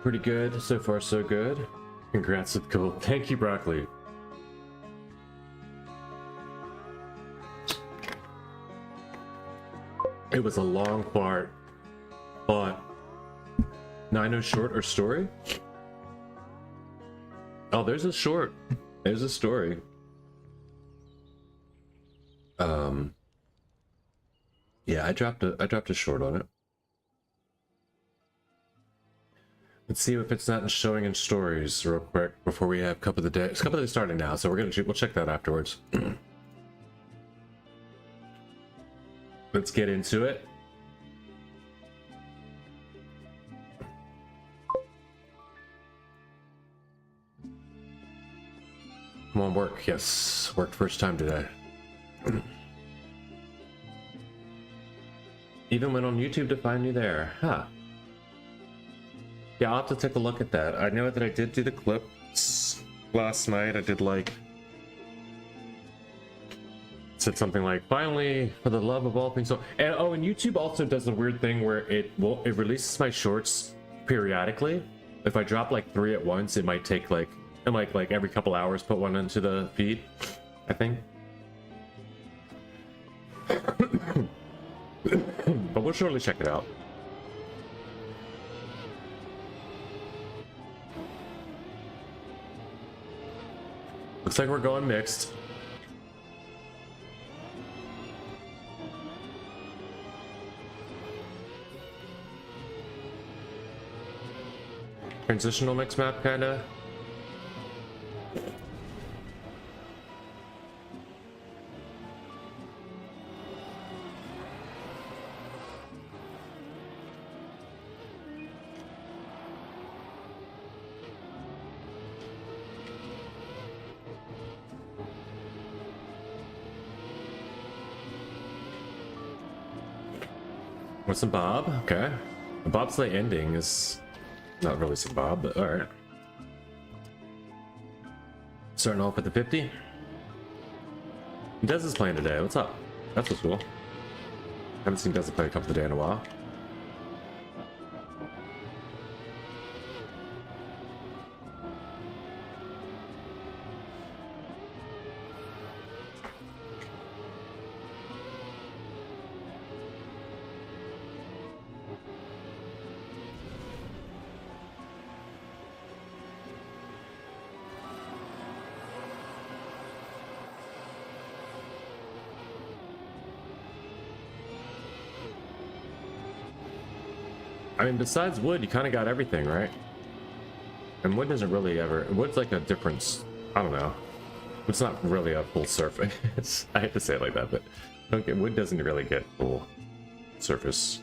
Pretty good. So far, so good. Congrats with gold. Thank you, Broccoli. It was a long part, but 9 short or story? Oh, there's a short. There's a story. Yeah, I dropped a short on it. Let's see if it's not showing in stories real quick before we have cup of the day. It's cup of the day starting now, so we'll check that afterwards. Let's get into it. Come on, work. Yes, worked first time today. Even went on YouTube to find you there. Huh. Yeah, I'll have to take a look at that. I know that I did do the clips last night. I did like... said something like, finally, for the love of all things. So, and oh, and YouTube also does a weird thing where it releases my shorts periodically. If I drop like 3 at once, it might take like, and like every couple hours put one into the feed, I think. But we'll surely check it out. Looks like we're going mixed. Transitional mix map, kinda. What's some Bob? Okay. The bobsleigh ending is not really some Bob, but alright. Starting off with the 50. Dez is playing today. What's up? That's what's cool. Haven't seen Dez play a couple of days in a while. I mean, besides wood, you kind of got everything, right? And wood doesn't really ever... Wood's like a difference... I don't know. It's not really a full surface. I hate to say it like that, but wood doesn't really get full surface.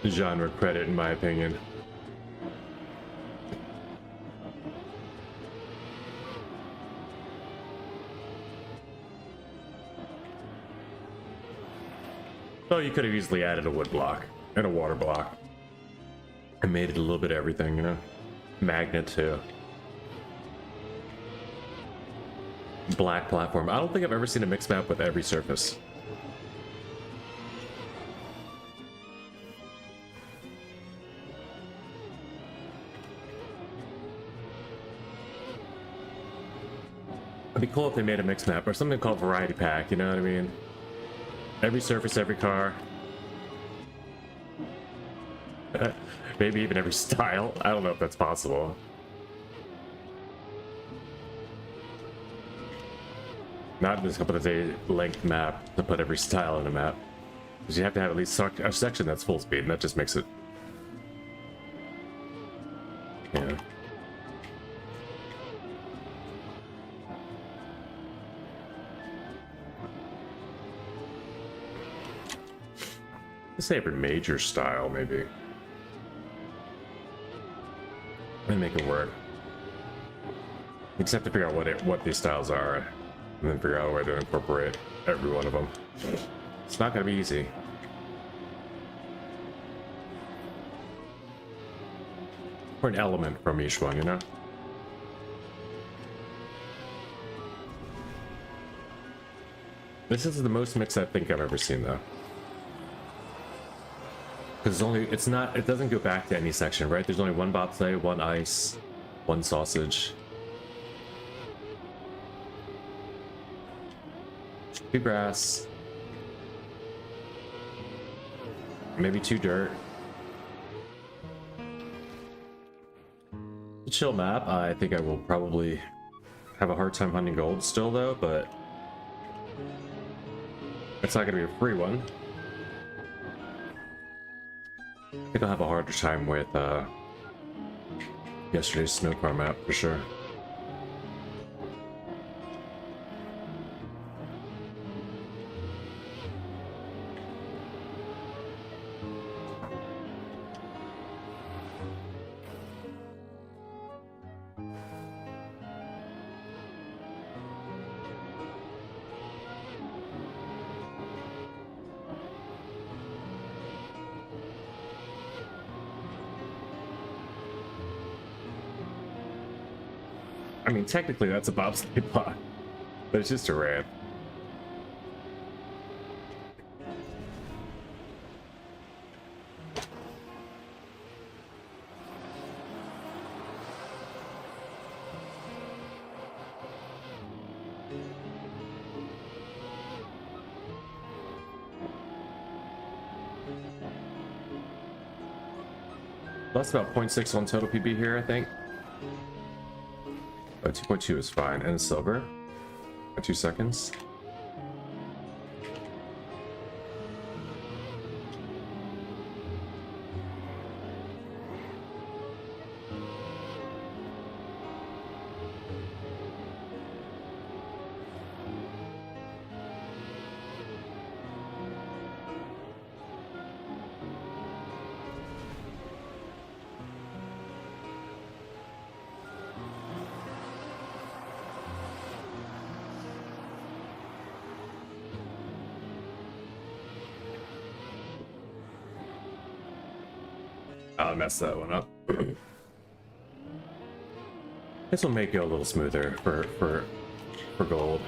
Genre credit, in my opinion. Oh, you could have easily added a wood block and a water block and made it a little bit of everything, you know? Magnet too. Black platform. I don't think I've ever seen a mix map with every surface. It'd be cool if they made a mix map or something called variety pack, you know what I mean? Every surface, every car. Maybe even every style. I don't know if that's possible. Not just gonna put a length map to put every style in a map. Because you have to have at least a section that's full speed, and that just makes it... Yeah. Let's say every major style, maybe. Let me make it work. You just have to figure out what these styles are, and then figure out a way to incorporate every one of them. It's not going to be easy. Or an element from each one, you know? This is the most mix I think I've ever seen, though. Because it's not, it doesn't go back to any section, right? There's only one bobsleigh, one ice, one sausage. 2 grass. Maybe 2 dirt. A chill map. I think I will probably have a hard time hunting gold still though, but it's not gonna be a free one. I think I'll have a harder time with yesterday's snow car map for sure. I mean, technically that's a bobsleigh pod, but it's just a ramp. That's about 0.6 on total PB here, I think. Oh, 2.2 is fine, and silver. 2 seconds. I messed that one up. This will make it a little smoother for gold.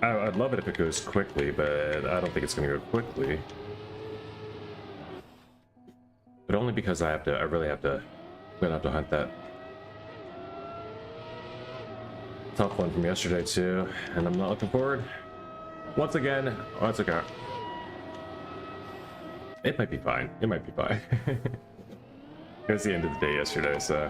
I'd love it if it goes quickly, but I don't think it's going to go quickly. But only because I really have to, I'm gonna have to hunt that. Tough one from yesterday too, and I'm not looking forward. Once again, oh, it's okay. It might be fine. It might be fine. It was the end of the day yesterday, so.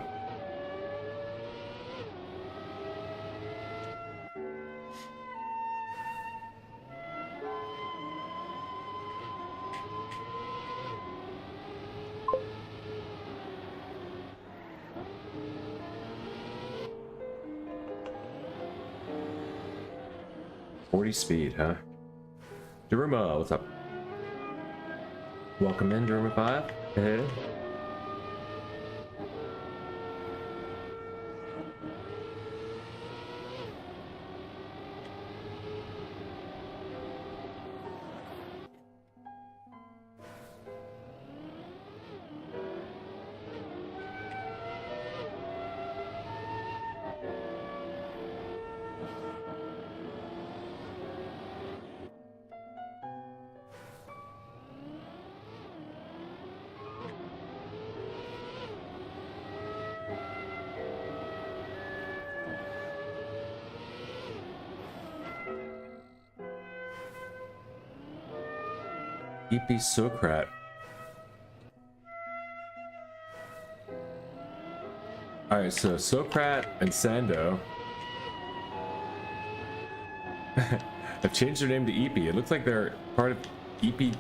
Speed, huh? Daruma, what's up? Welcome in, Daruma 5. Hey. EP Socrat. Alright, so Socrat and Sando have changed their name to EP. It looks like they're part of EP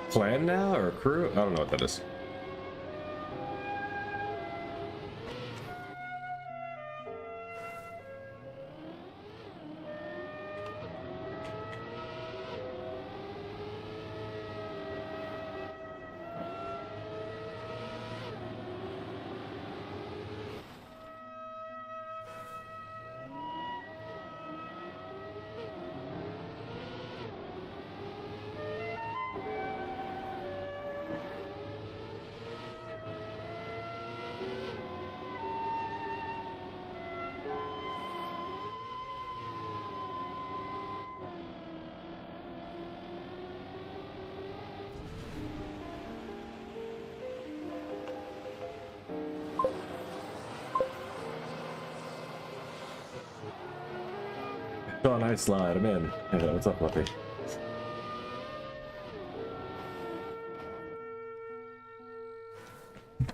clan now, or crew? I don't know what that is. Sean, I slide. I'm in. Hey, what's up, Fluffy?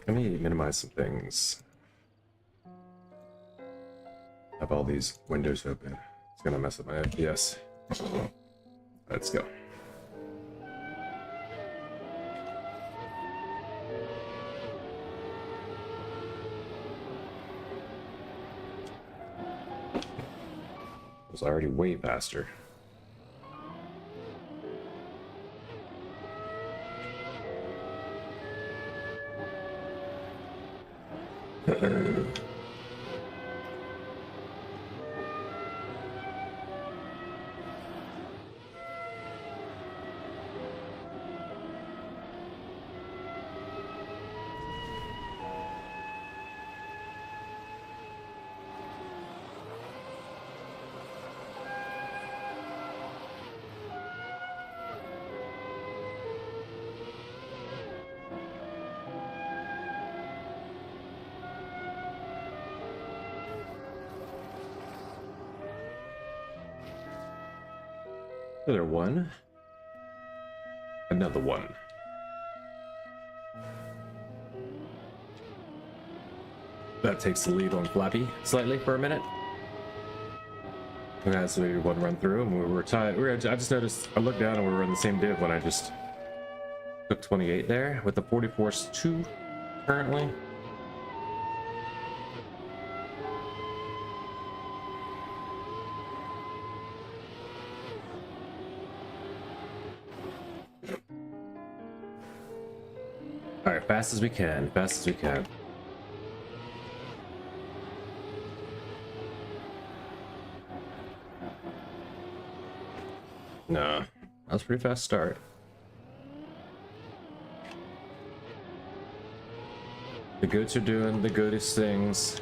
Let me minimize some things. Have all these windows open. It's gonna mess up my FPS. Let's go. It was already way faster. Another one. Another one. That takes the lead on Flappy slightly for a minute. Okay, so we did one run through and we were tied. I just noticed, I looked down and we were in the same div when I just took 28 there with the 44.2 currently. Alright, fast as we can, fast as we can. No, that was a pretty fast start. The goats are doing the goatest things.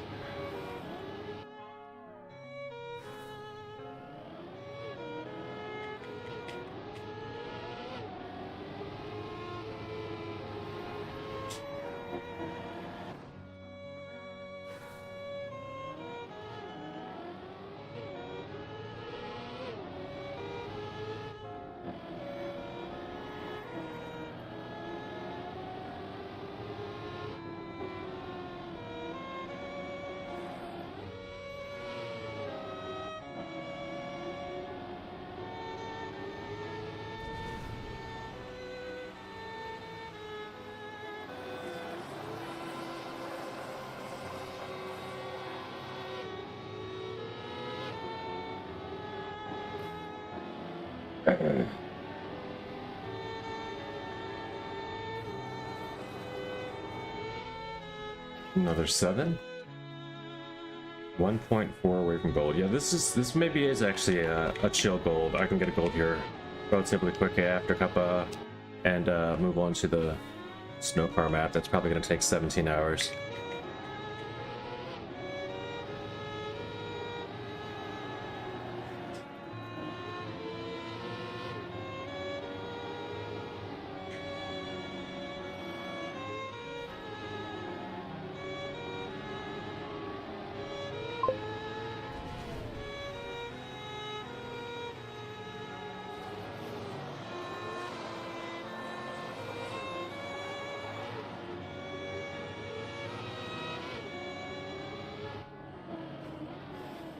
Another 7. 1.4 away from gold. Yeah, this maybe is actually a chill gold. I can get a gold here relatively quickly after Kappa and move on to the snow car map. That's probably going to take 17 hours.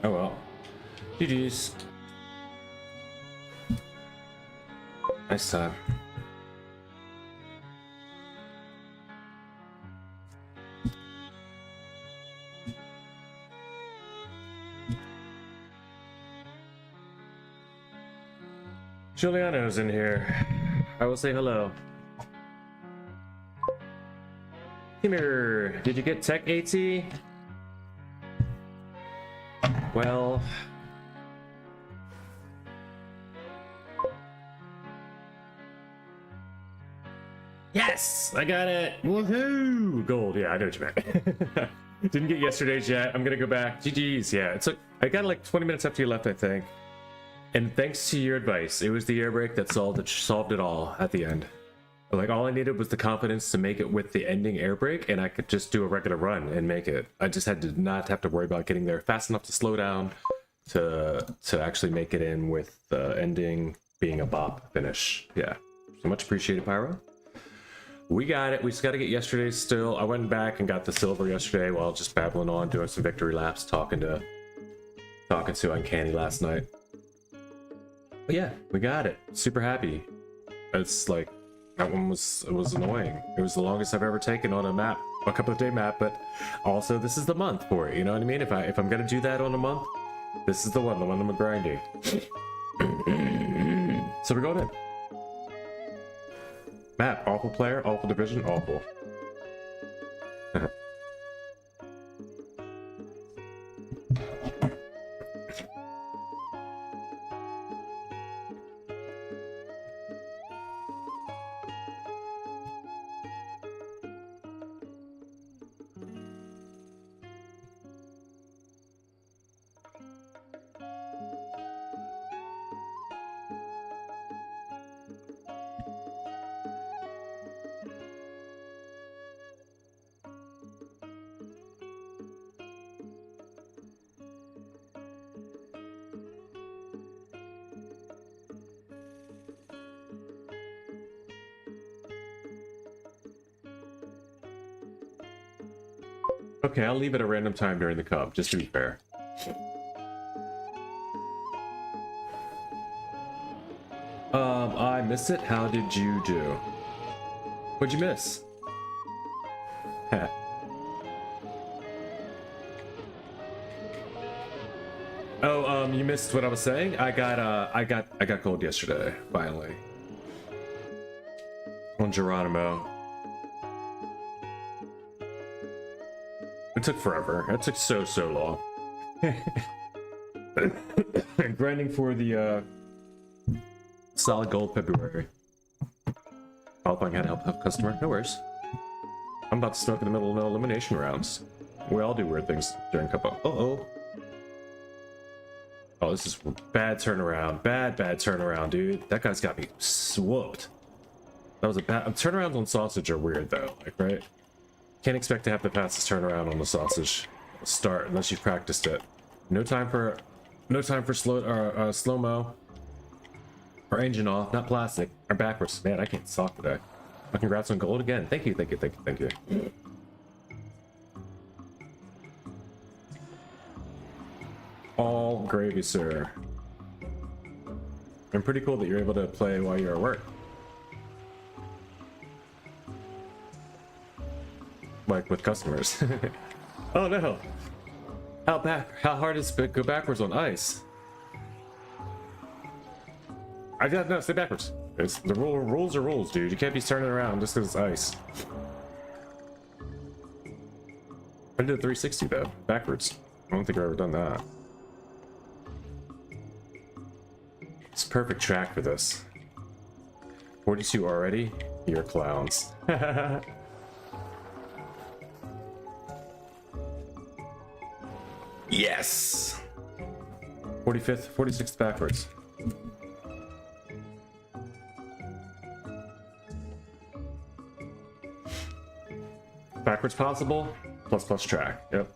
Oh well. GG's. Nice time. Giuliano's in here. I will say hello. Timur, did you get Tech AT? Well, yes, I got it. Woohoo! Gold. Yeah, I know what you meant. Didn't get yesterday's yet. I'm gonna go back. GG's. Yeah, it's like I got like 20 minutes after you left, I think. And thanks to your advice, it was the air brake that solved it all at the end. Like all I needed was the confidence to make it with the ending air brake, and I could just do a regular run and make it. I just had to not have to worry about getting there fast enough to slow down, to actually make it in with the ending being a bop finish. Yeah, so much appreciated, Pyro. We got it. We just got to get yesterday's still. I went back and got the silver yesterday while just babbling on, doing some victory laps, talking to Uncanny last night. But yeah, we got it. Super happy. It's like that one was annoying. It was the longest I've ever taken on a map, a couple of day map, but also this is the month for it. You know what I mean? If I'm gonna do that on a month, this is the one I'm grinding. So we're going in. Map, awful player, awful division, awful. Okay, I'll leave at a random time during the cup, just to be fair. I missed it. How did you do? What'd you miss? Oh, you missed what I was saying? I got gold yesterday, finally. On Geronimo. It took forever. It took so long. Grinding for the solid gold February. Qualifying had to help customer. No worries. I'm about to smoke in the middle of no elimination rounds. We all do weird things during cup. Oh, this is bad turnaround. Bad turnaround, dude. That guy's got me swooped. That was a bad turnarounds on sausage are weird though, like, right? Can't expect to have the fastest turnaround on the sausage start unless you've practiced it. No time for slow-mo or engine off, not plastic or backwards. Man, I can't talk today. Well, congrats on gold again. Thank you. All gravy, sir. And pretty cool that you're able to play while you're at work. Like with customers. Oh no! How hard is it go backwards on ice? No, stay backwards. It's the rules are rules, dude. You can't be turning around just because it's ice. I did a 360 though, backwards. I don't think I've ever done that. It's perfect track for this. 42 already? You're clowns. Yes! 45th, 46th backwards. Backwards possible, plus track, yep.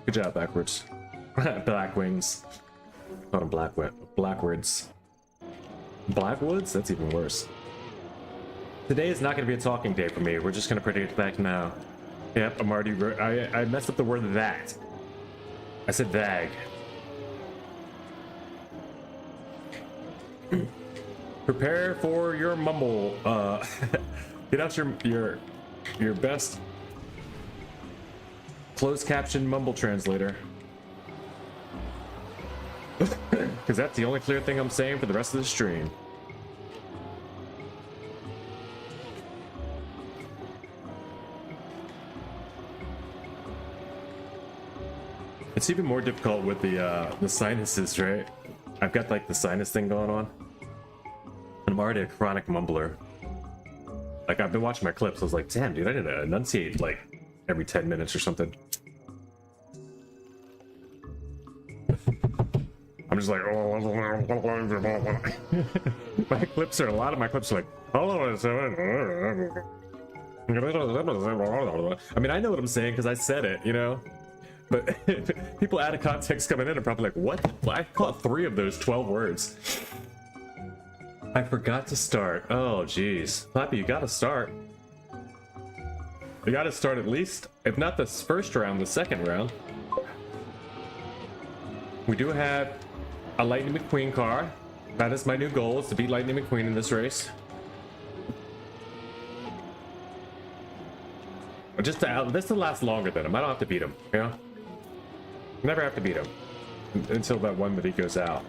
Good job, backwards. Black wings. Not a blackwards. Blackwoods? That's even worse. Today is not going to be a talking day for me. We're just going to predict back now. Yep, I'm already... I messed up the word that. I said vag. Prepare for your mumble. Get out your best closed caption mumble translator. Because that's the only clear thing I'm saying for the rest of the stream. It's even more difficult with the sinuses, right? I've got like the sinus thing going on. And I'm already a chronic mumbler. Like I've been watching my clips, I was like, damn dude, I didn't enunciate like every 10 minutes or something. I'm just like, oh. My clips are, a lot of my clips are like, hello. I mean, I know what I'm saying because I said it, you know? But people out of context coming in are probably like, what? I caught 3 of those 12 words. I forgot to start. Oh, jeez. Flappy, you gotta start. You gotta start at least, if not the first round, the second round. We do have a Lightning McQueen car. That is my new goal, is to beat Lightning McQueen in this race. Just to last longer than him. I don't have to beat him, you know? Never have to beat him until that one that he goes out.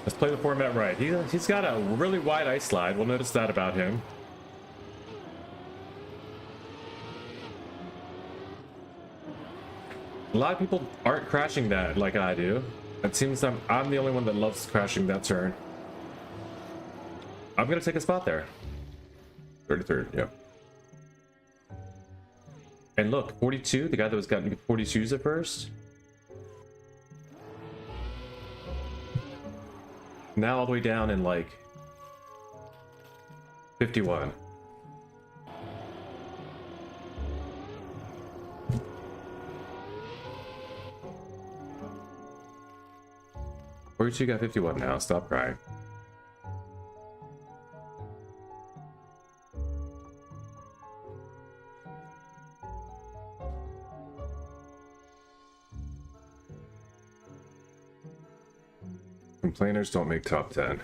Let's play the format right. He's got a really wide ice slide. We'll notice that about him. A lot of people aren't crashing that like I do. It seems I'm the only one that loves crashing that turn. I'm gonna take a spot there. 33rd, yep. And look, 42, the guy that was gotten 42s at first. Now all the way down in like 51. Where's you got 51 now? Stop crying. Complainers don't make top 10.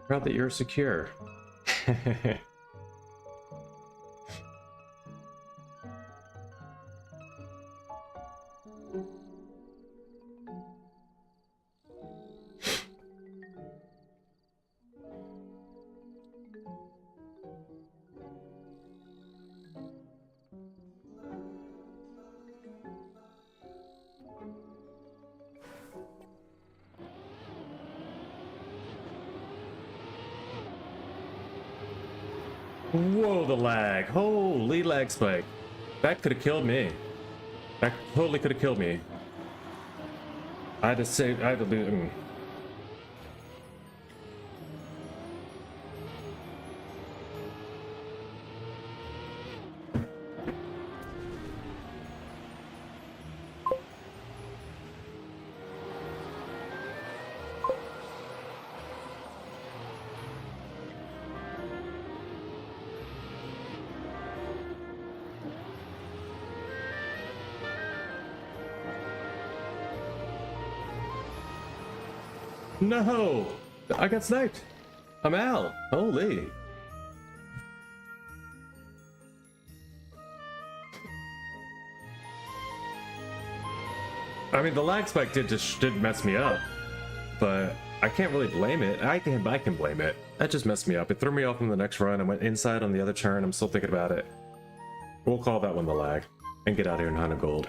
Proud that you're secure. Whoa, the lag. Holy lag spike. That could have killed me. That totally could have killed me. I had to say, I had to do. No! I got sniped! I'm Al! Holy! I mean, the lag spike did mess me up, but I can't really blame it. I can blame it. That just messed me up. It threw me off on the next run. I went inside on the other turn. I'm still thinking about it. We'll call that one the lag and get out of here and hunt a gold.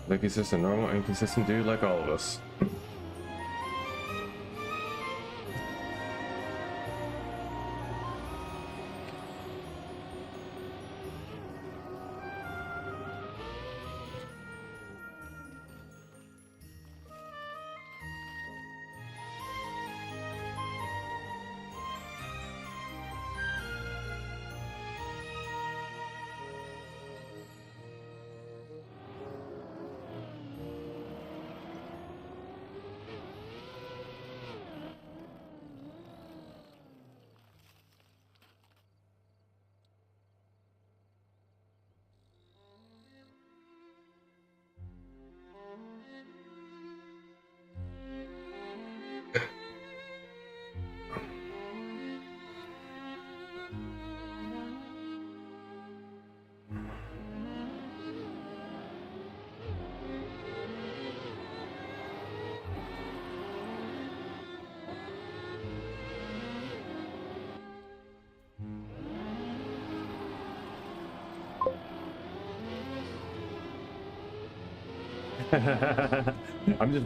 Like he's just a normal, inconsistent dude like all of us.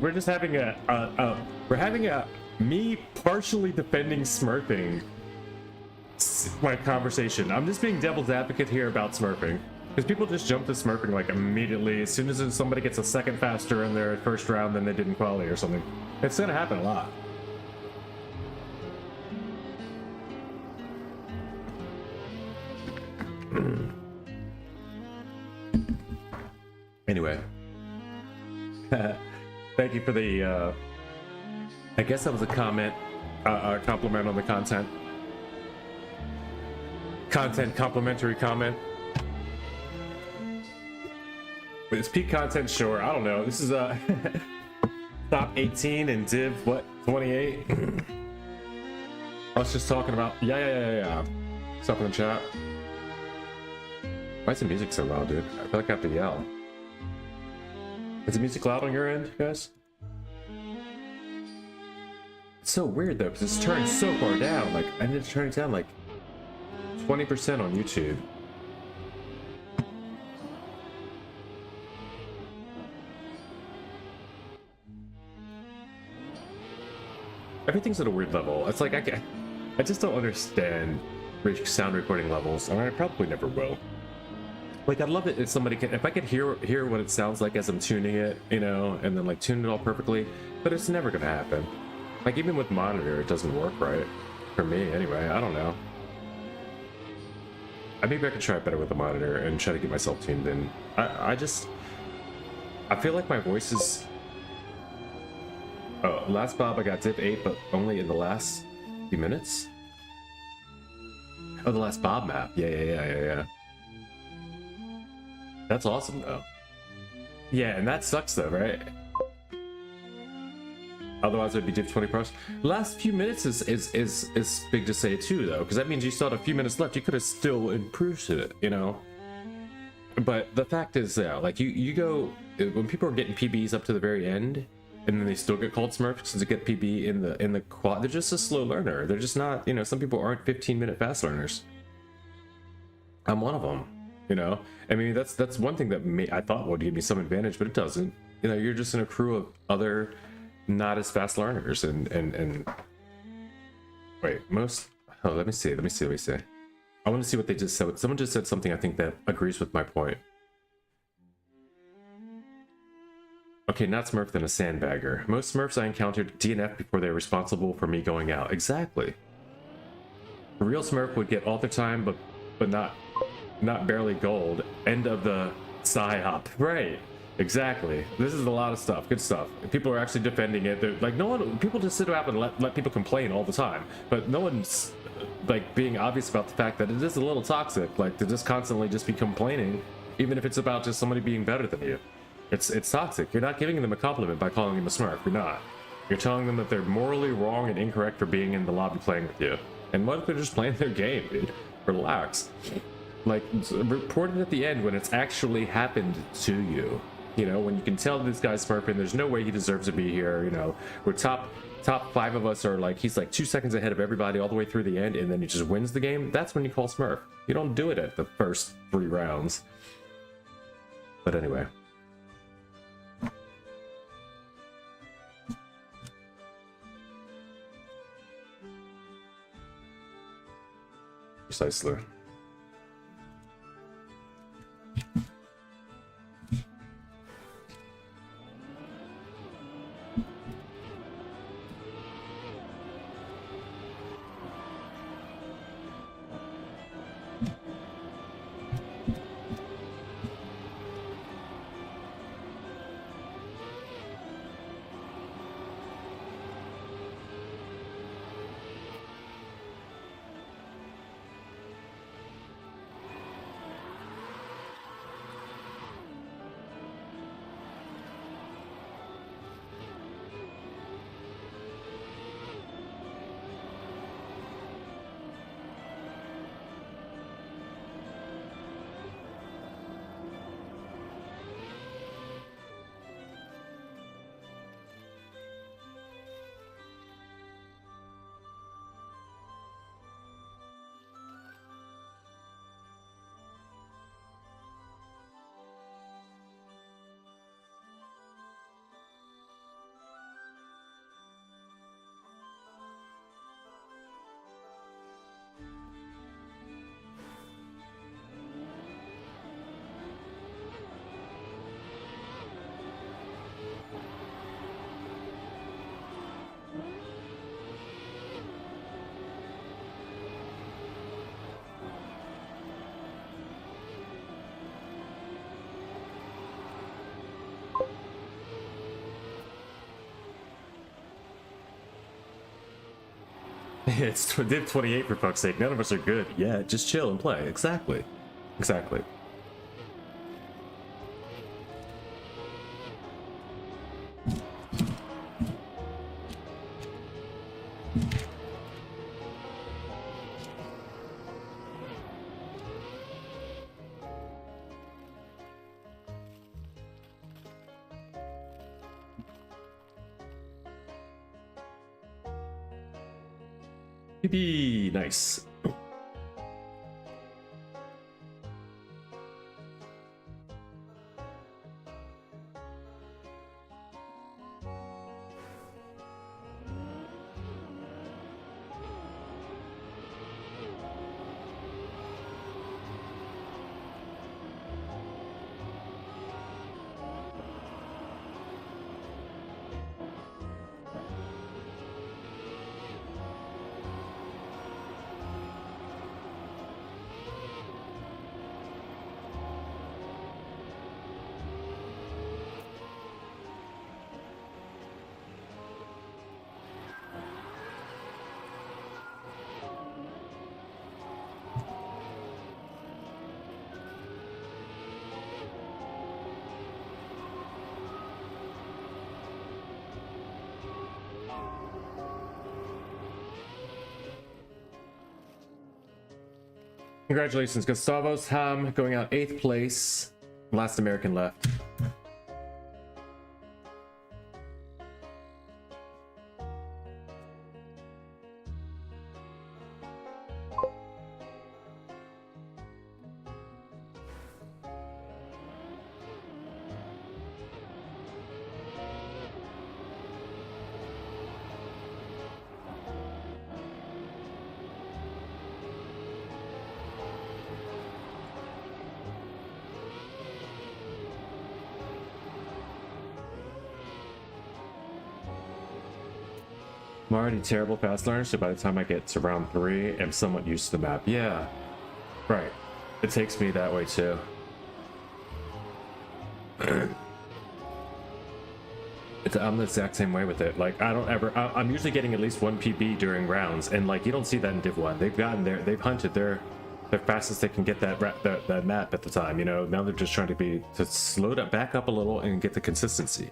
We're just having we're having a me partially defending smurfing like conversation. I'm just being devil's advocate here about smurfing because people just jump to smurfing like immediately as soon as somebody gets a second faster in their first round than they did in quality or something. It's gonna happen a lot. Anyway. Thank you for the, I guess that was a comment, a compliment on the content. Complimentary comment. But it's peak content, sure. I don't know. This is top 18 and div, what, 28? I was just talking about, yeah. Stuff in the chat. Why is the music so loud, dude? I feel like I have to yell. Is the music loud on your end, guys? It's so weird though, because it's turned so far down. Like, I need to turn it down like 20% on YouTube. Everything's at a weird level. It's like, I just don't understand sound recording levels, and I probably never will. Like, I'd love it if somebody can, if I could hear what it sounds like as I'm tuning it, you know, and then like tune it all perfectly, but it's never gonna happen. Like, even with monitor, it doesn't work right. For me, anyway. I don't know. Maybe I could try it better with the monitor and try to get myself tuned in. I feel like my voice is... Oh, last Bob I got Div 8, but only in the last few minutes? Oh, the last Bob map. Yeah. That's awesome, though. Yeah, and that sucks, though, right? Otherwise, it'd be Div 20 pros. Last few minutes is big to say, too, though, because that means you still had a few minutes left. You could have still improved it, you know? But the fact is, yeah, like, you go... When people are getting PBs up to the very end, and then they still get called Smurfs to get PB in the quad, they're just a slow learner. They're just not, you know, some people aren't 15-minute fast learners. I'm one of them, you know? I mean, that's one thing that I thought would give me some advantage, but it doesn't. You know, you're just in a crew of other not as fast learners, and wait, most... Oh, let me see. I want to see what they just said. Someone just said something I think that agrees with my point. Okay, not Smurf, then a sandbagger. Most Smurfs I encountered DNF before they were responsible for me going out. Exactly. A real Smurf would get all the time, but not barely gold. End of the psyop. Right. Exactly. This is a lot of stuff. Good stuff. People are actually defending it. They're like, no one... People just sit around and let people complain all the time. But no one's, like, being obvious about the fact that it is a little toxic. Like, to just constantly just be complaining, even if it's about just somebody being better than you. It's toxic. You're not giving them a compliment by calling them a Smurf. You're not. You're telling them that they're morally wrong and incorrect for being in the lobby playing with you. And what if they're just playing their game, dude? Relax. Like, report it at the end when it's actually happened to you. You know, when you can tell this guy's Smurfing, there's no way he deserves to be here, you know. We're top 5 of us are like, he's like 2 seconds ahead of everybody all the way through the end, and then he just wins the game. That's when you call Smurf. You don't do it at the first 3 rounds. But anyway. Precisely. It's Div 28 for fuck's sake. None of us are good. Yeah, just chill and play. Exactly. Exactly. PB, nice. Congratulations, Gustavos Ham going out 8th place. Last American left. I'm already terrible fast learner, so by the time I get to round 3, I'm somewhat used to the map. Yeah, right. It takes me that way too. I'm the exact same way with it. Like, I'm usually getting at least 1 PB during rounds, and like, you don't see that in Div 1. They've gotten there, they've hunted their fastest they can get that map at the time, you know. Now they're just trying to slow that back up a little and get the consistency.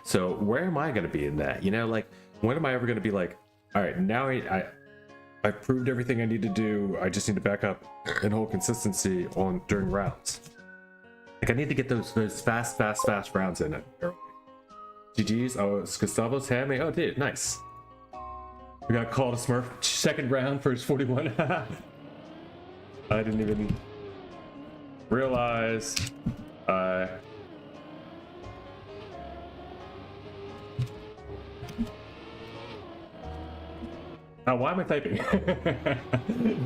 So where am I going to be in that? You know, like, when am I ever going to be like, all right, now I've proved everything I need to do. I just need to back up and hold consistency on during rounds. Like, I need to get those fast rounds in it. GG's. Oh, it's Gustavo's Hammy. Oh, dude, nice. We got called a Smurf second round for his 41. I didn't even realize. Oh, why am I typing?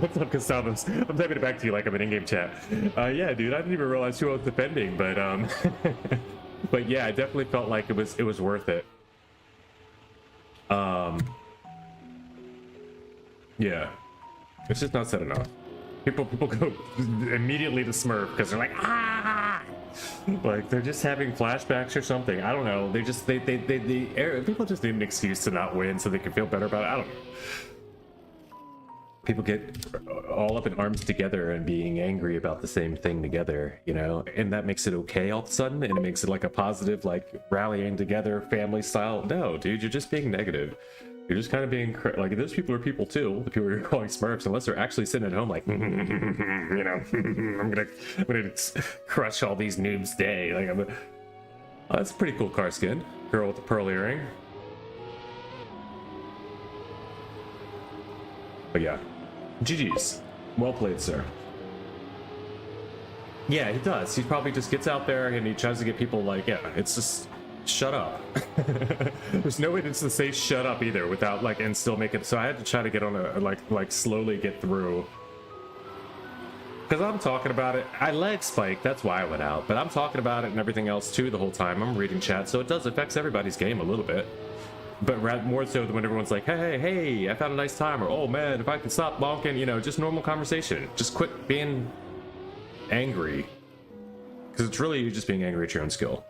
What's up, Gustavus? I'm typing it back to you like I'm in in-game chat. Yeah, dude, I didn't even realize who I was defending, but but yeah, I definitely felt like it was worth it. Yeah, it's just not said enough. People go immediately to Smurf because they're like, ah, like they're just having flashbacks or something. I don't know. They people just need an excuse to not win so they can feel better about it. I don't know. People get all up in arms together and being angry about the same thing together, you know, and that makes it okay all of a sudden, and it makes it like a positive, like, rallying together family style. No, dude, you're just being negative. You're just kind of being like, those people are people too, the people you're calling Smurfs, unless they're actually sitting at home like, you know, I'm gonna crush all these noobs day. Like, oh, that's a pretty cool car skin. Girl with the pearl earring. But yeah, GG's. Well played, sir. Yeah, he does. He probably just gets out there and he tries to get people like, yeah, it's just shut up. There's no way to say shut up either without like, and still make it. So I had to try to get on a like slowly get through. Because I'm talking about it. I leg spike, that's why I went out. But I'm talking about it and everything else too the whole time. I'm reading chat, so it does affect everybody's game a little bit. But more so than when everyone's like, hey, I found a nice time, or oh man, if I could stop bonking, you know, just normal conversation. Just quit being angry. Because it's really you just being angry at your own skill.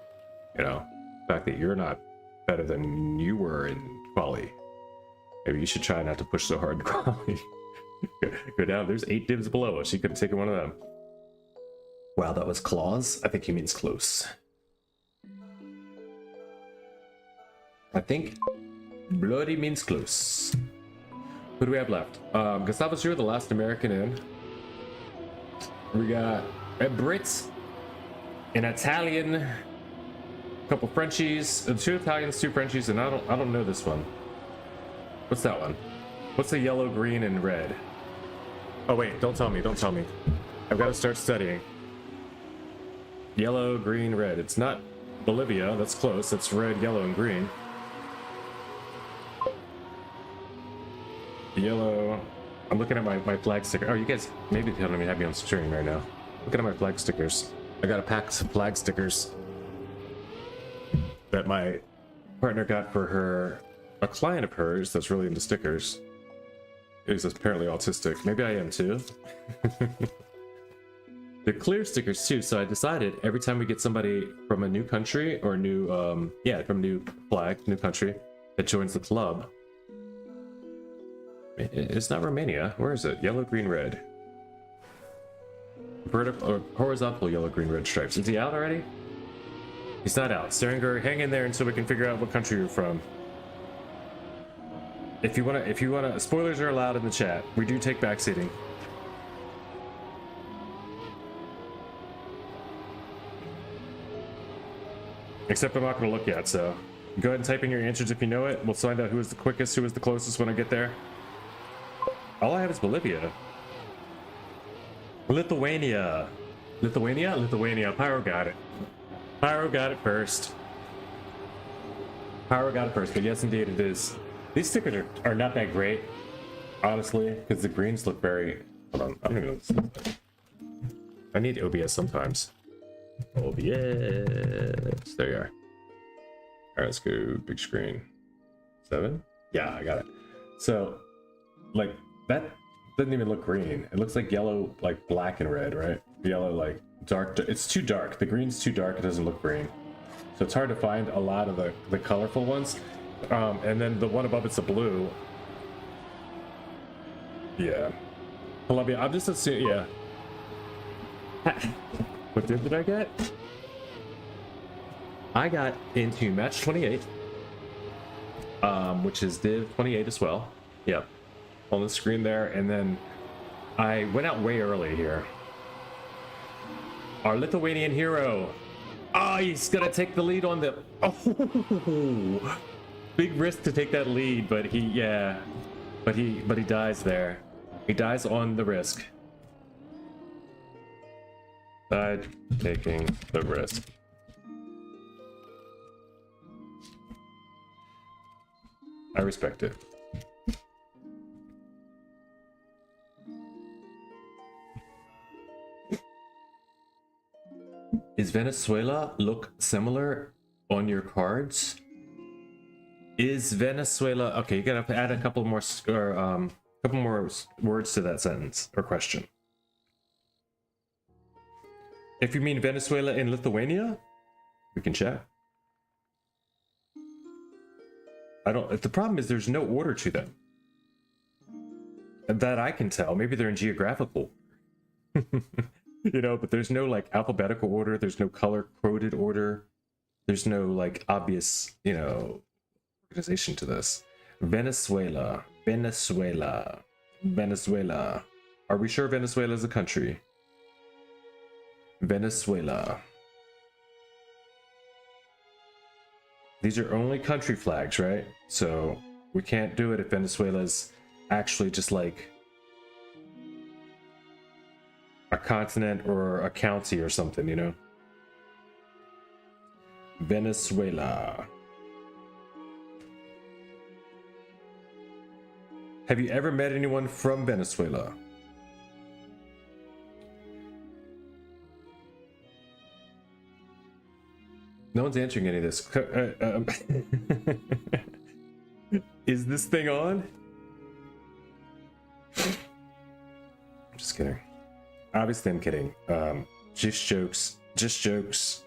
You know, the fact that you're not better than you were in quali. Maybe you should try not to push so hard in quali. Go down, there's 8 divs below us. You could have taken one of them. Wow, that was claws? I think he means close. I think bloody means close. Who do we have left? Gustavus, you're the last American in. We got a Brit, an Italian, a couple Frenchies, 2 Italians, 2 Frenchies, and I don't know this one. What's that one? What's the yellow, green, and red? Oh wait, don't tell me, don't tell me. I've got to start studying. Yellow, green, red. It's not Bolivia, that's close. That's red, yellow, and green. Yellow. I'm looking at my flag sticker. Oh, you guys maybe don't even have me on stream right now. Looking at my flag stickers. I got a pack of flag stickers that my partner got for her, a client of hers that's really into stickers. Is apparently autistic. Maybe I am too. They're clear stickers too, so I decided every time we get somebody from a new country or new, from a new flag, new country that joins the club. It's not Romania. Where is it? Yellow, green, red. Vertical or horizontal yellow, green, red stripes. Is he out already? He's not out. Seringer, hang in there until we can figure out what country you're from. If you wanna, spoilers are allowed in the chat. We do take backseating. Except I'm not gonna look yet, so go ahead and type in your answers if you know it. We'll find out who is the quickest, who is the closest when I get there. All I have is Bolivia. Lithuania. Lithuania? Lithuania. Pyro got it. Pyro got it first. Pyro got it first, but yes, indeed it is. These stickers are not that great, honestly, because the greens look very... Hold on, I don't even know what this looks like. I need OBS sometimes. OBS. There you are. Alright, let's go big screen. 7? Yeah, I got it. So, like, that doesn't even look green. It looks like yellow, like black and red, right? Yellow, like dark. It's too dark. The green's too dark. It doesn't look green. So it's hard to find a lot of the colorful ones. And then the one above it's a blue. Yeah. Columbia, I'm just assuming, yeah. What div did I get? I got into match 28. Which is div 28 as well. Yep. On the screen there, and then I went out way early here. Our Lithuanian hero. Oh, he's gonna take the lead on the... Oh! Big risk to take that lead, but he dies there. He dies on the risk. Died taking the risk. I respect it. Is Venezuela look similar on your cards? Is Venezuela okay? You gotta add a couple more words to that sentence or question. If you mean Venezuela and Lithuania, we can check. I don't. The problem is there's no order to them that I can tell. Maybe they're in geographical, you know, but there's no like alphabetical order. There's no color coded order. There's no like obvious, you know, organization to this. Venezuela, Venezuela, Venezuela. Are we sure Venezuela is a country? Venezuela. These are only country flags, right? So we can't do it if Venezuela's actually just like a continent or a county or something, you know? Venezuela. Have you ever met anyone from Venezuela? No one's answering any of this. Is this thing on? I'm just kidding. Obviously, I'm kidding. Just jokes. Just jokes.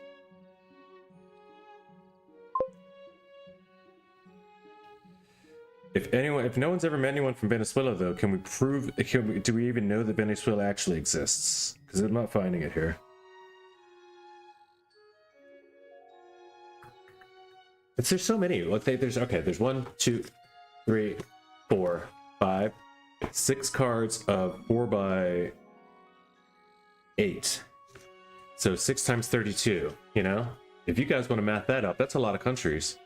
If no one's ever met anyone from Venezuela, though, can we prove? Do we even know that Venezuela actually exists? Because I'm not finding it here. There's so many. Look, there's 1, 2, 3, 4, 5, 6 cards of 4x8. So 6 times 32. You know, if you guys want to math that up, that's a lot of countries.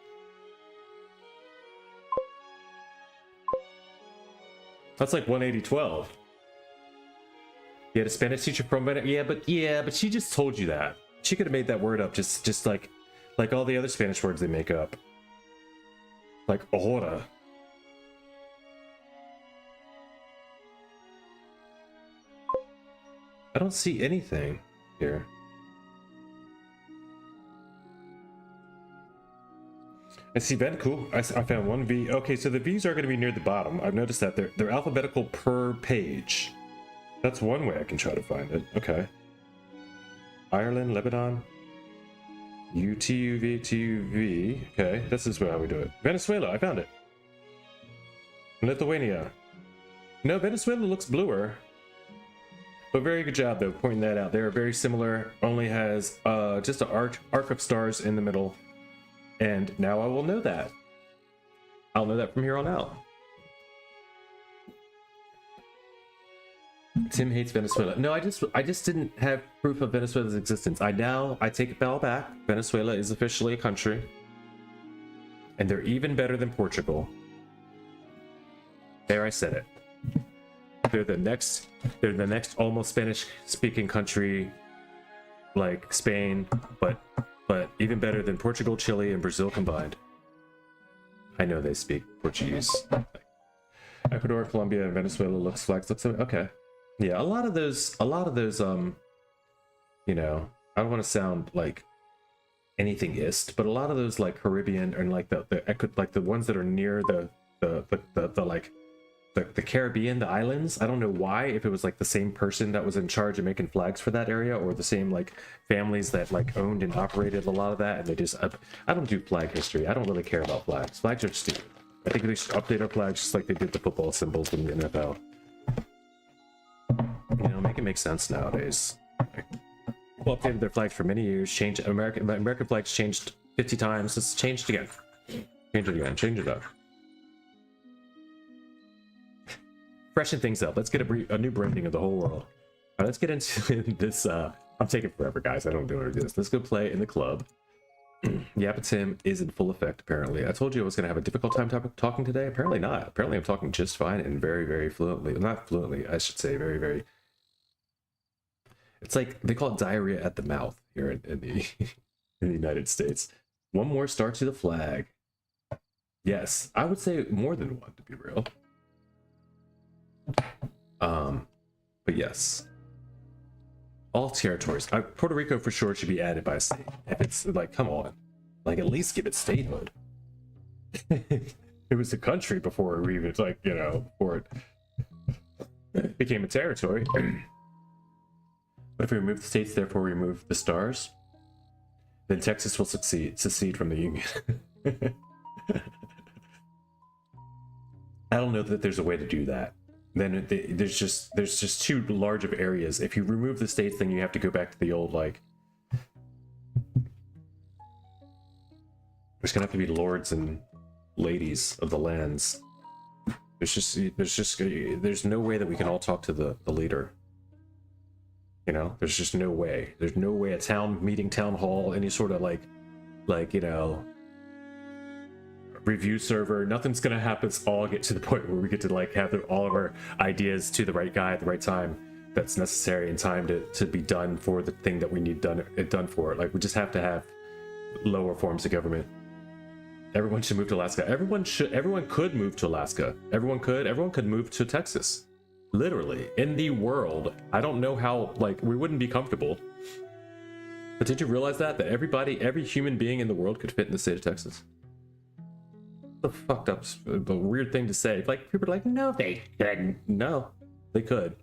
That's like 180-12. You had a Spanish teacher from Venezuela. Yeah, but she just told you that. She could have made that word up just like all the other Spanish words they make up. Like ahora. I don't see anything here. I see Ven, cool. I found one V. Okay, so the V's are going to be near the bottom. I've noticed that they're alphabetical per page. That's one way I can try to find it. Okay. Ireland, Lebanon, UTUV, TUV. Okay, this is how we do it. Venezuela, I found it. Lithuania. No, Venezuela looks bluer. But very good job, though, pointing that out. They're very similar, only has just an arc of stars in the middle. And now I will know that. I'll know that from here on out. Tim hates Venezuela. No, I just didn't have proof of Venezuela's existence. I take it all back. Venezuela is officially a country. And they're even better than Portugal. There, I said it. They're the next almost Spanish speaking country like Spain, but even better than Portugal, Chile, and Brazil combined. I know they speak Portuguese. Ecuador, Colombia, and Venezuela looks okay. Yeah, a lot of those you know, I don't want to sound like anything-ist, but a lot of those like Caribbean and like the ones that are near the Caribbean, the islands. I don't know why, if it was like the same person that was in charge of making flags for that area, or the same like families that like owned and operated a lot of that, and they just I don't do flag history. I don't really care about flags. Flags are stupid. I think they should update our flags just like they did the football symbols in the NFL. You know, make it make sense nowadays. People updated their flags for many years. American flags changed 50 times. It's changed again. Change it again. Change it up. Freshen things up. Let's get a new branding of the whole world. All right, let's get into this. I'm taking forever, guys. I don't do this. Let's go play in the club. Yapatim is in full effect, apparently. I told you I was going to have a difficult time talking today. Apparently not. Apparently I'm talking just fine and very, very fluently. Not fluently, I should say. Very, very. It's like they call it diarrhea at the mouth here in the in the United States. One more star to the flag. Yes, I would say more than one, to be real. But yes, all territories. Puerto Rico for sure should be added by a state. If it's like, come on, like at least give it statehood. It was a country before we even like, you know, before it became a territory. But if we remove the states, therefore remove the stars, then Texas will secede from the Union. I don't know that there's a way to do that. Then there's just too large of areas. If you remove the states, then you have to go back to the old, like, there's gonna have to be lords and ladies of the lands. There's no way that we can all talk to the leader. You know, there's just no way. There's no way a town meeting, town hall, any sort of like, you know, review server, nothing's gonna happen. It's all get to the point where we get to like have all of our ideas to the right guy at the right time that's necessary in time to be done for the thing that we need done for it. Like, we just have to have lower forms of government. Everyone should move to Alaska. Everyone could move to Alaska. Everyone could move to Texas. Literally, in the world. I don't know how, like, we wouldn't be comfortable. But did you realize that every human being in the world could fit in the state of Texas? The fucked up, the weird thing to say. Like, people are like, no, they couldn't. No, they could.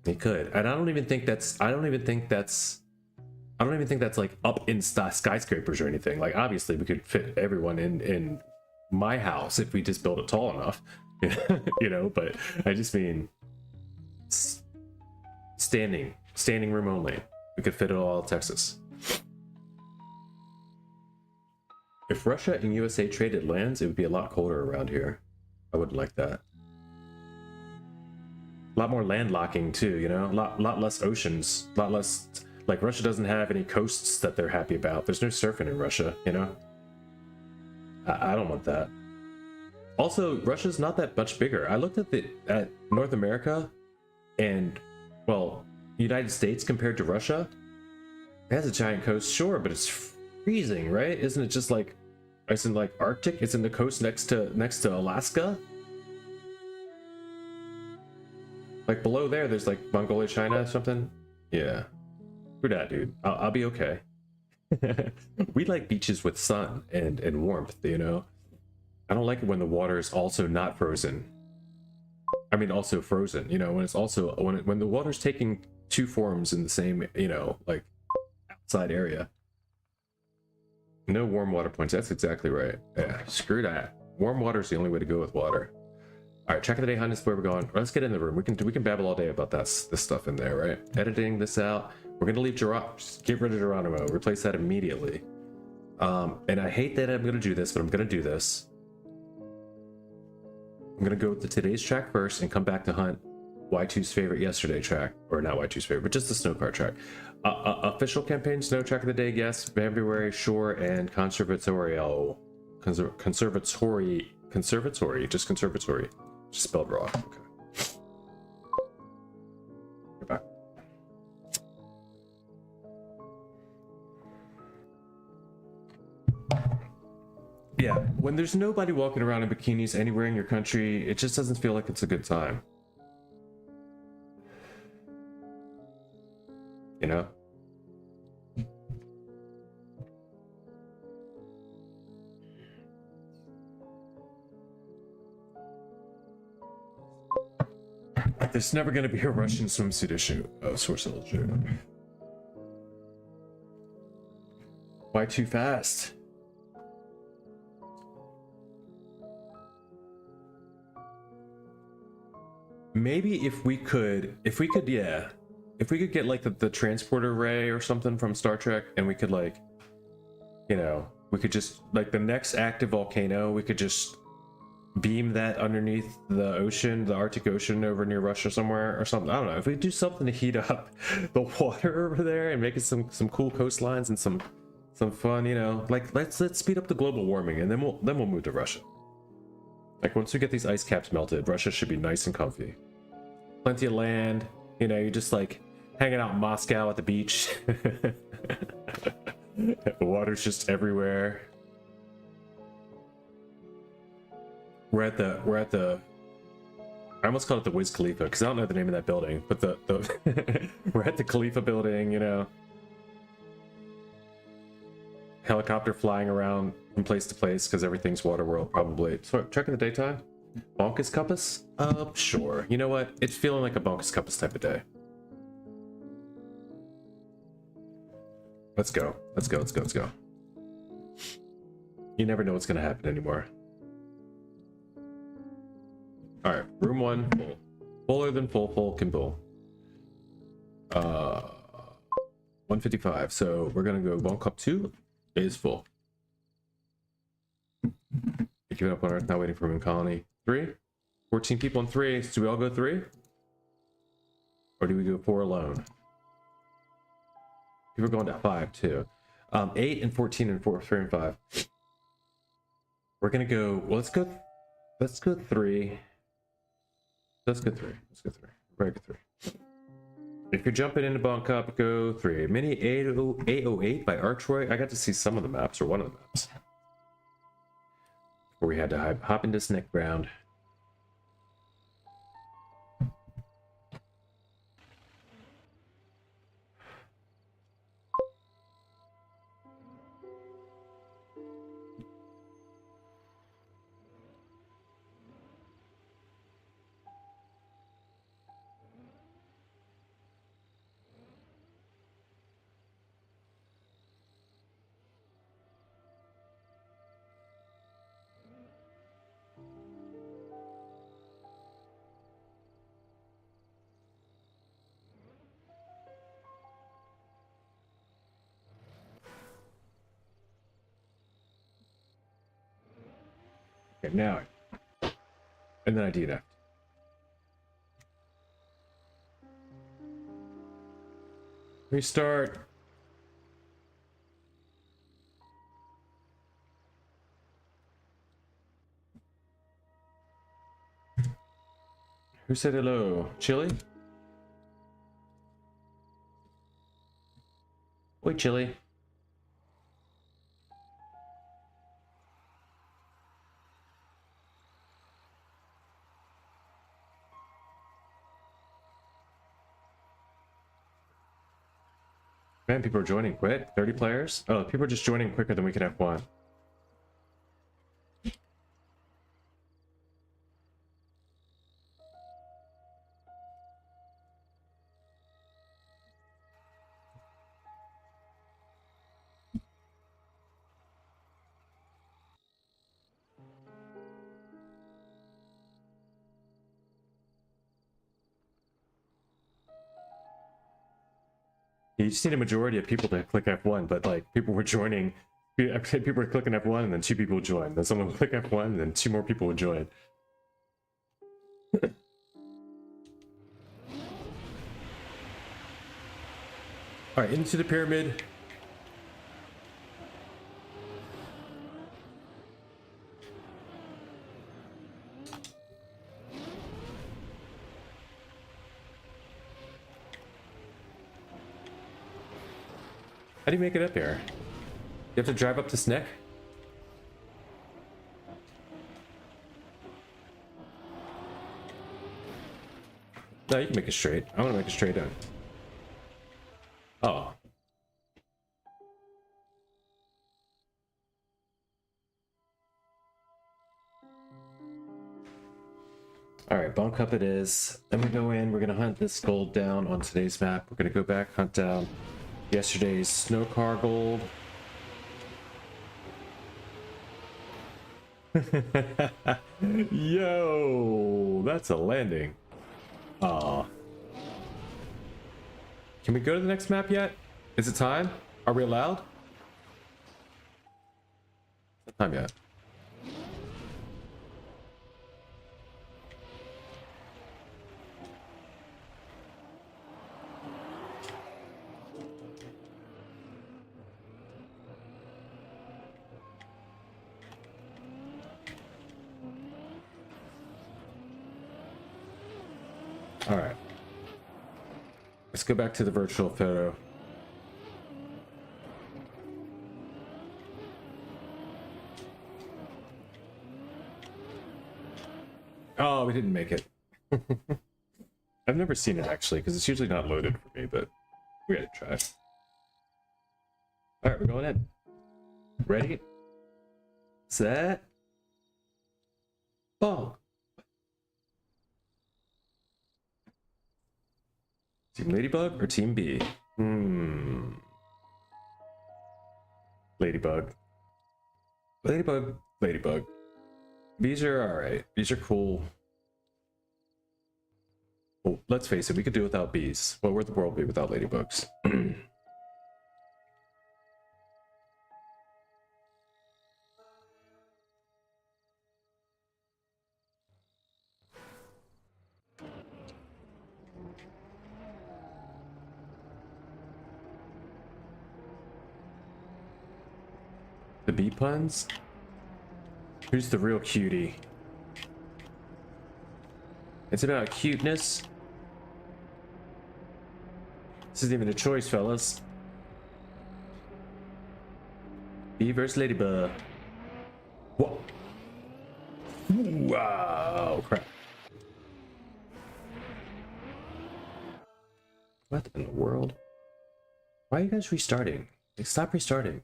They could. And I don't even think that's like up in skyscrapers or anything. Like, obviously we could fit everyone in my house if we just built it tall enough. You know, but I just mean standing room only. We could fit it all in Texas. If Russia and USA traded lands, it would be a lot colder around here. I wouldn't like that. A lot more landlocking too, you know? A lot less oceans. A lot less, like, Russia doesn't have any coasts that they're happy about. There's no surfing in Russia, you know? I don't want that. Also, Russia's not that much bigger. I looked at North America, and well, United States compared to Russia. It has a giant coast, sure, but it's freezing, right? Isn't it just like, it's in like Arctic? It's in the coast next to Alaska. Like below there, there's like Mongolia, China, or something. Yeah, screw that, dude. I'll be okay. We like beaches with sun and warmth, you know. I don't like it when the water is also not frozen. I mean, also frozen, you know, when it's also when the water's taking two forms in the same, you know, like outside area. No warm water points. That's exactly right. Yeah, screw that. Warm water is the only way to go with water. All right, check of the day, hunt is where we're going. Let's get in the room. We can babble all day about this stuff in there, right? Editing this out. We're gonna leave Geronimo. Just get rid of Geronimo. Replace that immediately. And I hate that I'm gonna do this, but I'm gonna do this. I'm gonna go to today's track first and come back to hunt Y2's favorite yesterday track, or not Y2's favorite, but just the snow car track. Official campaign snow track of the day, yes. February shore and conservatory, just conservatory, just spelled wrong. Okay. Go back. Yeah, when there's nobody walking around in bikinis anywhere in your country, it just doesn't feel like it's a good time. You know? There's never going to be a Russian swimsuit issue. Oh, source illustrator. Why too fast? Maybe if we could, yeah. If we could get like the transporter ray or something from Star Trek, and we could like, you know, we could just like the next active volcano, we could just beam that underneath the ocean, the Arctic Ocean over near Russia somewhere or something. I don't know. If we do something to heat up the water over there and make it some cool coastlines and some fun, you know, like let's speed up the global warming, and then we'll move to Russia. Like once we get these ice caps melted, Russia should be nice and comfy. Plenty of land, you know, you're just like hanging out in Moscow at the beach. The water's just everywhere. We're at the I almost called it the Wiz Khalifa because I don't know the name of that building, but the we're at the Khalifa building, you know. Helicopter flying around from place to place because everything's water world probably. So check in the daytime. Bonkus Cuppus? Sure. You know what? It's feeling like a Bonkus Cuppus type of day. Let's go. Let's go. Let's go. Let's go. You never know what's gonna happen anymore. All right, room 1 full. Fuller than full can bull. 155. So we're gonna go Bon Cup 2 is full. Give it up on Earth, not waiting for Moon Colony. 3. 14 people in 3. So do we all go 3? Or do we go 4 alone? People are going to 5 too. 8 and 14 and 4, 3 and 5. We're gonna go. Well, let's go 3. Let's go 3. Let's go 3. Right, go 3. If you're jumping into Bon Cup, go 3. Mini 808 by Archroy. I got to see some of the maps, or one of the maps, where we had to hop into Snake Ground. Okay, now, and then I DNF'd. Restart. Who said hello? Chili? Oi, Chili. Man, people are joining quick. 30 players? Oh, people are just joining quicker than we could have one. You just need a majority of people to click F1, but like people were joining. People were clicking F1 and then 2 people would join. Then someone would click F1 and then 2 more people would join. Alright, into the pyramid. How do you make it up here? You have to drive up to Snick? No, you can make it straight. I want to make it straight down. Oh. Alright, bunk up it is. Then we go in, we're gonna hunt this gold down on today's map. We're gonna go back, hunt down yesterday's snow car gold. Yo, that's a landing. Aw. Can we go to the next map yet? Is it time? Are we allowed? It's not time yet. All right. Let's go back to the virtual photo. Oh, we didn't make it. I've never seen it actually, because it's usually not loaded for me, but we gotta try. All right, we're going in. Ready? Set. Oh. Team Ladybug or Team B? Ladybug. Ladybug. Ladybug. Bees are alright. Bees are cool. Well, let's face it, we could do without bees. What would the world be without ladybugs? The bee puns? Who's the real cutie? It's about cuteness. This isn't even a choice, fellas. Bee versus ladybug. Whoa. Wow, crap. What in the world? Why are you guys restarting? Like, stop restarting.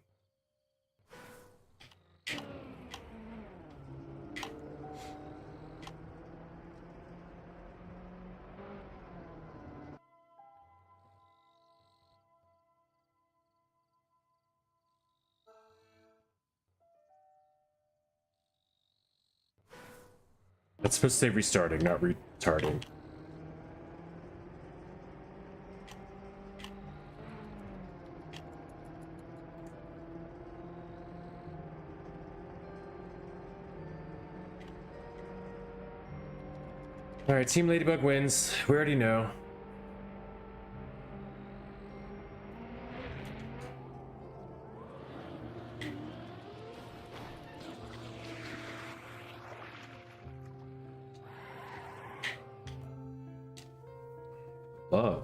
That's supposed to say restarting, not retarding. Alright, Team Ladybug wins. We already know. above.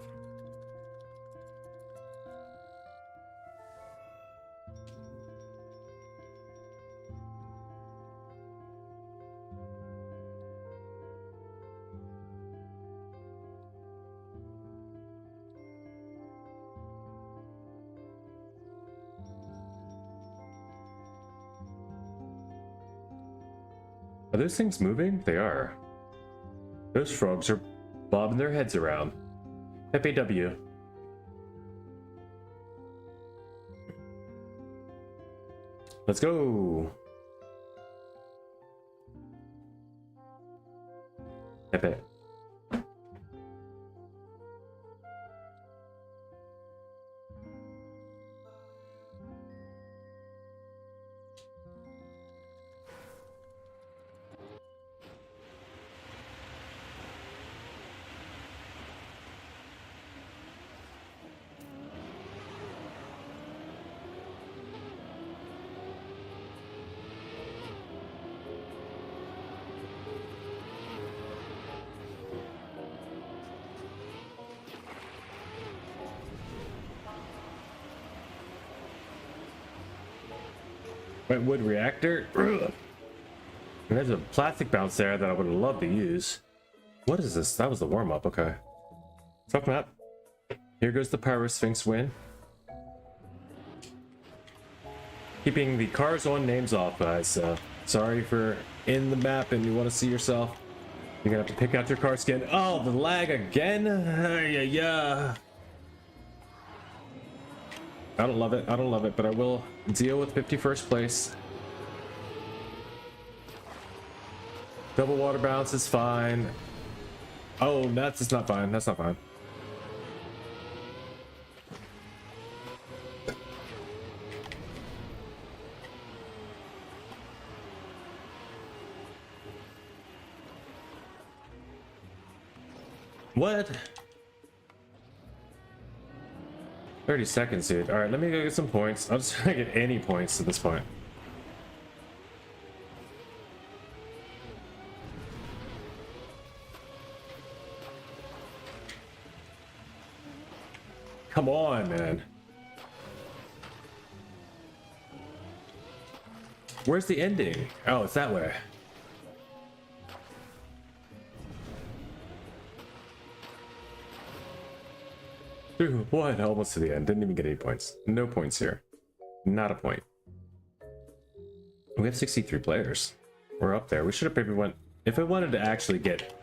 Are those things moving? They are. Those frogs are bobbing their heads around. FAW. Let's go. Epic. Wetwood reactor. Ugh. And there's a plastic bounce there that I would love to use. What is this? That was the warm-up. Okay. Fuck map. Here goes the Pyro Sphinx win. Keeping the cars on, names off, guys. Sorry for in the map and you want to see yourself. You're gonna have to pick out your car skin. Oh, the lag again. Yeah. I don't love it. I don't love it, but I will deal with 51st place. Double water bounce is fine. Oh, that's just not fine. That's not fine. What? 30 seconds, dude. All right, let me go get some points. I'm just trying to get any points at this point. Come on, man. Where's the ending? Oh, it's that way. Dude, what? Almost to the end. Didn't even get any points. No points here. Not a point. We have 63 players. We're up there. We should have maybe went... If I wanted to actually get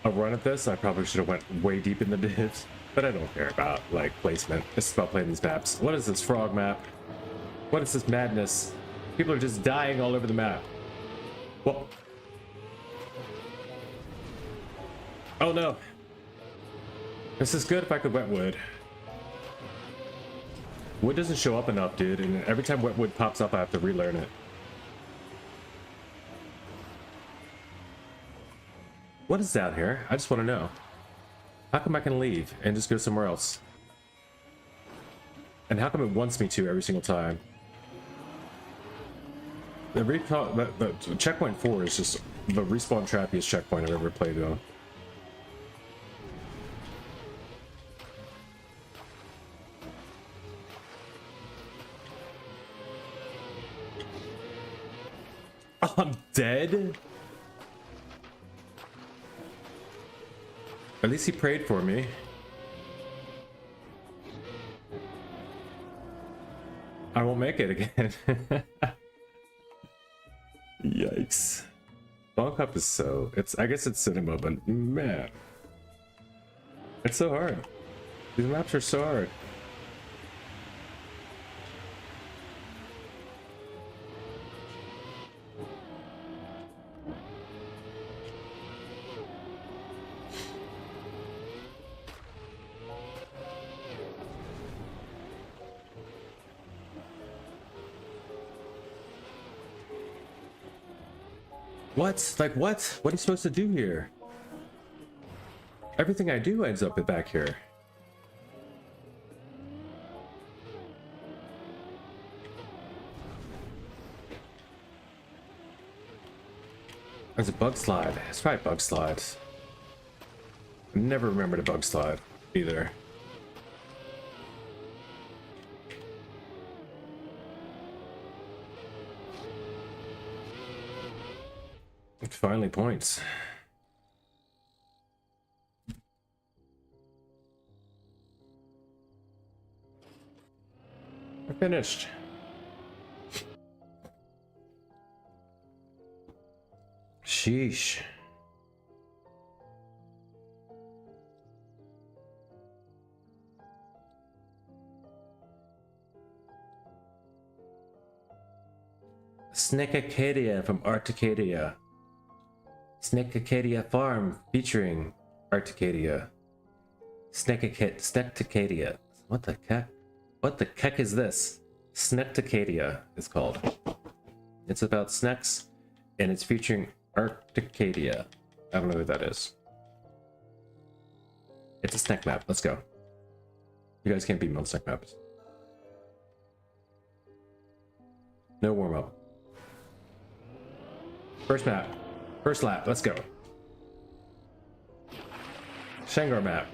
a run at this, I probably should have went way deep in the divs. But I don't care about, like, placement. It's about playing these maps. What is this frog map? What is this madness? People are just dying all over the map. Well... Oh, no. This is good if I could wet wood. Wood doesn't show up enough, dude, and every time wet wood pops up, I have to relearn it. What is down here? I just want to know. How come I can leave and just go somewhere else? And how come it wants me to every single time? The checkpoint 4 is just the respawn trappiest checkpoint I've ever played on. I'm dead? At least he prayed for me. I won't make it again. Yikes. Ball Cup is so... I guess it's cinema, but man. It's so hard. These maps are so hard. What? Like what? What are you supposed to do here? Everything I do ends up back here. There's a bug slide. It's probably bug slides. I never remember the bug slide. either. Finally, points. I finished. Sheesh. Snake from Arcadia. Snake Farm featuring Arcadia. Snectacadia. What the heck? What the heck is this? Snectacadia is called. It's about snacks and it's featuring Arcadia. I don't know who that is. It's a snack map. Let's go. You guys can't beat me on snack maps. No warm up. First map. First lap. Let's go. Shanghai map.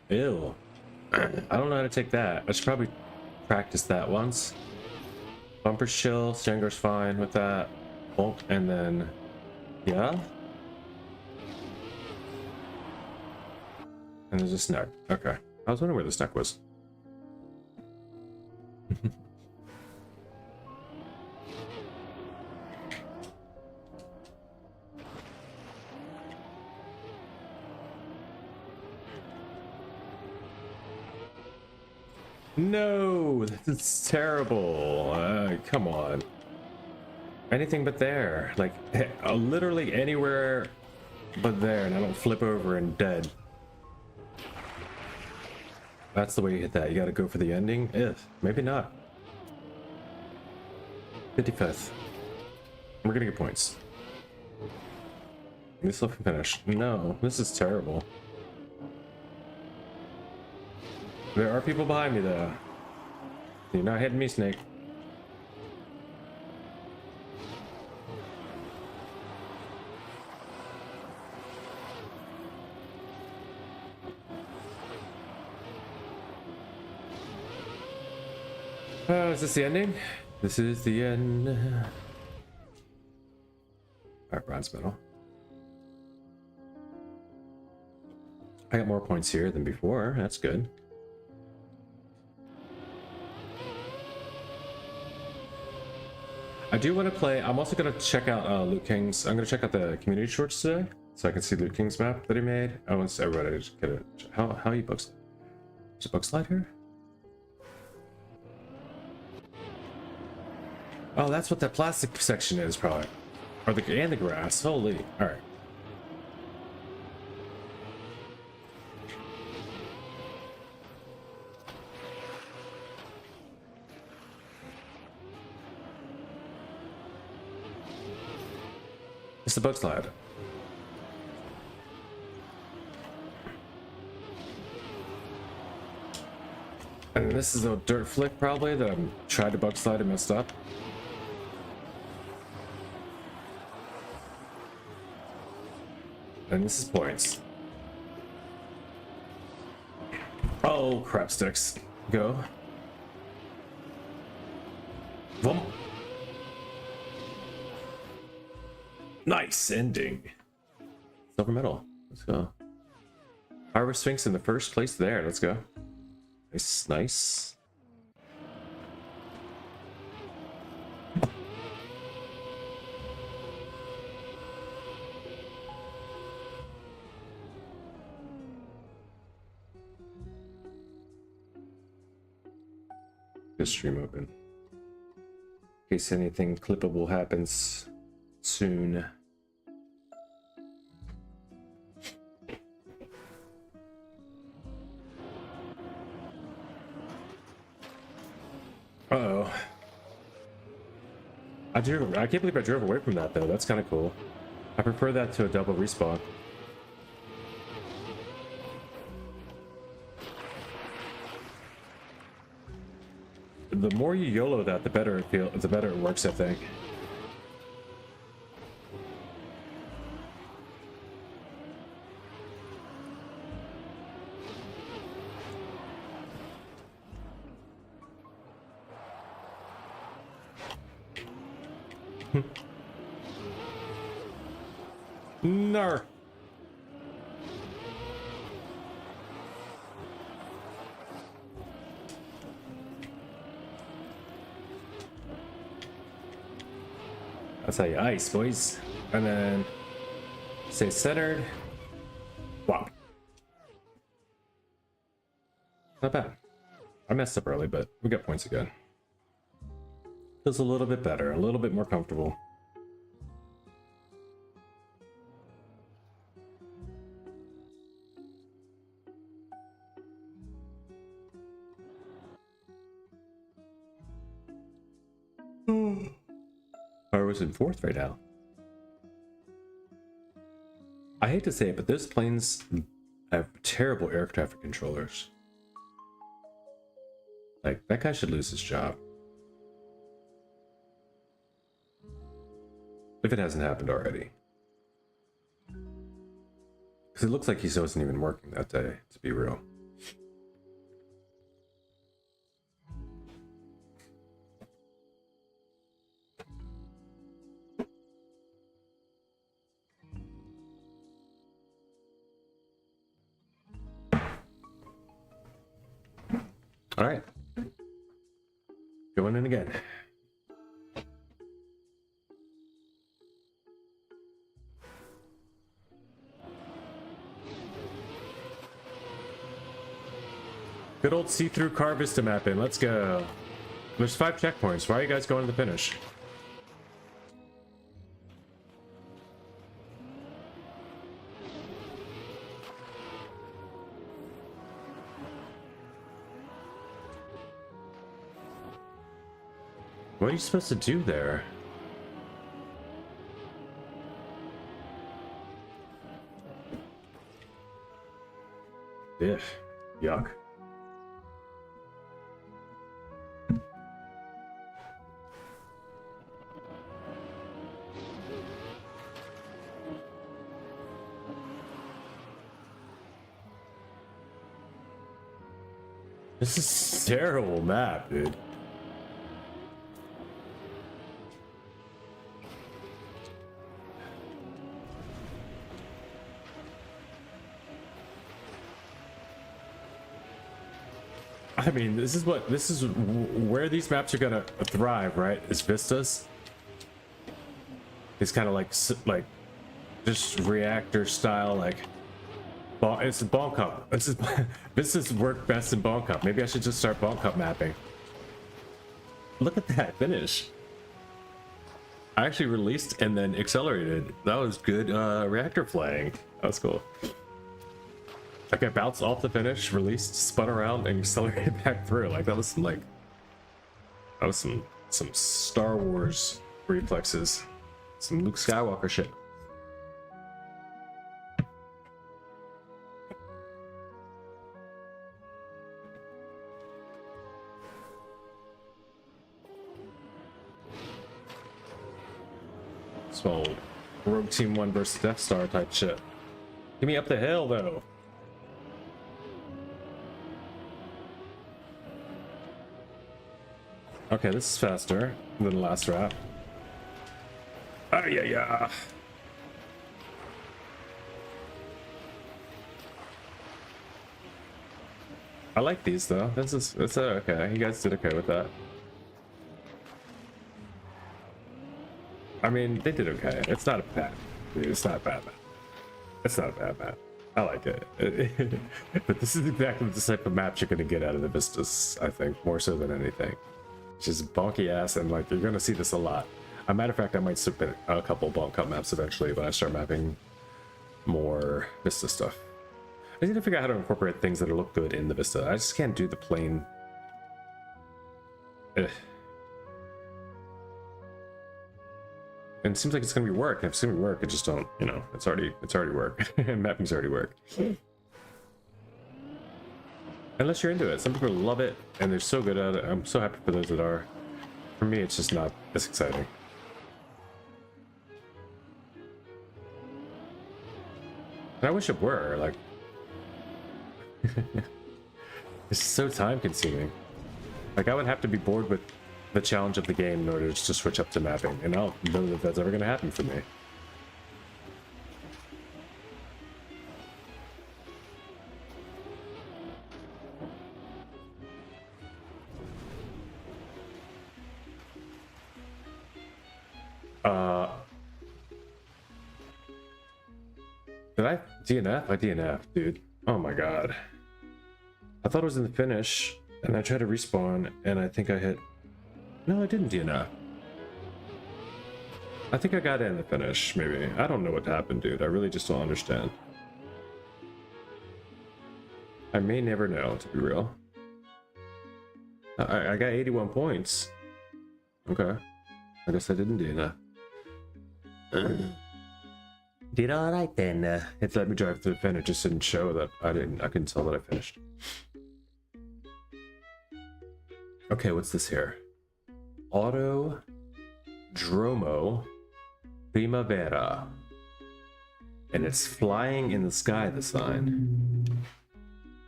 Ew. I don't know how to take that. I should probably practice that once. Bumper chill. Shangar's fine with that. Bolt, and then... Yeah? And there's a snack. Okay. I was wondering where the snack was. No, that's terrible. Come on. Anything but there. Like, literally anywhere but there, and I don't flip over and dead. That's the way you hit that. You gotta go for the ending? If. Maybe not. 55th. We're gonna get points. This will finish. No, this is terrible. There are people behind me though. You're not hitting me, Snake. Is this the ending? This is the end. Alright, bronze medal. I got more points here than before. That's good. I do want to play. I'm also going to check out Luke King's. I'm going to check out the community shorts today, so I can see Luke King's map that he made. I want everybody to just get it. How you books? Is a book slide here? Oh, that's what that plastic section is, probably. Or and the grass. Holy. All right. It's the book slide. And this is a dirt flick probably that I'm tried to bug slide and messed up. And this is points. Oh, crap sticks. Go. Boom. Nice ending. Silver medal. Let's go. Harbor Sphinx in the first place there. Let's go. Nice, nice. Just stream open. In case anything clippable happens soon. Uh-oh. I can't believe I drove away from that though. That's kind of cool. I prefer that to a double respawn. the more you YOLO that, the better it feels, the better it works, I think. No. That's how you ice, boys. And then stay centered. Wow. Not bad. I messed up early, but we got points again. Feels a little bit better, a little bit more comfortable. I was in fourth right now. I hate to say it, but those planes have terrible air traffic controllers. Like, that guy should lose his job. If it hasn't happened already. Because it looks like he wasn't even working that day, to be real. All right. Going in again. Good old see-through car vista mapping. Let's go. There's 5 checkpoints. Why are you guys going to the finish? What are you supposed to do there? Ugh, yuck. This is a terrible map, dude. I mean, this is where these maps are gonna thrive, right? Is vistas. It's kind of like just reactor style, like it's a Bonk Cup. This is work best in Bonk Cup. Maybe I should just start Bonk Cup mapping. Look at that finish. I actually released and then accelerated. That was good reactor flying. That was cool. Like I bounced off the finish, released, spun around, and accelerated back through. Like that was some Star Wars reflexes, some Luke Skywalker shit. So, Rogue Team 1 versus Death Star type shit. Give me up the hill though. Okay, this is faster than the last wrap. Oh yeah, yeah. I like these though. It's okay. You guys did okay with that. I mean, they did okay. It's not a bad. It's not a bad map. It's not a bad map. I like it. But this is exactly the type of map you're gonna get out of the Vistas. I think more so than anything. Just bonky ass, and like you're gonna see this a lot. As a matter of fact, I might submit a couple bonk cup maps eventually when I start mapping more Vista stuff. I need to figure out how to incorporate things that look good in the Vista. I just can't do the plain. Ugh. And it seems like it's gonna be work. If it's gonna be work, it just don't. You know, it's already work. Mapping's already work. Unless you're into it. Some people love it and they're so good at it. I'm so happy for those that are. For me, it's just not as exciting. And I wish it were, like... It's so time consuming. Like, I would have to be bored with the challenge of the game in order to switch up to mapping, and I don't know that that's ever going to happen for me. Did I DNF? I DNF, dude. Oh my god. I thought it was in the finish, and I tried to respawn, and I think I hit... No, I didn't DNF. I think I got in the finish, maybe. I don't know what happened, dude. I really just don't understand. I may never know, to be real. I got 81 points. Okay. I guess I didn't DNF. Did all right then. It let me drive through the finish. It just didn't show that I couldn't tell that I finished. Okay, what's this here? Auto Dromo Primavera. And it's flying in the sky, the sign.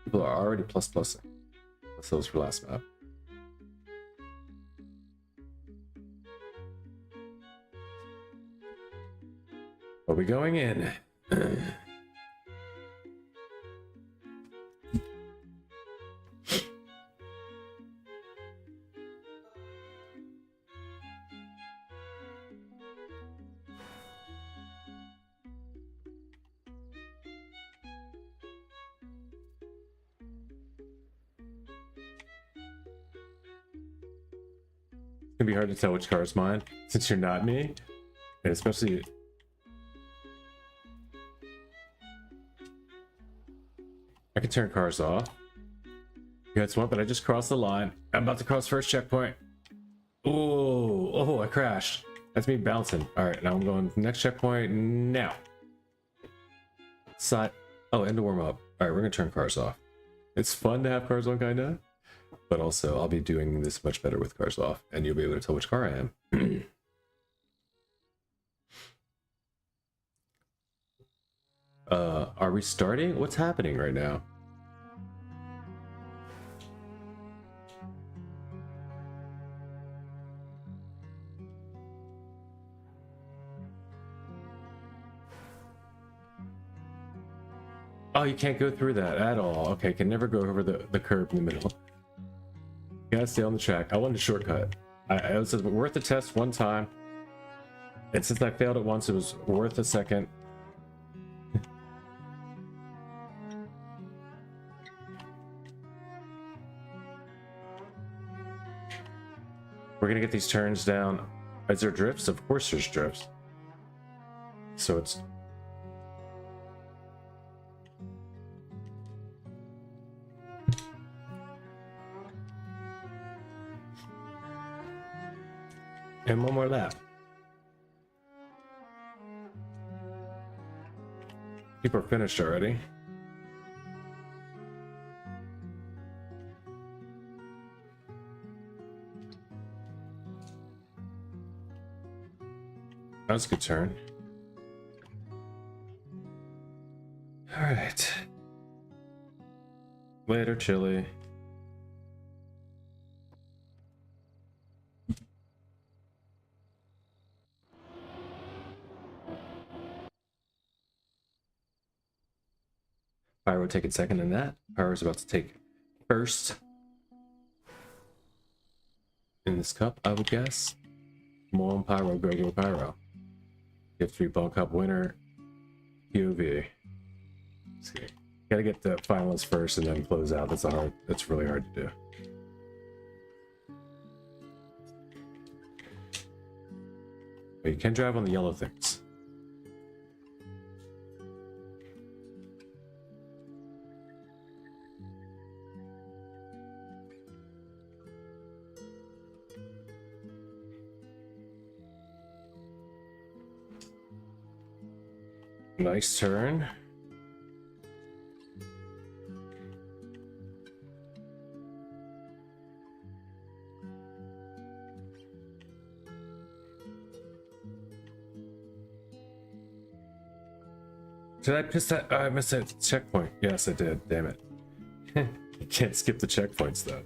People are already plusing. That's those for last map. Are we going in? It's gonna be hard to tell which car is mine since you're not me, and especially. I can turn cars off. You guys want, but I just crossed the line. I'm about to cross first checkpoint. Oh, I crashed. That's me bouncing. All right, now I'm going to the next checkpoint now. Side. Oh, end of warm up. All right, we're gonna turn cars off. It's fun to have cars on, kinda, but also I'll be doing this much better with cars off, and you'll be able to tell which car I am. Are we starting? What's happening right now? Oh, you can't go through that at all. Okay, can never go over the curb in the middle. You gotta stay on the track. I wanted a shortcut. It was worth the test one time, and since I failed it once, it was worth a second. We're gonna get these turns down. Is there drifts? Of course there's drifts. So it's... And one more lap. People are finished already. That was a good turn. All right. Later, Chili. Pyro taking second in that. Pyro's about to take first in this cup, I would guess. Come on, Pyro, go Pyro. Get 3 Ball Cup winner, POV. Let's see. Gotta get the finalists first and then close out. That's really hard to do. But you can drive on the yellow things. Nice turn. did I miss that? I missed that checkpoint. Yes, I did. Damn it. You can't skip the checkpoints though.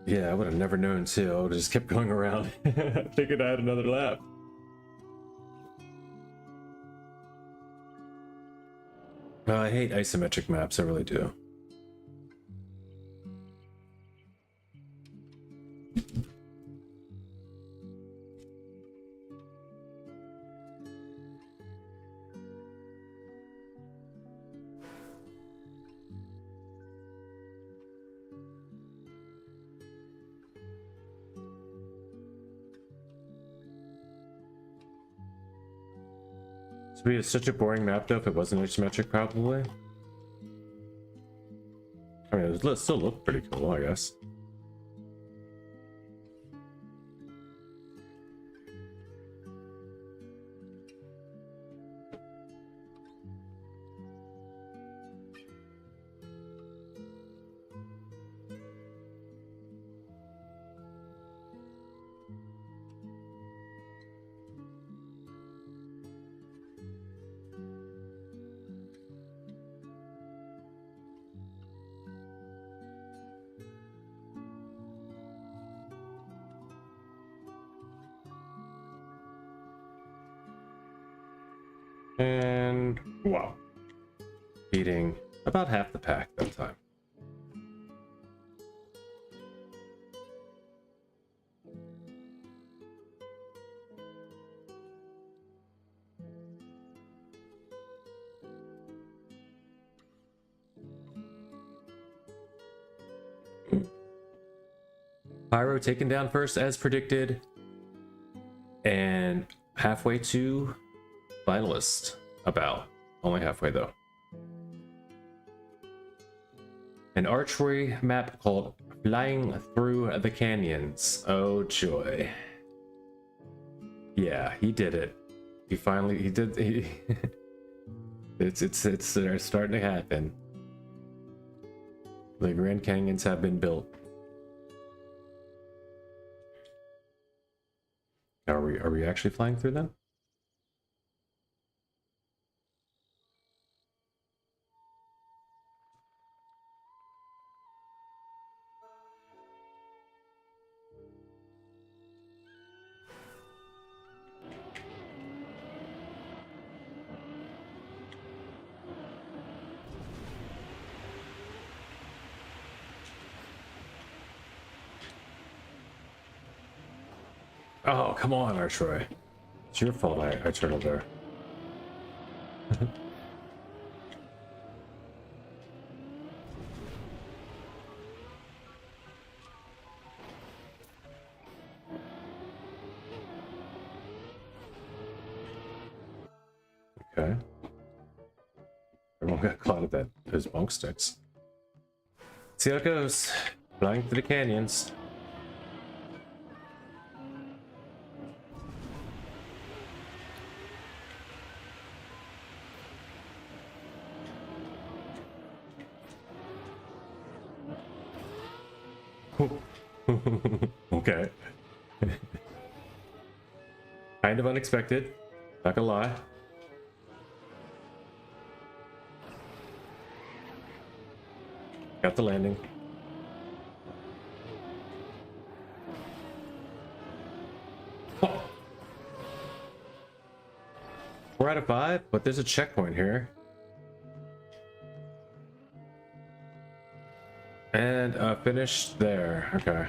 Yeah, I would have never known too. I would have just kept going around. Figured I had another lap. I hate isometric maps, I really do. This would be such a boring map though if it wasn't isometric, probably. I mean, it still look pretty cool, I guess. And wow, beating about half the pack that time. Pyro taken down first as predicted, and halfway to finalist, about only halfway though. An archery map called Flying Through the Canyons. Oh joy. Yeah, he did it. He did. It's starting to happen. The Grand Canyons have been built. Are we actually flying through them? Oh, come on, Archroy. It's your fault I turned there. Okay. Everyone got caught at those bunk sticks. See how it goes. Flying through the canyons. Okay. Kind of unexpected, not gonna lie. Got the landing. Oh. 4 out of 5, but there's a checkpoint here. And finish there. Okay.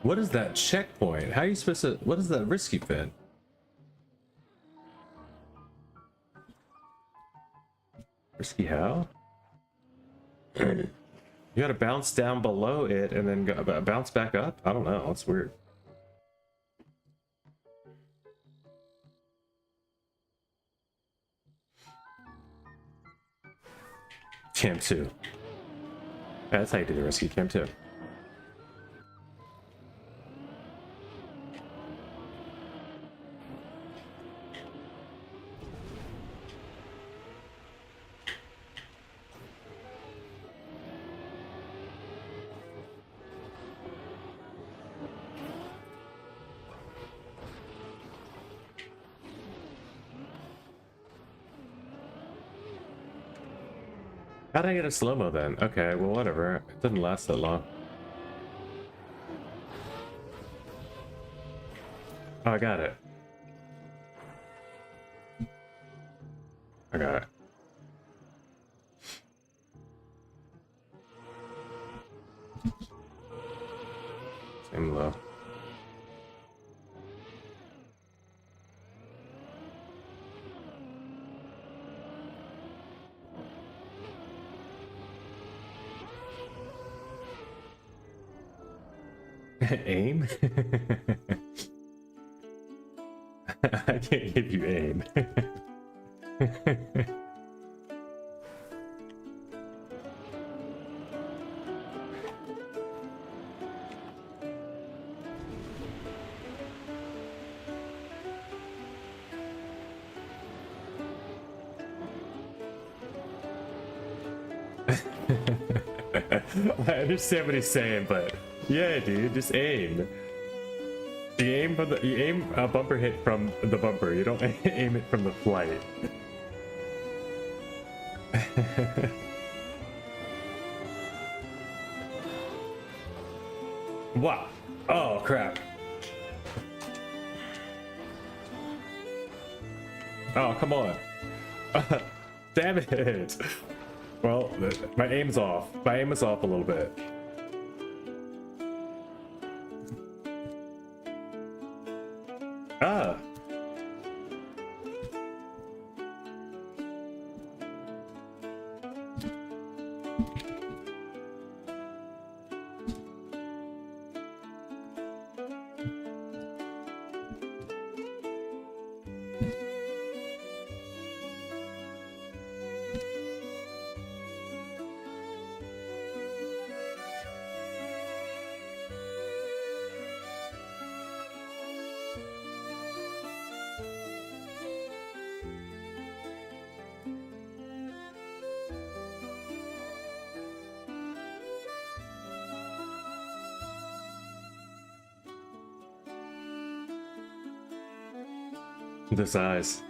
What is that checkpoint? How are you supposed to? What is that risky fin? Risky how? You gotta bounce down below it and then bounce back up? I don't know. It's weird. Cam 2. Yeah, that's how you do the risky Cam 2. How did I get a slow-mo then? Okay, well, whatever. It didn't last that long. Oh, I got it. I got it. Same low. Aim? I can't give you aim. I understand what he's saying, but yeah, dude, just aim. You aim a bumper hit from the bumper. You don't aim it from the flight. Wow. Oh crap. Oh, come on. Damn it. Well, my aim's off. My aim is off a little bit. Ah. The size.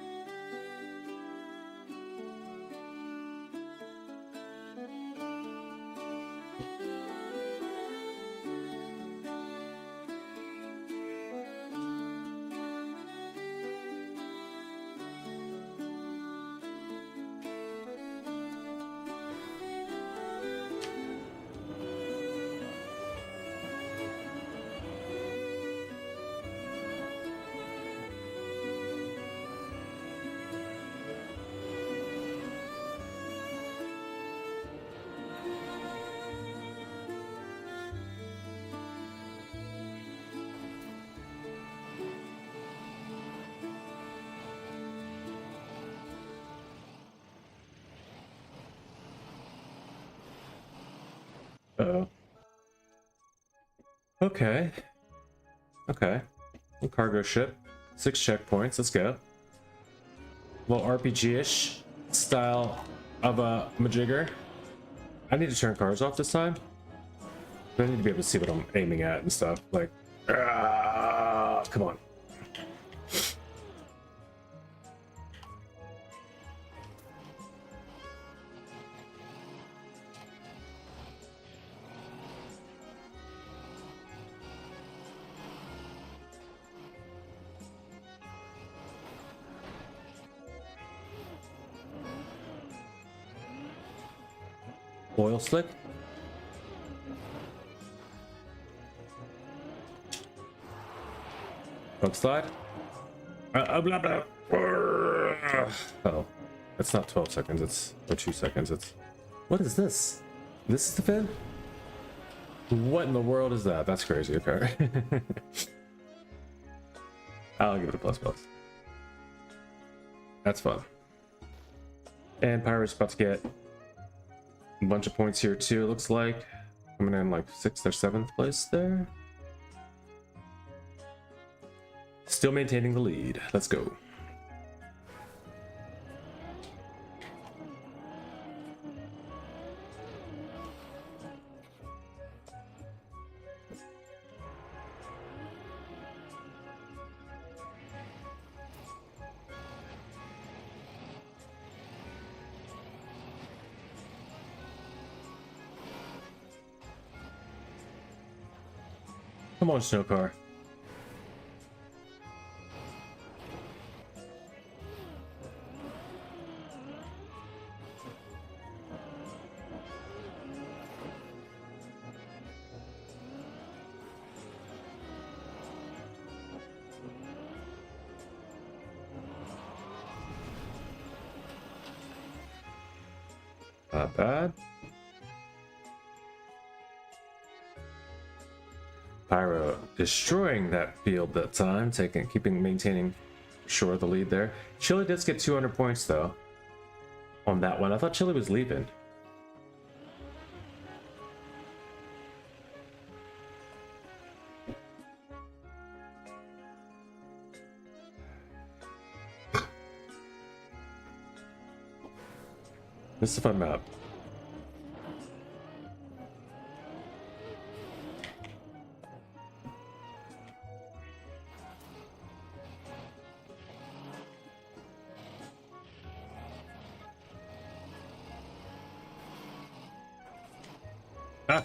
Uh-oh. Okay. Okay. A cargo ship. 6 checkpoints. Let's go. A little RPG-ish style of a majigger. I need to turn cars off this time. I need to be able to see what I'm aiming at and stuff. Like, come on. Oil slick. Bug slide. Blah, blah. Oh, it's not 12 seconds. It's or 2 seconds. It's what is this? This is the fin? What in the world is that? That's crazy. Okay. I'll give it a plus plus. That's fun. And Pirate's about to get a bunch of points here too, it looks like. Coming in like 6th or 7th place there. Still maintaining the lead. Let's go. Come on, snow car. Not bad. Pyro destroying that field that time, maintaining sure the lead there. Chile does get 200 points though on that one. I thought Chile was leaving. This is a fun map. Ah.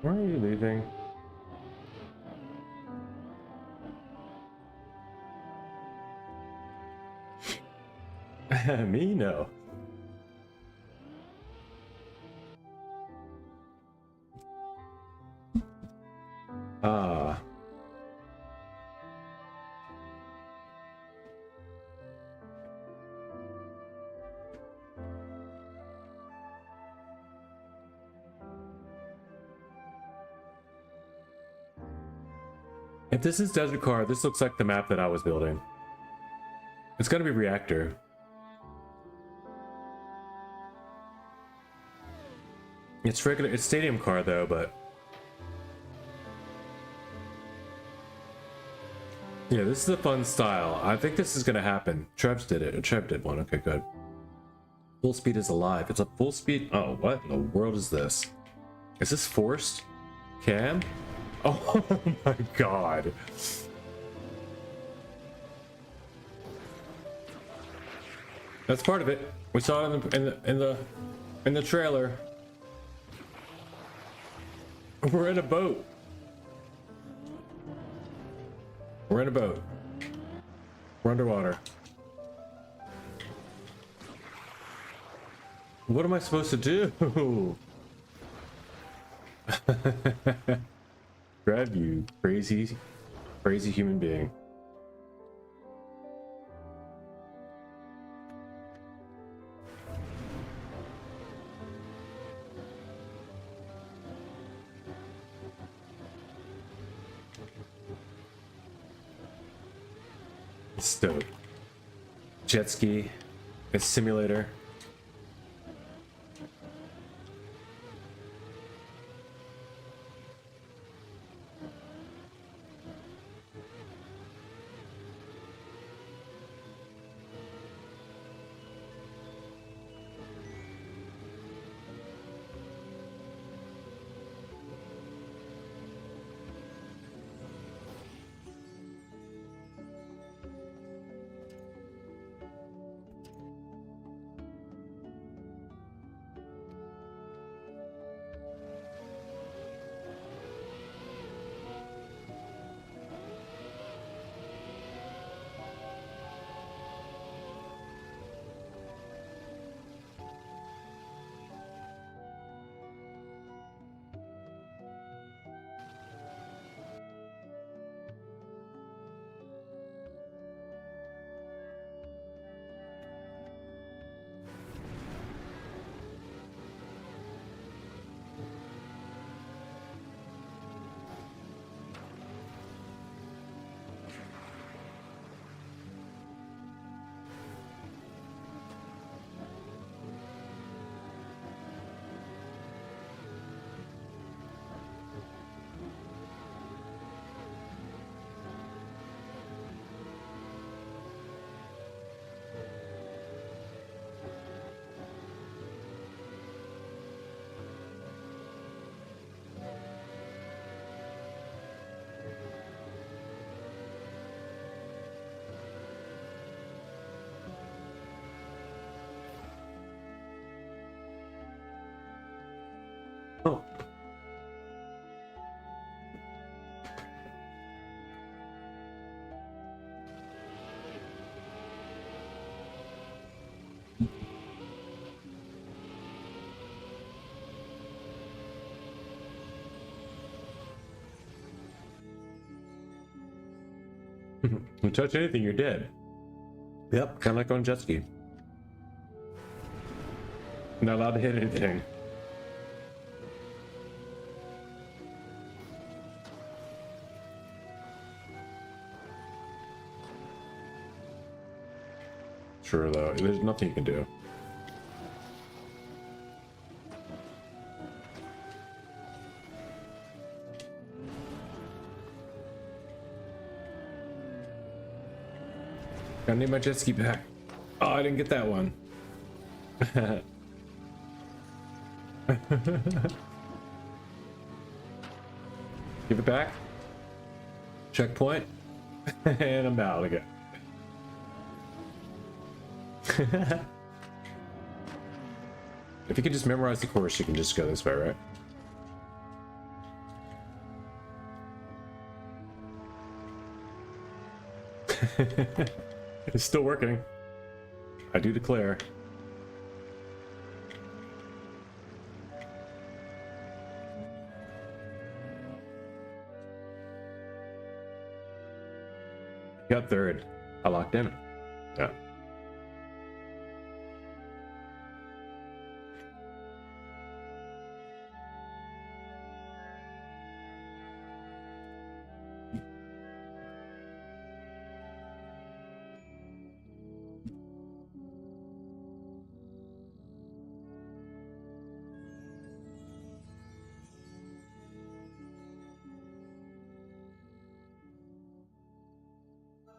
Why are you leaving? Me, no. Ah. If this is Desert Car, this looks like the map that I was building. It's gonna be Reactor. It's regular, it's Stadium Car though, but yeah, this is a fun style. I think this is gonna happen. Trev's did it. Trev did one. Okay, good. Full speed is alive. It's a full speed. Oh, what in the world is this? Is this forced? Cam? Oh my god. That's part of it. We saw it in the trailer. We're in a boat. We're in a boat. We're underwater. What am I supposed to do? Grab you, crazy human being. Stoked. Jet ski, a simulator. Oh. You touch anything, you're dead. Yep, kind of like on jet ski. Not allowed to hit anything. Sure, though, there's nothing you can do. I need my jet ski back. Oh, I didn't get that one. Give it back. Checkpoint. And I'm out again. If you can just memorize the course, you can just go this way, right? It's still working. I do declare. Got third. I locked in. Yeah.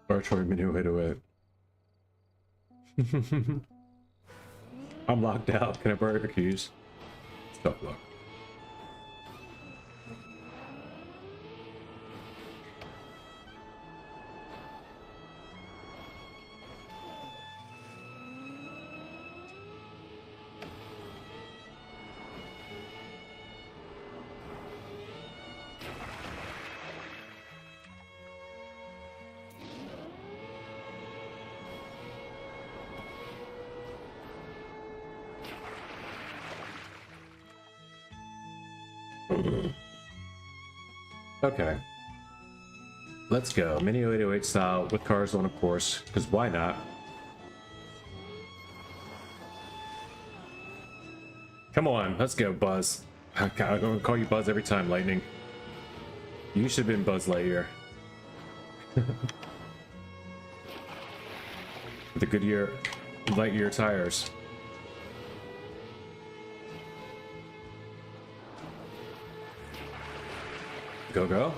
Archery menu, wait. I'm locked out. Can I borrow your keys? Stop lock. Okay. Let's go. Mini 808 style with cars on, of course, because why not? Come on, let's go, Buzz. God, I'm gonna call you Buzz every time, Lightning. You should have been Buzz Lightyear. With the Goodyear Lightyear tires. Go, go.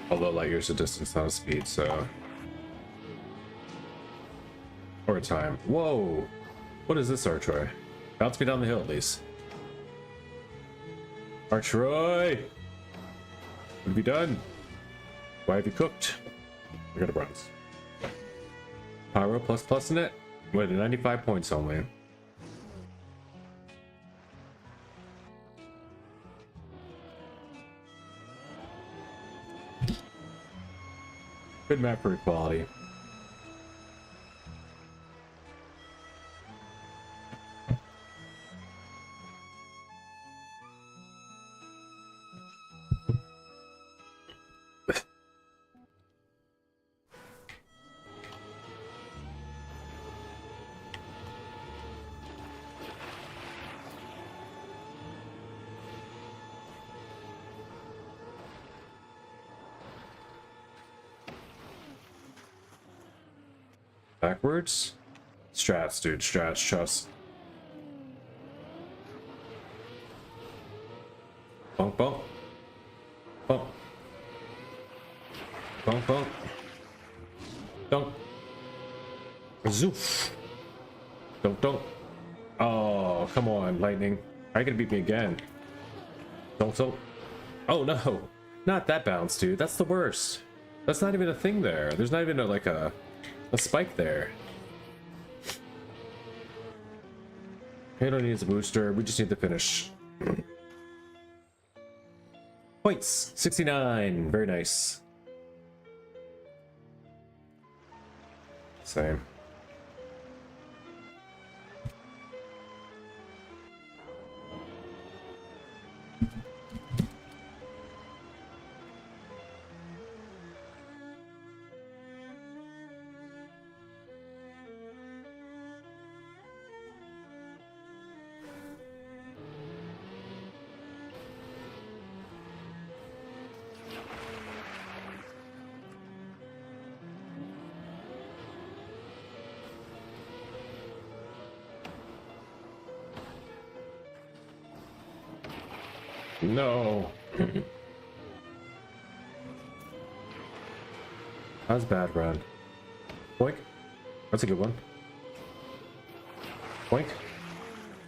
Although Lightyear's a distance, not a speed, so... Or a time. Whoa! What is this, Artroy? Bounce me down the hill, at least. Artroy! What have you done? Why have you cooked? I got a bronze. Pyro plus in it? Wait, 95 points only. Good map for equality. Backwards? Strats, dude. Strats, trust. Bonk, bonk. Bonk. Bonk, bonk. Donk. Zoof. Donk, donk. Oh, come on, Lightning. Are you gonna beat me again? Donk, donk. Oh, no. Not that bounce, dude. That's the worst. That's not even a thing there. There's not even a spike there. Halo needs a booster. We just need to finish. Points 69. Very nice. Same. No. That's bad, Brad. Boink. That's a good one. Boink.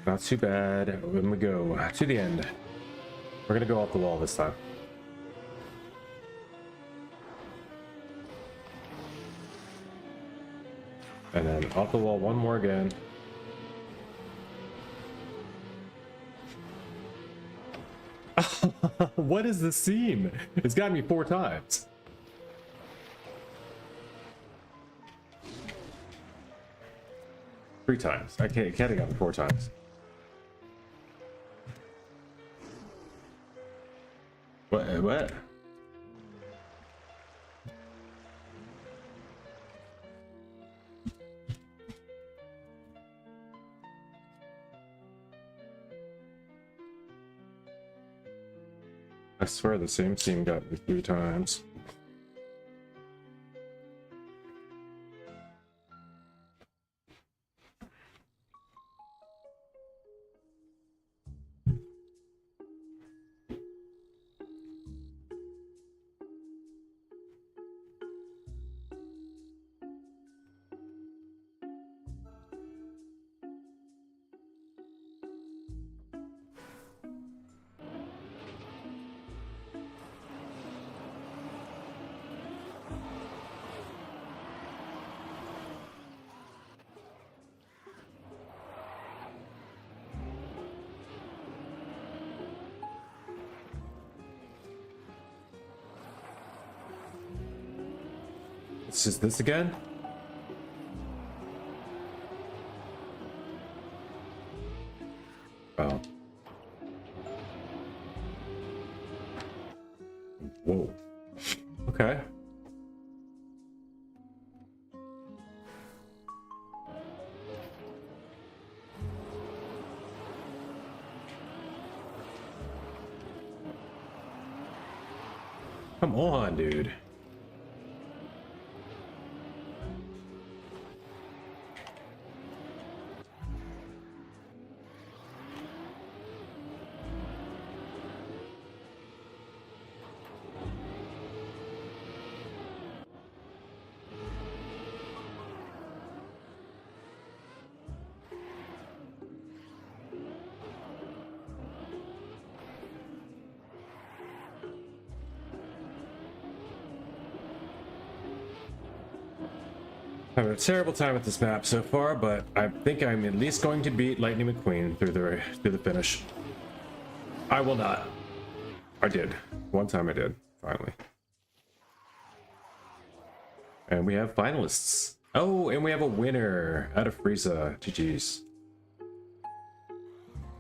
Not too bad. When we go to the end, we're gonna go off the wall this time. And then off the wall one more again. What is the seam? It's got me 4 times. Three times. I can't have got me 4 times. What? I swear the same seam got me 3 times. It's just this again? Oh. Whoa. Okay. Come on, dude. Having a terrible time with this map so far, but I think I'm at least going to beat Lightning McQueen through the finish. I will not. I did. One time I did, finally. And we have finalists. Oh, and we have a winner out of Frieza. GG's.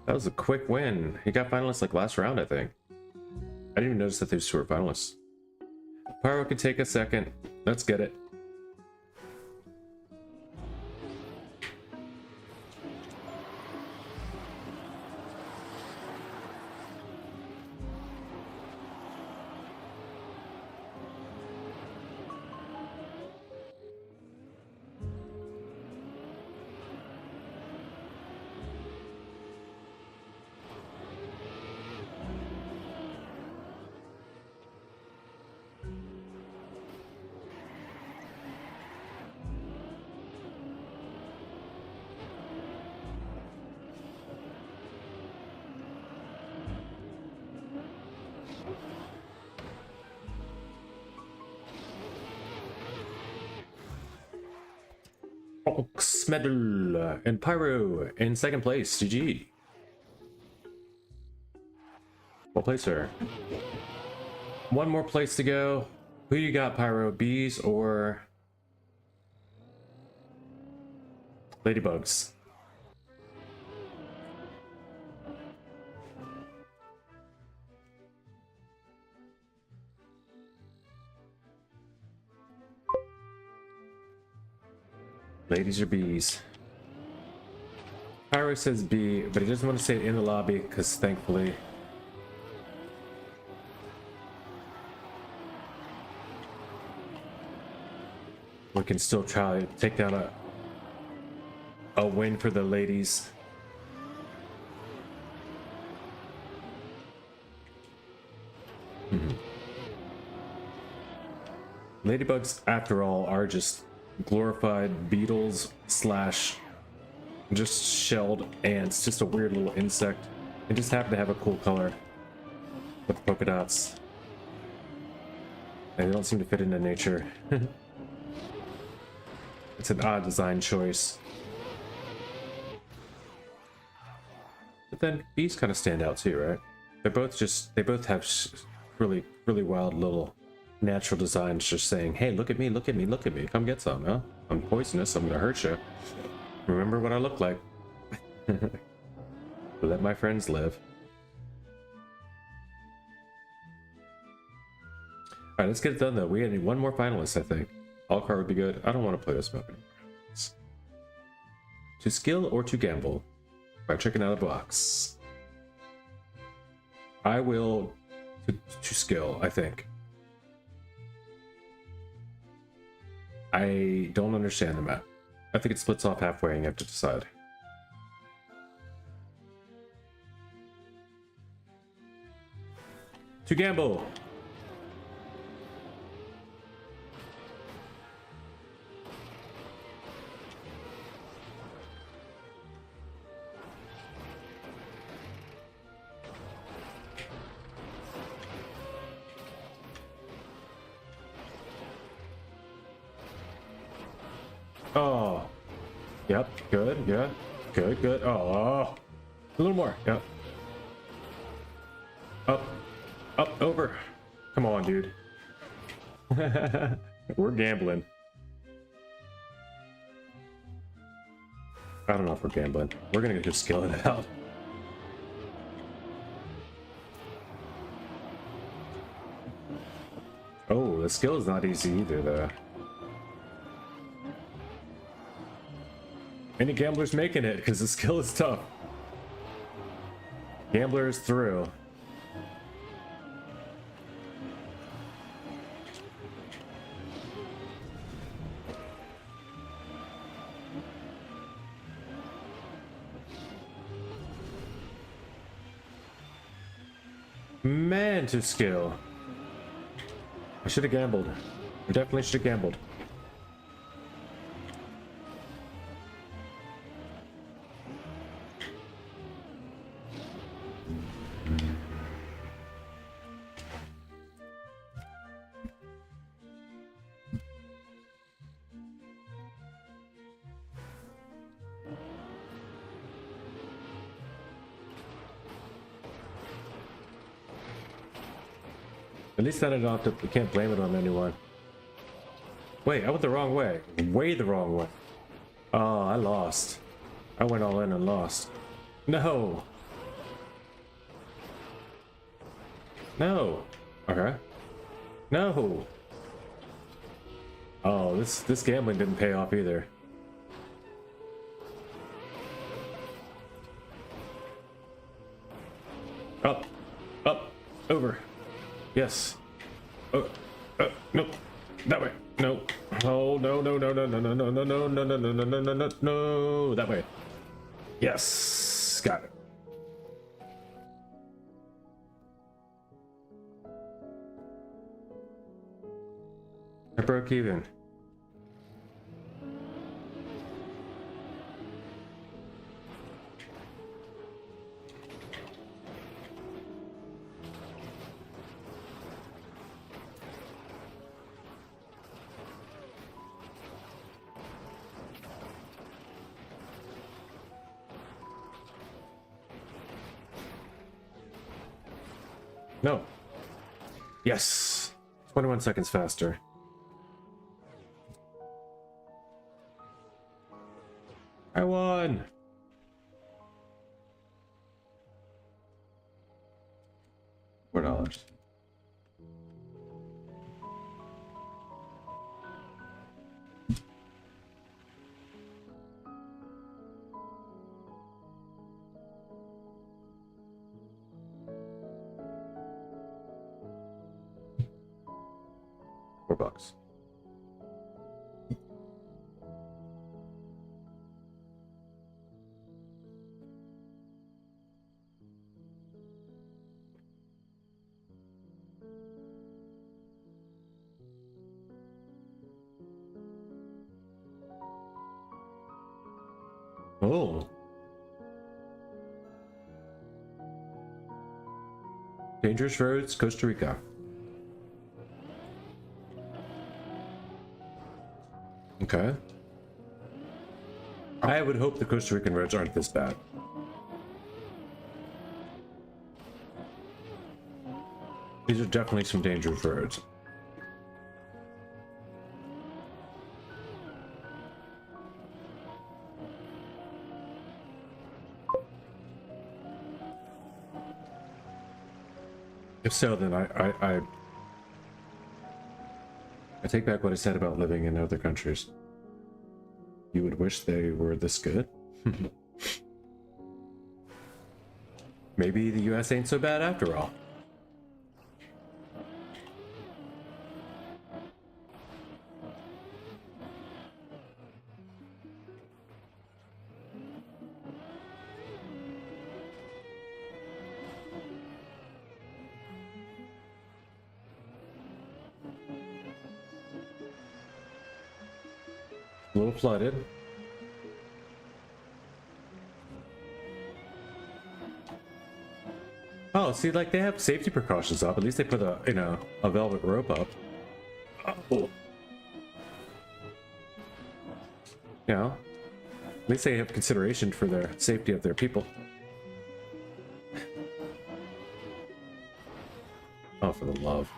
That was a quick win. He got finalists like last round, I think. I didn't even notice that those 2 were finalists. Pyro could take a second. Let's get it. Ox medal and Pyro in second place. GG. Well played, sir. One more place to go. Who you got, Pyro? Bees or ladybugs? Ladies or bees? Pyro says bee, but he doesn't want to say it in the lobby because thankfully we can still try to take down a win for the ladies. Ladybugs, after all, are just glorified beetles slash just shelled ants, just a weird little insect. They just happen to have a cool color with polka dots. And they don't seem to fit into nature. It's an odd design choice. But then bees kind of stand out too, right? They both have really, really wild little natural designs just saying, hey, look at me, look at me, look at me. Come get some, huh? I'm poisonous, I'm gonna hurt you. Remember what I look like. Let my friends live. Alright, let's get it done though. We need one more finalist, I think. All card would be good. I don't want to play this map anymore. To skill or to gamble? By checking out a box. I will to skill, I think. I don't understand the map. I think it splits off halfway and you have to decide. To gamble! Oh, yep, good, yeah, good, good. Oh, a little more, yep. Up, up, over. Come on, dude. We're gambling. I don't know if we're gambling. We're gonna just skill it out. Oh, the skill is not easy either, though. Any gamblers making it, because the skill is tough. Gambler is through. Man, to skill. I should have gambled. I definitely should have gambled. At least then I don't have to, I can't blame it on anyone. Wait, I went the wrong way. Way the wrong way. Oh, I lost. I went all in and lost. No. No. Okay. No. Oh, this gambling didn't pay off either. Up. Up. Over. Yes. Oh, no. That way. No. Oh, no, no, no, no, no, no, no, no, no, no, no, no, no, no, no, no, no. That way. Yes. Got it. I broke even. No. Yes. 21 seconds faster. I won. $4. $4. Oh. Dangerous roads, Costa Rica. Okay. I would hope the Costa Rican roads aren't this bad. These are definitely some dangerous roads. If so, then I take back what I said about living in other countries. You would wish they were this good? Maybe the US ain't so bad after all. A little flooded. Oh, see, like they have safety precautions up. At least they put a, you know, a velvet rope up. Oh. You know, at least they have consideration for the safety of their people. Oh, for the love.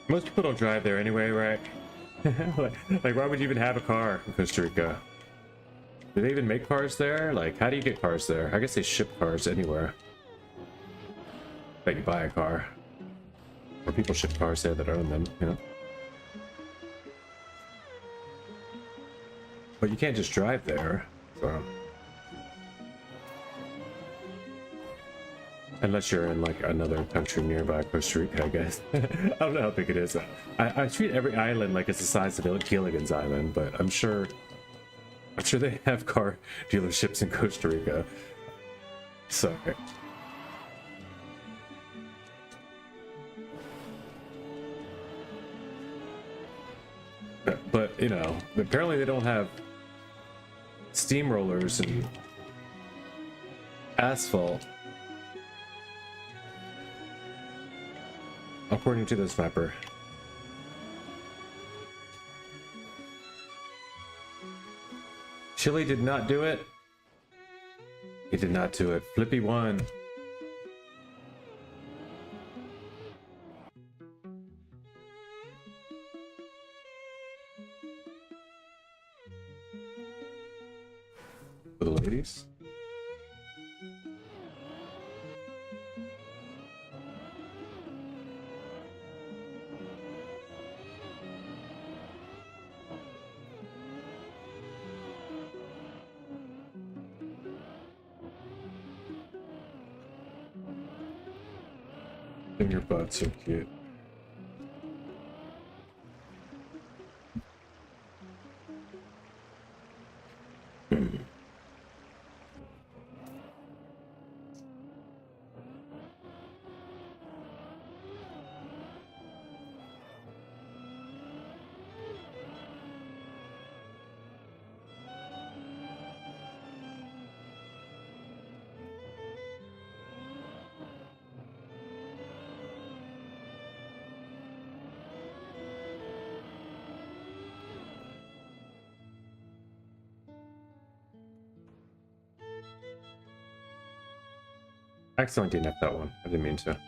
Most people don't drive there anyway, right? like, why would you even have a car in Costa Rica? Do they even make cars there? Like, how do you get cars there? I guess they ship cars anywhere. Bet you buy a car. Or people ship cars there that own them, you know? But you can't just drive there, so... Unless you're in like another country nearby Costa Rica, I guess. I don't know how big it is. I treat every island like it's the size of Gilligan's Island, but I'm sure they have car dealerships in Costa Rica. So but you know, apparently they don't have steamrollers and asphalt. According to this mapper. Chile did not do it. He did not do it. Flippy won. For the ladies. And your butt's so cute. I accidentally DNF'd that one. I didn't mean to.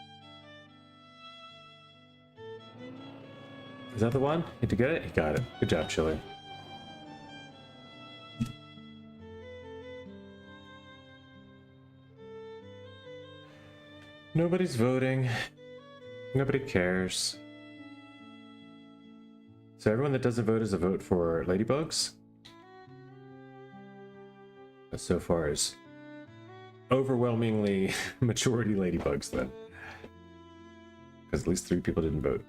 Is that the one? Did you get it? He got it. Good job, Chili. Nobody's voting. Nobody cares. So everyone that doesn't vote is a vote for ladybugs? That so far is overwhelmingly majority ladybugs then. Because at least 3 people didn't vote.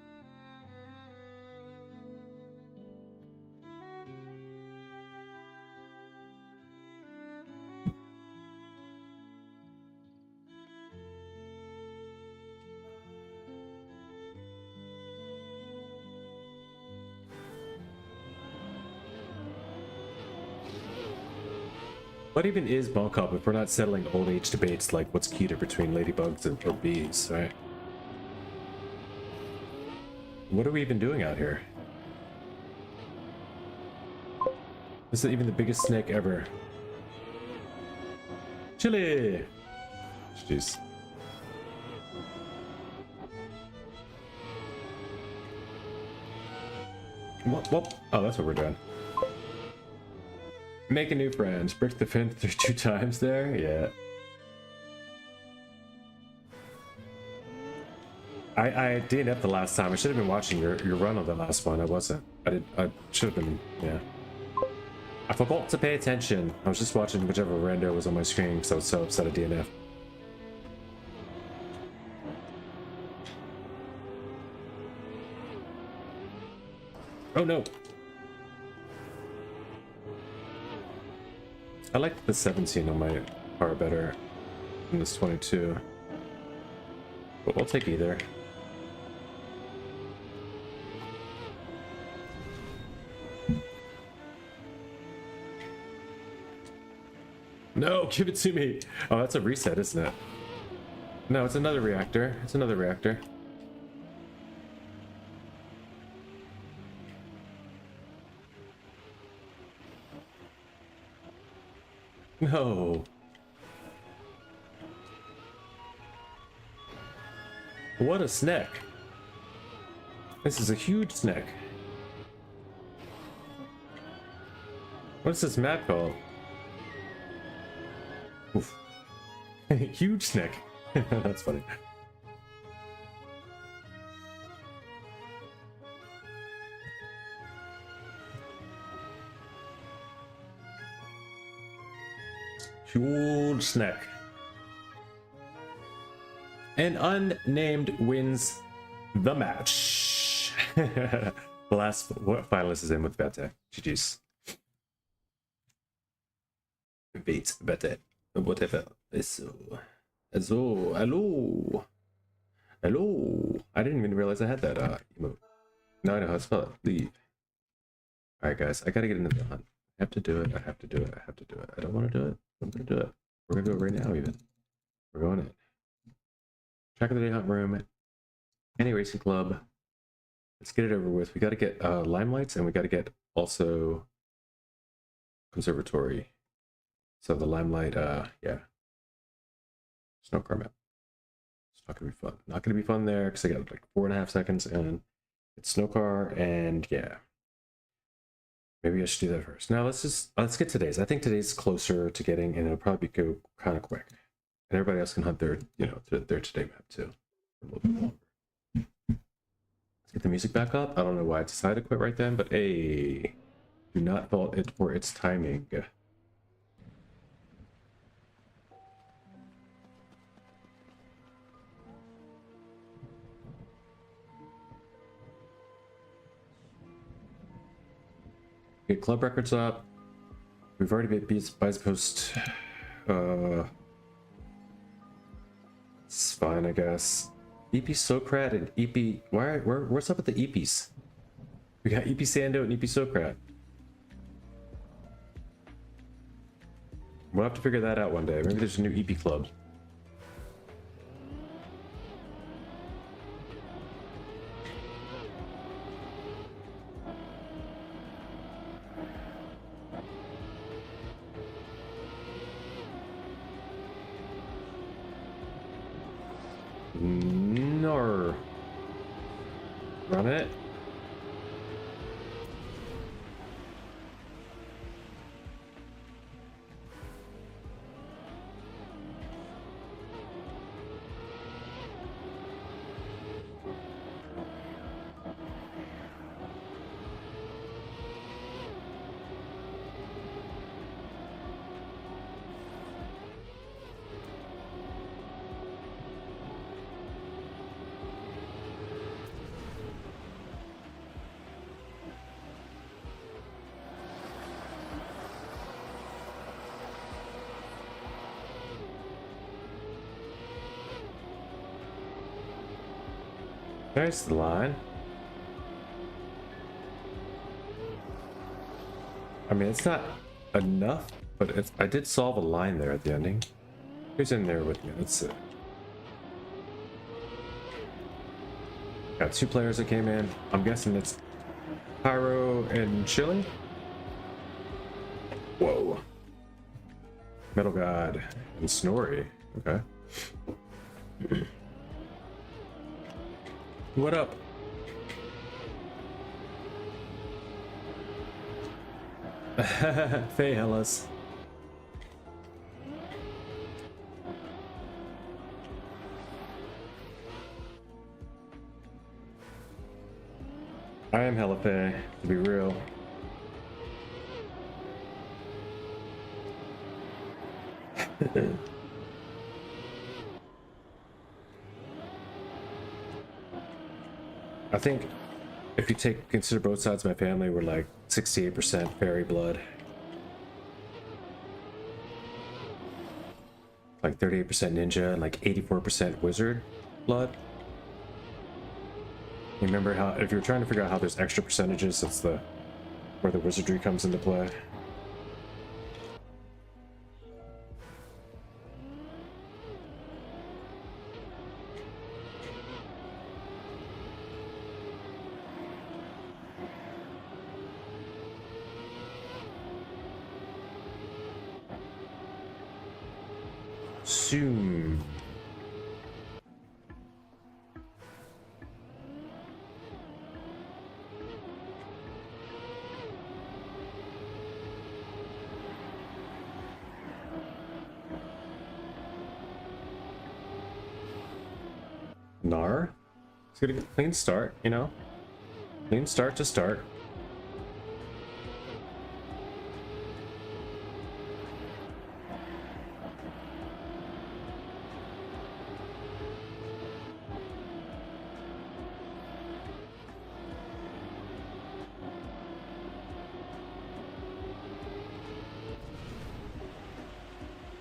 What even is ball cup if we're not settling old age debates like what's cuter between ladybugs and or bees, right? What are we even doing out here? This is even the biggest snake ever. Chili! Jeez. Whoop. Oh, that's what we're doing. Make a new friend. Brick the fence through 2 times there? Yeah. I DNF'd the last time. I should have been watching your run on the last one. I wasn't. I should have been, yeah. I forgot to pay attention. I was just watching whichever rando was on my screen because I was so upset at DNF. Oh no. I like the 17 on my car better than this 22. But we'll take either. No, give it to me. Oh, that's a reset, isn't it? No, it's another reactor. It's another reactor. No. What a snack. This is a huge snack. What's this map called? Oof. Huge snack. That's funny. Huge snack. An unnamed wins the match. The last finalist is in with Bete. GG's. Beat Bete. Whatever. So, hello. Hello. I didn't even realize I had that emote. No, I know how to spell it. Leave. Alright, guys. I gotta get into the hunt. I have to do it. I have to do it. I have to do it. I don't want to do it. I'm gonna do it. We're gonna do it right now, even. We're going in. Track of the day hunt room. Any racing club. Let's get it over with. We gotta get limelights and we gotta get also conservatory. So the limelight, yeah. Snow car map. It's not gonna be fun. Not gonna be fun there because I got like 4.5 seconds and it's snow car and yeah. Maybe I should do that first. Now let's get today's. I think today's closer to getting, and it'll probably go kind of quick. And everybody else can hunt their, their today map too. A little bit longer. Let's get the music back up. I don't know why I decided to quit right then, but hey, do not fault it for its timing. Get club records up. We've already been beat by post. It's fine, I guess. EP Socrat and EP. What's up with the EPs? We got EP Sando and EP Socrat. We'll have to figure that out one day. Maybe there's a new EP club. No. Run it. There's the line. I mean, it's not enough, but I did solve a line there at the ending. Who's in there with me? Let's see. Got 2 players that came in. I'm guessing it's Pyro and Chili. Whoa. Metal God and Snorri. Okay. What up? Faye Hellas. I am hella Faye, to be real. I think if you consider both sides of my family, we're like 68% fairy blood. Like 38% ninja and like 84% wizard blood. You remember how, if you're trying to figure out how there's extra percentages, that's where the wizardry comes into play. Soon. Nar? Let's get a clean start, you know? Clean start to start.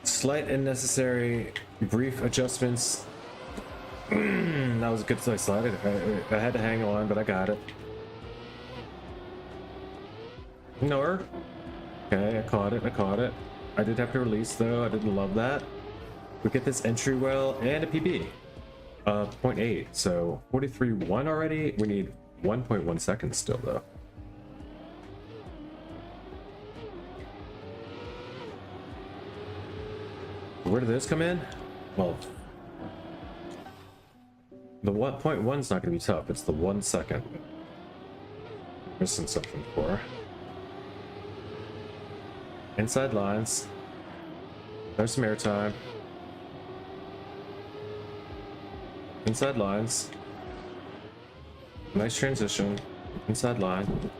Slight and necessary brief adjustments. That was a good slide. I had to hang on, but I got it. No. Okay, I caught it. I did have to release though. I didn't love that. We get this entry well and a PB. 0.8. So 43.1 already. We need 1.1 seconds still though. Where did this come in? Well, the 1.1's not going to be tough. It's the 1 second. Missing something for. Inside lines. There's some airtime. Inside lines. Nice transition. Inside line.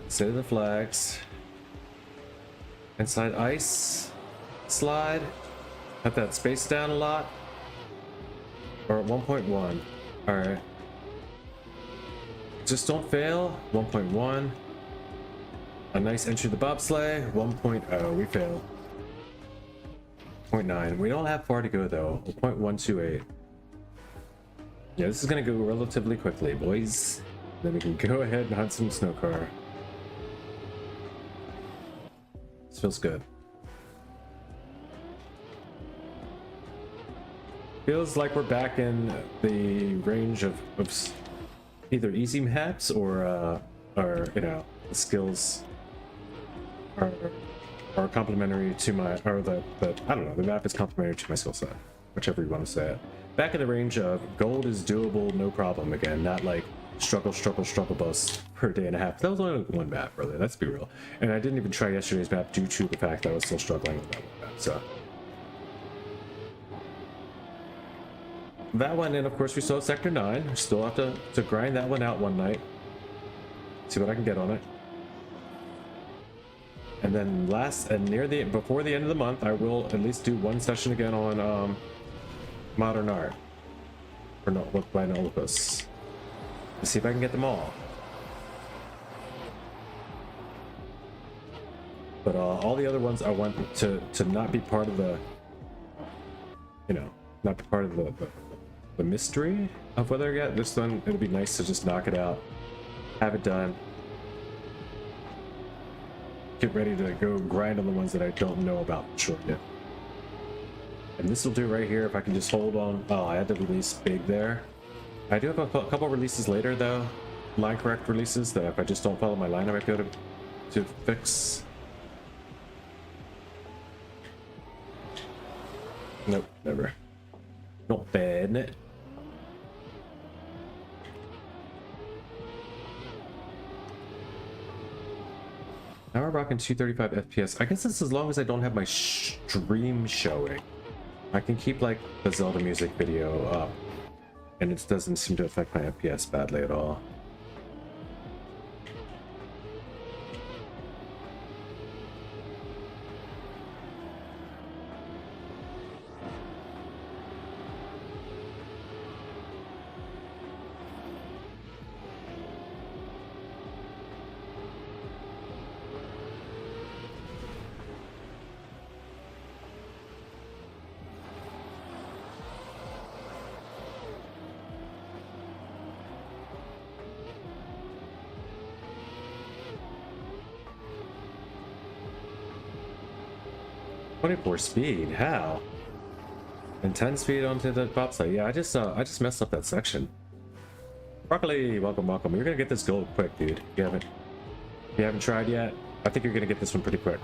State of the flags. Inside ice. Slide. Cut that space down a lot. Or at 1.1. Alright. Just don't fail. 1.1. A nice entry to the bobsleigh. 1.0. We failed. 0.9. We don't have far to go though. 0.128. Yeah, this is gonna go relatively quickly, boys. Then we can go ahead and hunt some snow car. This feels good. Feels like we're back in the range of either easy maps or you know, the skills are complementary to my, or the I don't know, the map is complementary to my skill set, whichever you want to say it. Back in the range of gold is doable, no problem again, not like struggle bus per day and a half. That was only like one map, really, let's be real. And I didn't even try yesterday's map due to the fact that I was still struggling with that one map, so. That one, and of course we still have Sector 9. We still have to grind that one out one night. See what I can get on it. And then before the end of the month, I will at least do one session again on modern art. Or no, look by Olympus. Let's see if I can get them all. But all the other ones I want to not be part of the, you know, not be part of the mystery of whether I get this one. It'll be nice to just knock it out, have it done, get ready to go grind on the ones that I don't know about for sure yet. And this will do right here if I can just hold on. Oh, I had to release big there. I do have a couple releases later though, line correct releases, that if I just don't follow my line I might be able to fix. Nope, never. Not bad. Now we're rocking 235 FPS. I guess it's as long as I don't have my stream showing. I can keep like the Zelda music video up, and it doesn't seem to affect my FPS badly at all. .24 speed? How? And 10 speed onto the bobsleigh. Yeah, I just messed up that section. Broccoli, welcome. You're gonna get this gold quick, dude. You haven't tried yet? I think you're gonna get this one pretty quick.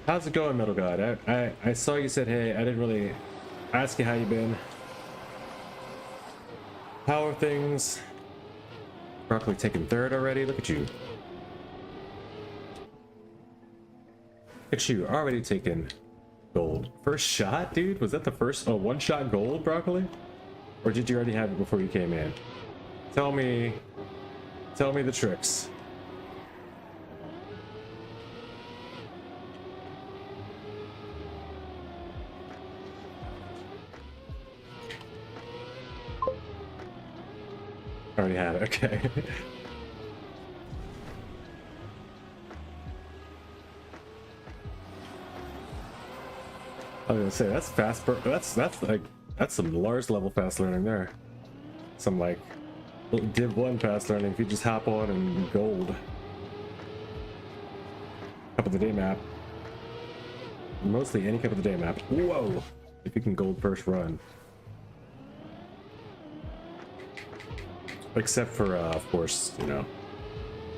How's it going, Metal God? I saw you said hey. I didn't really ask you how you been. How are things? Broccoli taking third already. Look at you. Look at you, already taking gold. First shot, dude? Was that the first one-shot gold, Broccoli? Or did you already have it before you came in? Tell me the tricks. Already had it, okay. I was gonna say that's fast. That's some large level fast learning there. Some like Div 1 fast learning if you just hop on and gold. Cup of the day map. Mostly any cup of the day map. Whoa! If you can gold first run. Except for, of course, you know,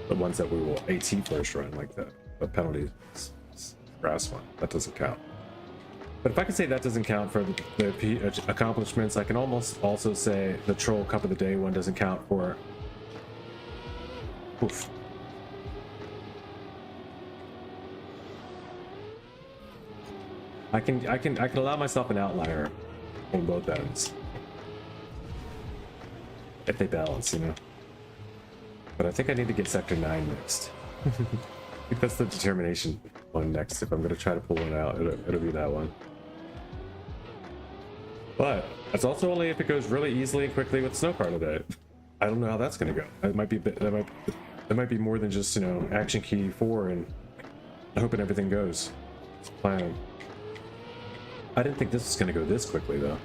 the ones that we will AT first run, like the penalty grass one. That doesn't count. But if I can say that doesn't count for the accomplishments, I can almost also say the troll cup of the day one doesn't count for. Oof. I can allow myself an outlier on both ends. If they balance, you know. But I think I need to get Sector 9 next. I think that's the determination one next. If I'm going to try to pull one out, it'll be that one. But that's also only if it goes really easily and quickly with Snow Car today. I don't know how that's going to go. It might be a bit, that might be more than just, you know, action key 4 and hoping everything goes as planned. I didn't think this was going to go this quickly though.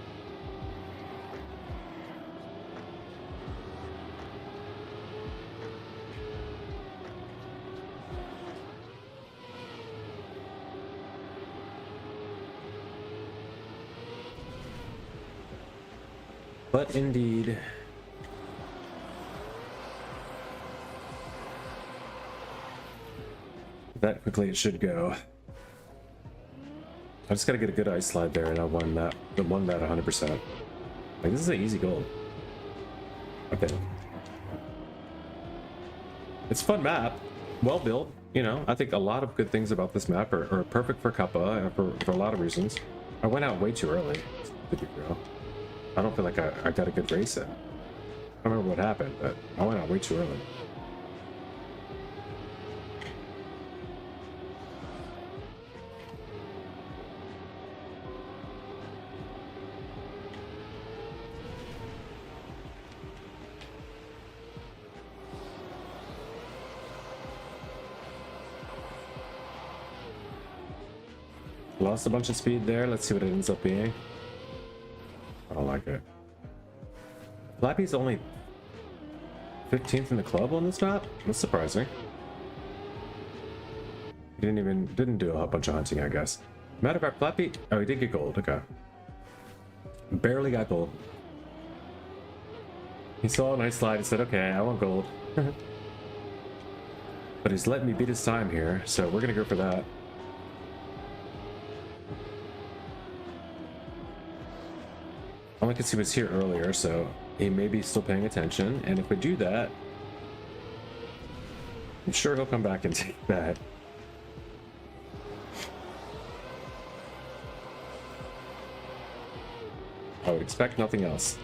But indeed, that quickly it should go. I just gotta get a good ice slide there and I won that 100%. Like, this is an easy goal. Okay. It's a fun map, well built, you know. I think a lot of good things about this map are perfect for Kappa for a lot of reasons. I went out way too early, to be real. I don't feel like I got a good race in. I don't remember what happened, but I went out way too early. Lost a bunch of speed there. Let's see what it ends up being. I don't like it. Flappy's only 15th in the club on this map? That's surprising. He didn't do a whole bunch of hunting, I guess. Matter of fact, Flappy, oh, he did get gold. Okay. Barely got gold. He saw a nice slide and said, okay, I want gold. But he's letting me beat his time here, so we're gonna go for that. Only because he was here earlier, so he may be still paying attention. And if we do that, I'm sure he'll come back and take that. I would expect nothing else.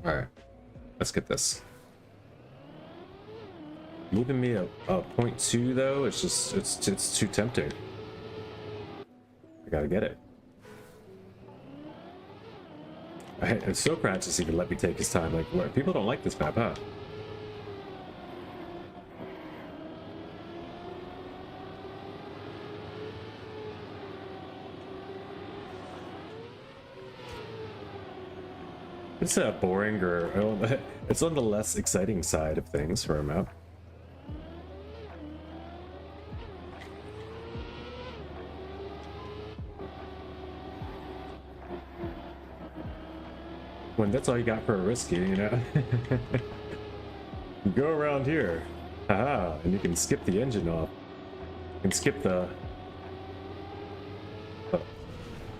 Alright, let's get this. Leaving me a 0.2 though, it's just it's too tempting. I gotta get it. I'm so proud to even let me take his time. Like, what, people don't like this map, huh? It's boring, or it's on the less exciting side of things for a map. When that's all you got for a risky, you know. You go around here, haha, and you can skip the engine off. You can skip the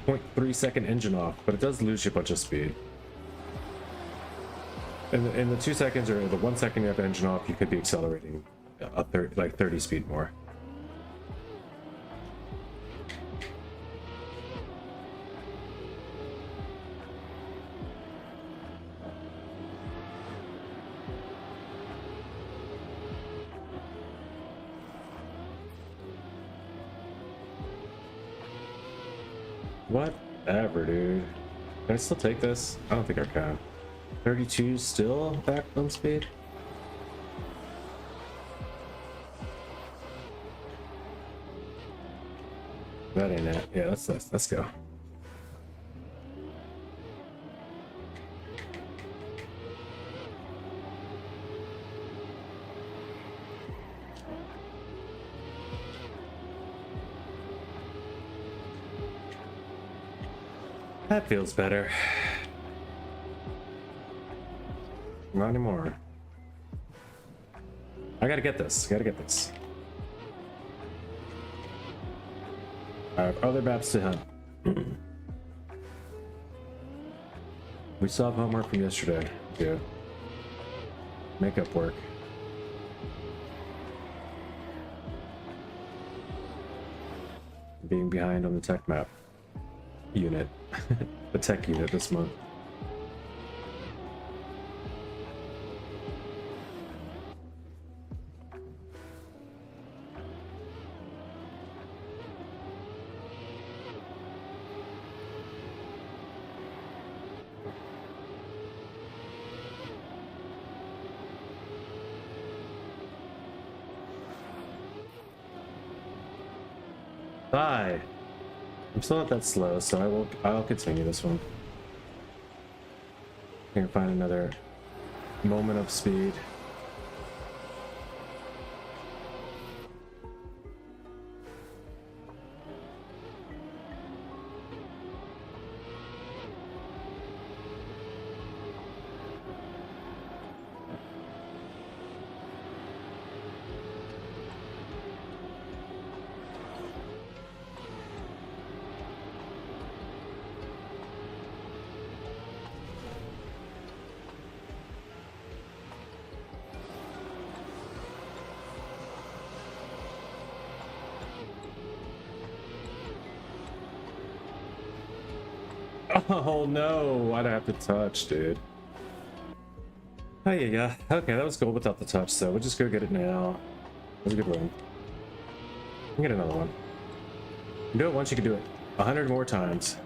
0.3 second engine off, but it does lose you a bunch of speed. In the 2 seconds or the 1 second you have engine off, you could be accelerating like 30 speed more. Whatever, dude. Can I still take this? I don't think I can. 32 still backbone speed? That ain't it. Yeah, let's go. That feels better. Not anymore. I gotta get this. Gotta get this. I have other maps to hunt. We still have homework from yesterday. Yeah. Makeup work. being behind on the tech map unit, the tech unit this month. Bye. I'm still not that slow, so I'll continue this one. I can find another moment of speed. Oh no, why'd I have to touch, dude? Oh yeah. Okay, that was gold without the touch, so we'll just go get it now. That was a good one. We can get another one. You can do it once, you can do it 100 more times.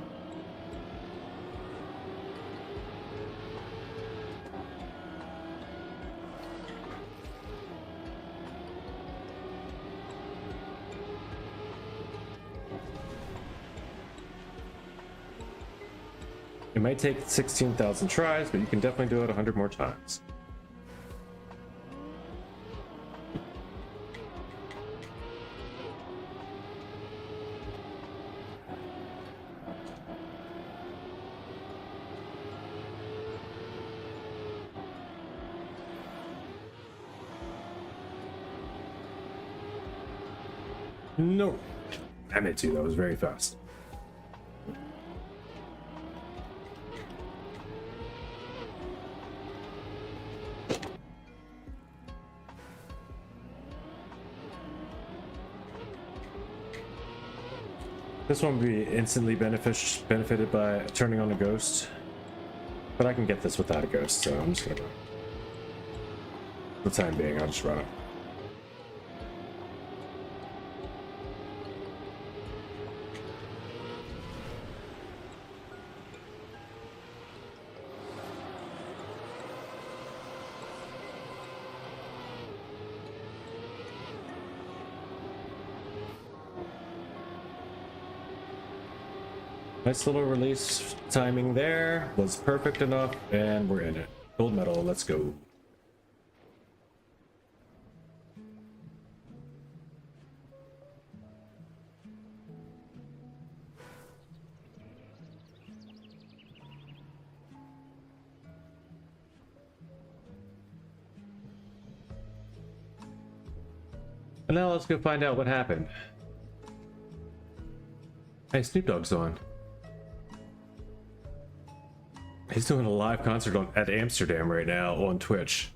It might take 16,000 tries, but you can definitely do it 100 more times. No, I meant to. That was very fast. This one will be instantly benefited by turning on a ghost, but I can get this without a ghost, so I'm just gonna run. For the time being, I'll just run it. Nice little release timing there, was perfect enough, and we're in it. Gold medal, let's go. And now let's go find out what happened. Hey, Snoop Dogg's on. He's doing a live concert at Amsterdam right now on Twitch.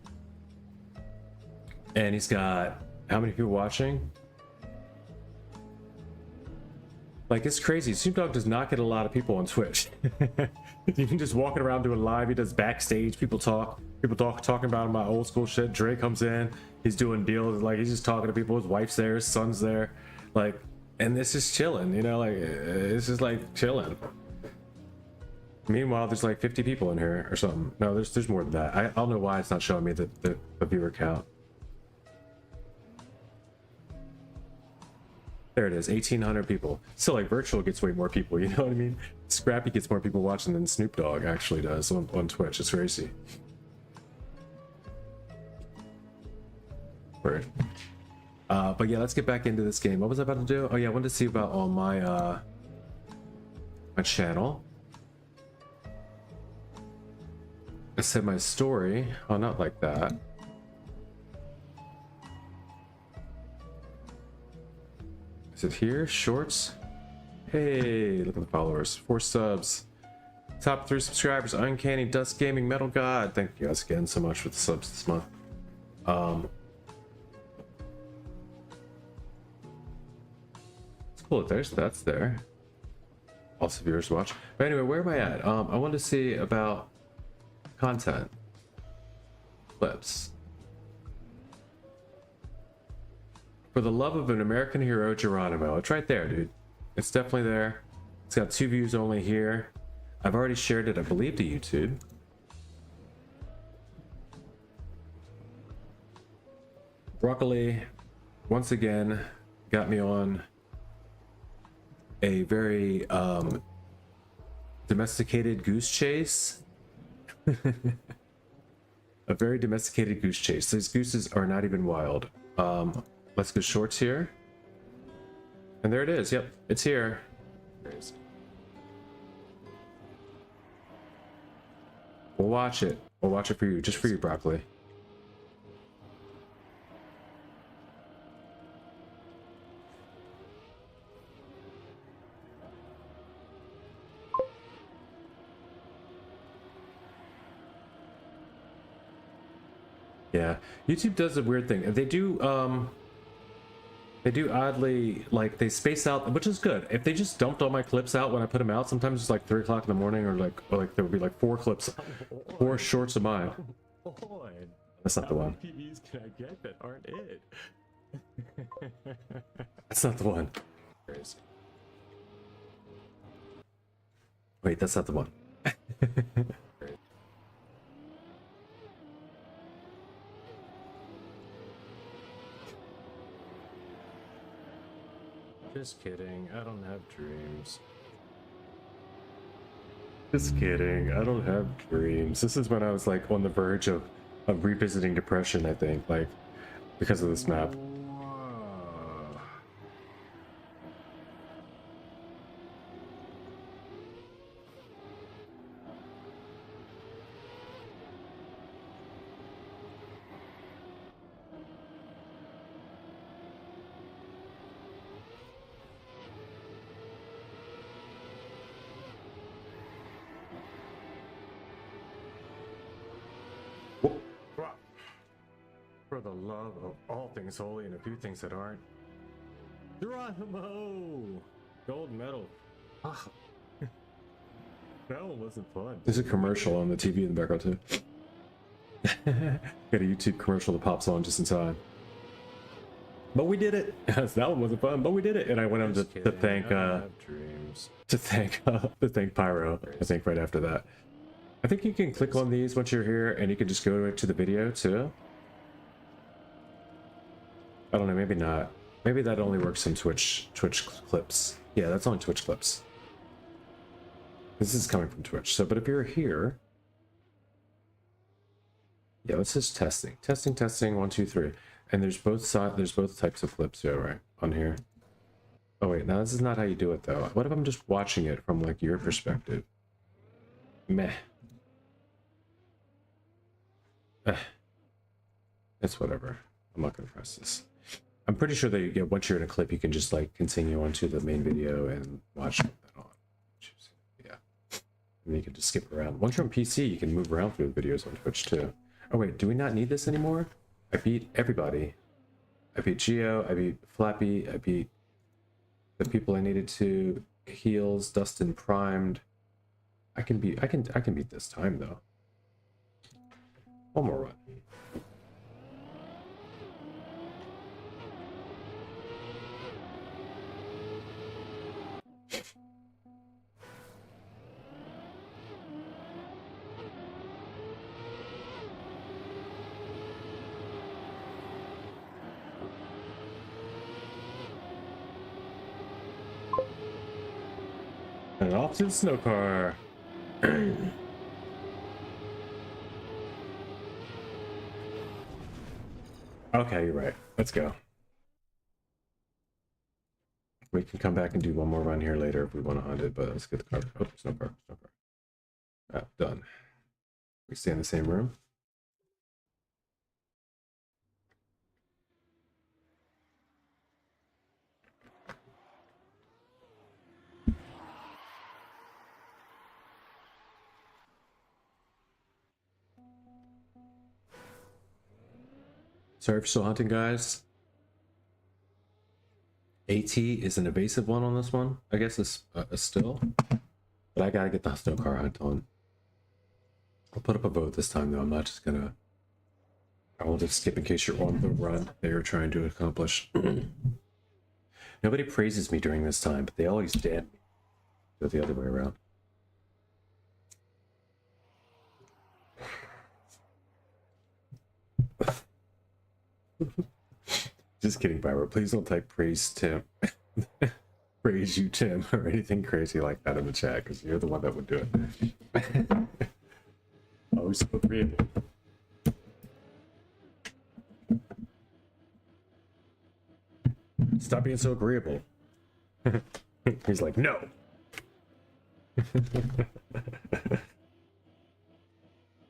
And he's got how many people watching? Like, it's crazy. Snoop Dogg does not get a lot of people on Twitch. Even just walking around doing live, he does backstage, people talking about him, my old school shit. Dre comes in, he's doing deals, like he's just talking to people, his wife's there, his son's there, like, and this is chilling, you know, like it's just like chilling. Meanwhile, there's like 50 people in here or something. No, there's more than that. I don't know why it's not showing me the viewer count. There it is, 1,800 people. Still, like, virtual gets way more people, you know what I mean? Scrappy gets more people watching than Snoop Dogg actually does on Twitch. It's crazy. Right. But yeah, let's get back into this game. What was I about to do? Oh yeah, I wanted to see about all my my channel. I said my story. Oh, not like that. Is it here? Shorts? Hey, look at the followers. 4 subs. Top 3 subscribers. Uncanny Dust Gaming, Metal God. Thank you guys again so much for the subs this month. cool. That's there. Also viewers watch. But anyway, where am I at? I want to see about content. Clips. For the love of an American hero, Geronimo. It's right there, dude. It's definitely there. It's got 2 views only here. I've already shared it, I believe, to YouTube. Broccoli, once again, got me on a very domesticated goose chase. A very domesticated goose chase. These gooses are not even wild. Let's go shorts here. And there it is. Yep, it's here. We'll watch it. We'll watch it for you, just for you, Broccoli. Yeah, YouTube does a weird thing. They do oddly, like, they space out, which is good. If they just dumped all my clips out when I put them out, sometimes it's like 3 o'clock in the morning, or like there would be like 4 clips, 4 shorts of mine. That's not the one. How many PEs can I get that aren't it? That's not the one. Wait, that's not the one. Just kidding, I don't have dreams. Just kidding, I don't have dreams. This is when I was like on the verge of revisiting depression, I think, like, because of this map. For the love of all things holy and a few things that aren't. Geronimo! Gold medal. Ah. That one wasn't fun. There's a commercial on the TV in the background too. Got a YouTube commercial that pops on just in time. But we did it. That one wasn't fun, but we did it. And I went on to thank to thank Pyro. I think right after that. I think you can click on these once you're here, and you can just go to the video too. I don't know, maybe not. Maybe that only works in Twitch clips. Yeah, that's only Twitch clips. This is coming from Twitch. So, but if you're here, yeah, this is testing, 1, 2, 3, and there's both types of clips, yeah, right on here. Oh wait, now this is not how you do it though. What if I'm just watching it from like your perspective? Meh. It's whatever. I'm not gonna press this. I'm pretty sure that, yeah, once you're in a clip, you can just like continue onto the main video and watch that on. Yeah, and you can just skip around. Once you're on PC, you can move around through the videos on Twitch too. Oh wait, do we not need this anymore? I beat everybody. I beat Geo. I beat Flappy. I beat the people I needed to. Heals, Dustin primed. I can beat this time though. One more run. And off to the snow car. Okay, you're right. Let's go. We can come back and do one more run here later if we want to hunt it, but let's get the car. Oh, snow car. Ah, done. We stay in the same room. Sorry for still hunting, guys. AT is an evasive one on this one. I guess it's still. But I gotta get the snow car hunt on. I'll put up a vote this time though. I'm not just gonna. I won't just skip in case you're on the run that you're trying to accomplish. Nobody praises me during this time, but they always damn me. Go the other way around. Just kidding, Byron. Please don't type praise Tim. Praise you, Tim, or anything crazy like that in the chat, because you're the one that would do it. Always so creative. Stop being so agreeable. He's like, no.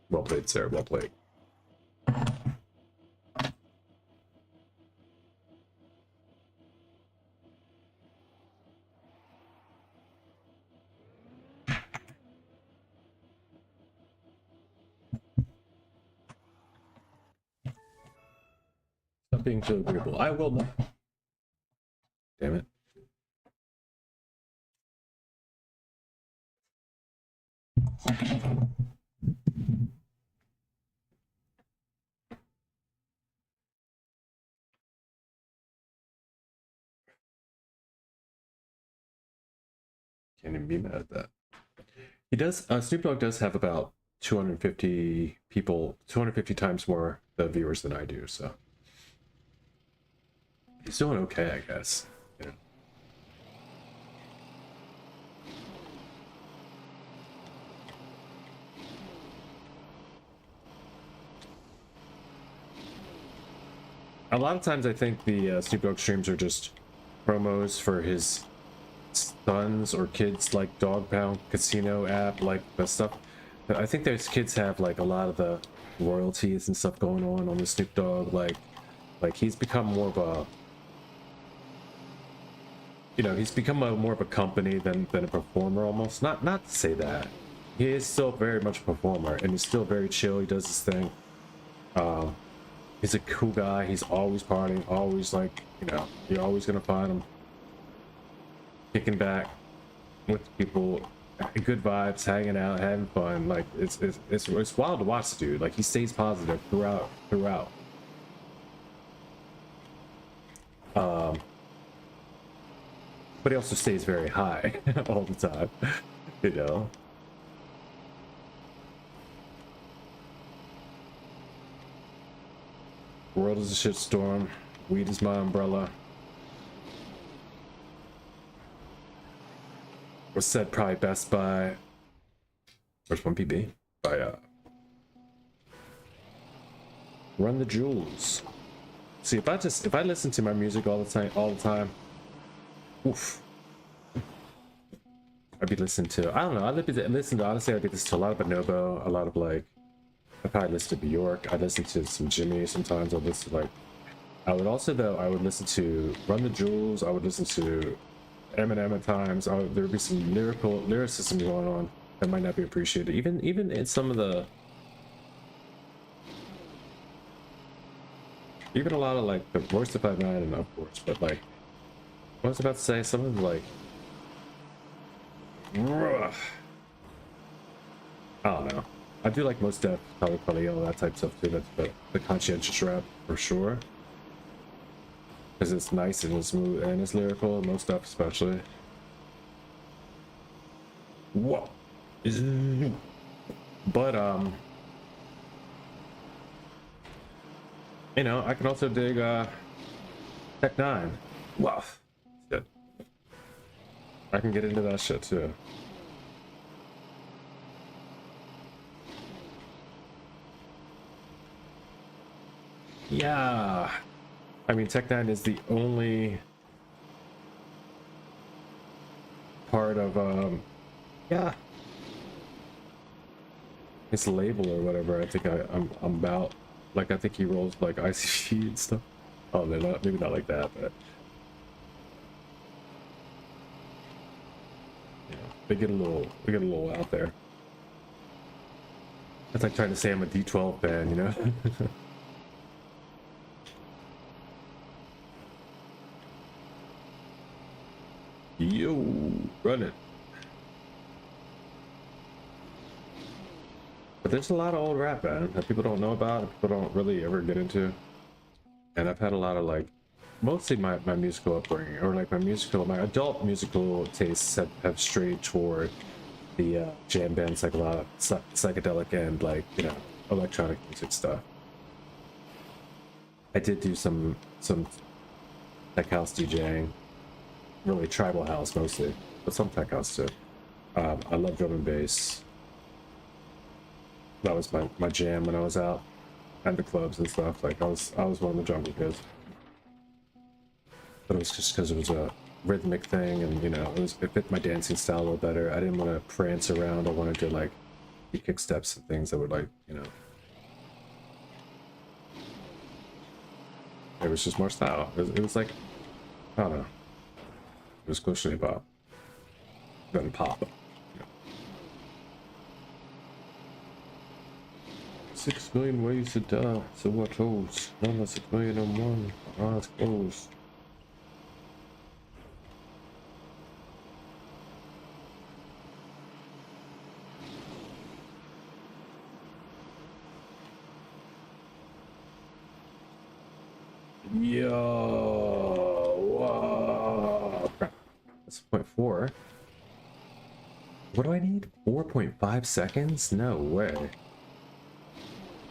Well played, sir. Well played. Stop being so agreeable. I will not. Damn it. Can't even be mad at that. He does, Snoop Dogg does have about 250 people, 250 times more the viewers than I do, so. He's doing okay, I guess. Yeah. A lot of times I think the Snoop Dogg streams are just promos for his sons or kids, like Dog Pound Casino app, like the stuff. I think those kids have like a lot of the royalties and stuff going on the Snoop Dogg. Like he's become more of a, you know, he's become more of a company than a performer almost. Not to say that. He is still very much a performer and he's still very chill. He does his thing. He's a cool guy. He's always partying, always like, you know, you're always gonna find him kicking back with people, good vibes, hanging out, having fun. Like it's wild to watch the dude. Like he stays positive throughout. But he also stays very high all the time, you know. World is a shitstorm. Weed is my umbrella. Was said probably best by. Where's 1PB? By Run the Jewels. See, if I listen to my music all the time, oof. I'd be listening to, I don't know, honestly, I'd be listening to a lot of Bonobo, a lot of like, I probably listen to Bjork, I listen to some Jimmy sometimes, I listen to like, I would listen to Run the Jewels, I would listen to Eminem at times, there would be some lyricism going on that might not be appreciated, even in some of the, even a lot of like the Voice of 5'9" and of course, but like, what I was about to say, some of the like, I don't know. I do like most Def, probably all that type of stuff too. That's the conscientious rap for sure, because it's nice and it's smooth and it's lyrical. And most stuff, especially. Whoa. But you know, I can also dig Tech 9. Wow. Shit. I can get into that shit too. Yeah, I mean Tech 9 is the only part of yeah, his label or whatever. I think I'm about, like, I think he rolls like ICP and stuff. Oh, they're not, maybe not like that, but yeah, they get a little out there. It's like trying to say I'm a D12 fan, you know. Yo, run it. But there's a lot of old rap, man, that people don't know about, that people don't really ever get into. And I've had a lot of like, mostly my musical upbringing, or like my adult musical tastes have strayed toward the jam bands, like a lot of psychedelic and like, you know, electronic music stuff. I did do some tech house DJing, really tribal house mostly, but some tech house too. I love drum and bass. That was my jam when I was out at the clubs and stuff. Like I was one of the jungle kids, but it was just because it was a rhythmic thing, and you know, it fit my dancing style a little better. I didn't want to prance around. I wanted to like do kick steps and things that would like, you know, it was just more style. It was like, I don't know, it was closer to hip hop than pop. 6 million ways to die, so what chose? None less 6 million and one. Eyes closed. Yo, whoa. That's 0.4. What do I need? 4.5 seconds? No way.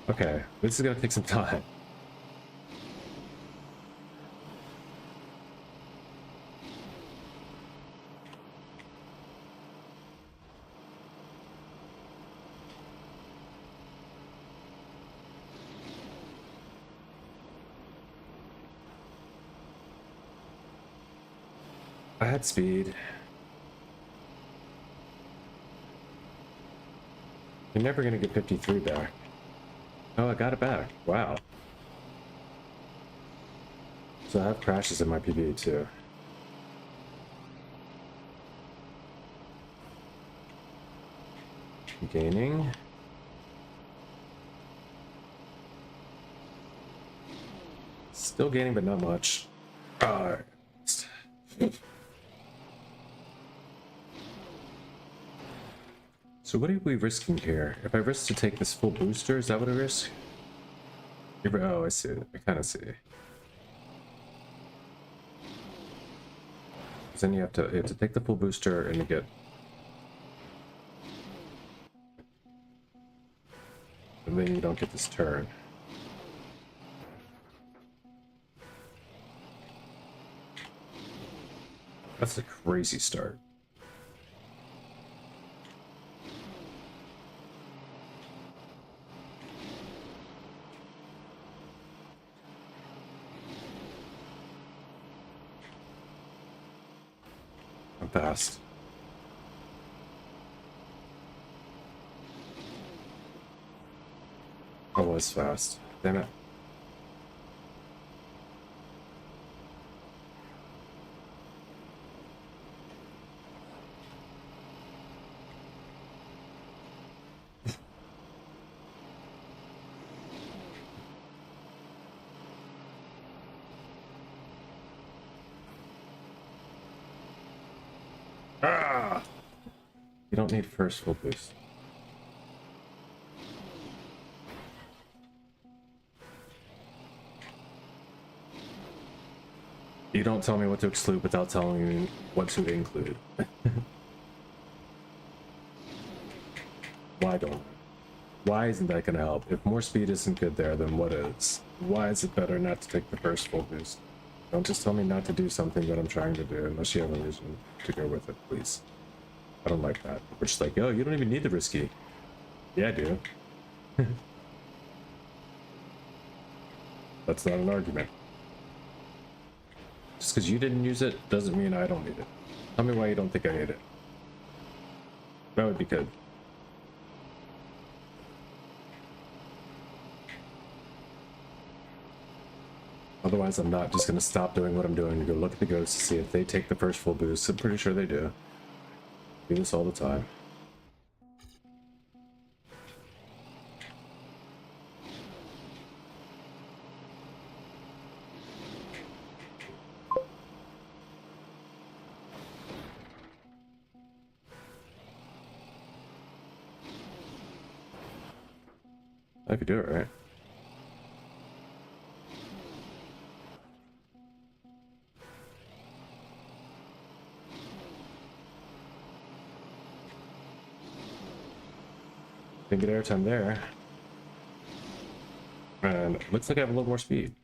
Okay, this is gonna take some time. I had speed. You're never gonna get 53 back. Oh, I got it back. Wow. So I have crashes in my PB too. Gaining. Still gaining, but not much. Alright. So what are we risking here? If I risk to take this full booster, is that what I risk? Oh, I see. I kind of see. Because then you have to take the full booster and you get. And then you don't get this turn. That's a crazy start. I'm fast. I was fast. Damn it. Ah! You don't need first full boost. You don't tell me what to exclude without telling me what to include. Why don't I? Why isn't that gonna help? If more speed isn't good there, then what is? Why is it better not to take the first full boost? Don't just tell me not to do something that I'm trying to do unless you have a reason to go with it, please. I don't like that. We're just like, oh, you don't even need the risky. Yeah, I do. That's not an argument. Just because you didn't use it doesn't mean I don't need it. Tell me why you don't think I need it. That would be good. Otherwise, I'm not just going to stop doing what I'm doing and go look at the ghosts to see if they take the first full boost. I'm pretty sure they do. Do this all the time. If you do it right. Didn't get airtime there. And it looks like I have a little more speed.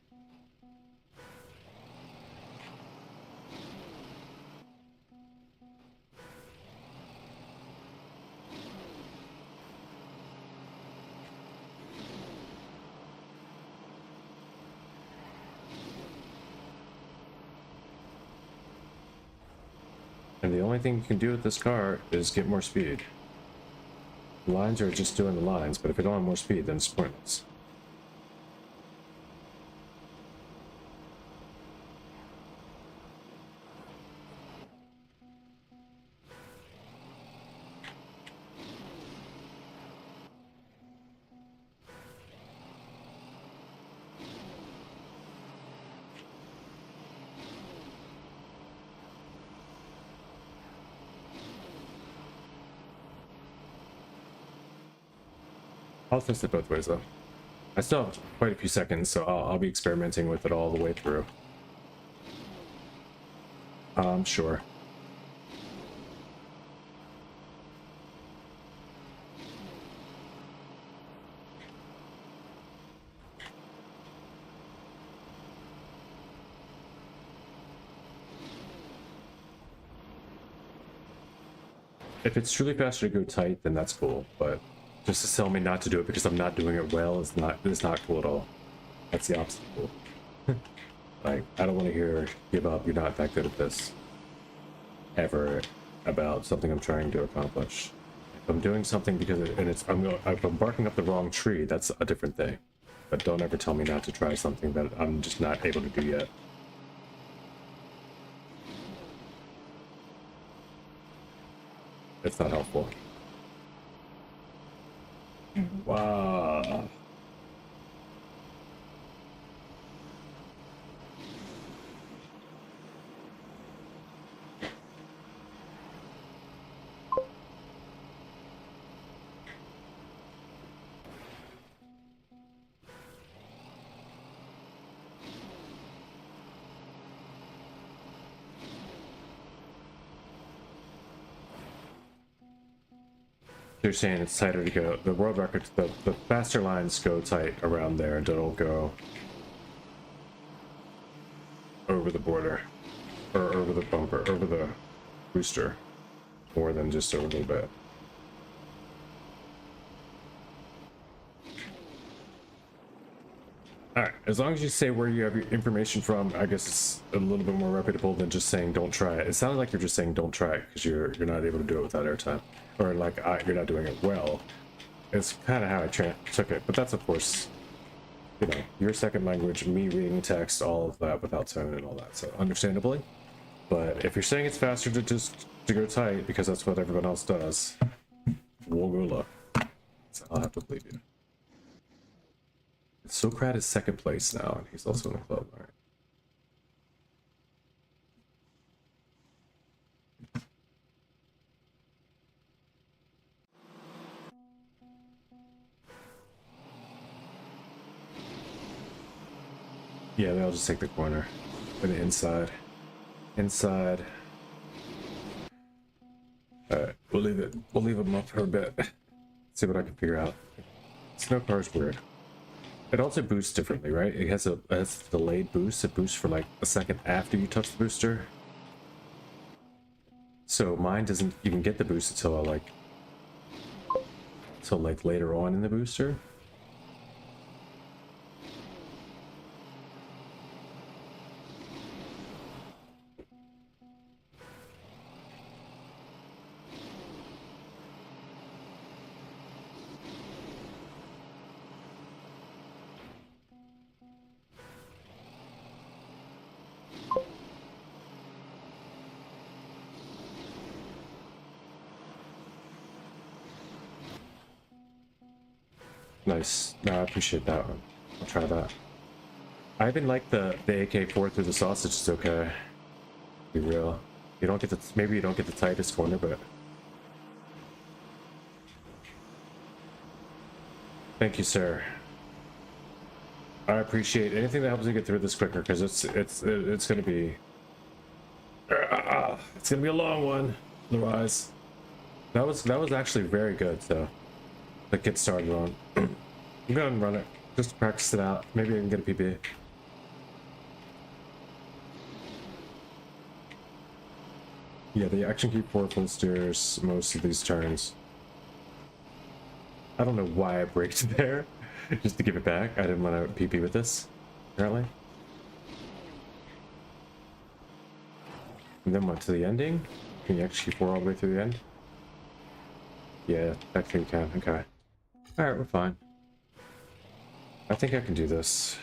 And the only thing you can do with this car is get more speed. The lines are just doing the lines, but if you don't have more speed, then it's pointless. I'll test it both ways though. I still have quite a few seconds, so I'll be experimenting with it all the way through. Sure. If it's truly faster to go tight, then that's cool, but just to tell me not to do it because I'm not doing it well is not cool at all. That's the opposite cool. Like, I don't want to hear give up, you're not that good at this ever about something I'm trying to accomplish. If I'm doing something because if I'm barking up the wrong tree, that's a different thing. But don't ever tell me not to try something that I'm just not able to do yet. It's not helpful. Wow. They're saying it's tighter to go. The world record, the faster lines go tight around there and don't go over the border or over the bumper, over the booster, more than just over a little bit. Alright, as long as you say where you have your information from, I guess it's a little bit more reputable than just saying don't try it. It sounded like you're just saying don't try it because you're not able to do it without airtime. Or like you're not doing it well. It's kind of how I took it, but that's of course, you know, your second language, me reading text, all of that without tone and all that, so understandably. But if you're saying it's faster to go tight because that's what everyone else does, we'll go look. So I'll have to believe you. Socrat is second place now, and he's also in the club. All right. Yeah, they'll just take the corner. Or the inside. Inside. Alright, we'll leave it. We'll leave them up for a bit. See what I can figure out. Snow car's weird. It also boosts differently, right? It has a delayed boost. It boosts for like a second after you touch the booster. So mine doesn't even get the boost until like later on in the booster. Nice. No, I appreciate that one. I'll try that. I even like the AK-4 through the sausage. It's okay. Be real. You don't get the maybe you don't get the tightest corner, but thank you, sir. I appreciate anything that helps me get through this quicker, because it's gonna be it's gonna be a long one otherwise. That was actually very good, so to get started on. I'm gonna run it just to practice it out. Maybe I can get a PB. Yeah, the action key 4 full steers most of these turns. I don't know why I braked there, just to give it back. I didn't want to PP with this, apparently. And then went to the ending. Can you actually 4 all the way through the end? Yeah, actually we can. Okay. Alright, we're fine. I think I can do this.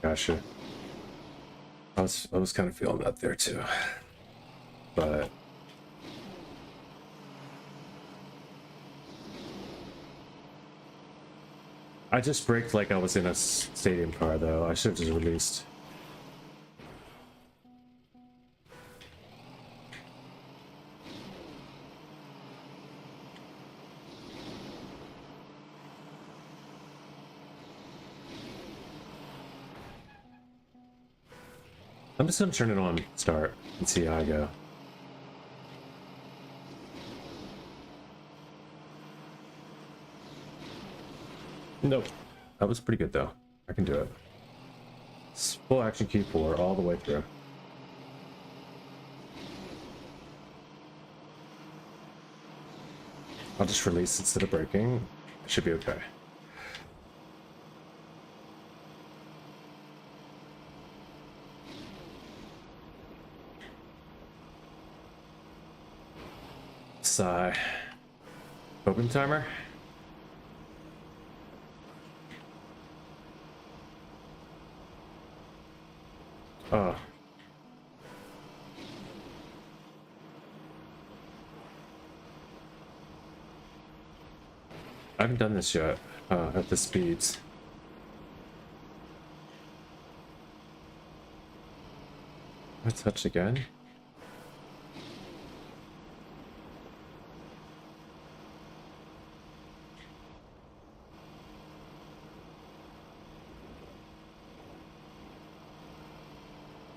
Gotcha. I was kind of feeling that there too, but I just braked like I was in a stadium car though. I should have just released. I'm just gonna turn it on, start, and see how I go. Nope. That was pretty good though. I can do it. It's full action key 4 all the way through. I'll just release instead of braking. It should be okay. Sigh. Open timer. Oh. I haven't done this yet at the speeds. I touch again.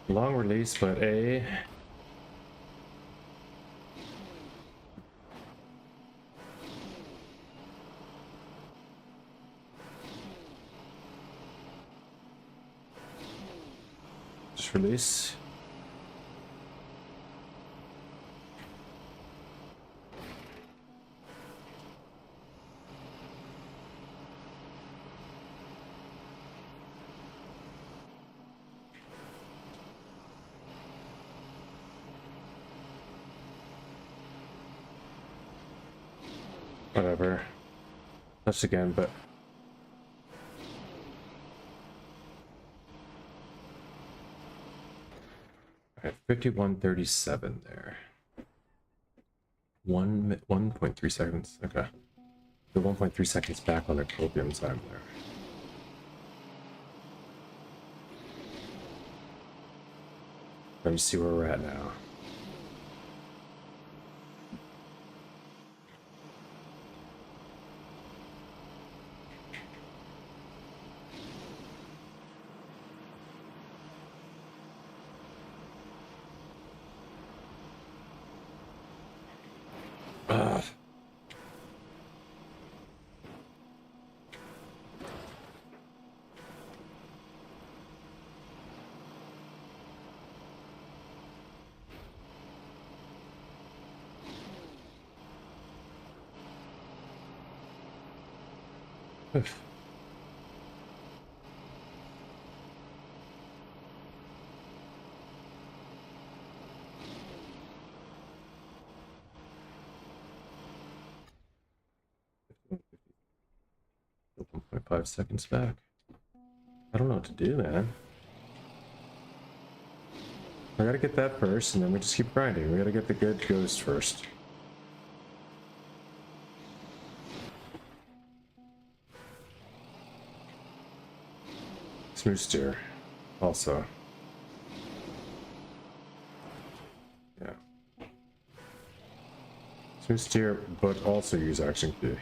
Long release, but a just release. Whatever. Touch again, but alright, 51:37 there. 1.3 seconds. Okay. The 1.3 seconds back on the copium time there. Let me see where we're at now. Oof. .5 seconds back. I don't know what to do, man. I gotta get that first, and then we just keep grinding. We gotta get the good ghost first. Smooth steer, also. Yeah. Smooth steer, but also use action key.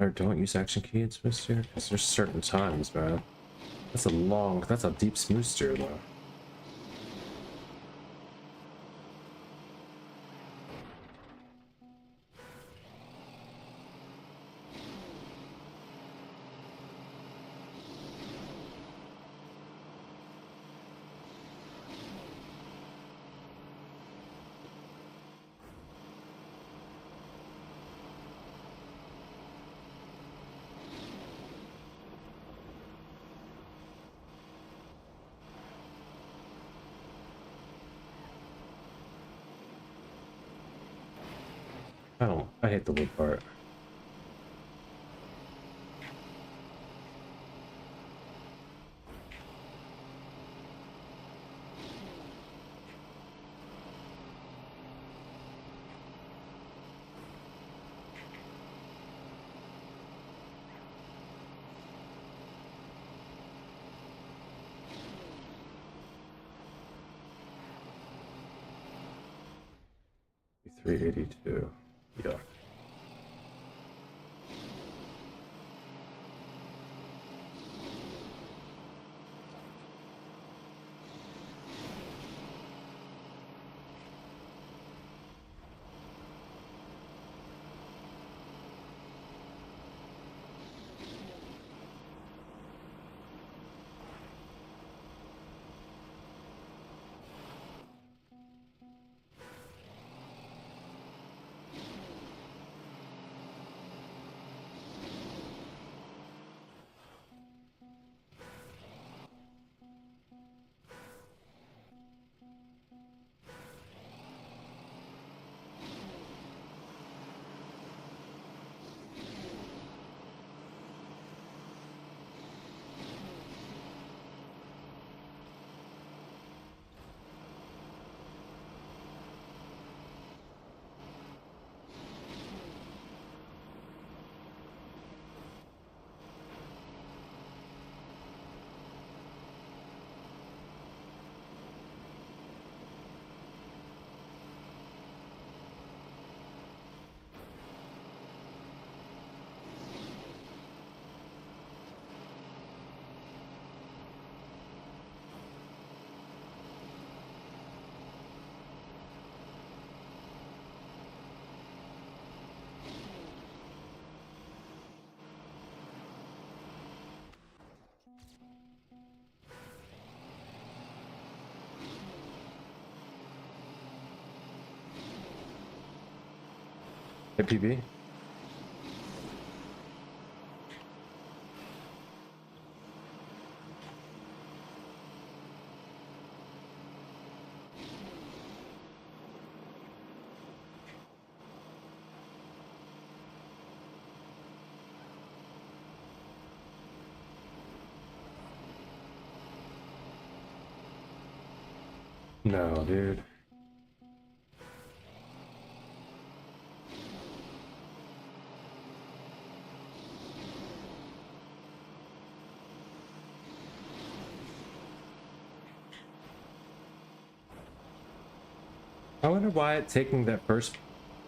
Or don't use action key in smooth steer, because there's certain times, man. That's a deep smooth steer, though. I hate the wood part. $382. Yeah. Hey, PB. No, dude. I wonder why taking that first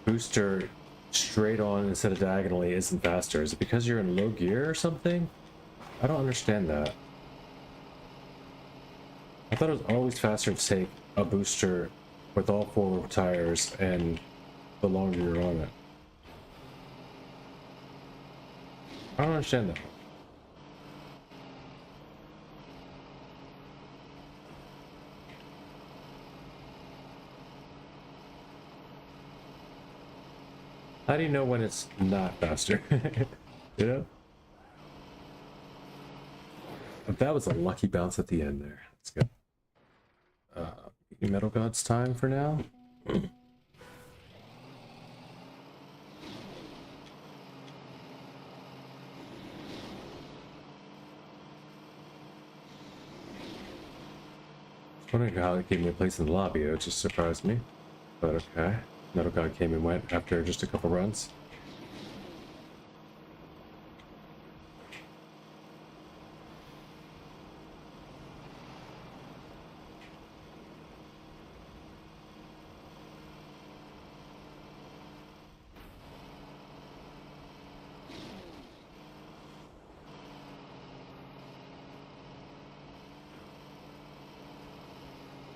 booster straight on instead of diagonally isn't faster. Is it because you're in low gear or something? I don't understand that. I thought it was always faster to take a booster with all four tires and the longer you're on it. I don't understand that. How do you know when it's not faster? You know? But that was a lucky bounce at the end there. Let's go. Metal God's time for now. Wondering how it gave me a place in the lobby. It just surprised me. But okay. Metal God came and went after just a couple runs.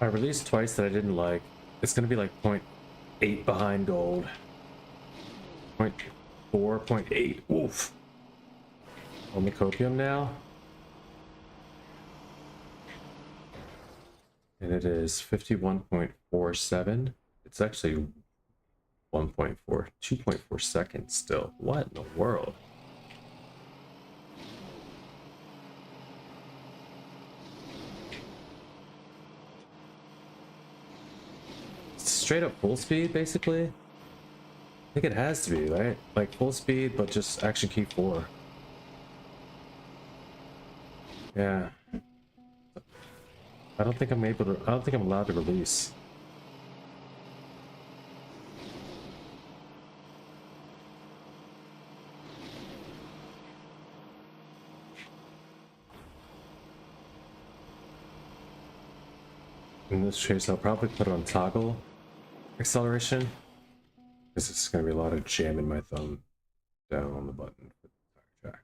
I released twice that I didn't like. It's gonna be like 0.8 behind gold. 0.4, 0.8. Oof. On the copium now. And it is 51.47. It's actually 1.4, 2.4 seconds still. What in the world? Straight up full speed, basically. I think it has to be, right? Like full speed, but just action key 4. Yeah. I don't think I'm able to. I don't think I'm allowed to release. In this case, I'll probably put it on toggle acceleration. Because it's going to be a lot of jamming my thumb down on the button for the tire track.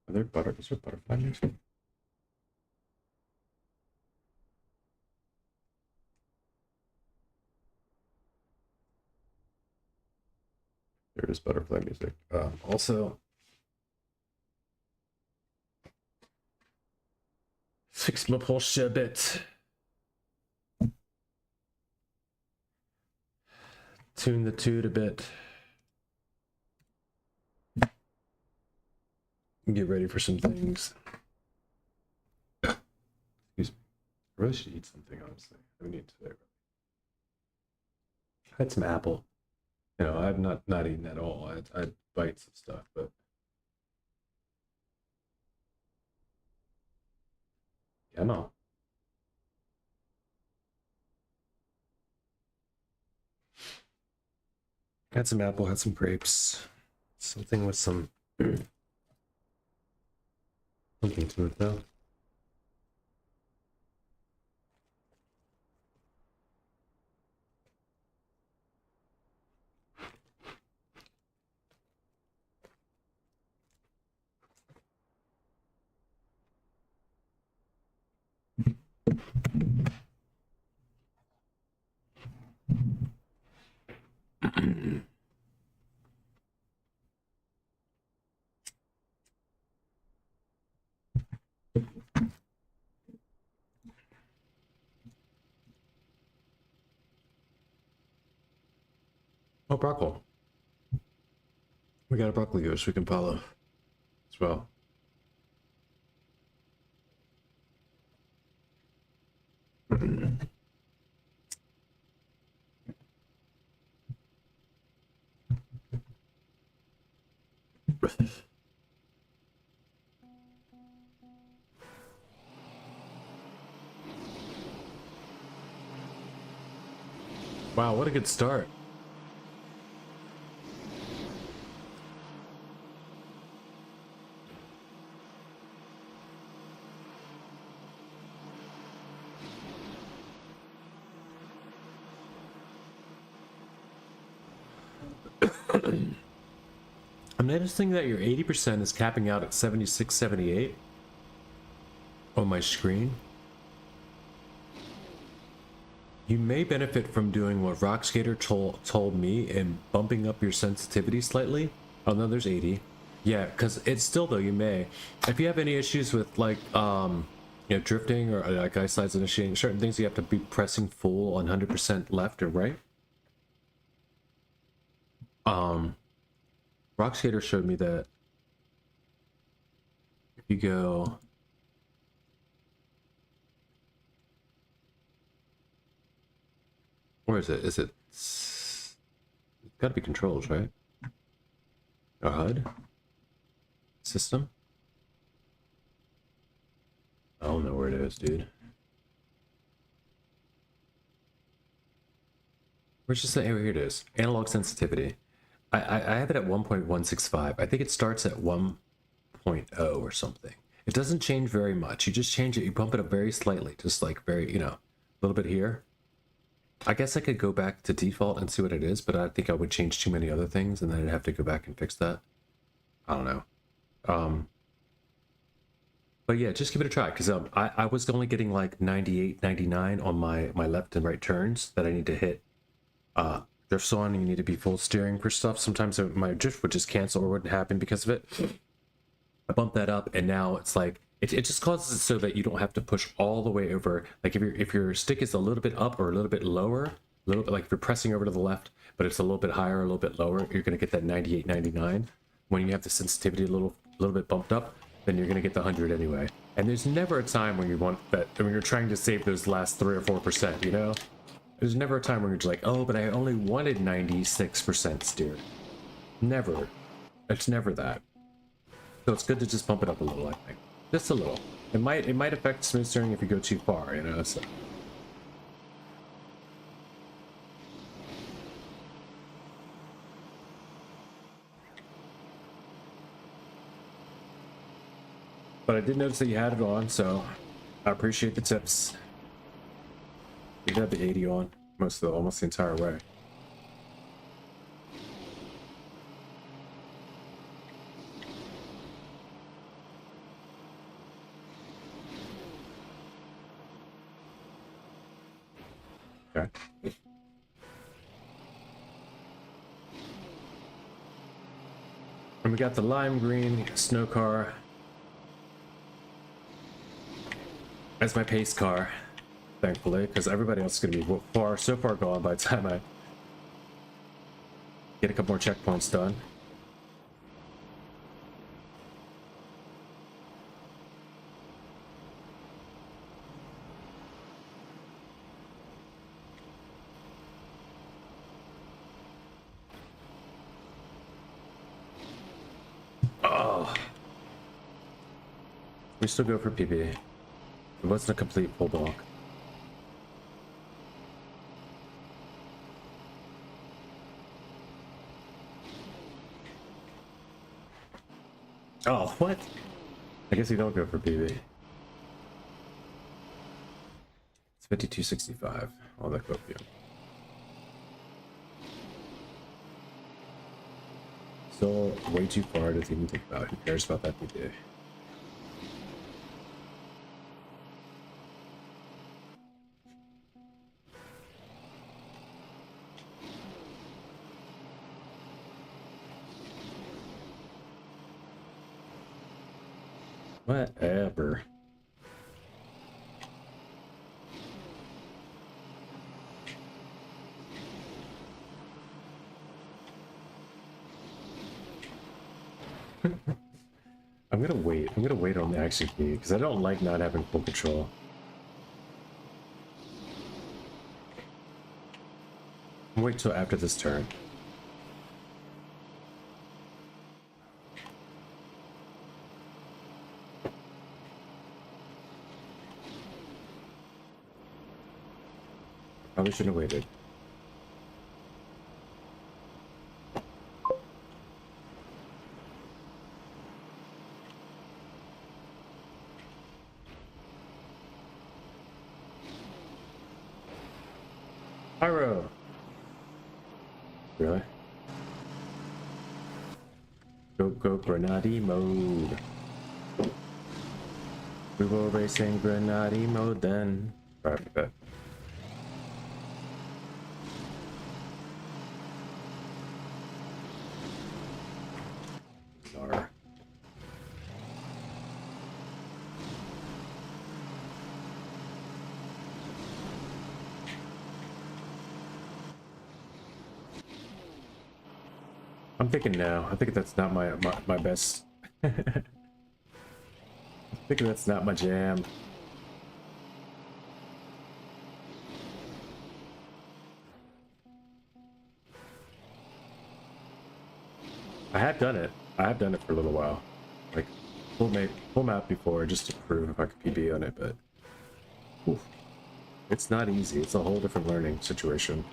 Is there butterfly music? There is butterfly music. Also, fix my Porsche a bit. Tune the toot a bit. Get ready for some things. Excuse me. I really should eat something, honestly. I haven't eaten today. I had some apple. You know, I've not eaten at all. I had bites of stuff, but yeah, no. Had some apple, had some grapes. Something with some something to it though. Oh, broccoli. We got a broccoli goose we can follow as well. Wow, what a good start. I'm noticing that your 80% is capping out at 76, 78 on my screen. You may benefit from doing what Rockskater told me and bumping up your sensitivity slightly. Oh no, there's 80. Yeah, because it's still though, you may. If you have any issues with like, you know, drifting or like eyesight initiating certain things, you have to be pressing full on 100% left or right. Rockskater showed me that if you go where is it? Is it? It's got to be controls, right? Or HUD? System? I don't know where it is, dude. Where's just the, here it is. Analog sensitivity. I have it at 1.165. I think it starts at 1.0 or something. It doesn't change very much. You just change it. You bump it up very slightly, just like very, you know, a little bit here. I guess I could go back to default and see what it is, but I think I would change too many other things and then I'd have to go back and fix that. I don't know. But yeah, just give it a try, because I was only getting like 98, 99 on my left and right turns that I need to hit drifts on. You need to be full steering for stuff. Sometimes my drift would just cancel or wouldn't happen because of it. I bumped that up, and now it's like it just causes it so that you don't have to push all the way over. Like if your stick is a little bit up or a little bit lower, a little bit like if you're pressing over to the left, but it's a little bit higher, a little bit lower, you're gonna get that 98, 99. When you have the sensitivity a little bit bumped up, then you're gonna get the 100 anyway. And there's never a time when you want that, when you're trying to save those last 3 or 4%, you know? There's never a time when you're just like, oh, but I only wanted 96% steer. Never. It's never that. So it's good to just bump it up a little, I think. Just a little. It might affect smooth steering if you go too far, you know, so. But I did notice that you had it on, so I appreciate the tips. You had the 80 on almost the entire way. Okay. And we got the lime green snow car as my pace car, thankfully, because everybody else is going to be so far gone by the time I get a couple more checkpoints done. Oh, we still go for PB. It wasn't a complete full block. Oh, what? I guess you don't go for PB. It's 52.65 on the copium. So way too far to even think about. Who cares about that PB? Whatever. I'm gonna wait. I'm gonna wait on the exit key because I don't like not having full control. Wait till after this turn. Probably shouldn't have waited. Pyro! Really? Go Grenade mode. We will race in Grenade mode then. Right, okay. I'm thinking no. I think that's not my best. I think that's not my jam. I have done it. I have done it for a little while, like full map before, just to prove if I could PB on it. But oof, it's not easy. It's a whole different learning situation.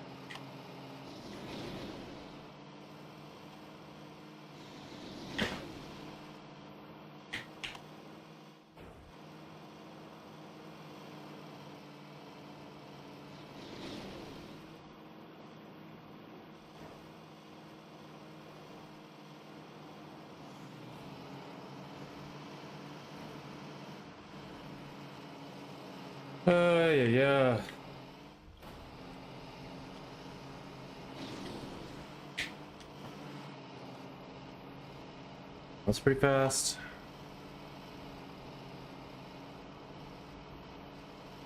Yeah. That's pretty fast.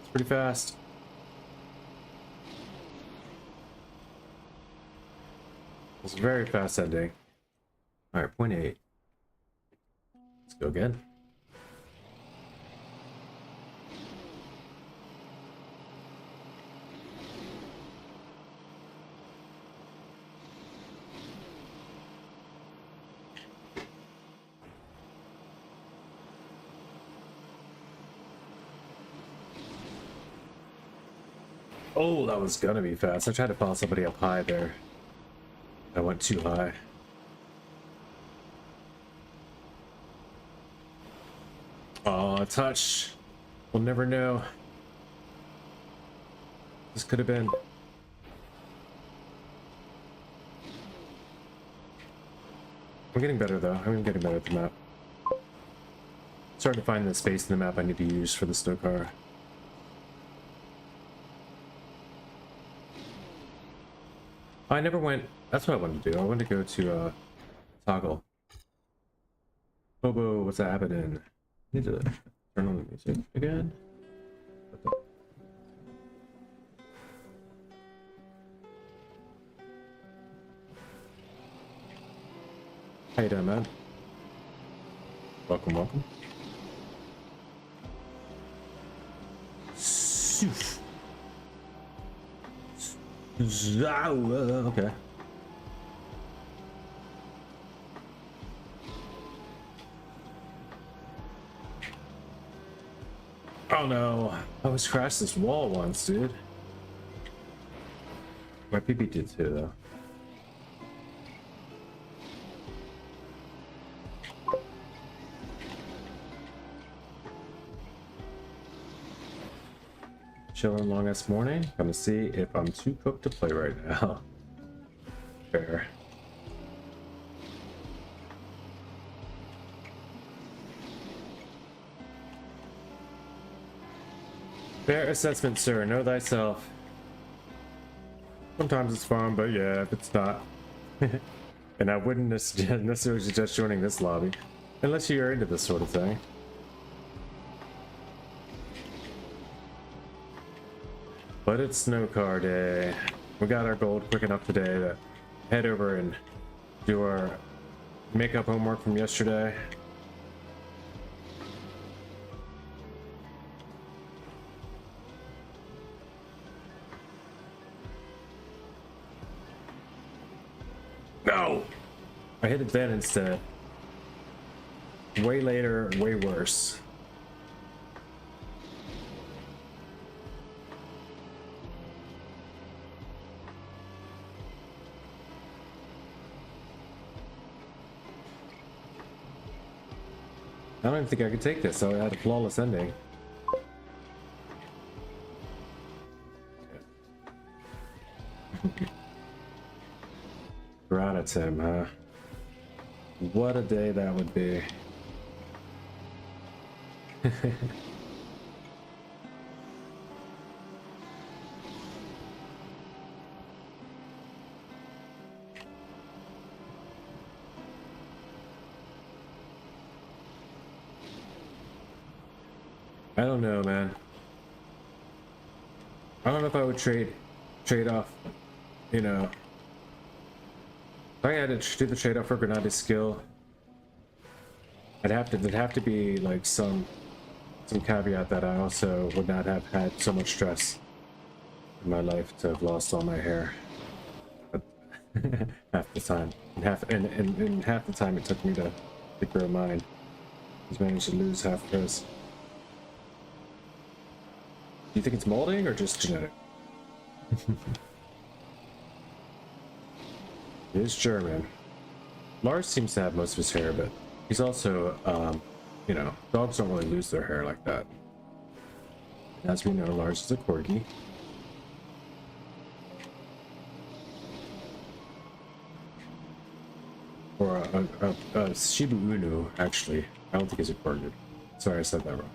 It's pretty fast. It's a very fast ending. All right, 0.8. Let's go again. Oh, that was gonna be fast. I tried to follow somebody up high there. I went too high. Oh, a touch. We'll never know. This could have been. I'm getting better though. I'm getting better at the map. Starting to find the space in the map I need to use for the snow car. I never went. That's what I wanted to do. I wanted to go to Toggle. Bobo, what's happening? I need to turn on the music again. How you doing, man? Welcome, welcome. Okay. Oh no, I almost crashed this wall once, dude. My PP did too, though. Chilling long ass morning. Gonna see if I'm too cooked to play right now. Fair. Fair assessment, sir. Know thyself. Sometimes it's fun, but yeah, if it's not. And I wouldn't necessarily suggest joining this lobby. Unless you're into this sort of thing. But it's snow car day. We got our gold quick enough today to head over and do our makeup homework from yesterday. No! I hit it then instead. Way later, way worse. I don't even think I could take this, so I had a flawless ending. Gratitude, huh? What a day that would be. I don't know, man. I don't know if I would trade off, you know. If I had to do the trade off for Grenadier skill, there'd have to be like some caveat that I also would not have had so much stress in my life to have lost all my hair. But half the time, and half the time it took me to grow mine, I managed to lose half of his. Do you think it's molding or just genetic? It is German. Lars seems to have most of his hair, but he's also, you know, dogs don't really lose their hair like that. As we know, Lars is a corgi. Or a Shiba Inu, actually. I don't think he's a corgi. Sorry, I said that wrong.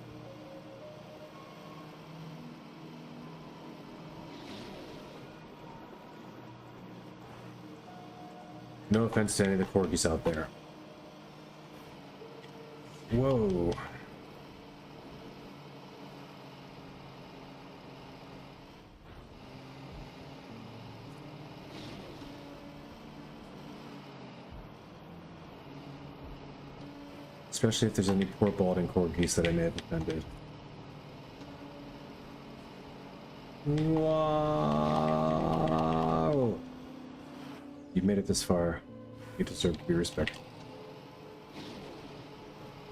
No offense to any of the corgis out there. Whoa. Especially if there's any poor balding corgis that I may have offended. Wow! You made it this far. You deserve to be respected.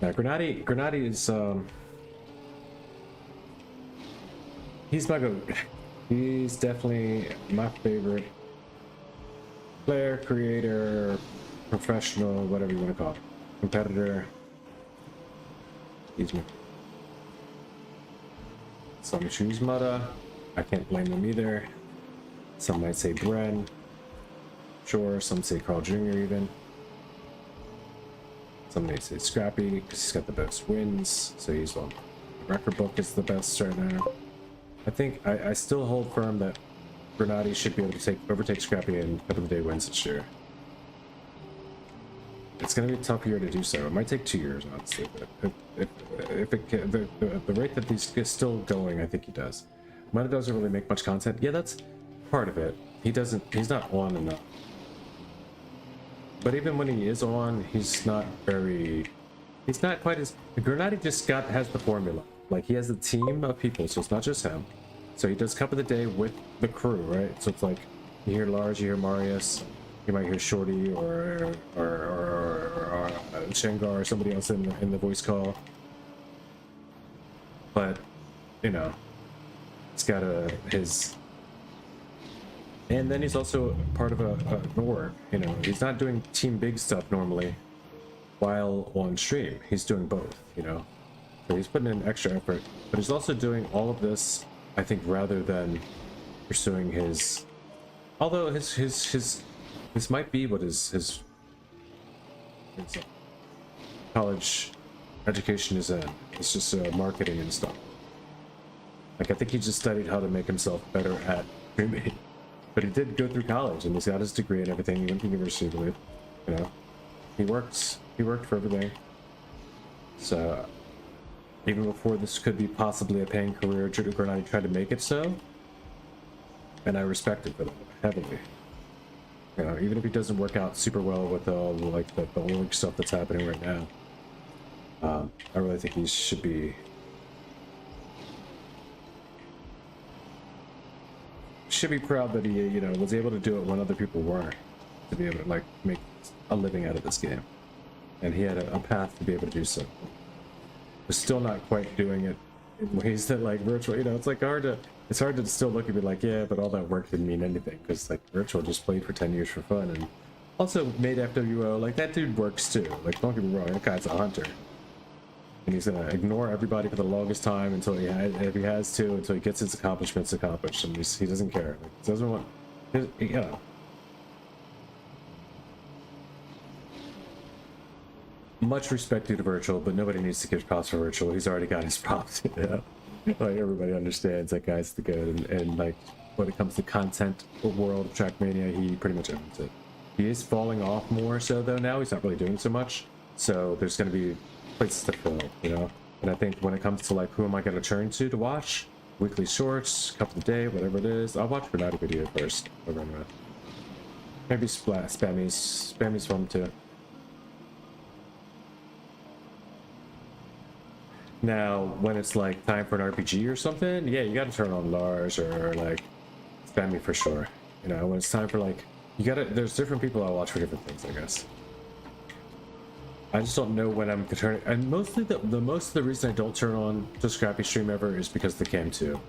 Now, Grenady is, he's my goat. He's definitely my favorite player, creator, professional, whatever you want to call it. Competitor. Excuse me. Some choose Mudda. I can't blame them either. Some might say Bren. Sure, some say Carl Jr. even. Some may say Scrappy because he's got the best wins. So he's on the record book is the best right now. I think I still hold firm that Grenady should be able to overtake Scrappy in couple of day wins this year. It's going to be a tough year to do so. It might take 2 years, honestly, but if it can, the rate that he's still going, I think he does. Mudda doesn't really make much content. Yeah, that's part of it. He's not on enough. But even when he is on, he's not quite as, Grenady just has the formula. Like, he has a team of people, so it's not just him. So he does cup of the day with the crew, right? So it's like, you hear Lars, you hear Marius, you might hear Shorty or Shengar or somebody else in the voice call. But, you know, it's got his... And then he's also part of an org, you know. He's not doing Team Big stuff normally while on stream. He's doing both, you know. So he's putting in extra effort. But he's also doing all of this, I think, rather than pursuing his... Although his might be what his college education is in. It's just marketing and stuff. Like, I think he just studied how to make himself better at streaming. But he did go through college, and he's got his degree and everything. He went to university, I believe. You know, he worked for everything. So, even before this could be possibly a paying career, Grenady tried to make it so. And I respect it for that heavily. You know, even if he doesn't work out super well with all like the org stuff that's happening right now, I really think he should be proud that he, you know, was able to do it when other people weren't, to be able to like make a living out of this game, and he had a path to be able to do so. We're still not quite doing it in ways that like virtual, you know, it's hard to still look and be like, yeah, but all that work didn't mean anything, because like virtual just played for 10 years for fun and also made FWO. Like, that dude works too. Like, don't get me wrong, that guy's a hunter, and he's gonna ignore everybody for the longest time until if he has to, until he gets his accomplishments accomplished, and he doesn't care. Like, he doesn't want, you know. Much respect due to virtual, but nobody needs to give props for virtual. He's already got his props. You know? Like, everybody understands that guy's the good, and like when it comes to content world of Trackmania, he pretty much owns it. He is falling off more so though now. He's not really doing so much, so there's going to be places to fill, you know. And I think when it comes to like who am I going to turn to watch weekly shorts, couple of day, whatever it is, I'll watch Grenady video first. Maybe Spammy's fun too. Now, when it's like time for an RPG or something, yeah, you gotta turn on Lars or like Spammy for sure. You know, when it's time for like, there's different people I watch for different things, I guess. I just don't know when I'm turning, and mostly most of the reason I don't turn on to Scrappy stream ever is because the Cam 2.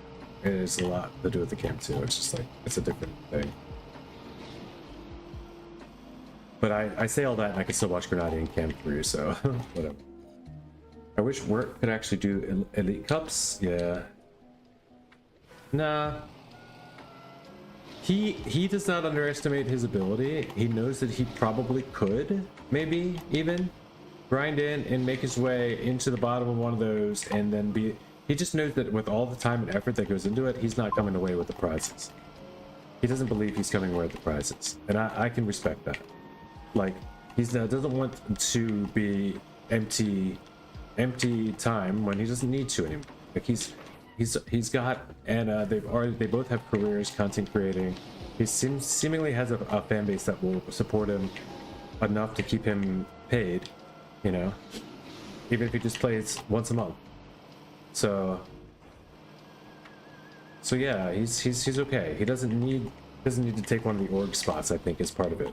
It is a lot to do with the Cam 2. It's just like, it's a different thing. But I say all that and I can still watch Grenady and Cam 3, so whatever. I wish Wirt could actually do elite cups. Yeah. Nah. He does not underestimate his ability. He knows that he probably could, maybe even grind in and make his way into the bottom of one of those, and then be. He just knows that with all the time and effort that goes into it, he's not coming away with the prizes. He doesn't believe he's coming away with the prizes, and I can respect that. like doesn't want to be empty time when he doesn't need to anymore. Like he's got, and they both have careers content creating. He seemingly has a fan base that will support him enough to keep him paid, you know, even if he just plays once a month. So yeah, he's okay. He doesn't need to take one of the org spots, I think, is part of it.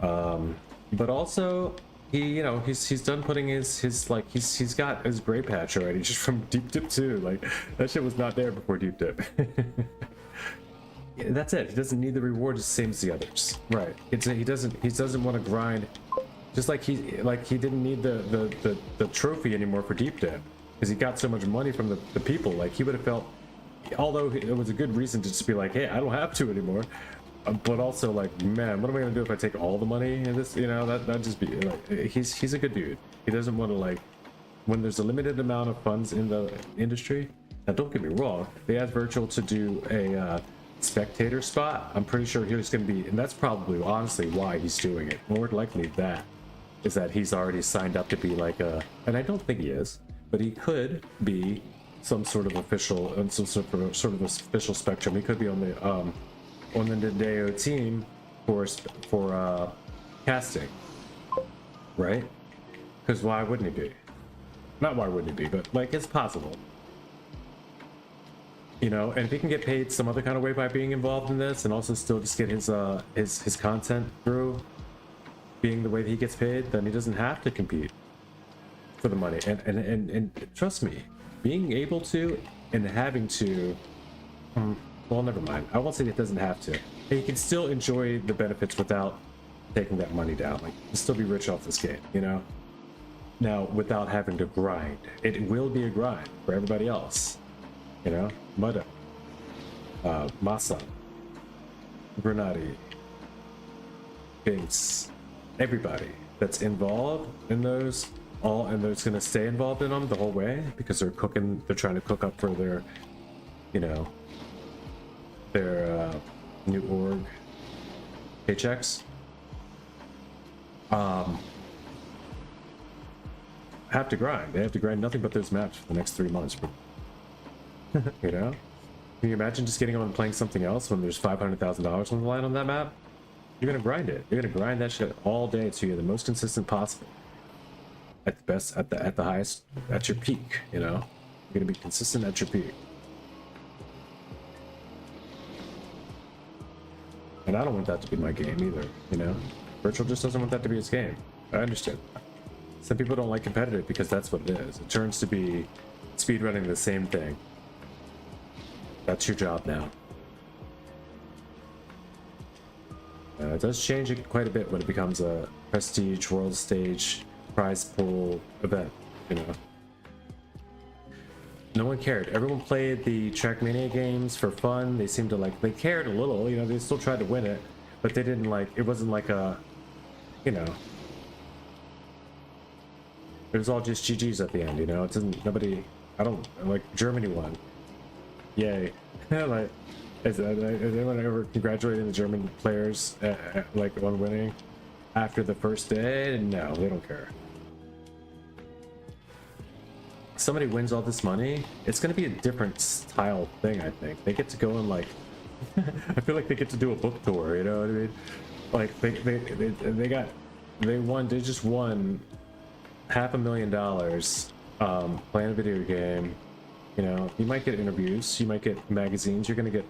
But also he's done putting his like he's got his gray patch already just from Deep Dip 2. Like that shit was not there before Deep Dip. Yeah, that's it. He doesn't need the reward the same as the others, right? He doesn't want to grind, just like he didn't need the trophy anymore for Deep Dip because he got so much money from the people. Like he would have felt, although it was a good reason to just be like, hey, I don't have to anymore. But also like, man, what am I gonna do if I take all the money in this? You know, that just be like, he's a good dude. He doesn't want to, like, when there's a limited amount of funds in the industry. Now, don't get me wrong. They asked Virtual to do a spectator spot. I'm pretty sure he's gonna be, and that's probably honestly why he's doing it. More likely that is that he's already signed up to be like and I don't think he is, but he could be some sort of official, some sort of official spectrum. He could be on the Nadeo team for casting, right? Because why wouldn't he be? Not why wouldn't he be, but like it's possible, you know. And if he can get paid some other kind of way by being involved in this, and also still just get his content through being the way that he gets paid, then he doesn't have to compete for the money. And trust me, being able to and having to. Well, never mind. I won't say it doesn't have to. He can still enjoy the benefits without taking that money down. Like, he can still be rich off this game, you know? Now, without having to grind. It will be a grind for everybody else. You know? Mudda, Masa, Grenadi, Binks, everybody that's involved in those, and that's going to stay involved in them the whole way because they're trying to cook up for their, you know, their new org paychecks. Have to grind. They have to grind nothing but those maps for the next 3 months. You know? Can you imagine just getting on and playing something else when there's $500,000 on the line on that map? You're gonna grind it. You're gonna grind that shit all day so you're the most consistent possible. At the best, at the highest, at your peak, you know? You're gonna be consistent at your peak. And I don't want that to be my game either, you know? Virtual just doesn't want that to be his game. I understand. Some people don't like competitive because that's what it is. It turns to be speedrunning the same thing. That's your job now. It does change it quite a bit when it becomes a prestige, world stage, prize pool event, you know? No one cared. Everyone played the Trackmania games for fun. They seemed to like, they cared a little, you know, they still tried to win it, but they didn't like, it wasn't like a, you know, it was all just GG's at the end, you know? It doesn't, nobody, I don't, like, Germany won. Yay. Like, is anyone ever congratulating the German players, like, on winning after the first day? No, they don't care. Somebody wins all this money, it's going to be a different style thing. I think they get to go and like I feel like they get to do a book tour, you know what I mean? Like they just won $500,000 playing a video game. You know, you might get interviews, you might get magazines, you're going to get,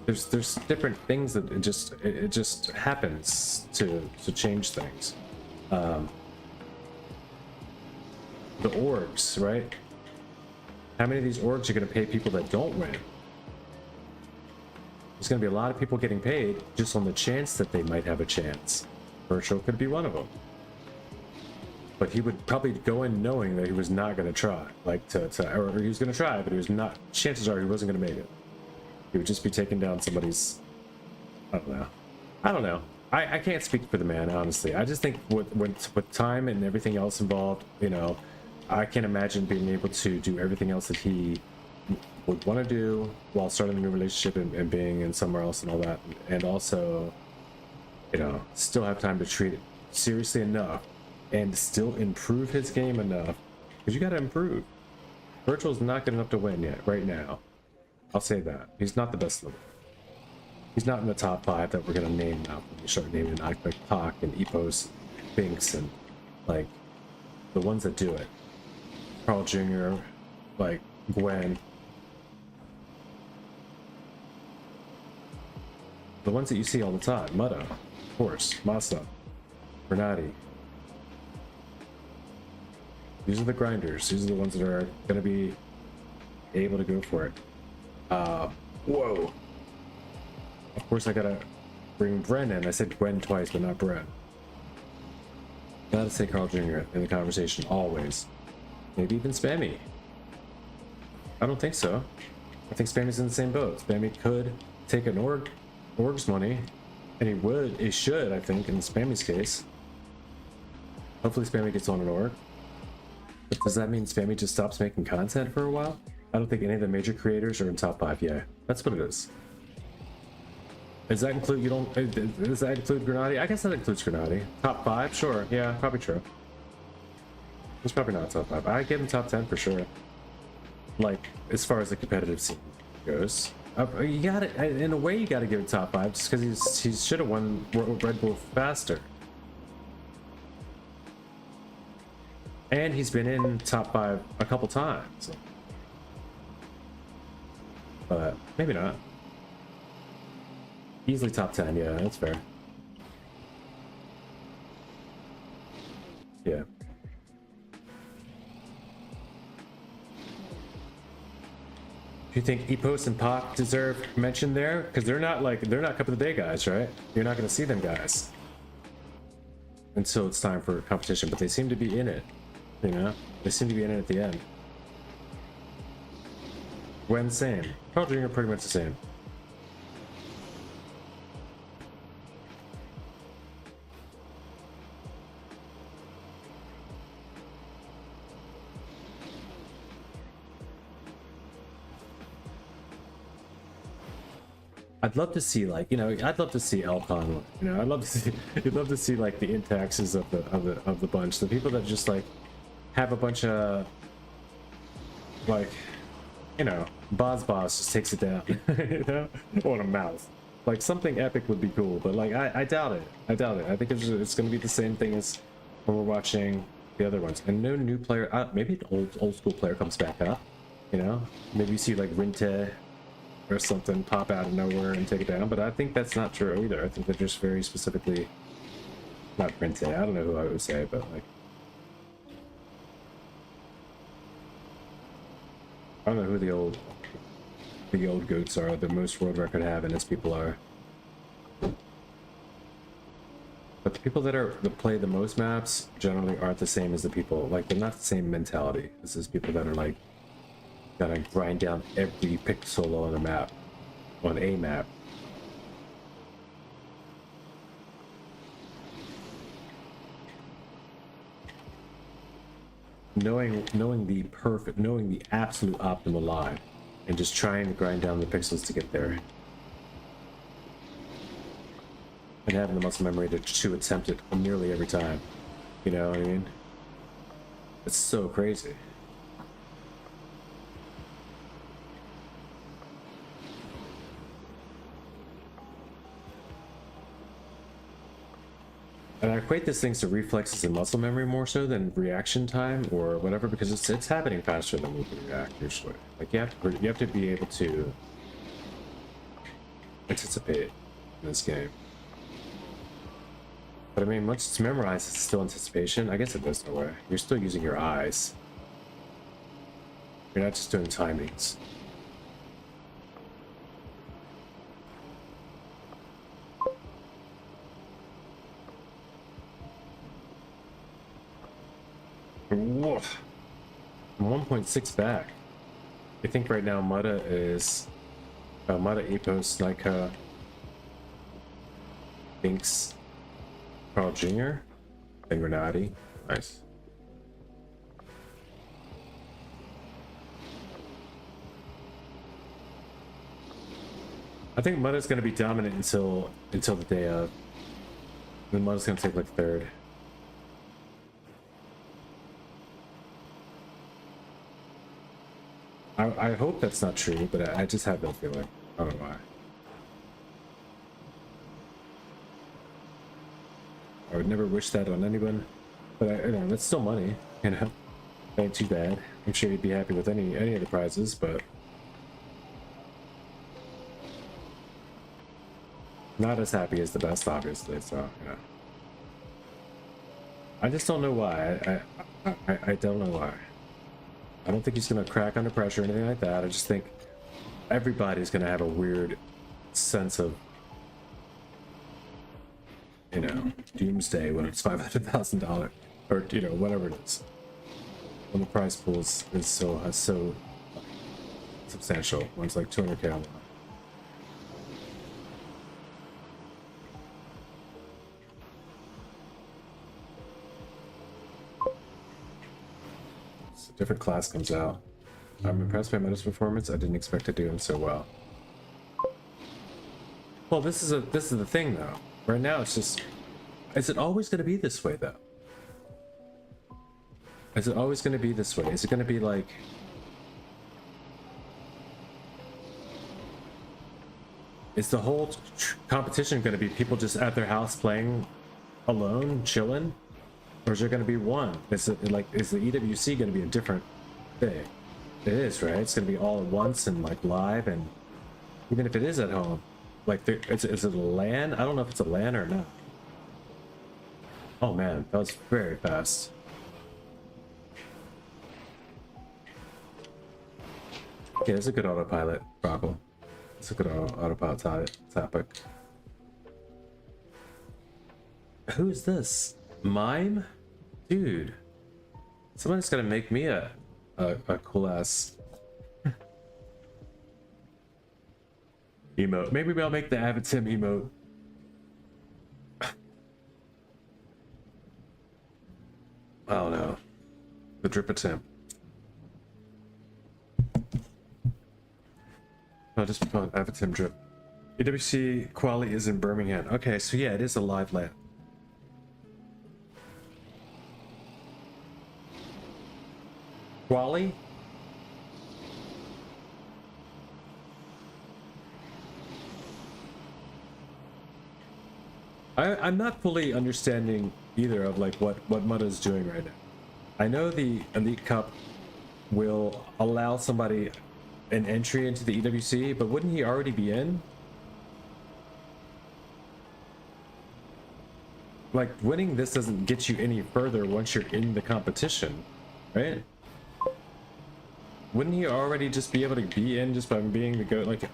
there's different things that it just happens to change things. The orgs, right? How many of these orgs are going to pay people that don't win? There's going to be a lot of people getting paid just on the chance that they might have a chance. Virtual could be one of them. But he would probably go in knowing that he was not going to try. Like, or he was going to try, but he was not, chances are he wasn't going to make it. He would just be taking down somebody's, I don't know. I can't speak for the man, honestly. I just think with time and everything else involved, you know, I can't imagine being able to do everything else that he would want to do while starting a new relationship and being in somewhere else and all that. And also, you know, still have time to treat it seriously enough and still improve his game enough, because you got to improve. Virtual's not good enough to win yet right now. I'll say that. He's not the best in the world. He's not in the top 5 that we're gonna name now when we start naming like Pac and Epos, Binks, and like the ones that do it. Carl Jr., like Gwen. The ones that you see all the time. Mutta, of course, Masa, Bernardi. These are the grinders. These are the ones that are gonna be able to go for it. Whoa. Of course I gotta bring Bren in. I said Gwen twice, but not Bren. Gotta say Carl Jr. in the conversation, always. Maybe even Spammy. I don't think so. I think Spammy's in the same boat. Spammy could take an org's money, and he should, I think, in Spammy's case. Hopefully Spammy gets on an org. But does that mean Spammy just stops making content for a while? I don't think any of the major creators are in top 5 yet. That's what it is. Does that include, does that include Grenadi? I guess that includes Grenadi. Top 5? Sure. Yeah, probably true. It's probably not top 5. I give him top 10 for sure. Like, as far as the competitive scene goes. You got it. In a way, you got to give it top 5 just because he should have won Red Bull faster. And he's been in top 5 a couple times. But maybe not. Easily top 10, yeah, that's fair. Yeah. Do you think Epos and Pac deserve mention there? Because they're not cup of the day guys, right? You're not going to see them guys until it's time for competition, but they seem to be in it, you know? They seem to be in it at the end. When same. Carl Jr. pretty much the same. I'd love to see, like, you know, I'd love to see Elcon, you know, I'd love to see like the intaxes of the bunch, the people that just like have a bunch of like, you know, Boz just takes it down, you know, on a mouth. Like something epic would be cool, but like I doubt it. I doubt it. I think it's going to be the same thing as when we're watching the other ones, and no new player. Maybe an old school player comes back up, you know. Maybe you see like Rinte or something pop out of nowhere and take it down, but I think that's not true either. I think they're just very specifically not Rinte. I don't know who I would say, but like I don't know who the old goats are. The most world record having as people are. But the people that play the most maps generally aren't the same as the people, like they're not the same mentality. This is people that are like gotta grind down every pixel on a map, on a map. Knowing the absolute optimal line, and just trying to grind down the pixels to get there, and having the muscle memory to attempt it nearly every time. You know what I mean? It's so crazy. And I equate these things to reflexes and muscle memory more so than reaction time or whatever, because it's happening faster than we can react usually. Like you have to be able to anticipate in this game. But I mean, once it's memorized, it's still anticipation. I guess it goes nowhere. You're still using your eyes. You're not just doing timings. Woof. I'm 1.6 back. I think right now Mutta is Mutta, Epos, Nika, Binks, Carl Jr., and Grenadi. Nice. I think Mutta's going to be dominant until the day of. Then Mud's gonna take like third. I hope that's not true, but I just have that feeling. I don't know why. I would never wish that on anyone, but you know, that's still money, you know. Ain't too bad. I'm sure you'd be happy with any of the prizes, but not as happy as the best, obviously. So, you know, I just don't know why. I don't know why. I don't think he's gonna crack under pressure or anything like that. I just think everybody's gonna have a weird sense of, you know, doomsday when it's $500,000 or, you know, whatever it is. When the prize pool is so substantial, when it's like 200K on one. So a different class comes out. I'm impressed by Meta's performance. I didn't expect to do him so well. Well, this is the thing though. Right now it's just, is it always going to be this way though? Is it always going to be this way? Is it going to be like, is the whole competition going to be people just at their house playing alone, chilling? Or is there going to be one? Is it like, is the EWC going to be a different thing? It is, right? It's going to be all at once and like live, and even if it is at home, like, is it a LAN? I don't know if it's a LAN or not. Oh man, that was very fast. Okay, that's a good autopilot problem. It's a good autopilot topic. Who's this? Mime? Dude. Someone's gonna make me a cool ass emote. Maybe I'll make the Avatim emote. I don't know. The drip attempt. I'll just put on Avatim drip. EWC quali is in Birmingham. Okay, so yeah, it is a live LAN. Quali? I'm not fully understanding either of like what Mudda is doing right now. I know the Elite Cup will allow somebody an entry into the EWC, but wouldn't he already be in? Like, winning this doesn't get you any further once you're in the competition, right? Wouldn't he already just be able to be in just by being the GOAT? Like,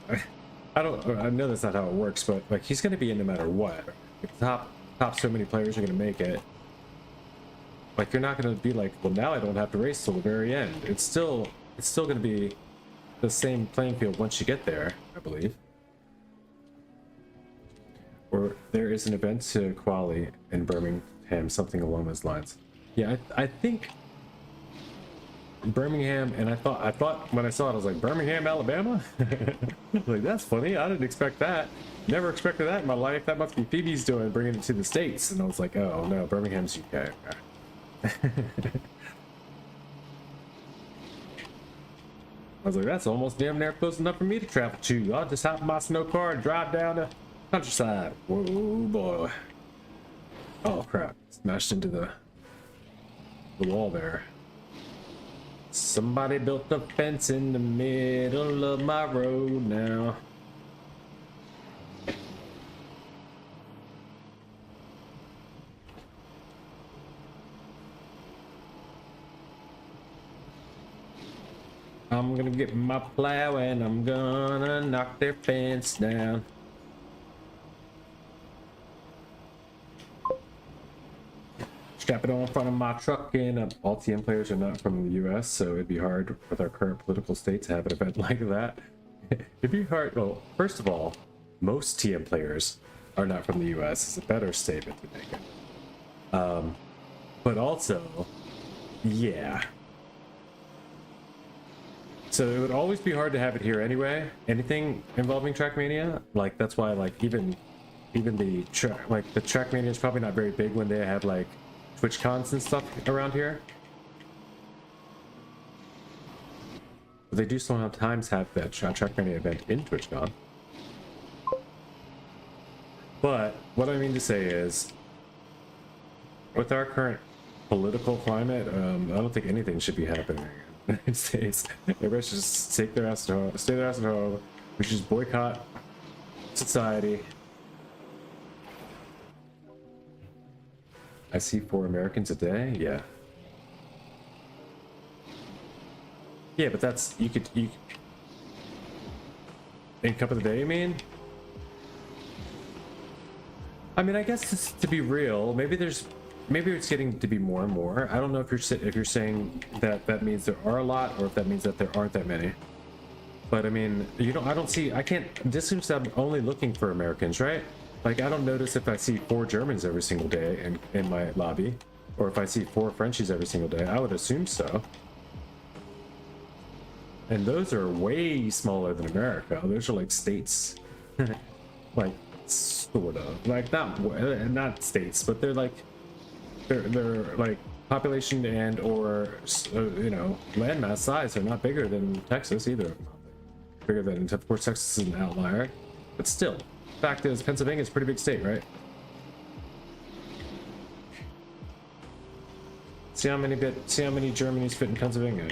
I know that's not how it works, but like, he's going to be in no matter what. If the top so many players are going to make it, like, you're not going to be like, well, now I don't have to race till the very end. It's still going to be the same playing field once you get there, I believe. Or there is an event to quali in Birmingham, something along those lines. Yeah, I think Birmingham, and I thought when I saw it, I was like, Birmingham, Alabama? Like, that's funny. I didn't expect that. Never expected that in my life. That must be Phoebe's doing, bringing it to the States. And I was like, oh no, Birmingham's UK. I was like, that's almost damn near close enough for me to travel to. I'll just hop in my snow car and drive down the countryside. Whoa, boy. Oh, crap. Smashed into the wall there. Somebody built a fence in the middle of my road now. I'm gonna get my plow and I'm gonna knock their fence down. Strap it on in front of my truck, and all TM players are not from the US, so it'd be hard with our current political state to have an event like that. It'd be hard. Well, first of all, most TM players are not from the US. It's a better statement to make it. But also, yeah. So it would always be hard to have it here anyway. Anything involving Trackmania, like, that's why, like, even even the like the Trackmania is probably not very big when they have like Twitch cons and stuff around here. But they do sometimes have that Trackmania event in TwitchCon. But what I mean to say is, with our current political climate, I don't think anything should be happening in the United States. Everybody should just take their ass to home, stay their ass at home. We should just boycott society. I see 4 Americans a day. Yeah. Yeah, but that's you income of the day, you mean? I mean, I guess to be real, maybe it's getting to be more and more. I don't know if you're saying that that means there are a lot, or if that means that there aren't that many. But I mean, I can't. This seems I'm only looking for Americans, right? Like, I don't notice if I see 4 Germans every single day in my lobby, or if I see 4 Frenchies every single day. I would assume so. And those are way smaller than America. Those are like states. Like, sort of. Like, not states, but they're like, they're like population and or, you know, landmass size are not bigger than Texas either. Bigger than, of course, Texas is an outlier. But still, fact is, Pennsylvania is a pretty big state, right? See how many Germanys fit in Pennsylvania.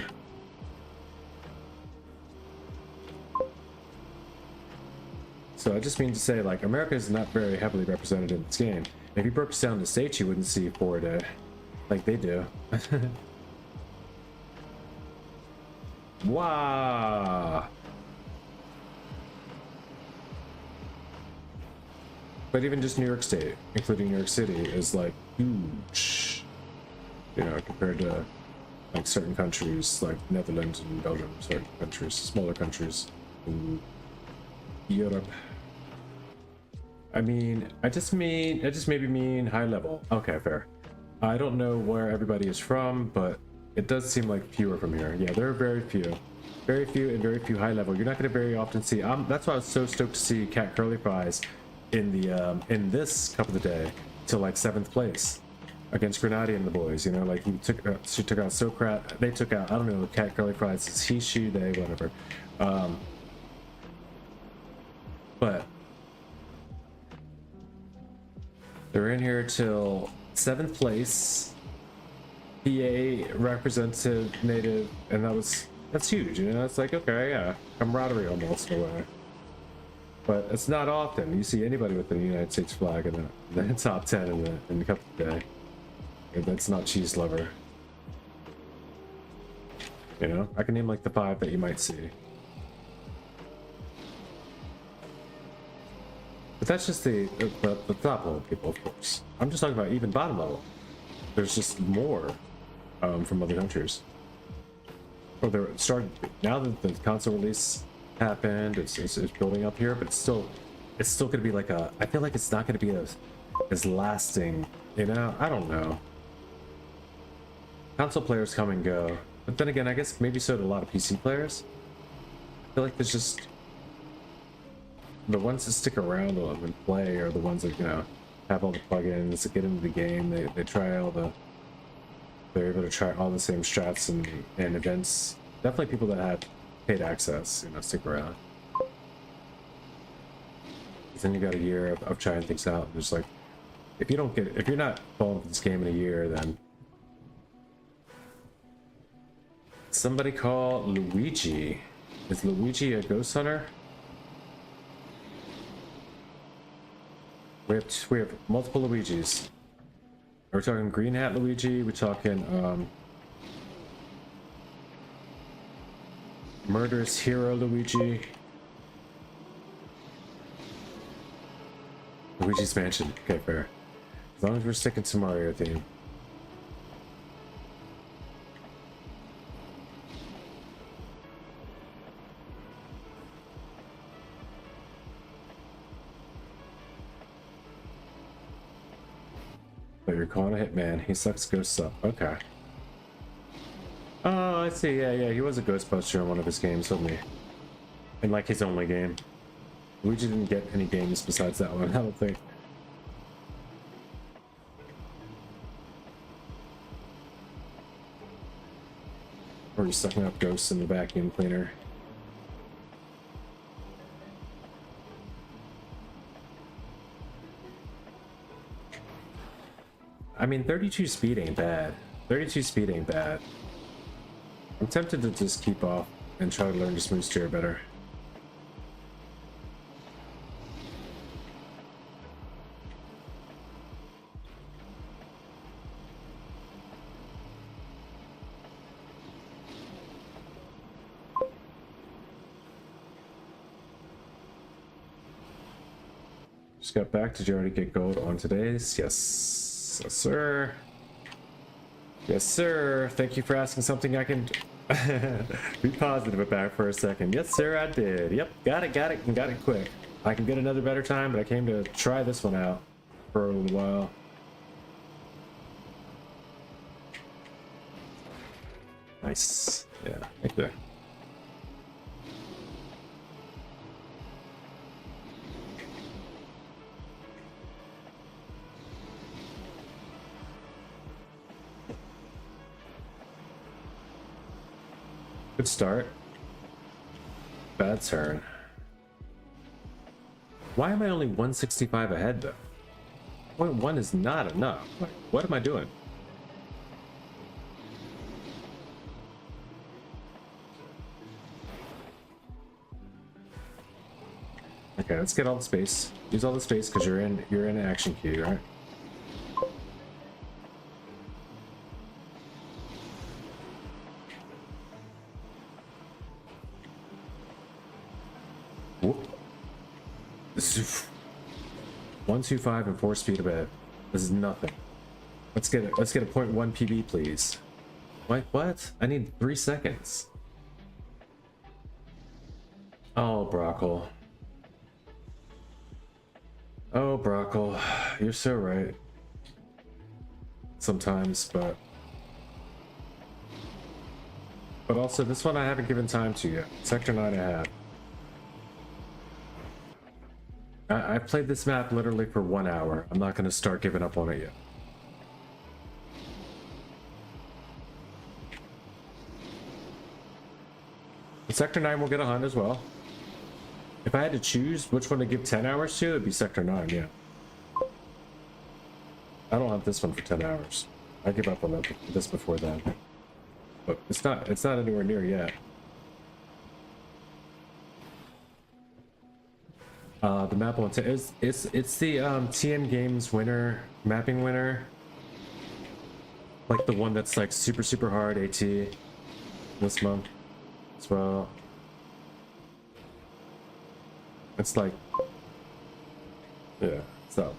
So I just mean to say, like, America is not very heavily represented in this game. If you broke down the states, you wouldn't see 4 a day, like they do. Wow. But even just New York State, including New York City, is like huge, you know, compared to like certain countries like Netherlands and Belgium, certain countries, smaller countries in Europe. I mean, I just maybe mean high level. Okay, fair. I don't know where everybody is from, but it does seem like fewer from here. Yeah, there are very few and very few high level. You're not going to very often see. That's why I was so stoked to see Cat Curly Fries in the in this cup of the day to like 7th place against Grenadi and the boys. You know, like she took out Socrat. They took out, I don't know, Cat Curly Fries is he, she, they, whatever. But they're in here till 7th place. PA representative native, and that's huge, you know. It's like, okay, yeah, camaraderie almost in a way. But it's not often you see anybody with the United States flag in the top 10 in the cup of the day. That's not cheese lover. You know, I can name like the 5 that you might see. But that's just the top level people, of course. I'm just talking about even bottom level. There's just more from other countries. Or they're starting now that the console release happened. It's building up here, but it's still going to be like a. I feel like it's not going to be as lasting. You know, I don't know. Console players come and go, but then again, I guess maybe so do a lot of PC players. I feel like there's just the ones that stick around and play are the ones that, you know, have all the plugins that get into the game. They try they're able to try all the same strats and events. Definitely people that have paid access, you know, stick around. Then you got a year of trying things out. There's like, if you're not falling for this game in a year, then somebody call Luigi. Is Luigi a ghost hunter? We have multiple Luigis. Are we talking green hat Luigi? We're talking murderous hero Luigi. Luigi's Mansion. Okay, fair. As long as we're sticking to Mario theme. But you're calling a hitman. He sucks ghosts up. Okay. Oh, I see. Yeah. He was a Ghostbuster in one of his games, wasn't he? In like his only game. Luigi didn't get any games besides that one, I don't think. already sucking up ghosts in the vacuum cleaner. I mean, 32 speed ain't bad. 32 speed ain't bad. I'm tempted to just keep off and try to learn to smooth steer better. Just got back. Did you already get gold on today's? Yes. Yes, sir. Yes, sir. Thank you for asking something I can be positive about for a second. Yes, sir, I did. Yep, got it, and got it quick. I can get another better time, but I came to try this one out for a little while. Nice. Yeah, right there. Good start. Bad turn. Why am I only 165 ahead though? 0.1 is not enough. Like, what am I doing? Okay, let's get all the space. Use all the space because you're in action queue, right? Whoop. 125 and 4 speed ahead. This is nothing. Let's get a 0.1 PB, please. What? I need 3 seconds. Oh, Brockle. Oh, Brockle. You're so right. Sometimes, but also this one I haven't given time to yet. Sector 9 I have. I played this map literally for 1 hour. I'm not going to start giving up on it yet. But Sector 9 will get a hunt as well. If I had to choose which one to give 10 hours to, it'd be Sector 9, yeah. I don't hunt this one for 10 hours. I give up on this before then. But it's not anywhere near yet. The map on it's the TN Games winner, mapping winner. Like the one that's like super hard AT this month as well. It's like, yeah, so.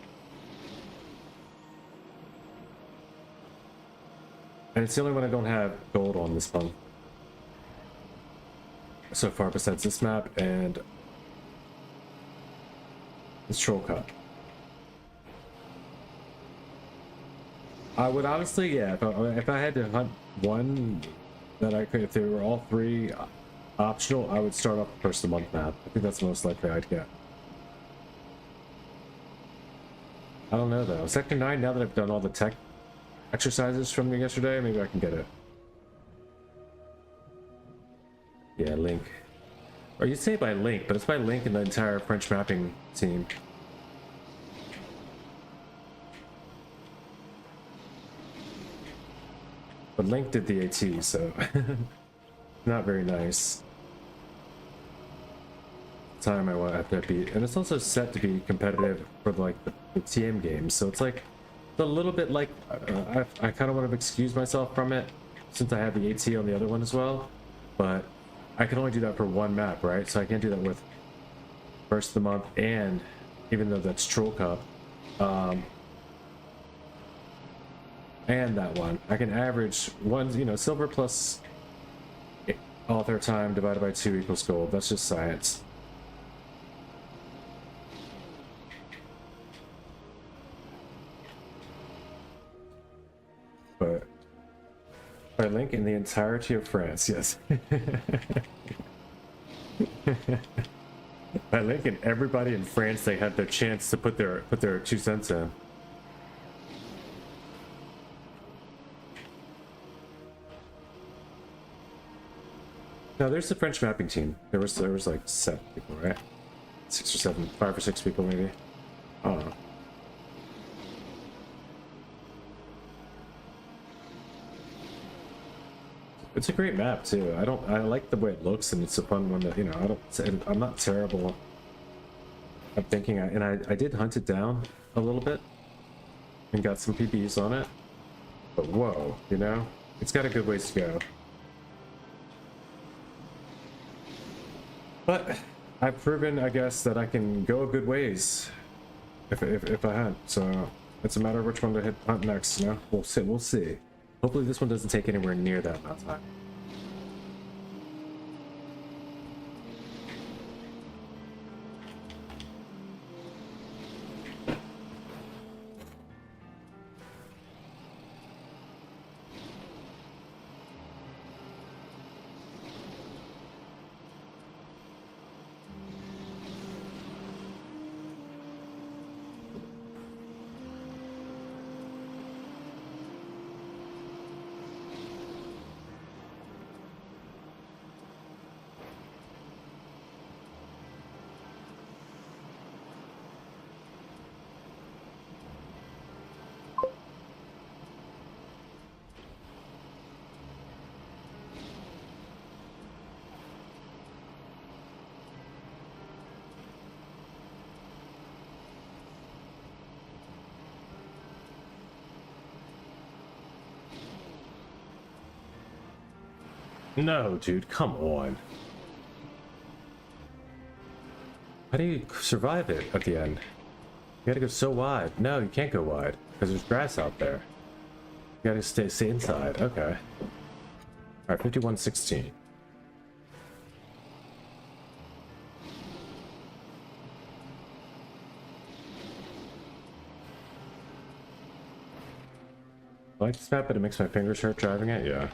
And it's the only one I don't have gold on this month so far, besides this map and this troll cup. I would honestly, yeah, if I had to hunt one that I could, if they were all 3 optional, I would start off the first of the month map. I think that's the most likely I'd get. I don't know though. Sector 9, now that I've done all the tech exercises from yesterday, maybe I can get it. Yeah, Link. Or you'd say by Link, but it's by Link and the entire French mapping team. But Link did the AT, so not very nice. Time I want to have to beat, and it's also set to be competitive for like the TM games, so it's like a little bit like I kind of want to excuse myself from it since I have the AT on the other one as well, but I can only do that for 1 map, right? So I can't do that with first of the month, and even though that's Troll Cup, and that one, I can average one, you know, silver plus author time divided by 2 equals gold. That's just science. But by Link in the entirety of France, yes. By Link and everybody in France, they had their chance to put their 2 cents in. No, there's the French mapping team. There was like 7 people, right? 6 or 7, 5 or 6 people maybe. I don't know. It's a great map too. I like the way it looks, and it's a fun one that, you know, I'm not terrible at thinking. I did hunt it down a little bit and got some PBs on it. But whoa, you know, it's got a good ways to go. But I've proven, I guess, that I can go a good ways if I hunt. So it's a matter of which one to hunt next. You know, we'll see. We'll see. Hopefully this one doesn't take anywhere near that amount of time. No, dude, come on. How do you survive it at the end? You gotta go so wide. No, you can't go wide because there's grass out there. You gotta stay inside. Okay. All right, 5116. I like this map, but it makes my fingers hurt driving it. Yeah.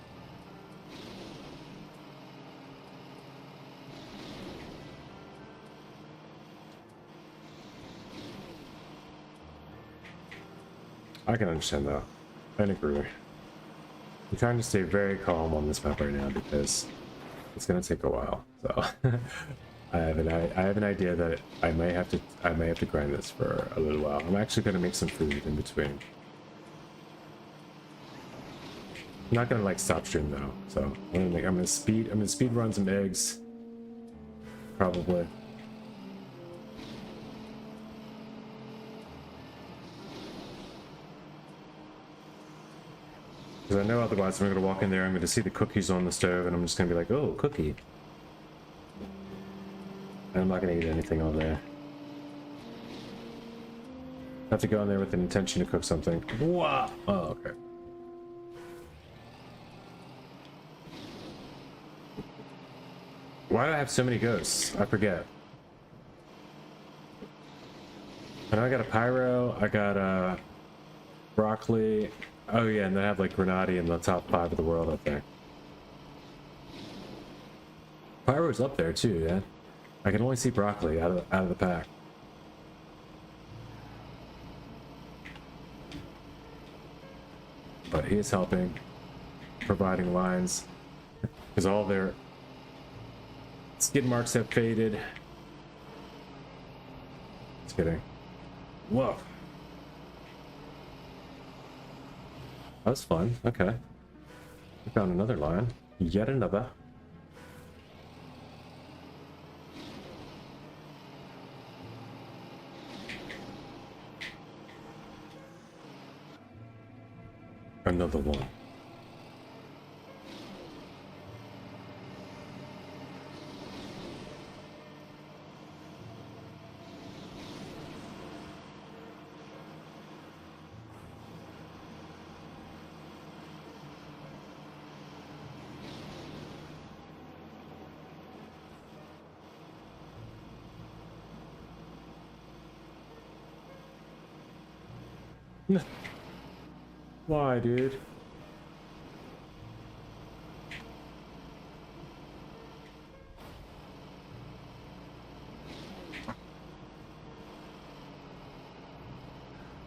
I can understand that. I agree. I'm trying to stay very calm on this map right now because it's gonna take a while. So I have an idea that I may have to grind this for a little while. I'm actually gonna make some food in between. I'm not gonna like stop stream though. So I'm gonna speed run some eggs. Probably. Because I know otherwise I'm going to walk in there, I'm going to see the cookies on the stove, and I'm just going to be like, oh, cookie. And I'm not going to eat anything on there. I have to go in there with an intention to cook something. Wow. Oh, okay. Why do I have so many ghosts? I forget. I know I got a pyro, I got a broccoli. Oh yeah, and they have like Grenade in the top 5 of the world up there. Pyro's up there too, yeah. I can only see broccoli out of the pack. But he is helping, providing lines, because all their skid marks have faded. Just kidding. Whoa. That was fun. Okay. We found another line. Yet another. Another one. Why, dude?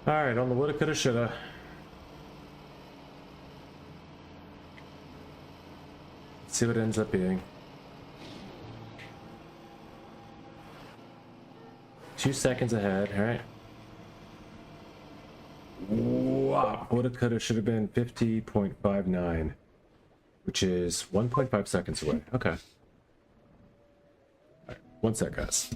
Alright, on the woulda, coulda, shoulda. Let's see what it ends up being. 2 seconds ahead. All right. Wow. Woulda, coulda, should have been 50.59, which is 1.5 seconds away. Okay. All right. 1 sec, guys.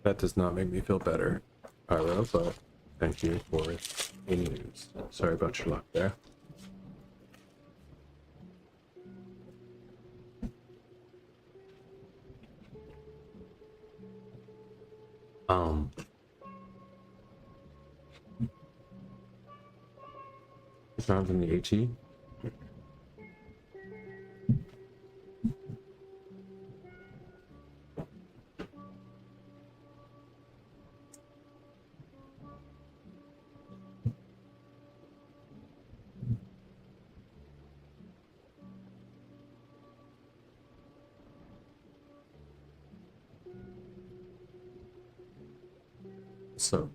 That does not make me feel better, Pyro, but thank you for the news. Sorry about your luck there. Sounds in the AT. So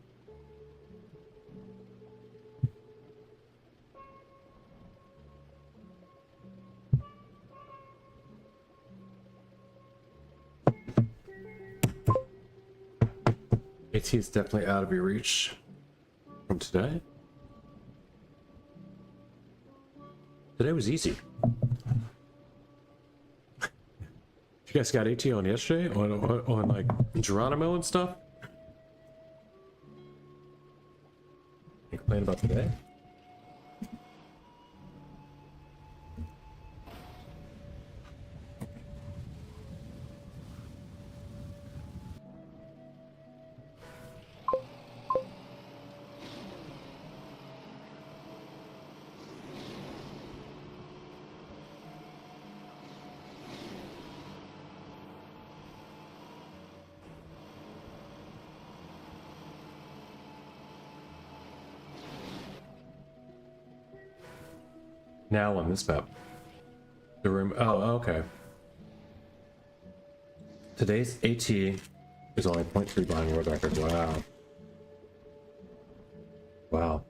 AT is definitely out of your reach from today. Today was easy. You guys got AT on yesterday on like Geronimo and stuff? You complain about today? Now on this map. The room. Oh, okay. Today's AT is only 0.3 behind world record. Wow. Wow.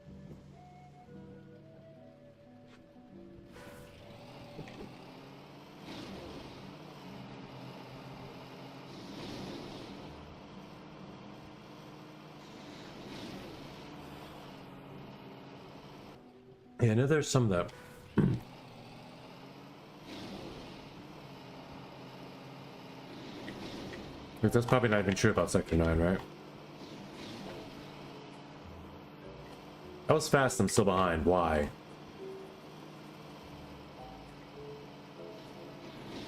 Yeah, I know there's some that like, that's probably not even true about Sector 9, right? I was fast, I'm still behind. Why?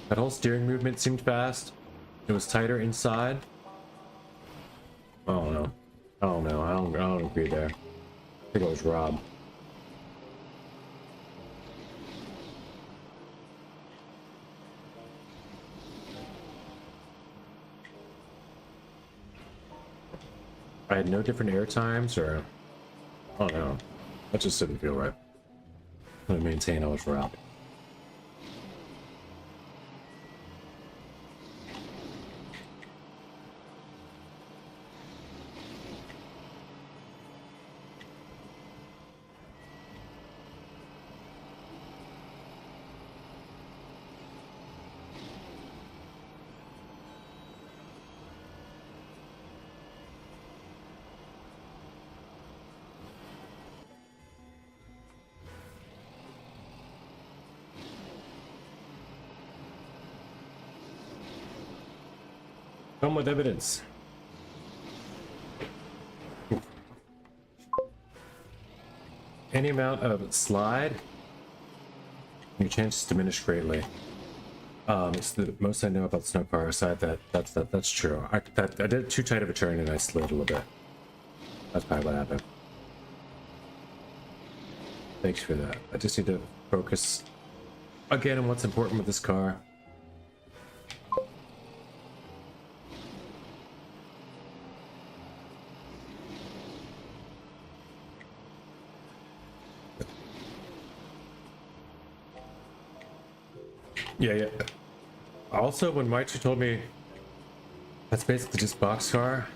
That whole steering movement seemed fast. It was tighter inside. I don't know. I don't know. I don't agree there. I think it was Rob. I had no different air times, or oh no, that just didn't feel right. I'm gonna maintain I was Rob. Come with evidence. any amount of slide, your chances diminish greatly. It's the most I know about snow car aside that's true. I did too tight of a turn and I slid a little bit. That's probably what happened. Thanks for that. I just need to focus again on what's important with this car. Yeah. Also, when Maichi told me that's basically just boxcar,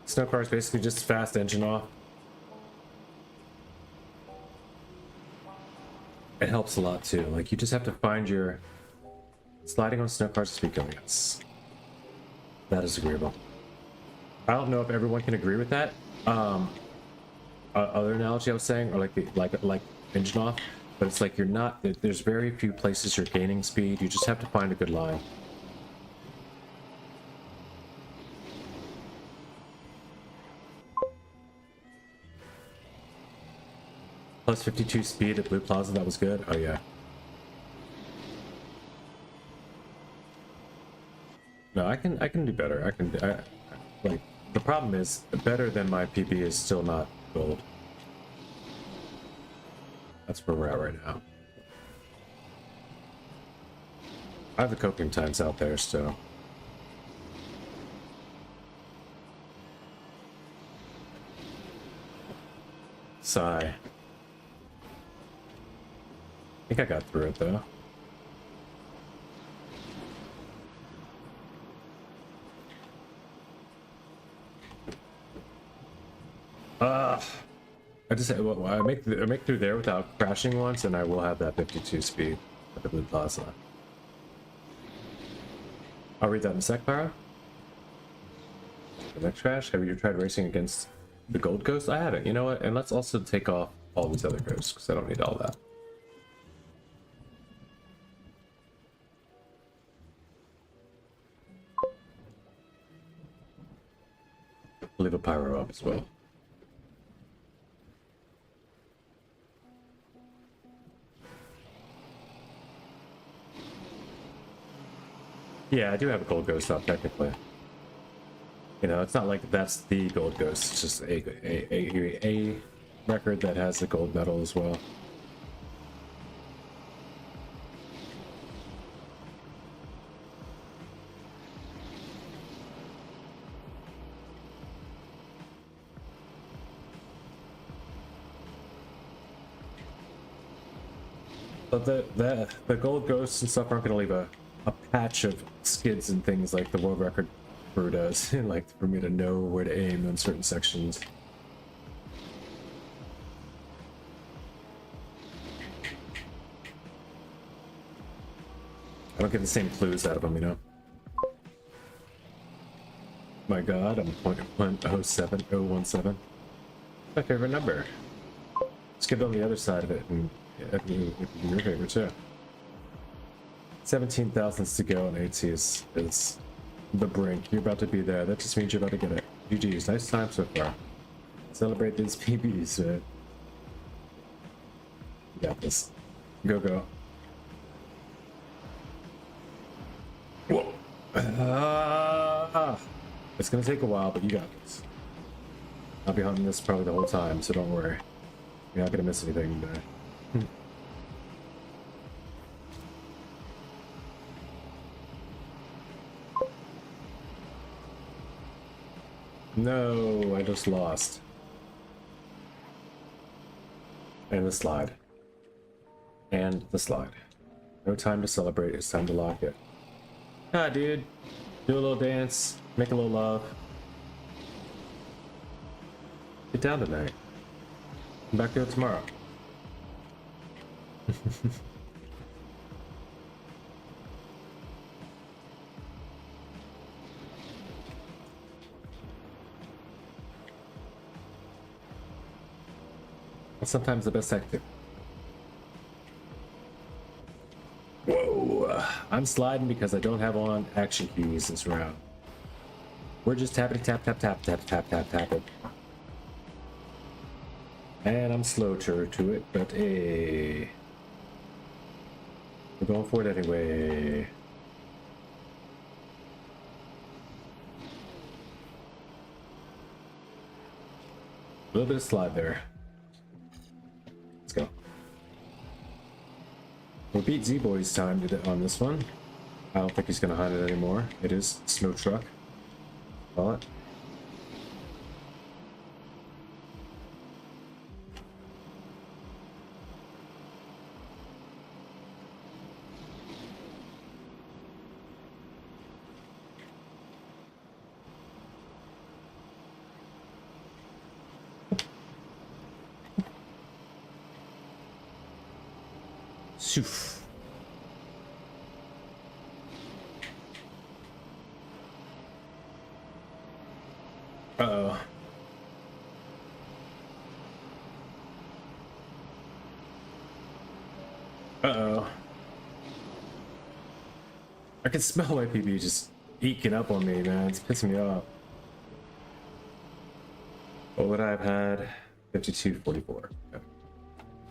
snow car is basically just fast engine off. It helps a lot too. Like, you just have to find your sliding on snow cars. Speak of, yes, that is agreeable. I don't know if everyone can agree with that. Other analogy I was saying, or like engine off. But it's like you're not, there's very few places you're gaining speed. You just have to find a good line. Plus 52 speed at Blue Plaza, that was good. Oh yeah. No, I can do better. Like, the problem is, better than my PB is still not gold. That's where we're at right now. I have the coping times out there still. Sigh. I think I got through it though. I make through there without crashing once, and I will have that 52 speed at the Blue Plaza. I'll read that in a sec, Pyro. The next crash. Have you tried racing against the Gold Ghost? I haven't. You know what? And let's also take off all these other ghosts because I don't need all that. Leave a Pyro up as well. Yeah, I do have a gold ghost up technically. You know, it's not like that's the gold ghost. It's just a record that has the gold medal as well. But the gold ghosts and stuff aren't going to leave a patch of skids and things like the world record crew does, like for me to know where to aim in certain sections. I don't get the same clues out of them, you know. My God, I'm 0.07017. My favorite number. Let's get on the other side of it, and your favorite too. 17 thousandths to go, and AT is the brink. You're about to be there. That just means you're about to get it. GG's. Nice time so far. Celebrate these PBs, man. You got this. Go, go. Whoa. It's gonna take a while, but you got this. I'll be hunting this probably the whole time, so don't worry. You're not gonna miss anything today. No, I just lost. And the slide. And the slide. No time to celebrate, it's time to lock it. Ah, dude. Do a little dance, make a little love. Get down tonight. Come back to it tomorrow. Sometimes the best tactic. Whoa! I'm sliding because I don't have on action keys this round. We're just tapping, tap, tap, tap, tap, tap, tap, tapping. And I'm slow to it, but hey, we're going for it anyway. A little bit of slide there. Let's go. We'll beat Z-Boy's time on this one. I don't think he's going to hide it anymore. It is snow truck. Call it. Soof. Uh-oh. Uh-oh. I can smell my PB just eking up on me, man. It's pissing me off. What would I have had? 52.44. Okay.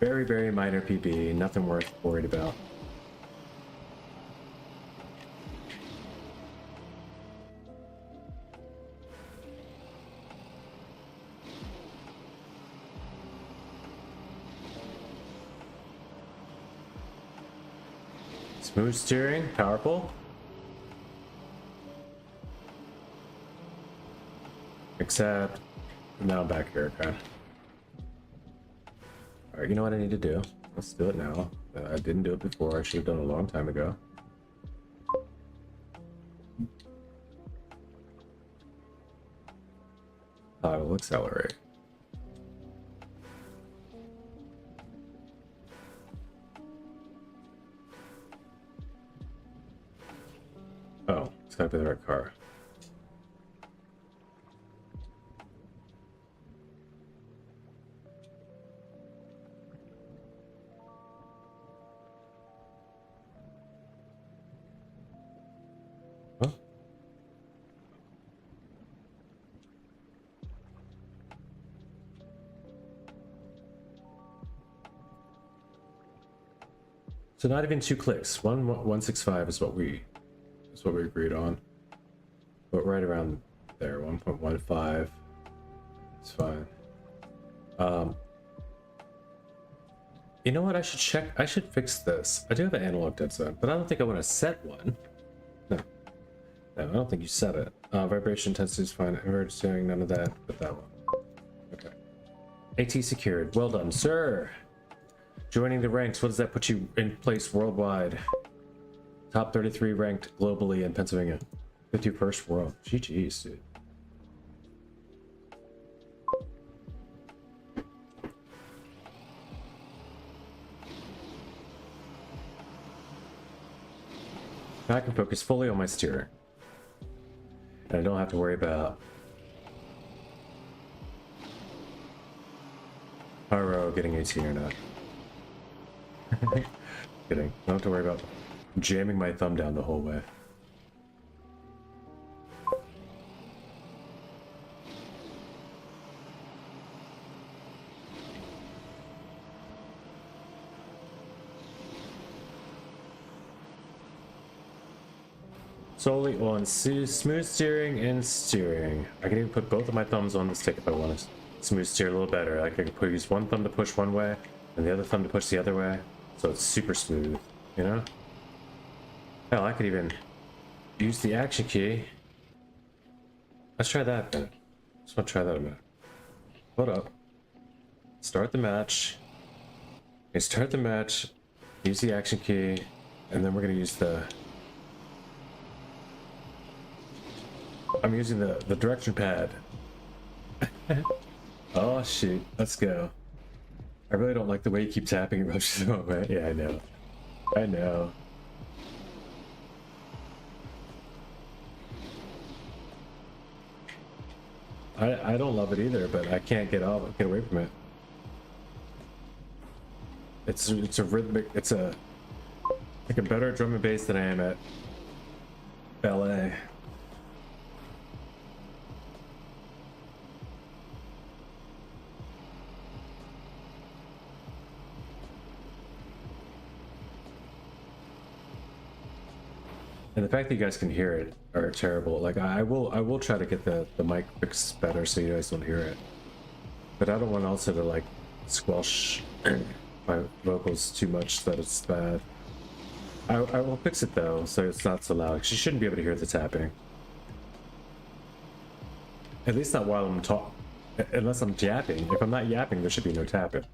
Very, very minor PB. Nothing worth worried about. Smooth steering, powerful. Except now I'm back here, okay. Alright, you know what I need to do? Let's do it now. I didn't do it before. I should have done it a long time ago. I will accelerate. Oh, it's gotta be the right car. Huh? So not even 2 clicks. 165 is what we agreed on. But right around there, 1.15. It's fine. You know what? I should check. I should fix this. I do have an analog dead zone, but I don't think I want to set one. No, I don't think you set it. Vibration intensity is fine. Inverted steering, none of that, but that one. Okay. AT secured. Well done, sir. Joining the ranks. What does that put you in place worldwide? Top 33 ranked globally in Pennsylvania. 51st world. GG's, dude. Now I can focus fully on my steering. And I don't have to worry about Pyro getting AT or not. Kidding. I don't have to worry about jamming my thumb down the whole way. Solely on smooth steering and steering. I can even put both of my thumbs on the stick if I want to smooth steer a little better. Like I can use one thumb to push one way and the other thumb to push the other way. So it's super smooth, you know? Hell, I could even use the action key. Let's try that a minute. Just want to try that a minute. Hold up. Start the match. Okay, start the match. Use the action key. And then we're going to use the... I'm using the direction pad. Oh, shoot. Let's go. I really don't like the way you keep tapping and rushes the wrong way. Yeah, I know. I know. I don't love it either, but I can't get away from it. It's a rhythmic, it's a like a better drum and bass than I am at ballet. And the fact that you guys can hear it are terrible. Like I will try to get the mic fixed better so you guys don't hear it. But I don't want also to like squelch my vocals too much that it's bad. I will fix it though, so it's not so loud. 'Cause you shouldn't be able to hear the tapping. At least not while I'm talking. Unless I'm yapping. If I'm not yapping, there should be no tapping.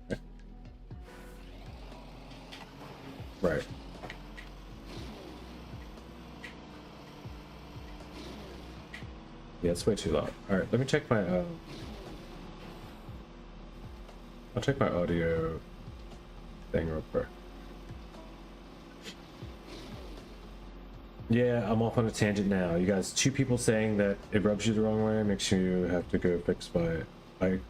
Right. Yeah, it's way too loud. Alright, let me check my, I'll check my audio thing real quick. Yeah, I'm off on a tangent now. You guys, 2 people saying that it rubs you the wrong way makes you have to go fix my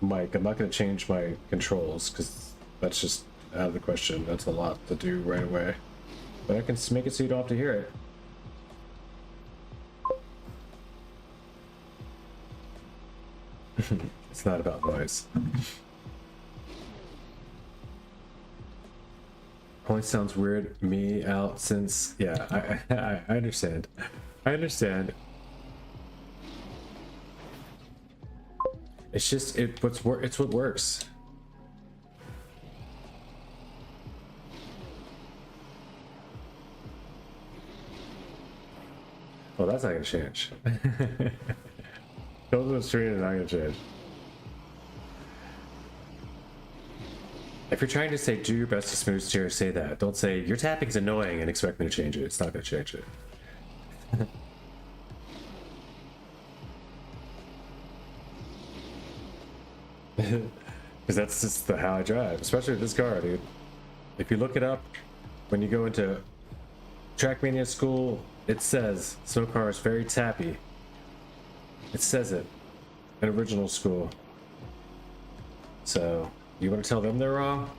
mic. I'm not going to change my controls because that's just out of the question. That's a lot to do right away. But I can make it so you don't have to hear it. It's not about noise. Only sounds weird me out since yeah I understand. I understand. It's just it's what works. Well, that's not gonna change. Those are the stream is not gonna change. If you're trying to say do your best to smooth steer, say that. Don't say your tapping's annoying and expect me to change it. It's not gonna change it. Because that's just how I drive, especially with this car, dude. If you look it up, when you go into Trackmania school, it says SNOWO car is very tappy. It says it in original school. So you want to tell them they're wrong?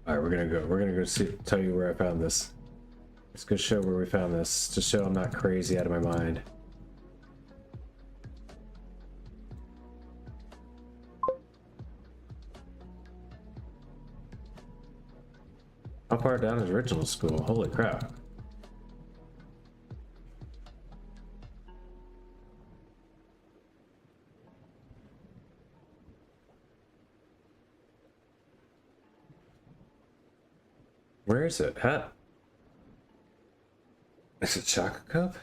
All right, we're gonna go tell you where I found this. Let's go show where we found this, to show I'm not crazy out of my mind. How far down is original school? Holy crap. Where is it? Huh? Is it Chocolate Cup?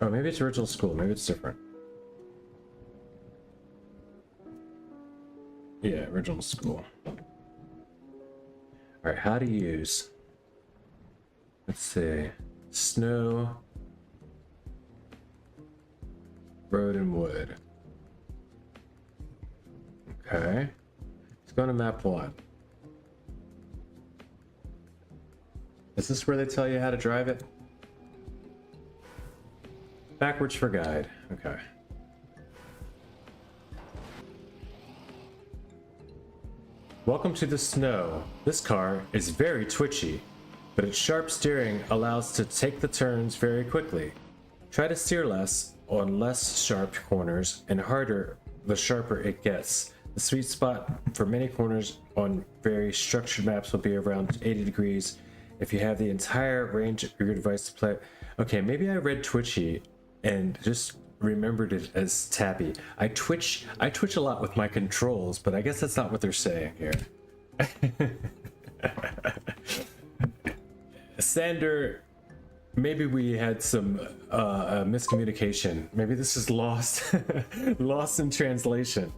Oh, maybe it's original school. Maybe it's different. Yeah, original school. Alright, how to use... Let's see. Snow... Road and wood. Okay. Let's go to map 1. Is this where they tell you how to drive it? Backwards for guide. Okay. Welcome to the SNOWO. This car is very twitchy, but its sharp steering allows to take the turns very quickly. Try to steer less on less sharp corners and harder the sharper it gets. The sweet spot for many corners on very structured maps will be around 80 degrees if you have the entire range of your device to play. Okay, maybe I read twitchy and just remembered it as tappy. I twitch a lot with my controls, but I guess that's not what they're saying here. Sander, maybe we had some miscommunication. Maybe this is lost lost in translation.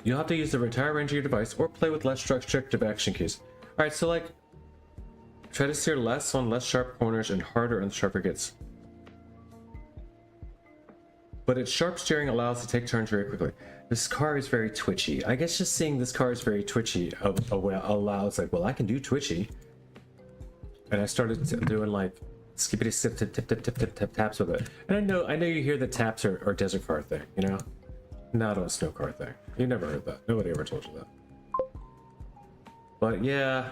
You'll have to use the entire range of your device or play with less restrictive action keys. Alright, so like, try to steer less on less sharp corners and harder on sharper gets. But its sharp steering allows to take turns very quickly. This car is very twitchy. I guess just seeing this car is very twitchy allows, like, well, I can do twitchy. And I started doing like skippity skip tip tip tip tip tip tip taps with it. And I know you hear that taps are desert car thing, you know? Not a snow car thing. You never heard that. Nobody ever told you that. But yeah.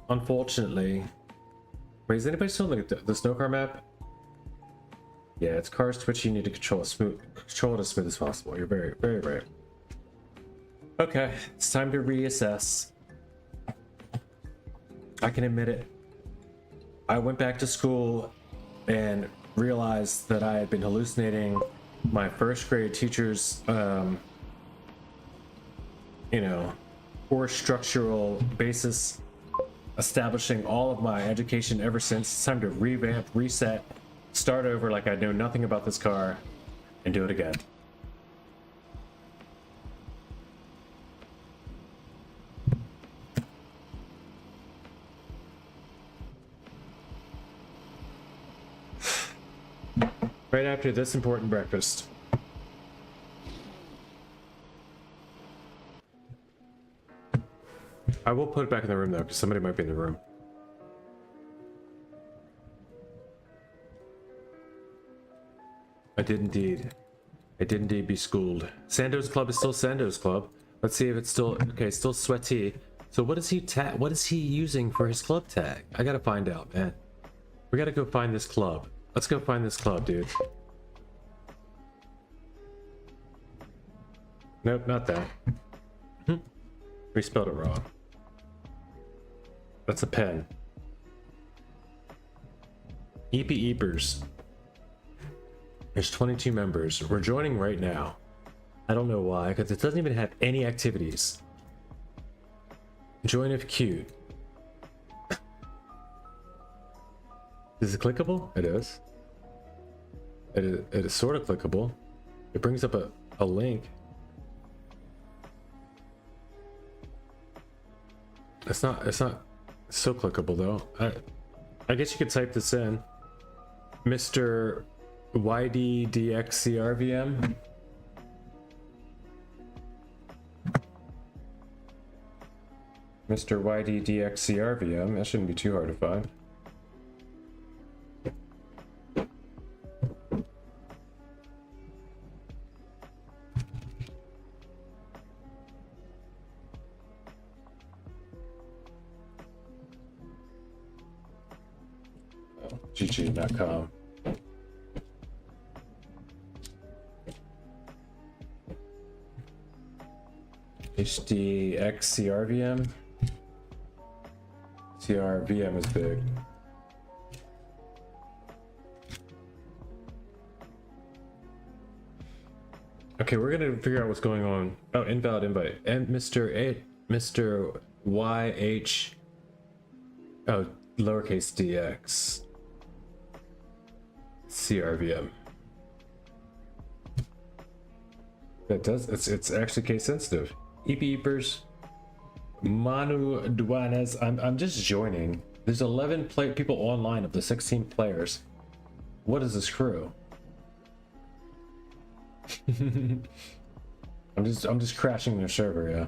unfortunately. Wait, is anybody still looking at the snow car map? Yeah, it's cars twitchy. You need to control it as smooth as possible. You're very, very right. Okay, it's time to reassess. I can admit it. I went back to school and realized that I had been hallucinating my first grade teacher's, you know, core structural basis, establishing all of my education ever since. It's time to revamp, reset, start over like I know nothing about this car, and do it again. Right after this important breakfast. I will put it back in the room though, because somebody might be in the room. I did indeed be schooled. Sando's Club is still Sando's Club. Let's see if it's still okay. Still sweaty. So what is he using for his club tag? I gotta find out, man. We gotta go find this club. Let's go find this club, dude. Nope, not that. We spelled it wrong. That's a pen. Eepy Eepers. There's 22 members. We're joining right now. I don't know why, because it doesn't even have any activities. Join if queued. Is it clickable? It is. It is sort of clickable. It brings up a link. It's not so clickable though. I guess you could type this in. Mr. YDDXCRVM. Mr. YDDXCRVM. That shouldn't be too hard to find. GG.com. HDX CRVM. CRVM is big. Okay, we're gonna figure out what's going on. Oh, invalid invite. And Mr. YH. Oh, lowercase dx. CRVM. That does, it's actually case sensitive. Eepers. Manu Duanes. I'm just joining. There's 11 people online of the 16 players. What is this crew? I'm just crashing their server, yeah.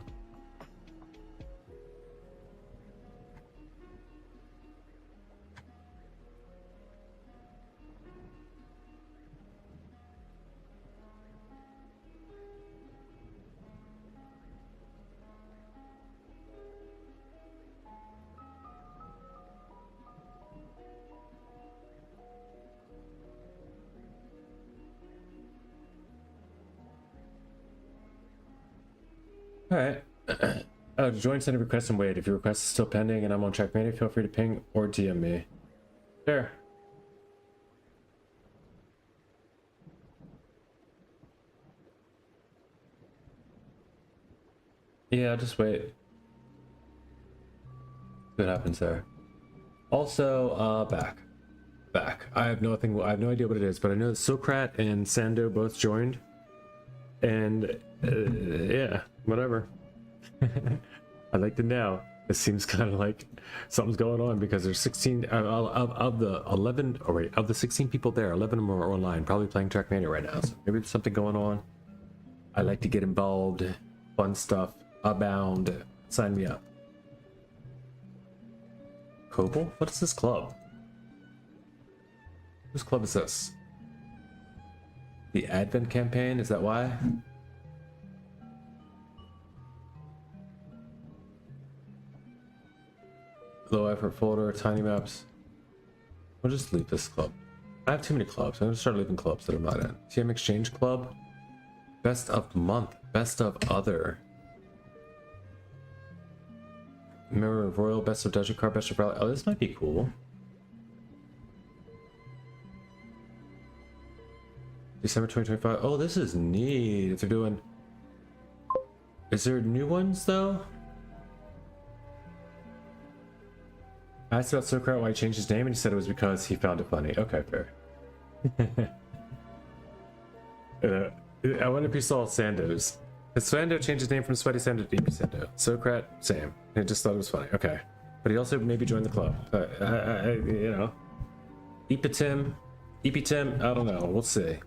All right. Oh, join, send a request and wait. If your request is still pending and I'm on trackmaniac, feel free to ping or DM me. Sure. Yeah, I'll just wait. See what happens there. Also, back. I have no idea what it is, but I know that Socrat and Sando both joined. And yeah, whatever. I'd like to know. It seems kind of like something's going on because there's 16 of the 11. Oh wait, of the 16 people there, 11 of them are online, probably playing Trackmania right now. So maybe there's something going on. I like to get involved. Fun stuff abound. Sign me up. Cobble? What is this club? Whose club is this? The Advent campaign? Is that why? Low effort folder, tiny maps. We'll just leave this club. I have too many clubs. I'm gonna start leaving clubs that I'm not in. TM Exchange Club. Best of month. Best of other. Mirror of Royal. Best of Desert Car. Best of Rally. Oh, this might be cool. December 2025. Oh, this is neat. If they're doing... Is there new ones though? I asked about Socrat why he changed his name and he said it was because he found it funny. Okay, fair. I wonder if you saw Sandoz. Sando changed his name from Sweaty Sando to EP Sando. Socrat, same. He just thought it was funny. Okay. But he also maybe joined the club. You know. Epitim, I don't know. We'll see.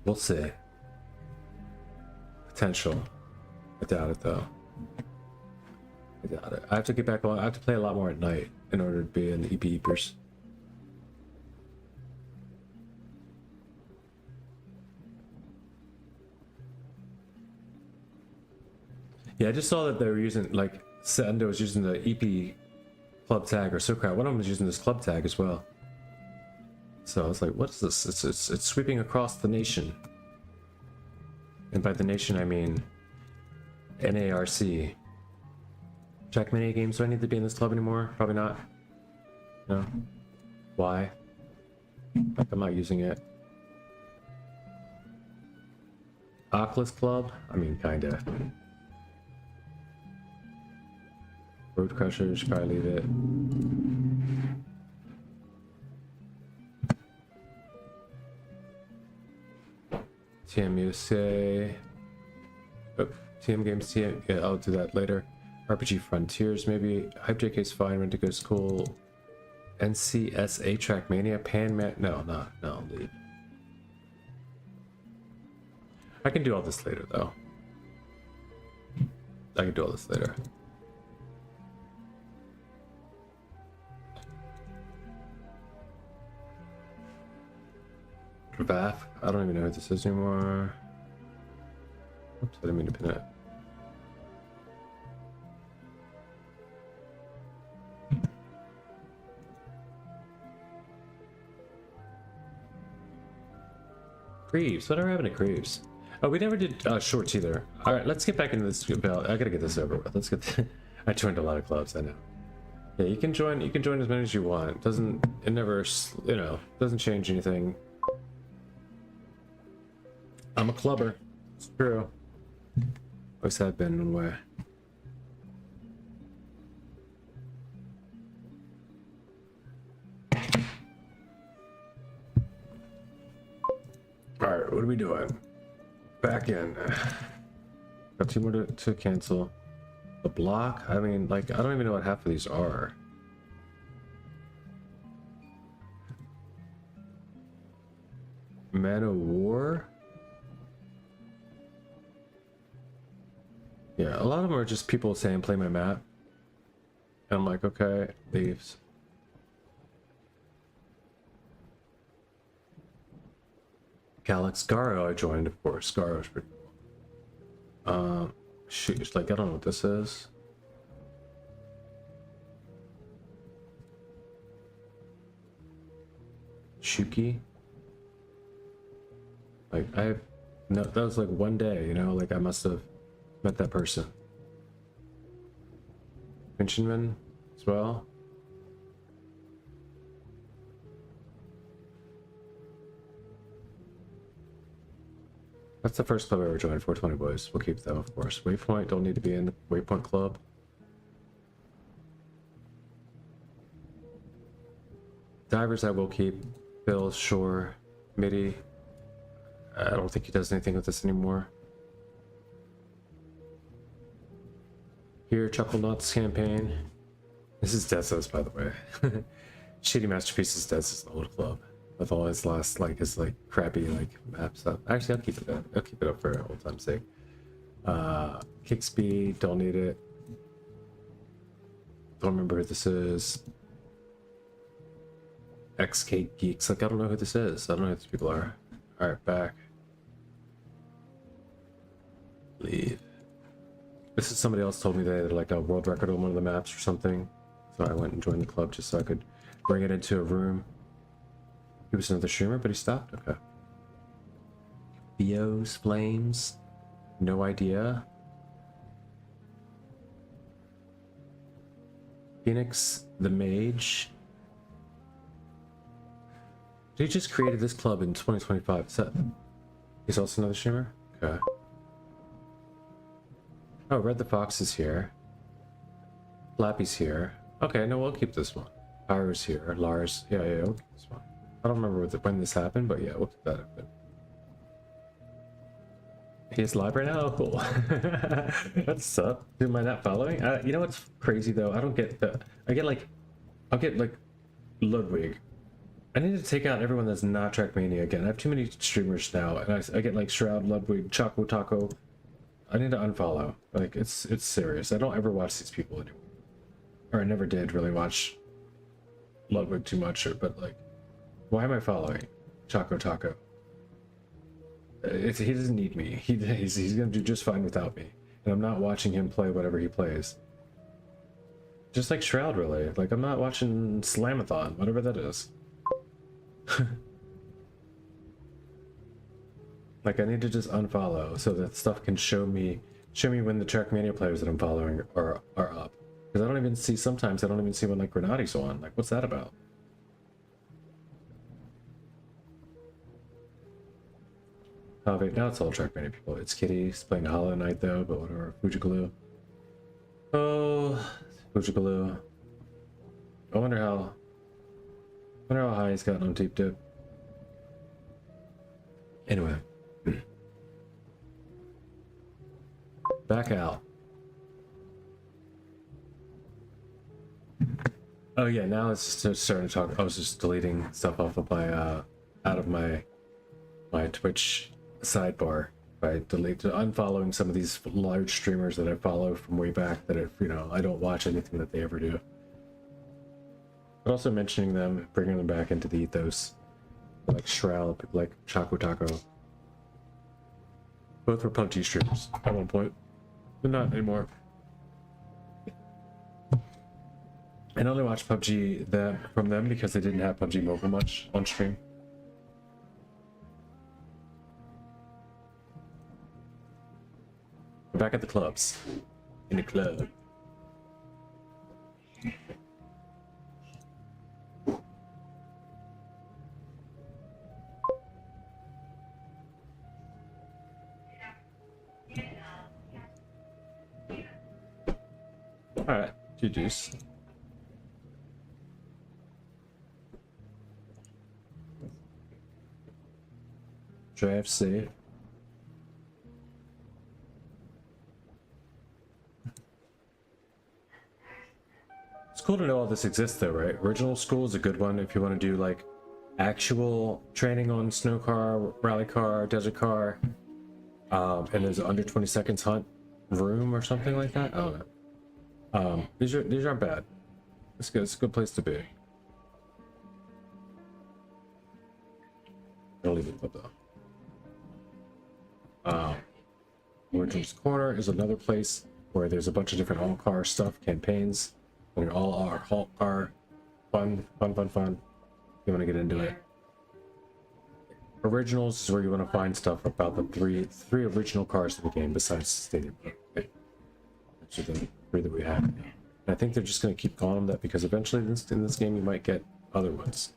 We'll see. Potential. I doubt it though. I doubt it. I have to get back on. I have to play a lot more at night in order to be in the EP Eepers. Yeah, I just saw that they were using, like, Sando was using the EP club tag, or Socrat. One of them was using this club tag as well. So I was like, what is this? It's sweeping across the nation. And by the nation, I mean NARC. Trackmania games, do I need to be in this club anymore? Probably not. No. Why? Like, I'm not using it. Oculus Club? I mean, kinda. Road Crushers, should probably leave it. TM USA. Oh, TM Games, TM. Yeah, I'll do that later. RPG Frontiers, maybe. Hype JK's fine. Rent-A-Go's cool. NCSA Trackmania. Panman. No, leave. I can do all this later, though. I can do all this later. VAF. I don't even know who this is anymore. Oops, I didn't mean to pin it. Creeps. Whatever happened to Creeps? Oh, we never did shorts either. All right, let's get back into this belt. I gotta get this over with. Let's get. I joined a lot of clubs. I know. Yeah, you can join. You can join as many as you want. Doesn't. It never. You know. Doesn't change anything. I'm a clubber. It's true. Always have been in a way. Alright, what are we doing? Back in. Got two more to cancel. The block? I mean, like, I don't even know what half of these are. Man of War? Yeah, a lot of them are just people saying play my map. And I'm like, okay, leaves. Galax Garo I joined, of course. Garo's pretty cool. Shoot, like, I don't know what this is. Shuki? Like, no, that was like one day, you know, like I must have met that person. Finchman as well. That's the first club I ever joined, 420 boys. We'll keep them, of course. Waypoint, don't need to be in the Waypoint Club. Divers I will keep. Bill, Shore, Midi. I don't think he does anything with this anymore. Here, Chuckle Nuts campaign. This is Desos, by the way. Shitty Masterpieces Desos, the old club. With all his last, like, his, like, crappy, like, map stuff. Actually, I'll keep it up. I'll keep it up for old time's sake. Kick Speed, don't need it. Don't remember who this is. XK Geeks, like, I don't know who this is. I don't know who these people are. Alright, back. Leave. This is somebody else told me they had like a world record on one of the maps or something. So I went and joined the club just so I could bring it into a room. He was another streamer, but he stopped. Okay. Theo's Flames. No idea. Phoenix the Mage. He just created this club in 2025. Is that... He's also another streamer? Okay. Oh, Red the Fox is here. Flappy's here. Okay, no, we'll keep this one. Pyro's here. Lars. Yeah, we'll keep this one. I don't remember when this happened, but yeah, we'll keep that open. He's live right now? Oh, cool. What's up? Dude, am I not following? You know what's crazy though? I don't get the... I'll get like Ludwig. I need to take out everyone that's not Trackmania again. I have too many streamers now, and I get like Shroud, Ludwig, Choco Taco. I need to unfollow. Like, it's serious. I don't ever watch these people anymore. Or I never did really watch Ludwig too much, but like, why am I following Choco Taco? He doesn't need me. He's gonna do just fine without me. And I'm not watching him play whatever he plays. Just like Shroud, really. Like, I'm not watching Slamathon, whatever that is. Like, I need to just unfollow so that stuff can show me when the Trackmania players that I'm following are up. Because I don't even see, sometimes I don't even see when like Grenadi's on. Like, what's that about? Oh wait, now it's all Trackmania people. It's Kitty's playing Hollow Knight though, but whatever. Fujigaloo. Oh, Fujigaloo. I wonder how high he's gotten on Deep Dip. Anyway. Back out. Oh yeah, now it's just starting to talk. I was just deleting stuff off of my out of my Twitch sidebar by unfollowing some of these large streamers that I follow from way back that I don't watch anything that they ever do. But also mentioning them, bringing them back into the ethos, like Shroud, people like Choco Taco. Both were PUBG streamers at one point, but not anymore. I only watched PUBG from them because they didn't have PUBG Mobile much on stream. We're back at the clubs. In the club. Alright, GG's. Drive safe. It's cool to know all this exists though, right? Original School is a good one if you want to do like actual training on snow car, rally car, desert car. And there's an under 20 seconds hunt room or something like that. I don't know. These aren't bad. It's good. It's a good place to be. I'll leave it up though. Origins Corner is another place where there's a bunch of different all-car stuff, campaigns, and all are all-car fun. You want to get into it. Originals is where you want to find stuff about the three original cars in the game besides the stadium. Okay. That's the three that we have. And I think they're just going to keep calling them that because eventually in this game you might get other ones.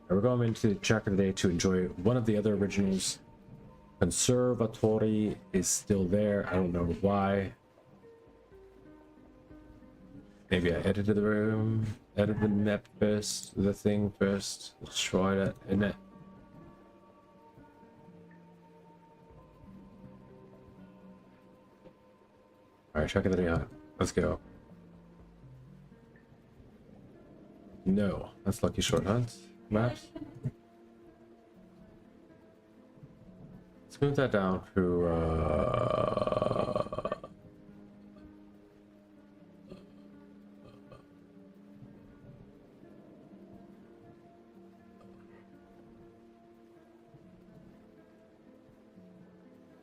We're going into the tracker today to enjoy one of the other originals. Conservatory is still there. I don't know why. Maybe I edited the room, edited the map first, the thing first. Let's try that in it. Alright, check it out. Let's go. No, that's Lucky Short Hunts maps. Let's move that down to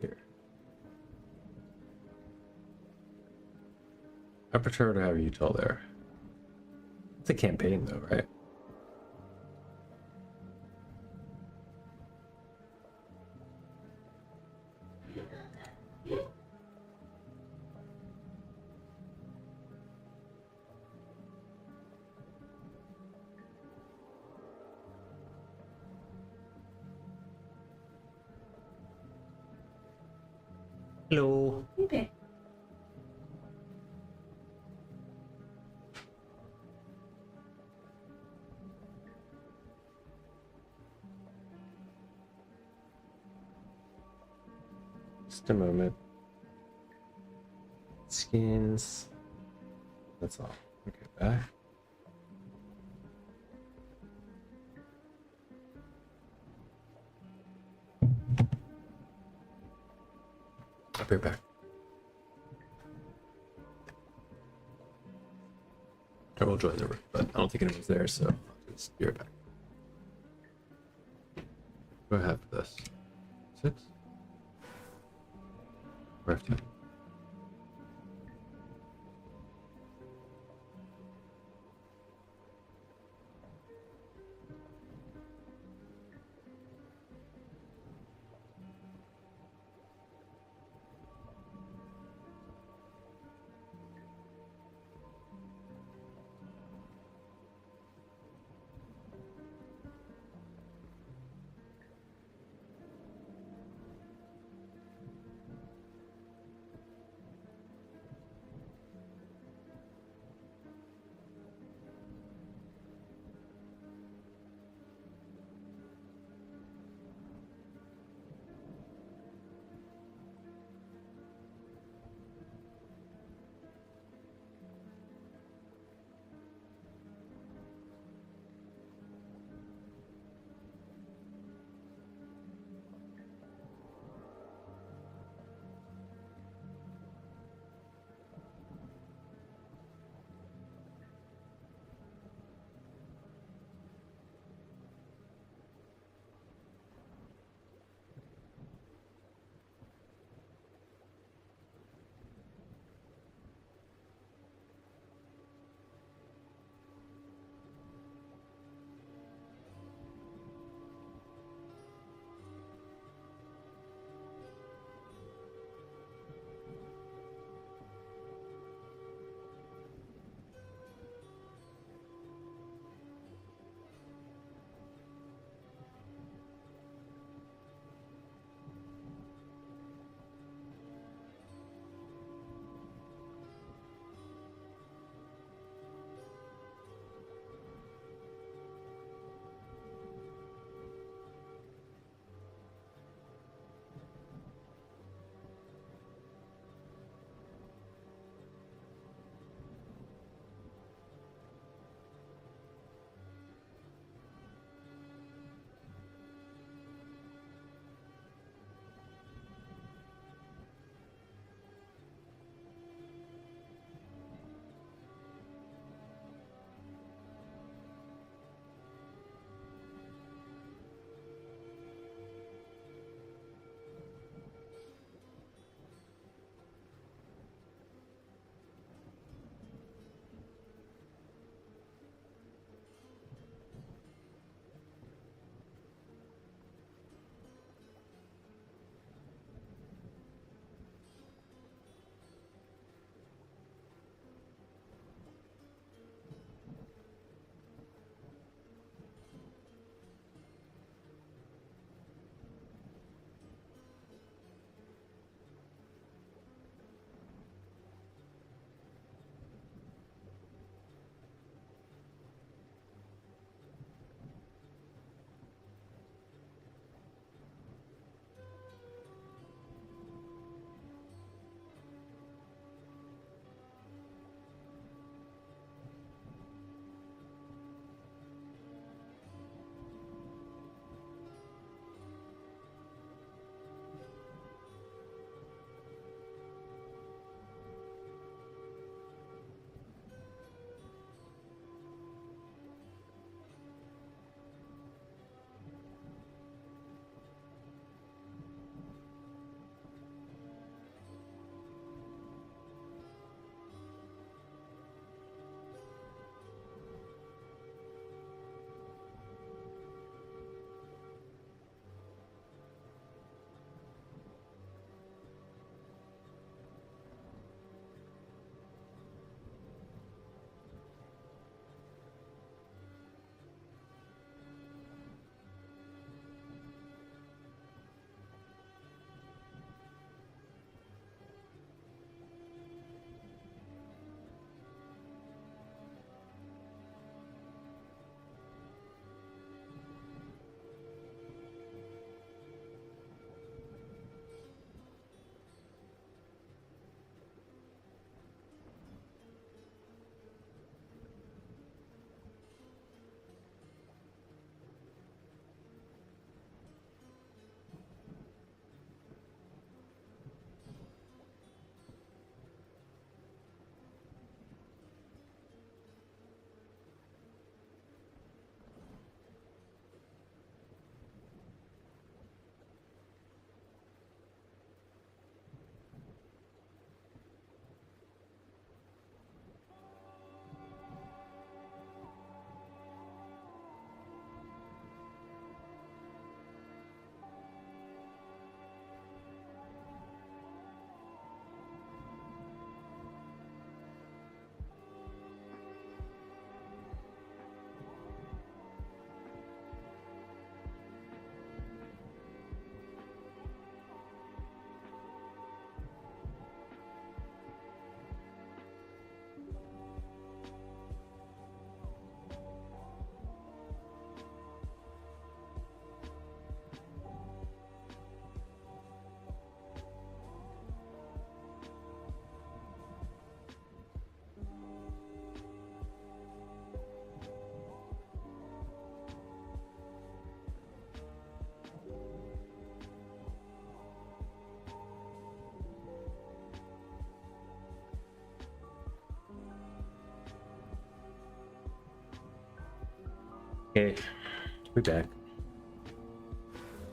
here. prefer to have util there. It's a campaign though, right? Hello. Okay. Just a moment. Skins. That's all. Okay, back. I'll be back. I will join the room, but I don't think anyone's there, so I'll just be right back. What do I have for this? 6? Or F10? Hey, we back.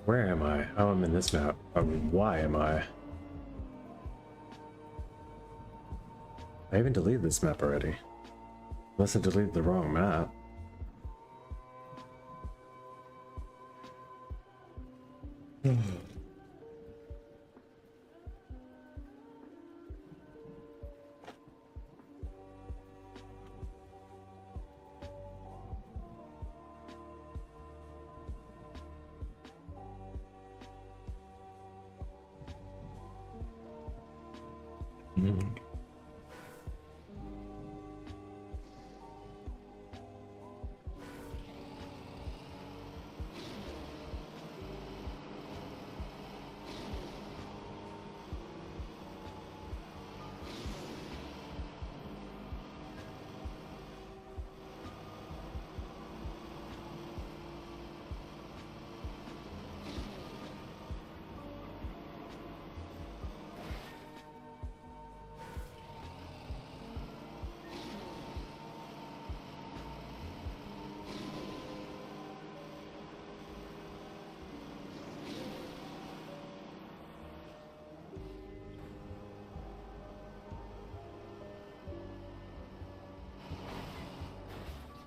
Where am I? Oh, I'm in this map. Why am I? I even deleted this map already. Unless I deleted the wrong map.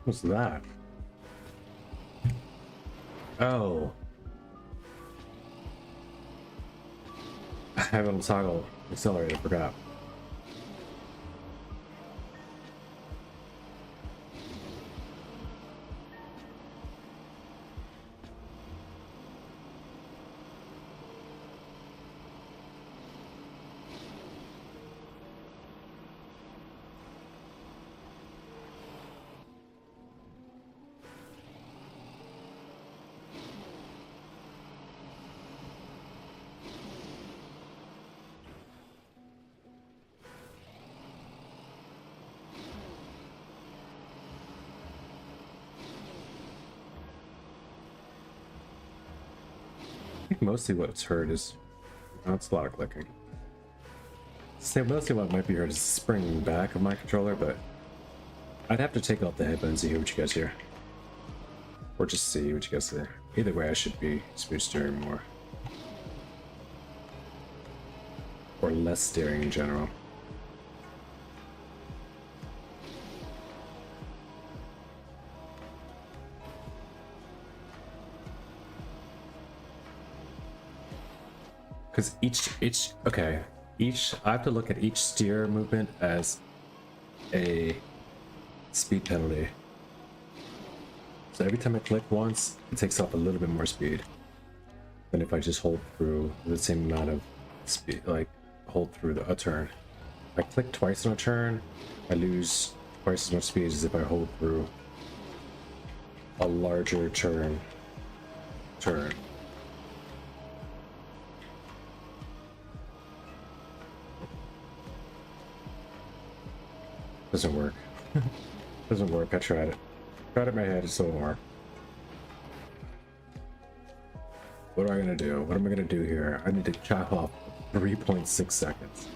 What's that? Oh. I have on toggle accelerator, forgot. I think mostly what's heard is, oh, it's a lot of clicking. Say mostly what might be heard is the springing back of my controller, but I'd have to take off the headphones to hear what you guys hear. Or just see what you guys hear. Either way, I should be smooth steering more. Or less steering in general. Because I have to look at each steer movement as a speed penalty. So every time I click once, it takes off a little bit more speed than if I just hold through the same amount of speed, like hold through a turn. If I click twice on a turn, I lose twice as much speed as if I hold through a larger turn. Doesn't work. Doesn't work. I tried it. Tried it in my head. It still won't work. What am I gonna do? What am I gonna do here? I need to chop off 3.6 seconds.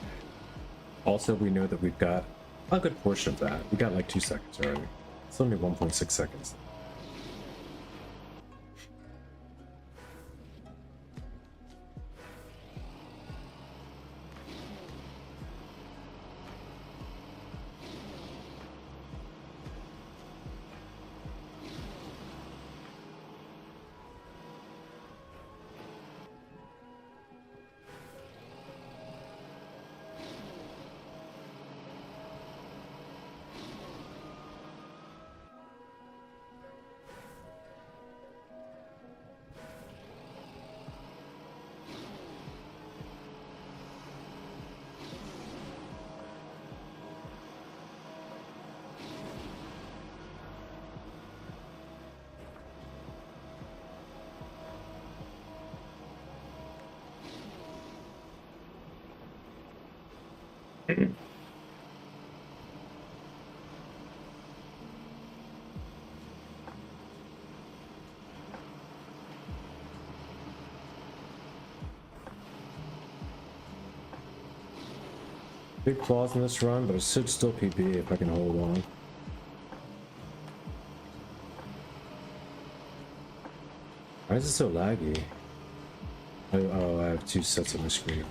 Also, we know that we've got a good portion of that. We got like 2 seconds already. It's only 1.6 seconds. Big flaws in this run, but it should still PB if I can hold on. Why is it so laggy? Oh, I have two sets on the screen.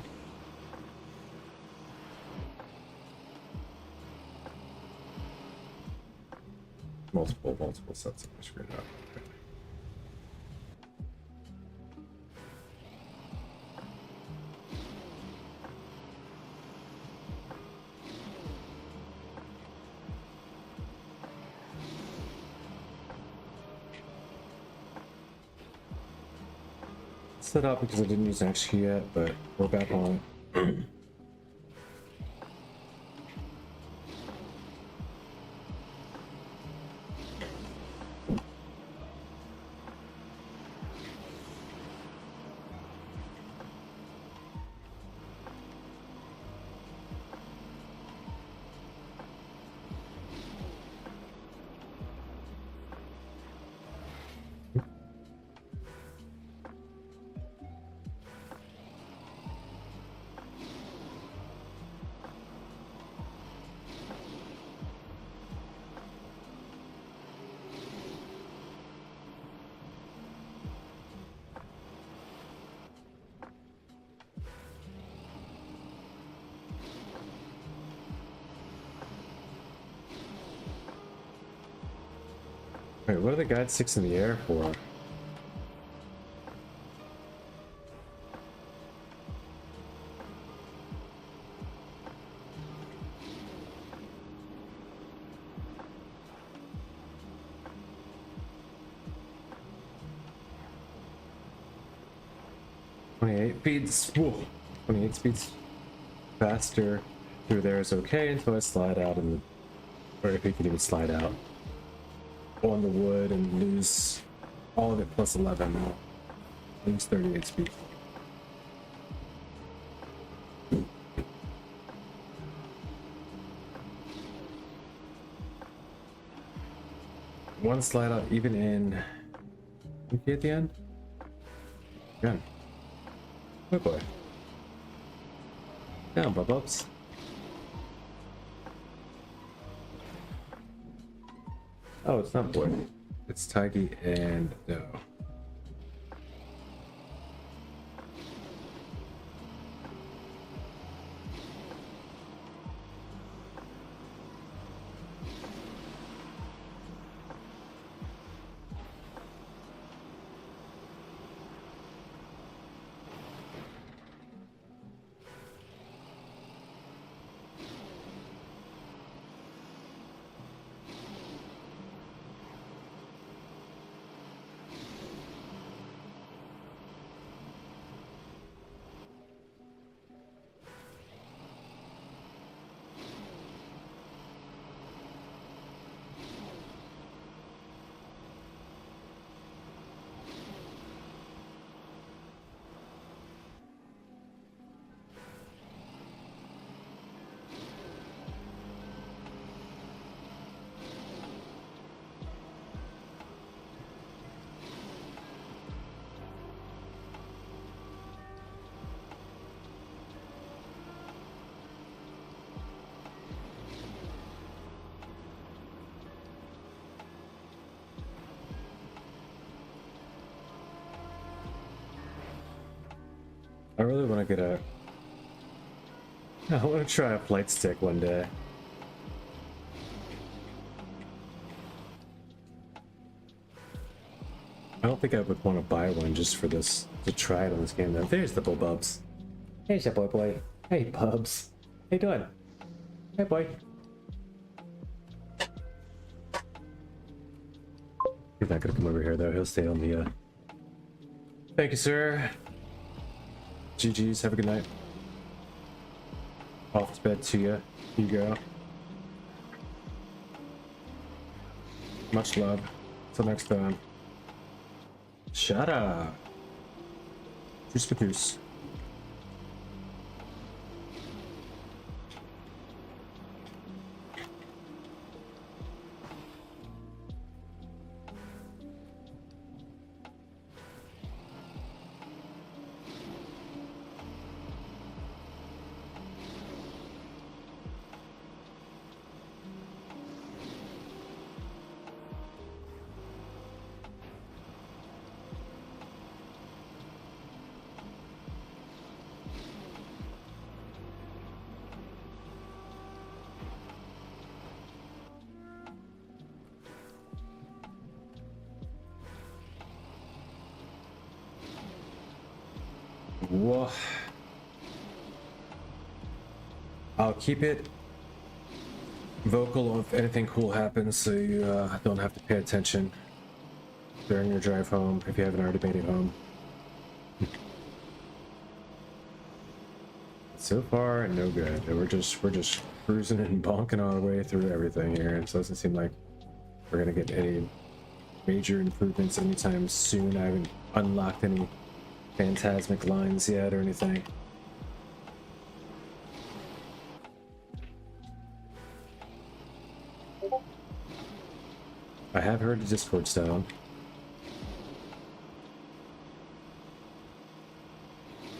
Multiple sets on the screen. Oh, okay. Set up because I didn't use an XQ yet, but we're back on it. Wait, what are the guide sticks in the air for? Speeds. Whoa, 28 speeds faster through there is okay until I slide out, and or if you can even slide out on the wood and lose all of it plus 11. Lose 38 speed. One slide out even in okay at the end. Good. Oh boy. Down, bub-ups. Oh, it's not boy. It's Tiggy and no. I really want to get a... I want to try a flight stick one day. I don't think I would want to buy one just for this, to try it on this game though. There's the Bubs. Hey, that boy. Hey, Bubs. How you doing? Hey, boy. He's not gonna come over here though. He'll stay on the, Thank you, sir. GG's. Have a good night. Off to bed to you. You go. Much love. Till next time. Shut up. Tschüss, Tschüss. Whoa. I'll keep it vocal if anything cool happens, so you don't have to pay attention during your drive home if you haven't already made it home. So far, no good. We're just cruising and bonking our way through everything here. It doesn't seem like we're gonna get any major improvements anytime soon. I haven't unlocked any phantasmic lines yet or anything. I have heard the Discord sound.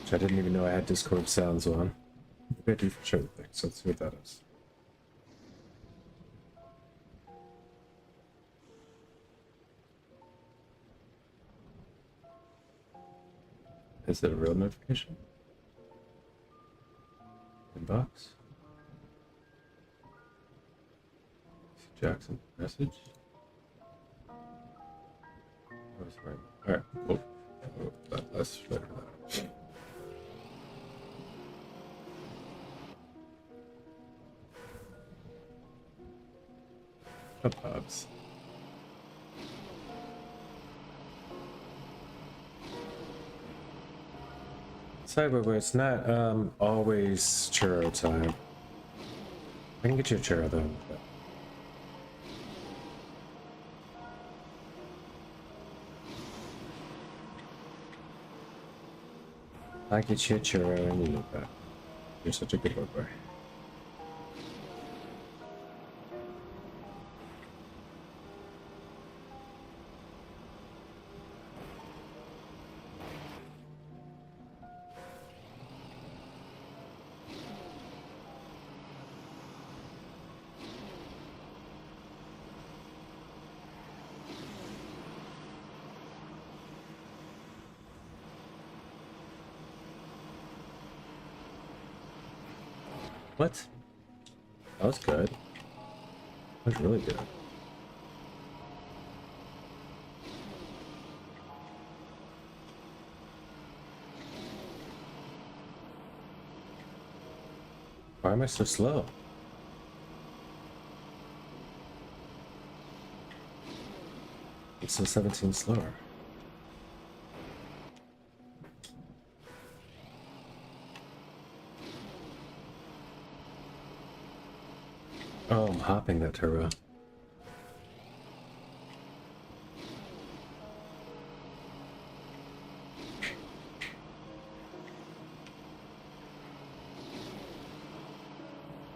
Which I didn't even know I had Discord sounds on. Maybe I do for certain things, so let's see what that is. Is it a real notification? Inbox? Jackson message? Alright, cool. Let's figure that out. Pubs. Cyberway, it's not always churro time. I can get you a churro though. I get you a churro and you need that. You're such a good boy. What? That was good. That was really good. Why am I so slow? It's still 17 slower. Oh, I'm hopping that turbo.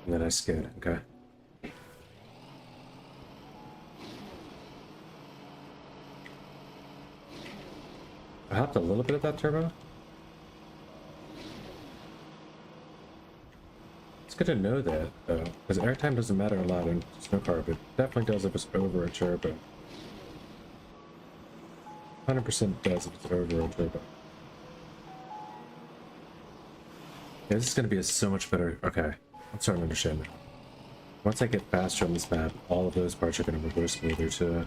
And then I skid, okay. I hopped a little bit of that turbo. It's good to know that, though, because airtime doesn't matter a lot in snow car, but it definitely does if it's over a turbo. 100% does if it's over a turbo. Yeah, this is going to be so much better. Okay, I'm starting to understand now. Once I get faster on this map, all of those parts are going to reverse smoother too.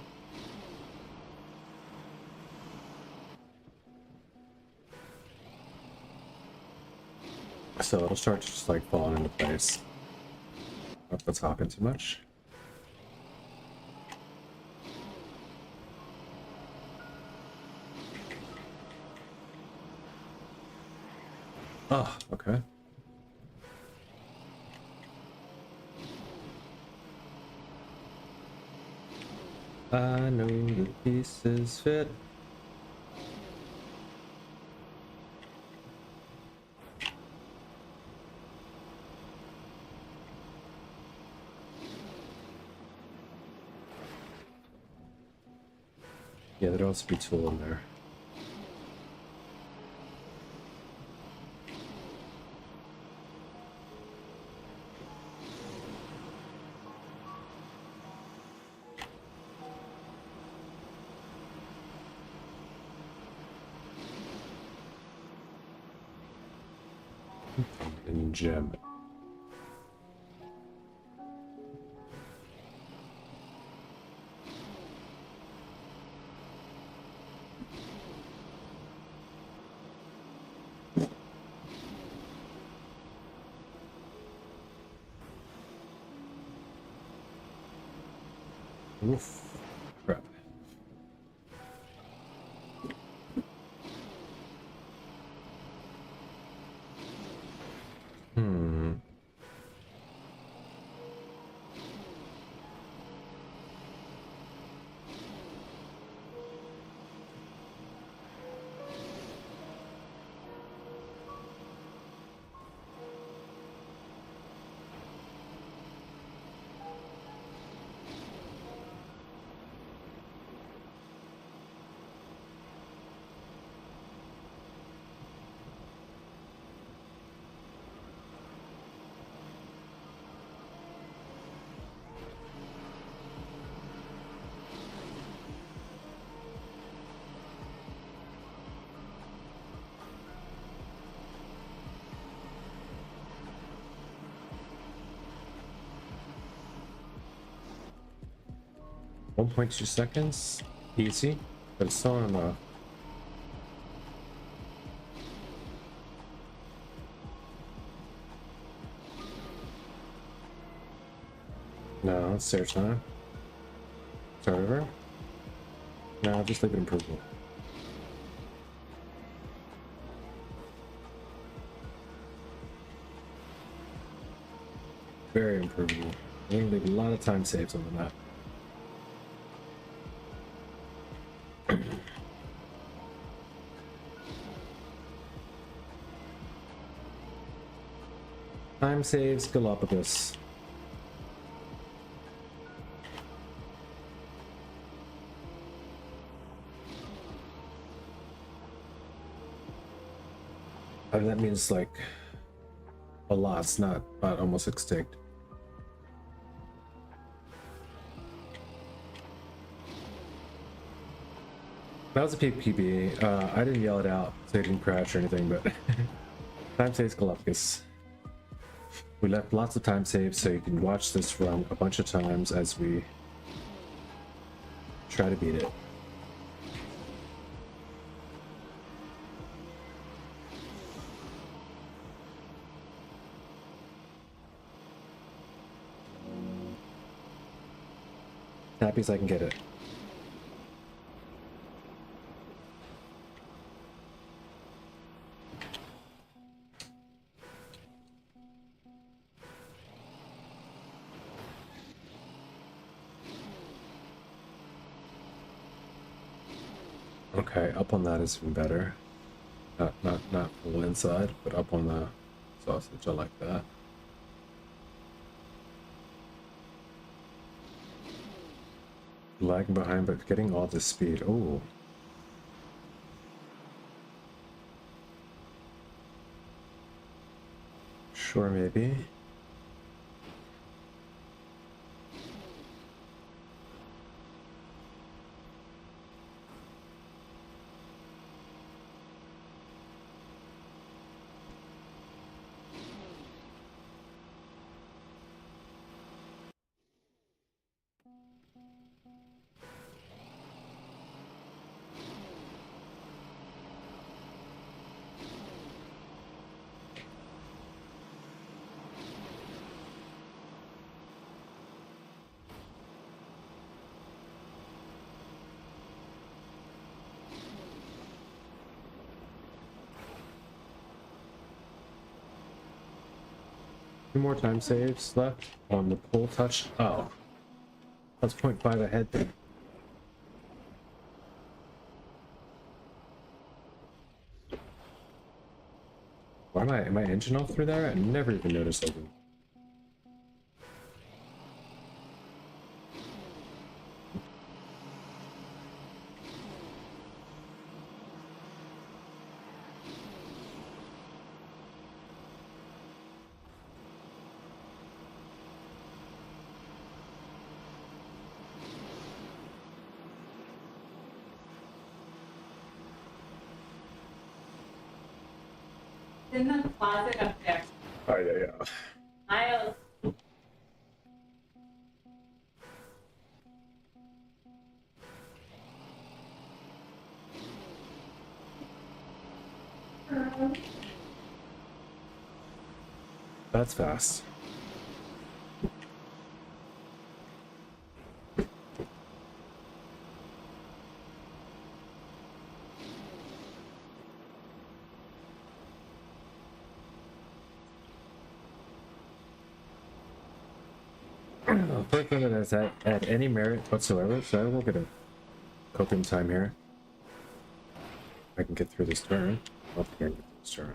So it'll start to just like falling into place. Not let's hop in too much. Oh, okay. I know the pieces fit. Yeah, there'd also be tool in there. And gem. Oof. Crap. Hmm. $1.2 easy, but it's still not enough. No, it's their time. Start over. No, just leave it improvable. Very improvable. We're gonna leave a lot of time saves on the map. Time saves Galapagos. And that means like a lot's not almost extinct. That was a PB. I didn't yell it out so it didn't crash or anything, but time saves Galapagos. We left lots of time saves so you can watch this run a bunch of times as we try to beat it. Happy as I can get it. Okay, up on that is even better. Not full inside, but up on the sausage. I like that. Lagging behind, but getting all this speed. Oh. Sure, maybe. Two more time saves left on the pull touch. Oh, that's 0.5 ahead then. Why am I engine off through there? I never even noticed that. In the closet up there. Oh yeah. Miles. That's fast. First one that has had any merit whatsoever, so I will get a coping time here. I can get through this turn. I'll get through this turn.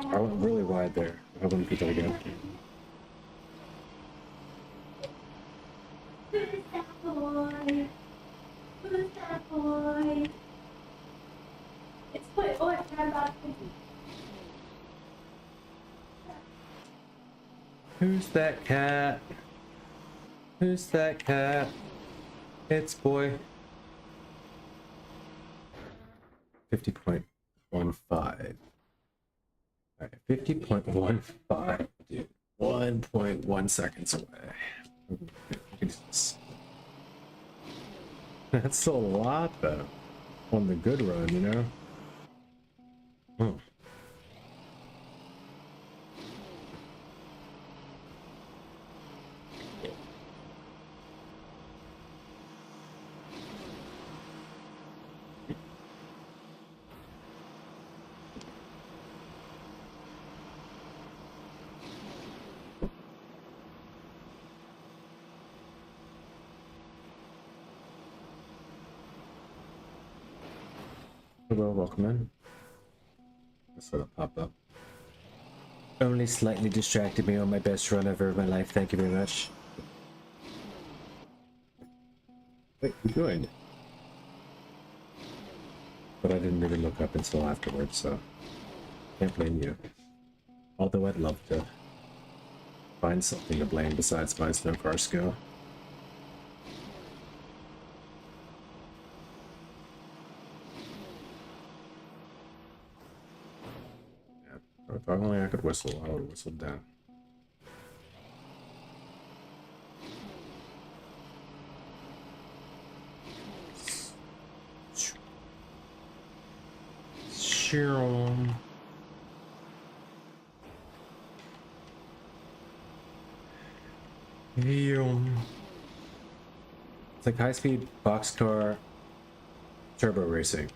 I went really wide there. I wouldn't beat that again. Who's that boy? Who's that boy? It's what? Oh, I forgot about cookie. Who's that cat? Who's that cat? It's boy. 50.15. Alright, 50.15, dude. 1.1 seconds away. Jesus. That's still a lot, though. On the good run, you know? Hmm. Hello, welcome in. Let's let it pop up. Only slightly distracted me on my best run ever of my life. Thank you very much. Wait, you joined. But I didn't really look up until afterwards, so can't blame you. Although I'd love to find something to blame besides my snow car skill. Yeah, if only I could whistle, I would have whistled down. Sure. It's like high-speed boxcar turbo racing.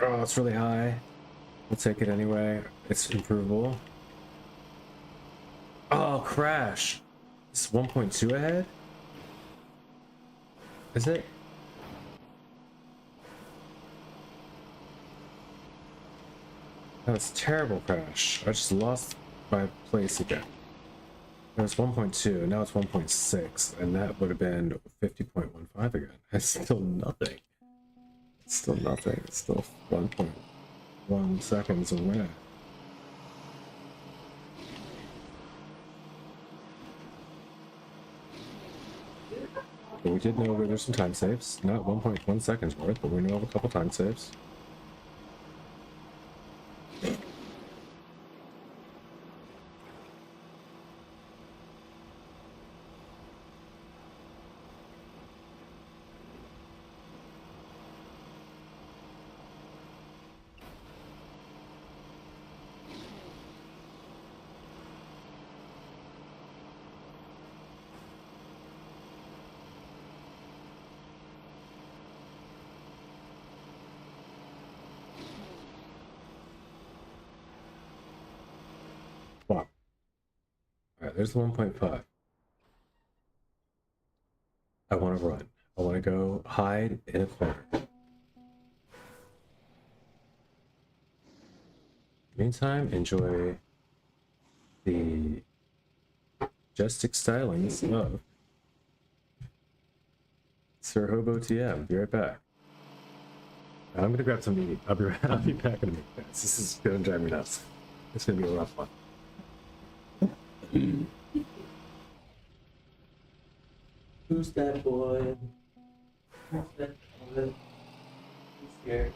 Oh, it's really high. We'll take it anyway. It's improvable. Oh, crash. It's 1.2 ahead? Is it? That was a terrible crash. I just lost my place again. It was 1.2, now it's 1.6, and that would have been 50.15 again. It's still nothing. It's still nothing. It's still 1.1 seconds away. But we did know there's some time saves. Not 1.1 seconds worth, but we know of a couple time saves. Wow. Alright, there's the 1.5. I want to run. I want to go hide in a corner. Meantime, enjoy the majestic stylings of Sir Hobo TM. Be right back. I'm gonna grab some meat. I'll be back in a minute. This is gonna drive me nuts. It's gonna be a rough one. Who's that boy? Who's that boy? He's scared.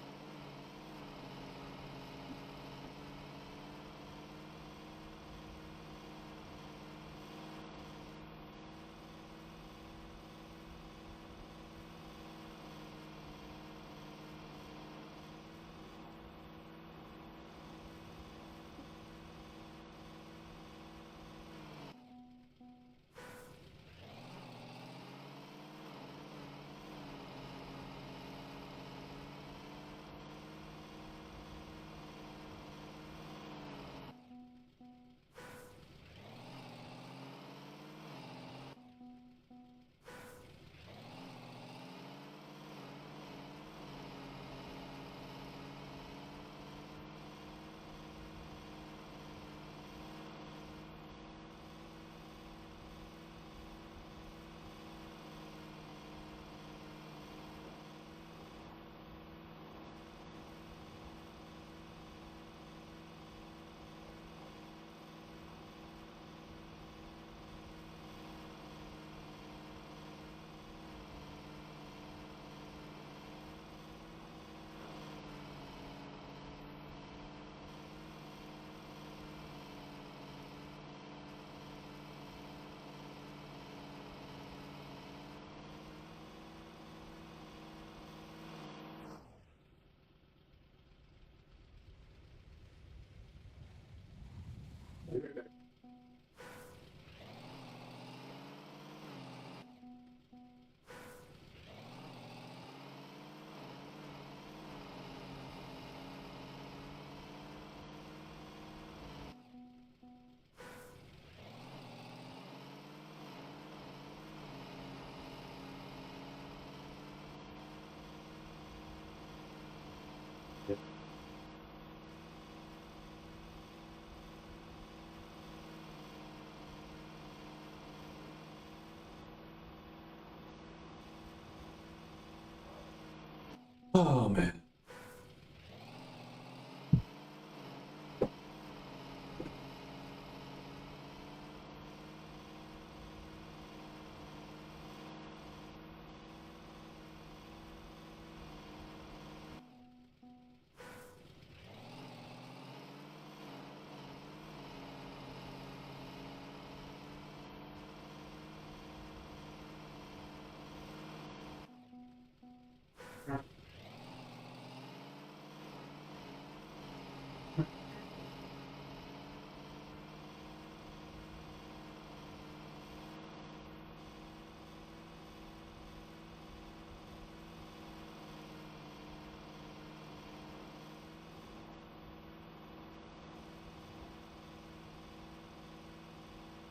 Oh man.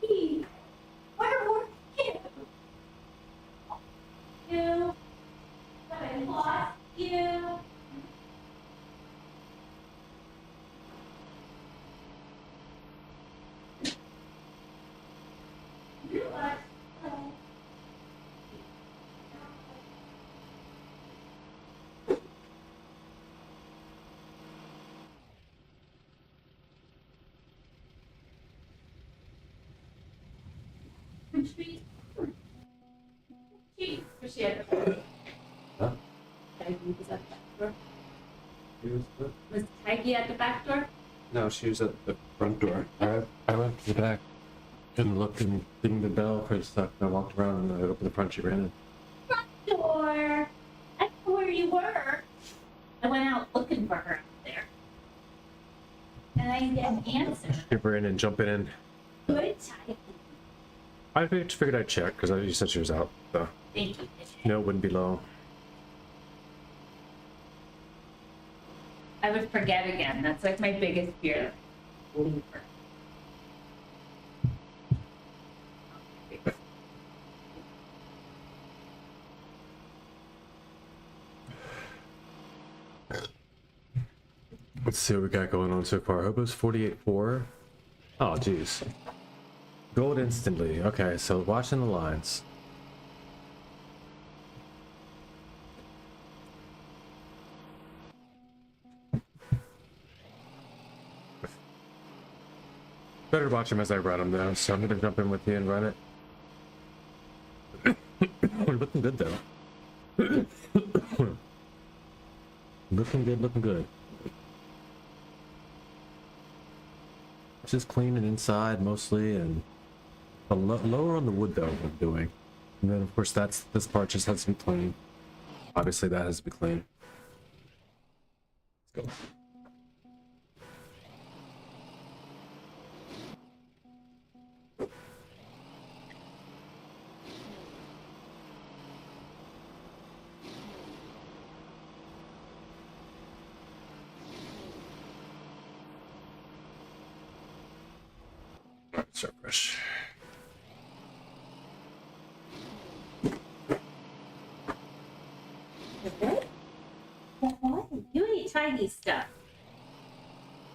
Hey, where were you? You, I lost you. You are so. Retreat. She was she at the Huh? Tiggy was at the back door. She was the... Was Tiggy at the back door? No, she was at the front door. I went to the back and looked and ding the bell for a sec. I walked around and I opened the front. She ran in. Front door. I know where you were. I went out looking for her out there. And I didn't answer. Give her in and jumping in. Good Tiggy. I figured I'd check because you said she was out. So Thank you. no, it wouldn't be low. I would forget again. That's like my biggest fear. Leave her. Let's see what we got going on so far. Hobo's 48.4. Oh, geez. Gold instantly. Okay, so watching the lines. Better watch them as I run them though, so I'm gonna jump in with you and run it. We're looking good though. Looking good, looking good. Just cleaning inside mostly, and lower on the wood though I'm doing. And then of course this part just has to be clean. Obviously that has to be clean. Let's go. Start fresh. You eat tiny stuff.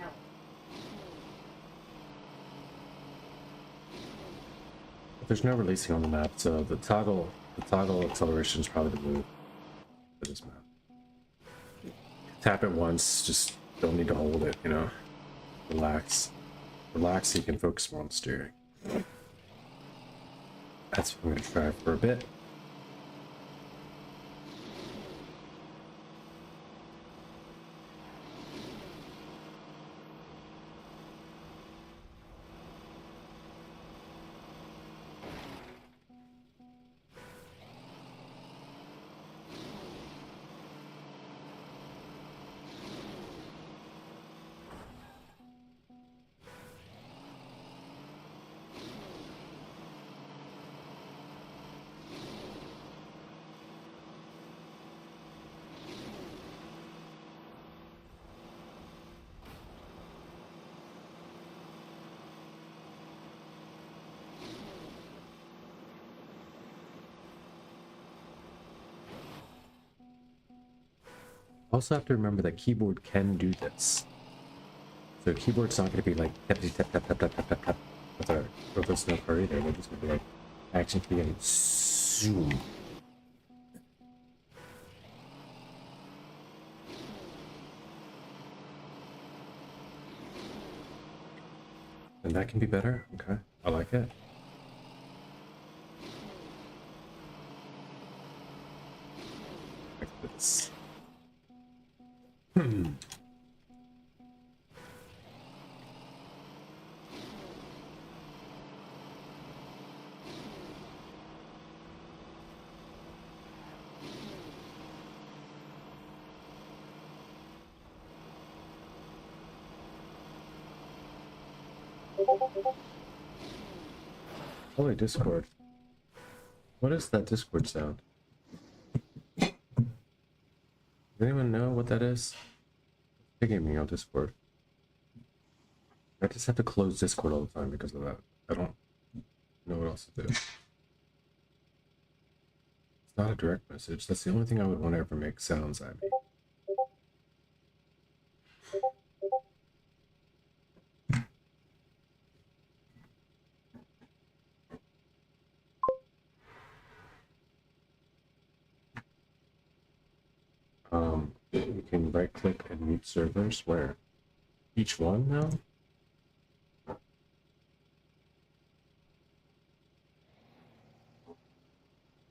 No. There's no releasing on the map, so the toggle acceleration is probably the move for this map. Tap it once, just don't need to hold it, you know. Relax. Relax so you can focus more on the steering. That's what I'm gonna try for a bit. Also have to remember that keyboard can do this. So keyboard's not going to be like tap tap tap tap tap tap tap tap with a snow car either. They're just going to be like action key and zoom. And that can be better? Okay, I like it. Like this. Holy Discord. What is that Discord sound? Does anyone know what that is? Picking me on Discord. I just have to close Discord all the time because of that. I don't know what else to do. It's not a direct message. That's the only thing I would want to ever make sounds at me. You can right click and mute servers. Where? Each one now?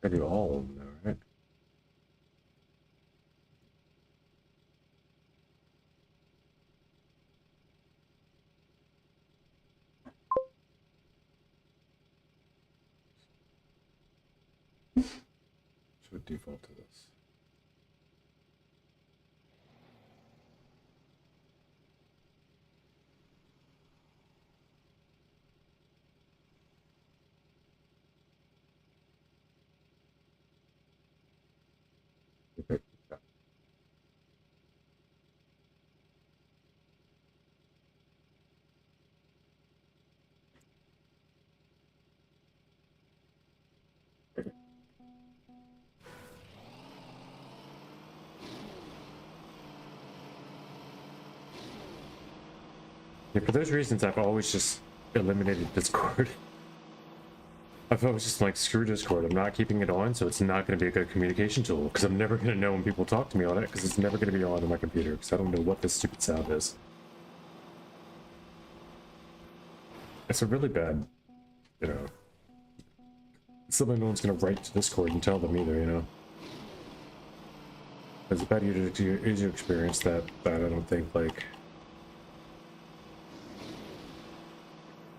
I do all of them now, right? Should default to this. Okay. Yeah, for those reasons, I've always just eliminated Discord. I've always just like, screw Discord. I'm not keeping it on, so it's not going to be a good communication tool. Because I'm never going to know when people talk to me on it, because it's never going to be on my computer. Because I don't know what this stupid sound is. It's a really bad, you know. Something no one's going to write to Discord and tell them either, you know. It's a bad user experience that I don't think, like...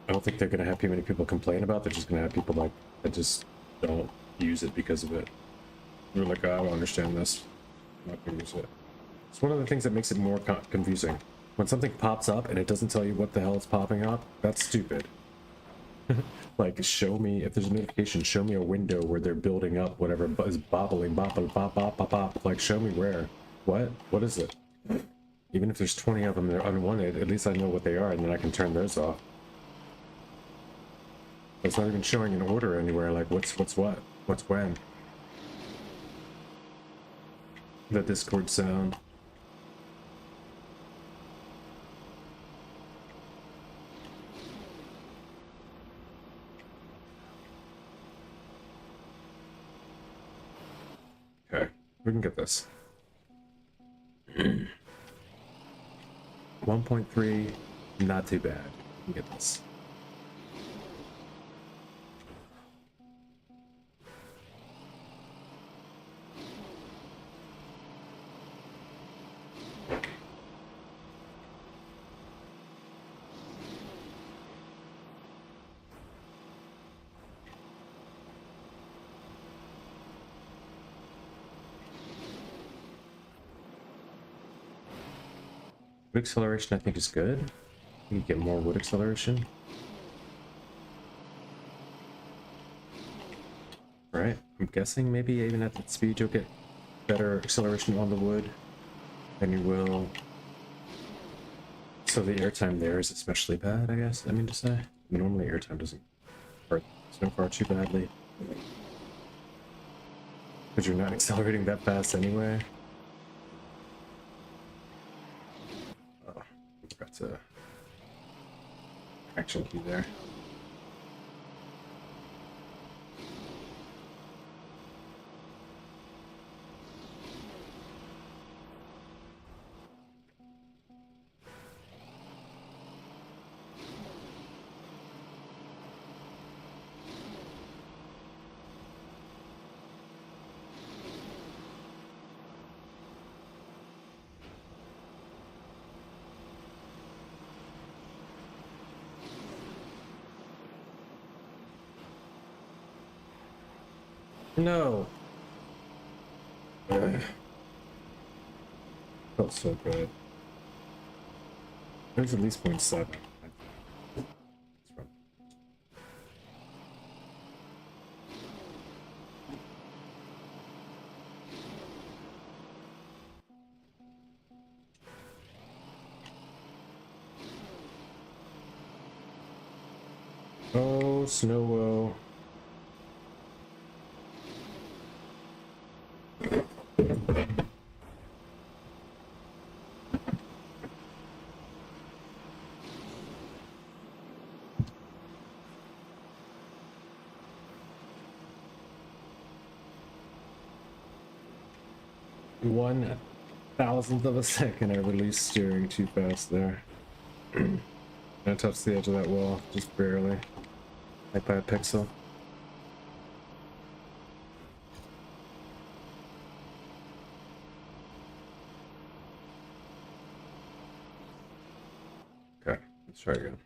I don't think they're going to have too many people complain about. They're just going to have people, like, that just don't use it because of it. They're like, oh, I don't understand this. I'm not going to use it. It's one of the things that makes it more confusing. When something pops up and it doesn't tell you what the hell is popping up, that's stupid. Like, show me, if there's a notification, show me a window where they're building up whatever is bobbling, bop, bop, bop, bop, bop. Like, show me where. What? What is it? Even if there's 20 of them that are unwanted, at least I know what they are, and then I can turn those off. It's not even showing an order anywhere, like, what's what? What's when? The Discord sound. Okay, we can get this. 1.3, not too bad. We can get this. Wood acceleration, I think, is good. You can get more wood acceleration. Right, I'm guessing maybe even at that speed you'll get better acceleration on the wood than you will. So the airtime there is especially bad, I guess, I mean to say. Normally airtime doesn't hurt so far too badly. Because you're not accelerating that fast anyway. Forgot to action key there. No. Felt so good. There's at least 0.7. Oh, SNOWO. One thousandth of a second I released steering too fast there. I touched the edge of that wall, just barely. Like by a pixel. Okay, let's try again.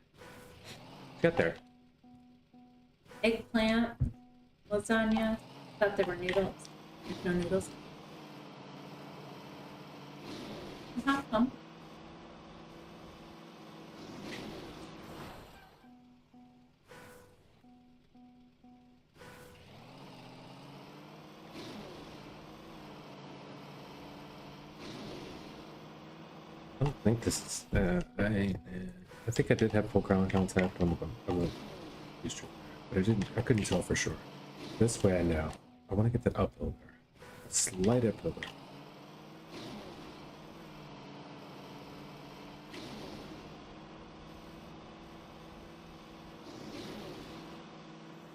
Get there. Eggplant, lasagna. Thought there were noodles. There's no noodles. How come? I don't think this is. I think I did have full ground contact on the street, but I didn't. I couldn't tell for sure. This way I know. I want to get that uphill there. A slight uphill there.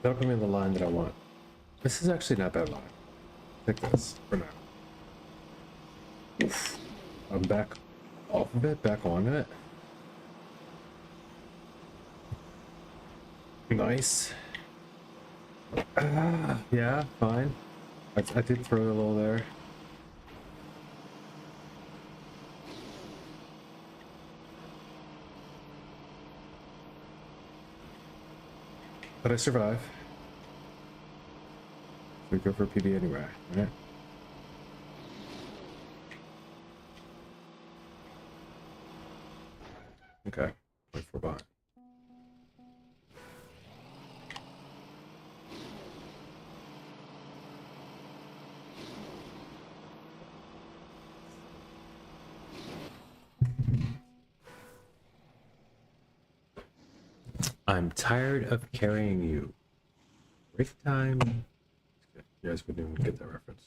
That'll put me in the line that I want. This is actually not a bad line. Take this for now. Oof. I'm back off of it, back on it. Nice. Yeah, fine. I did throw it a little there. But I survive. We go for PB anyway, right? Okay, 24 behind. I'm tired of carrying you. Break time. You guys wouldn't even get that reference.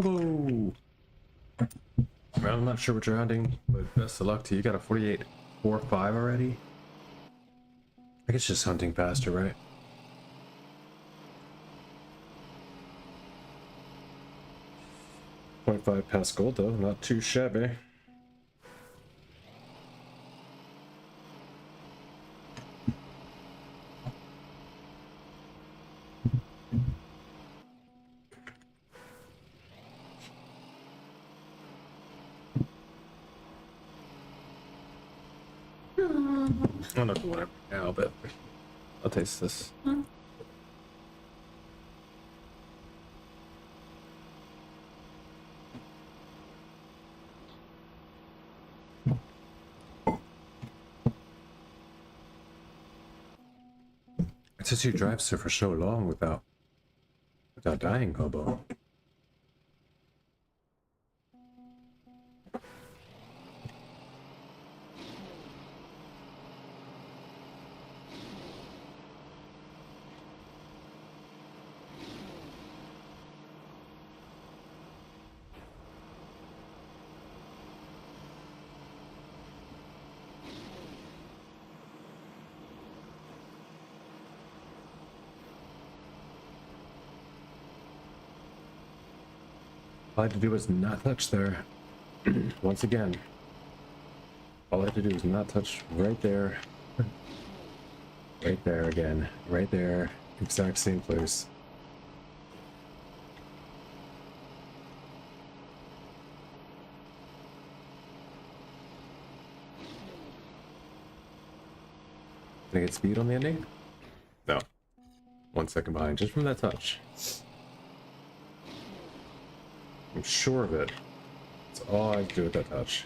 Hello. Well, I'm not sure what you're hunting, but best of luck to you. You got a 48.45 already? I guess just hunting faster, right? .5 past gold though, not too shabby. I'm not doing whatever now, but I'll taste this. It says you drive so for so long without dying, hobo. All I had to do was not touch there. Once again. All I had to do was not touch right there. Right there again. Right there. Exact same place. Did I get speed on the ending? No. 1 second behind, just from that touch. I'm sure of it. That's all I do with that touch.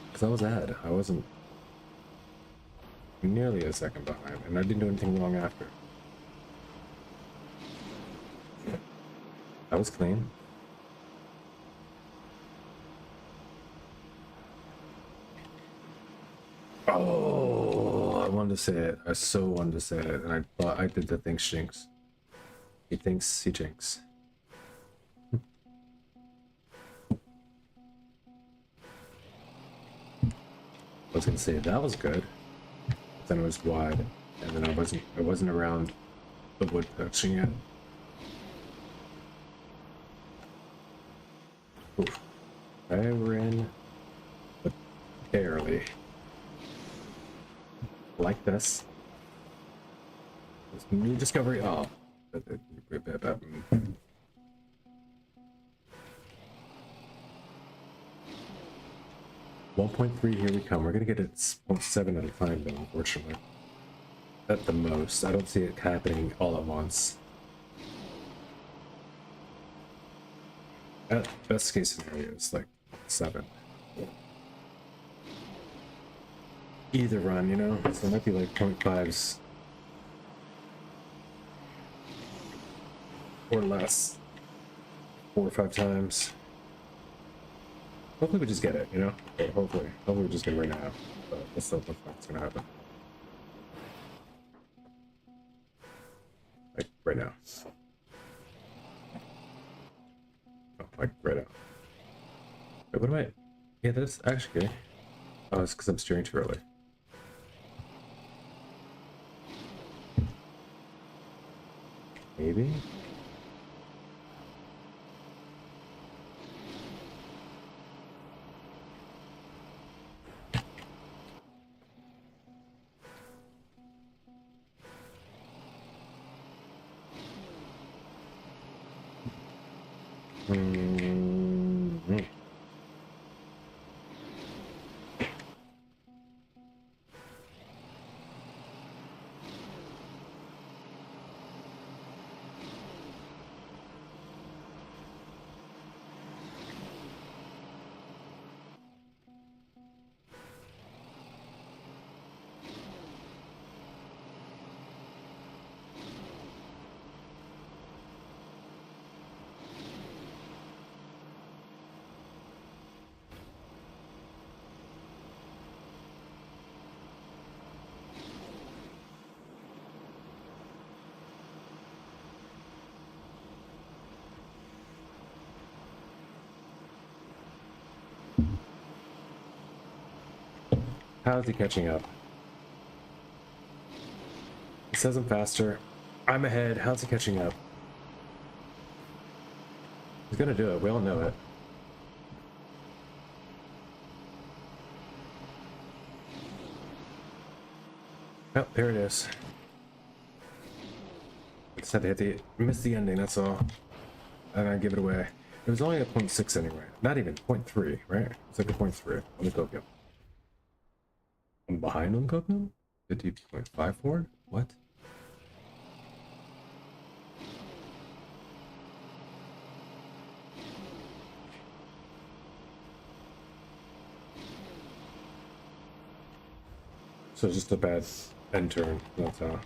Because I was ahead. I wasn't nearly a second behind, and I didn't do anything wrong after. That was clean. Oh, I wanted to say it. I so wanted to say it, and I thought I did the thing stinks. He thinks he jinx. I was gonna say that was good. Then it was wide, and then I wasn't around the wood touching it. Oof. Okay, we're in, but barely. Like this. This new discovery. Oh. 1.3, here we come. We're gonna get it 0.7 at a time though, unfortunately. At the most. I don't see it happening all at once. At best case scenario is like 7. Either run, you know? So it might be like 0.5s. Or less. 4 or 5 times. Hopefully we just get it, you know? Hopefully we just get it right now. But that's not what's gonna happen. Like, right now. Oh, like, right now. Wait, what am I? Yeah, that's actually... Oh, it's because I'm steering too early. Maybe? Mm-hmm. How's he catching up? He says I'm faster. I'm ahead. How's he catching up? He's gonna do it. We all know it. Oh, there it is. I just had to hit miss the ending, that's all. And I give it away. It was only a 0.6 anyway. Not even 0.3, right? It's like a 0.3 on the Tokyo. I'm behind on Coco? 50.54? What? So it's just a bad end turn, that's how.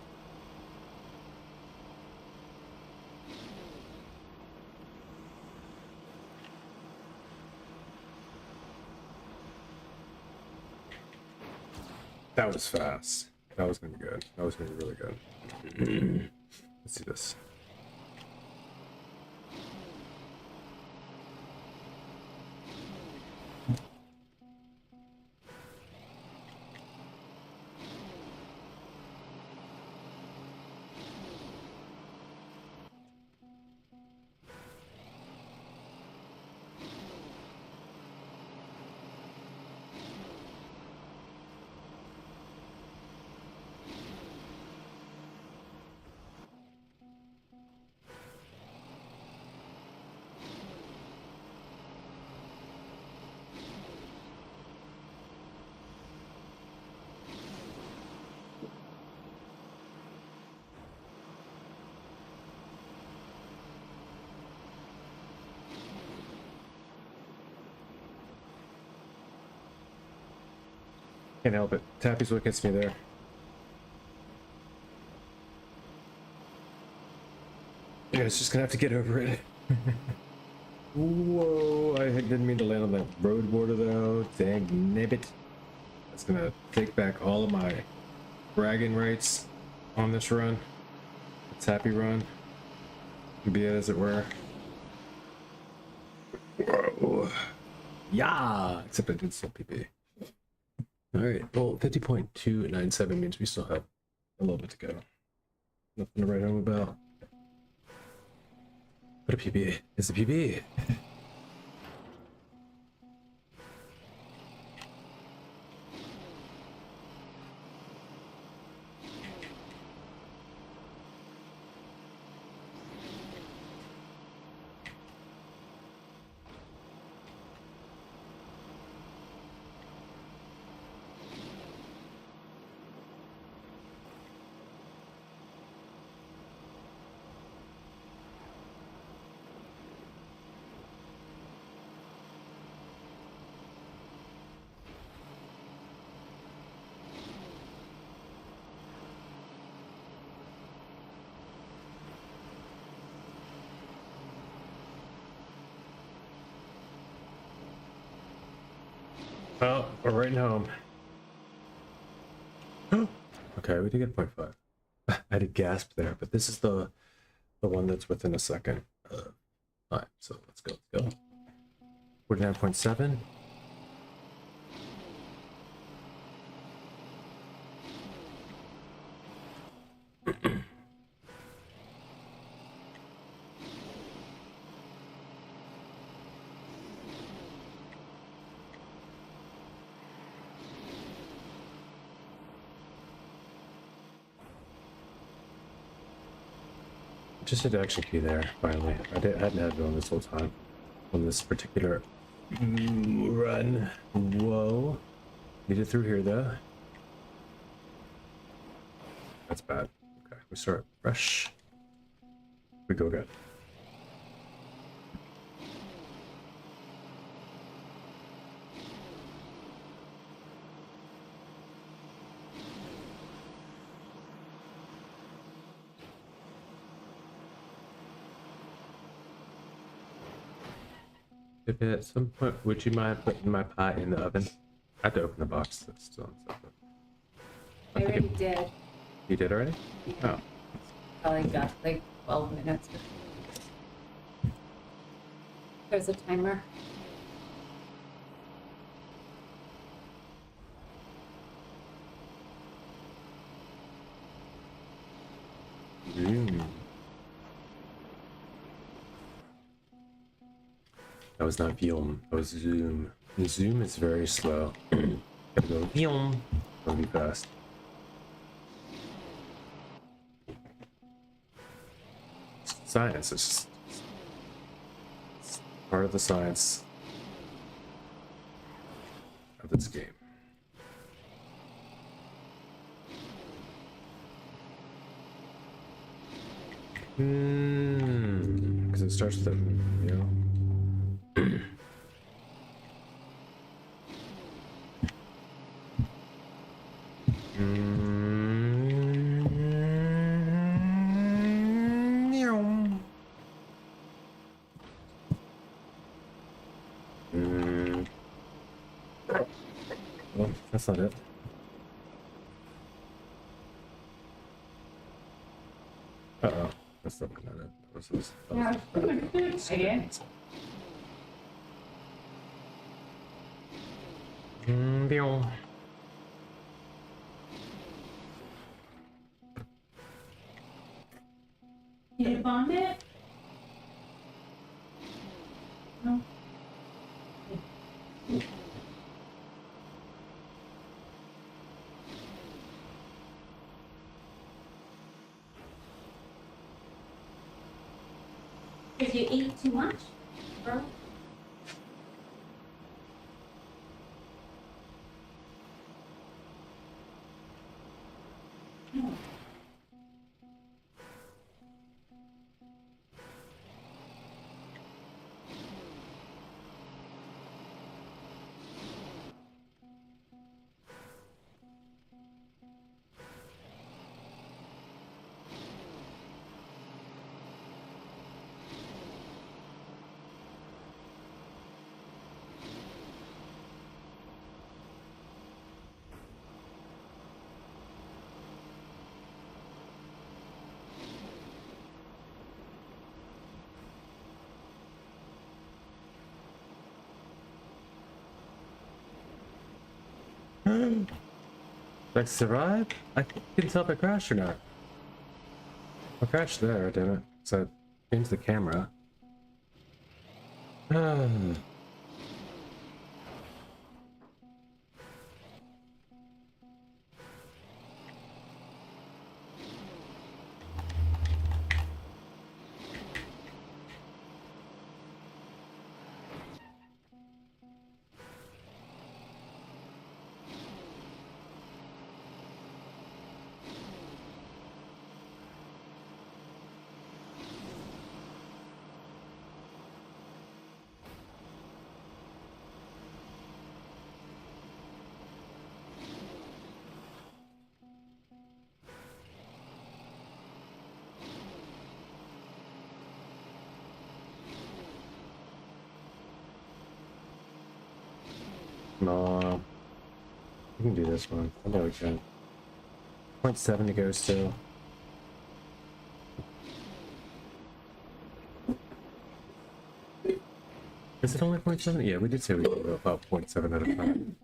That was fast. That was gonna be good. That was gonna be really good. Let's see this. Can't help it. Tappy's what gets me there. Yeah, it's just gonna have to get over it. Whoa, I didn't mean to land on that road border though. Dang nibbit. That's gonna take back all of my bragging rights on this run. The Tappy run. Be it as it were. Whoa. Yeah! Except I did still PB. Alright, well, 50.297 means we still have a little bit to go. Nothing to write home about. But a PB is a PB. Well, we're writing home. Okay, we did get 0.5. I did gasp there, but this is the one that's within a second. Alright, so let's go. 49.7. Just hit the action key there, finally. I hadn't had it on this whole time. On this particular run. Whoa. Made it through here, though. That's bad. Okay, we start fresh. We go again. If at some point, would you mind putting my pie in the oven? I had to open the box that's still inside. I already did. You did already? Yeah. Oh. Probably got like 12 minutes. There's a timer. That was not Vium, that was Zoom. And Zoom is very slow. Gotta go Vium. It'll be fast. Science is it's part of the science of this game. Because it starts with, you know. Well, that's not it. Uh-oh. That's not it. Again? You didn't bomb it? No. Did you eat too much, bro? No. Did I survive? I couldn't tell if I crashed or not. I crashed there, didn't it? So I changed the camera. No, we can do this one. I know we can. 0.7 to go still. Is it only 0.7? Yeah, we did say we could go about 0.7 at a time.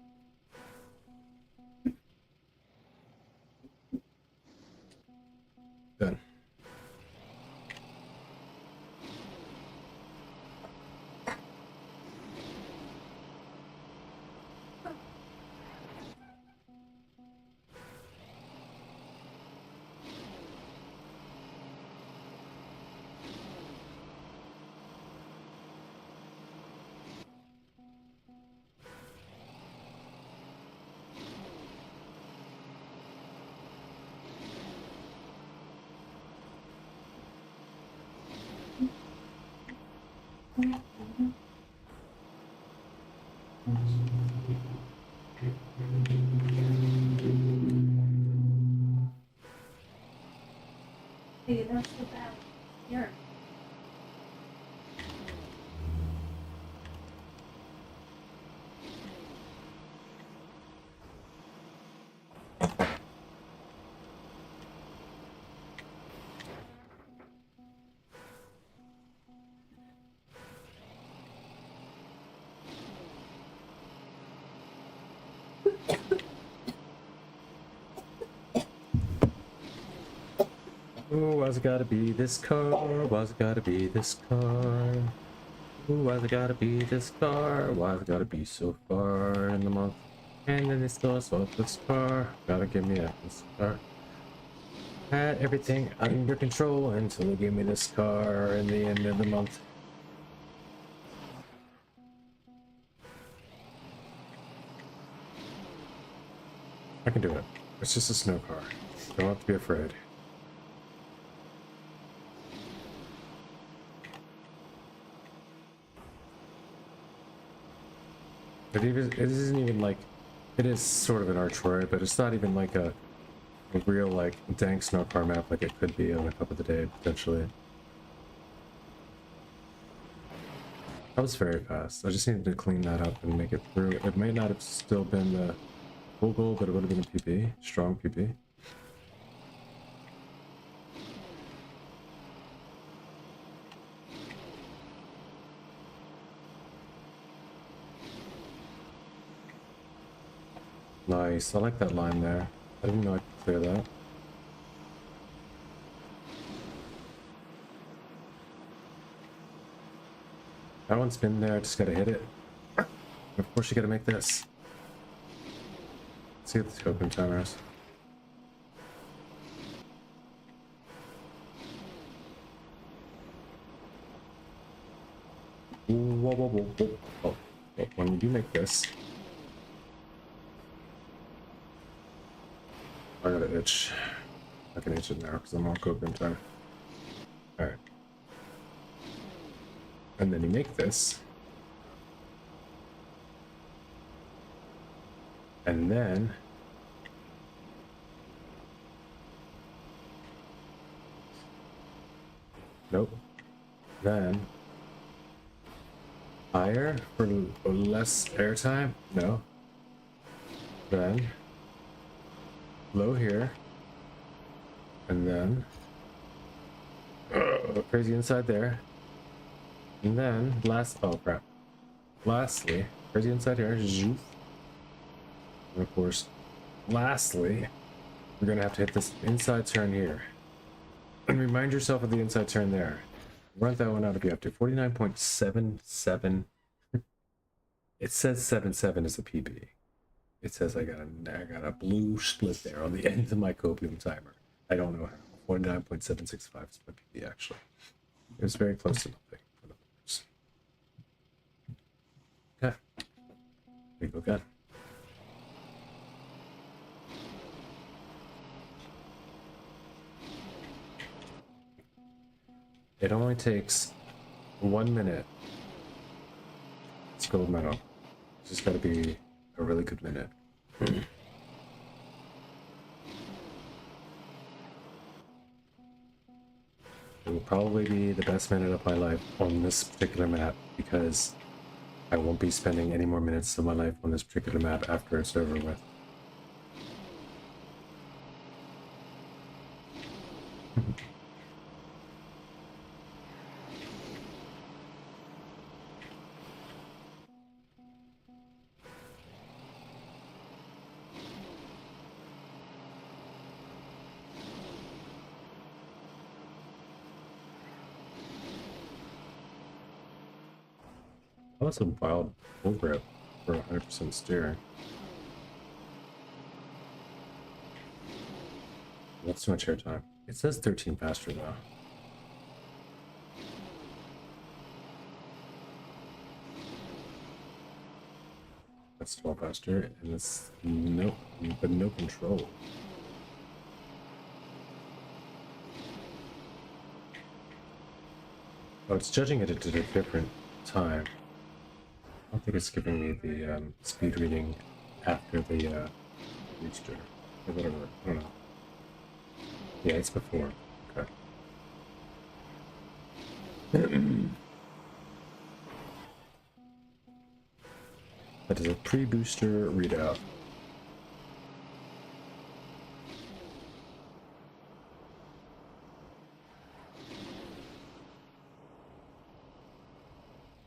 Done. Hey, that's the bad. Here. Ooh, why's it gotta be this car? Why's it gotta be this car? Ooh, why's it gotta be this car? Why's it gotta be so far in the month? And then they still sold this car. Gotta give me this car. Had everything under control until they gave me this car in the end of the month. I can do it. It's just a snow car. Don't have to be afraid. It isn't even like, it is sort of an arch road, but it's not even like a real like dank snow car map like it could be on a cup of the day potentially. That was very fast. I just needed to clean that up and make it through. It may not have still been the full goal, but it would have been a PP, strong PP. Nice, I like that line there. I didn't know I could clear that. That one's been there, just gotta hit it. Of course you gotta make this. Let's see what the open timer is. Whoa, whoa, whoa, whoa. Oh, when you do make this, I got an itch. I can itch it now because I'm on coping time. Alright. And then you make this. And then nope. Then higher for less airtime? No. Then low here. And then crazy inside there. And then last, oh crap. Lastly, crazy inside here. Zoof. And of course, lastly, we're gonna have to hit this inside turn here. And remind yourself of the inside turn there. Run that one out if you have to. 49.77. It says 77 is a PB. It says I got a blue split there on the end of my copium timer. I don't know how. 49.765 is my PB actually. It was very close to nothing. Okay. We go good. It only takes 1 minute. It's gold medal. It's just got to be a really good minute. It will probably be the best minute of my life on this particular map because I won't be spending any more minutes of my life on this particular map after it's over with. That was a wild full grip for 100% steering. That's too much air time. It says 13 faster though. That's 12 faster, and it's no control. Oh, it's judging it at a different time. I don't think it's giving me the speed reading after the booster or whatever. I don't know. Yeah, it's before. Okay. That is a pre-booster readout.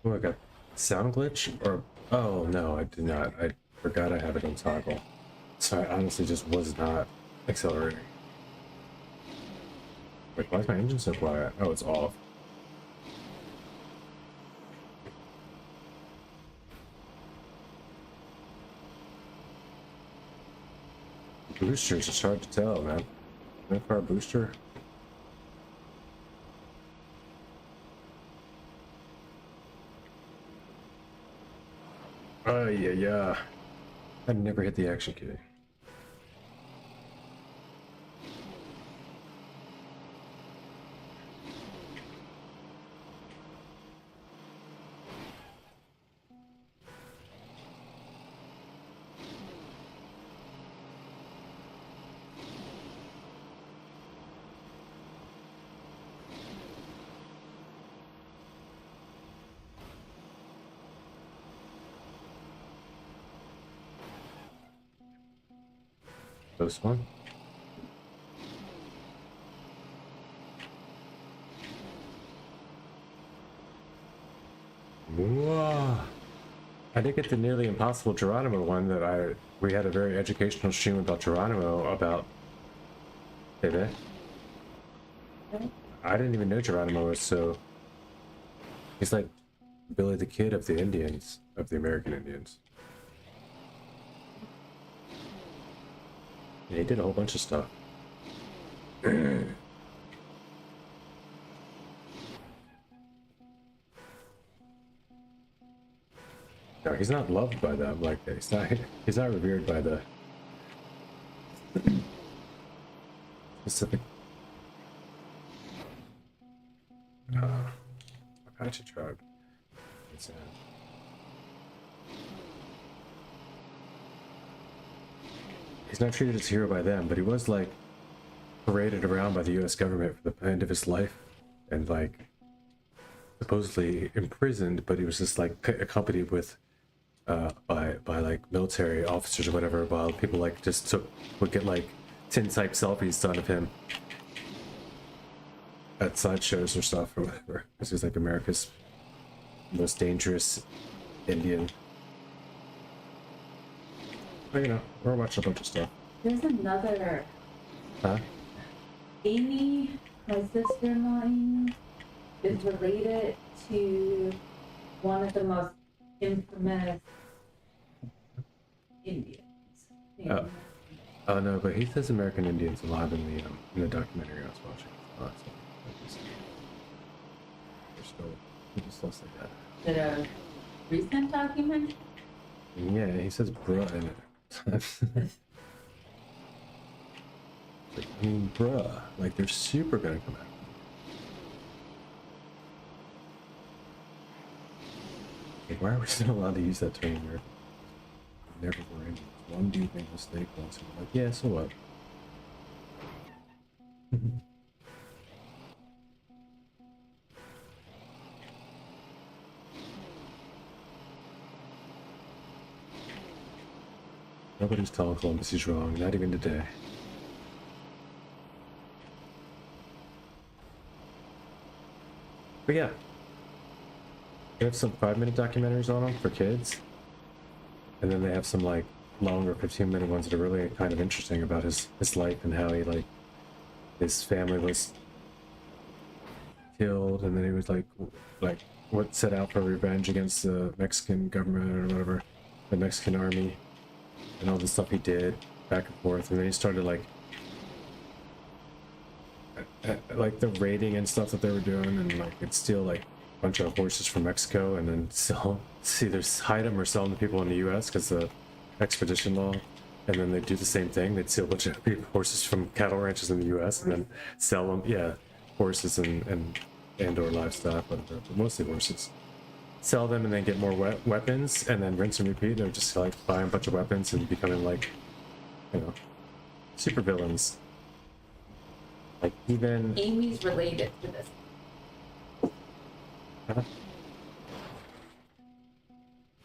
Oh, I got sound glitch? Or oh no, I did not. I forgot I have it on toggle. So I honestly just was not accelerating. Wait, why is my engine so quiet? Oh, it's off. Boosters, it's hard to tell, man. That far booster. Oh yeah. I never hit the action key. Close one. Whoa. I did get the nearly impossible Geronimo one that we had a very educational stream about Geronimo about baby. I didn't even know Geronimo was so he's like Billy the Kid of the Indians, of the American Indians. Yeah, he did a whole bunch of stuff. No, he's not loved by them like that. He's not revered by the specific Apache tribe. He's not treated as a hero by them, but he was like paraded around by the U.S. government for the end of his life, and like supposedly imprisoned. But he was just like accompanied with by like military officers or whatever, while people like just would get like tin-type selfies done of him at sideshows or stuff or whatever, because he's like America's most dangerous Indian. But you know, we're watching a bunch of stuff. There's another Huh? Amy, my sister-in-law Amy, is related to one of the most infamous Indians. Oh. Oh no, but he says American Indians alive in the documentary I was watching. Oh, that's all. They're still, he just still say that. Is it a recent documentary? Yeah, he says bruh in it. Like, I mean, bruh, like they're super gonna come out. Like, why are we still allowed to use that term here? Never were Indians. One dude made a mistake once, and we're like, yeah, so what? Nobody's telling Columbus he's wrong, not even today. But yeah, they have some 5-minute documentaries on them for kids, and then they have some like longer 15-minute ones that are really kind of interesting about his life and how he like his family was killed, and then he was like what set out for revenge against the Mexican government or whatever, the Mexican army, and all the stuff he did back and forth, and then he started like the raiding and stuff that they were doing, and like it's still like a bunch of horses from Mexico, and then either hide them or sell them to people in the U.S. because the extradition law, and then they do the same thing. They'd steal a bunch of horses from cattle ranches in the U.S. and then sell them. Yeah, horses and or livestock, but mostly horses. Sell them and then get more weapons, and then rinse and repeat. They're just like buying a bunch of weapons and becoming like, you know, super villains. Like even Amy's related to this.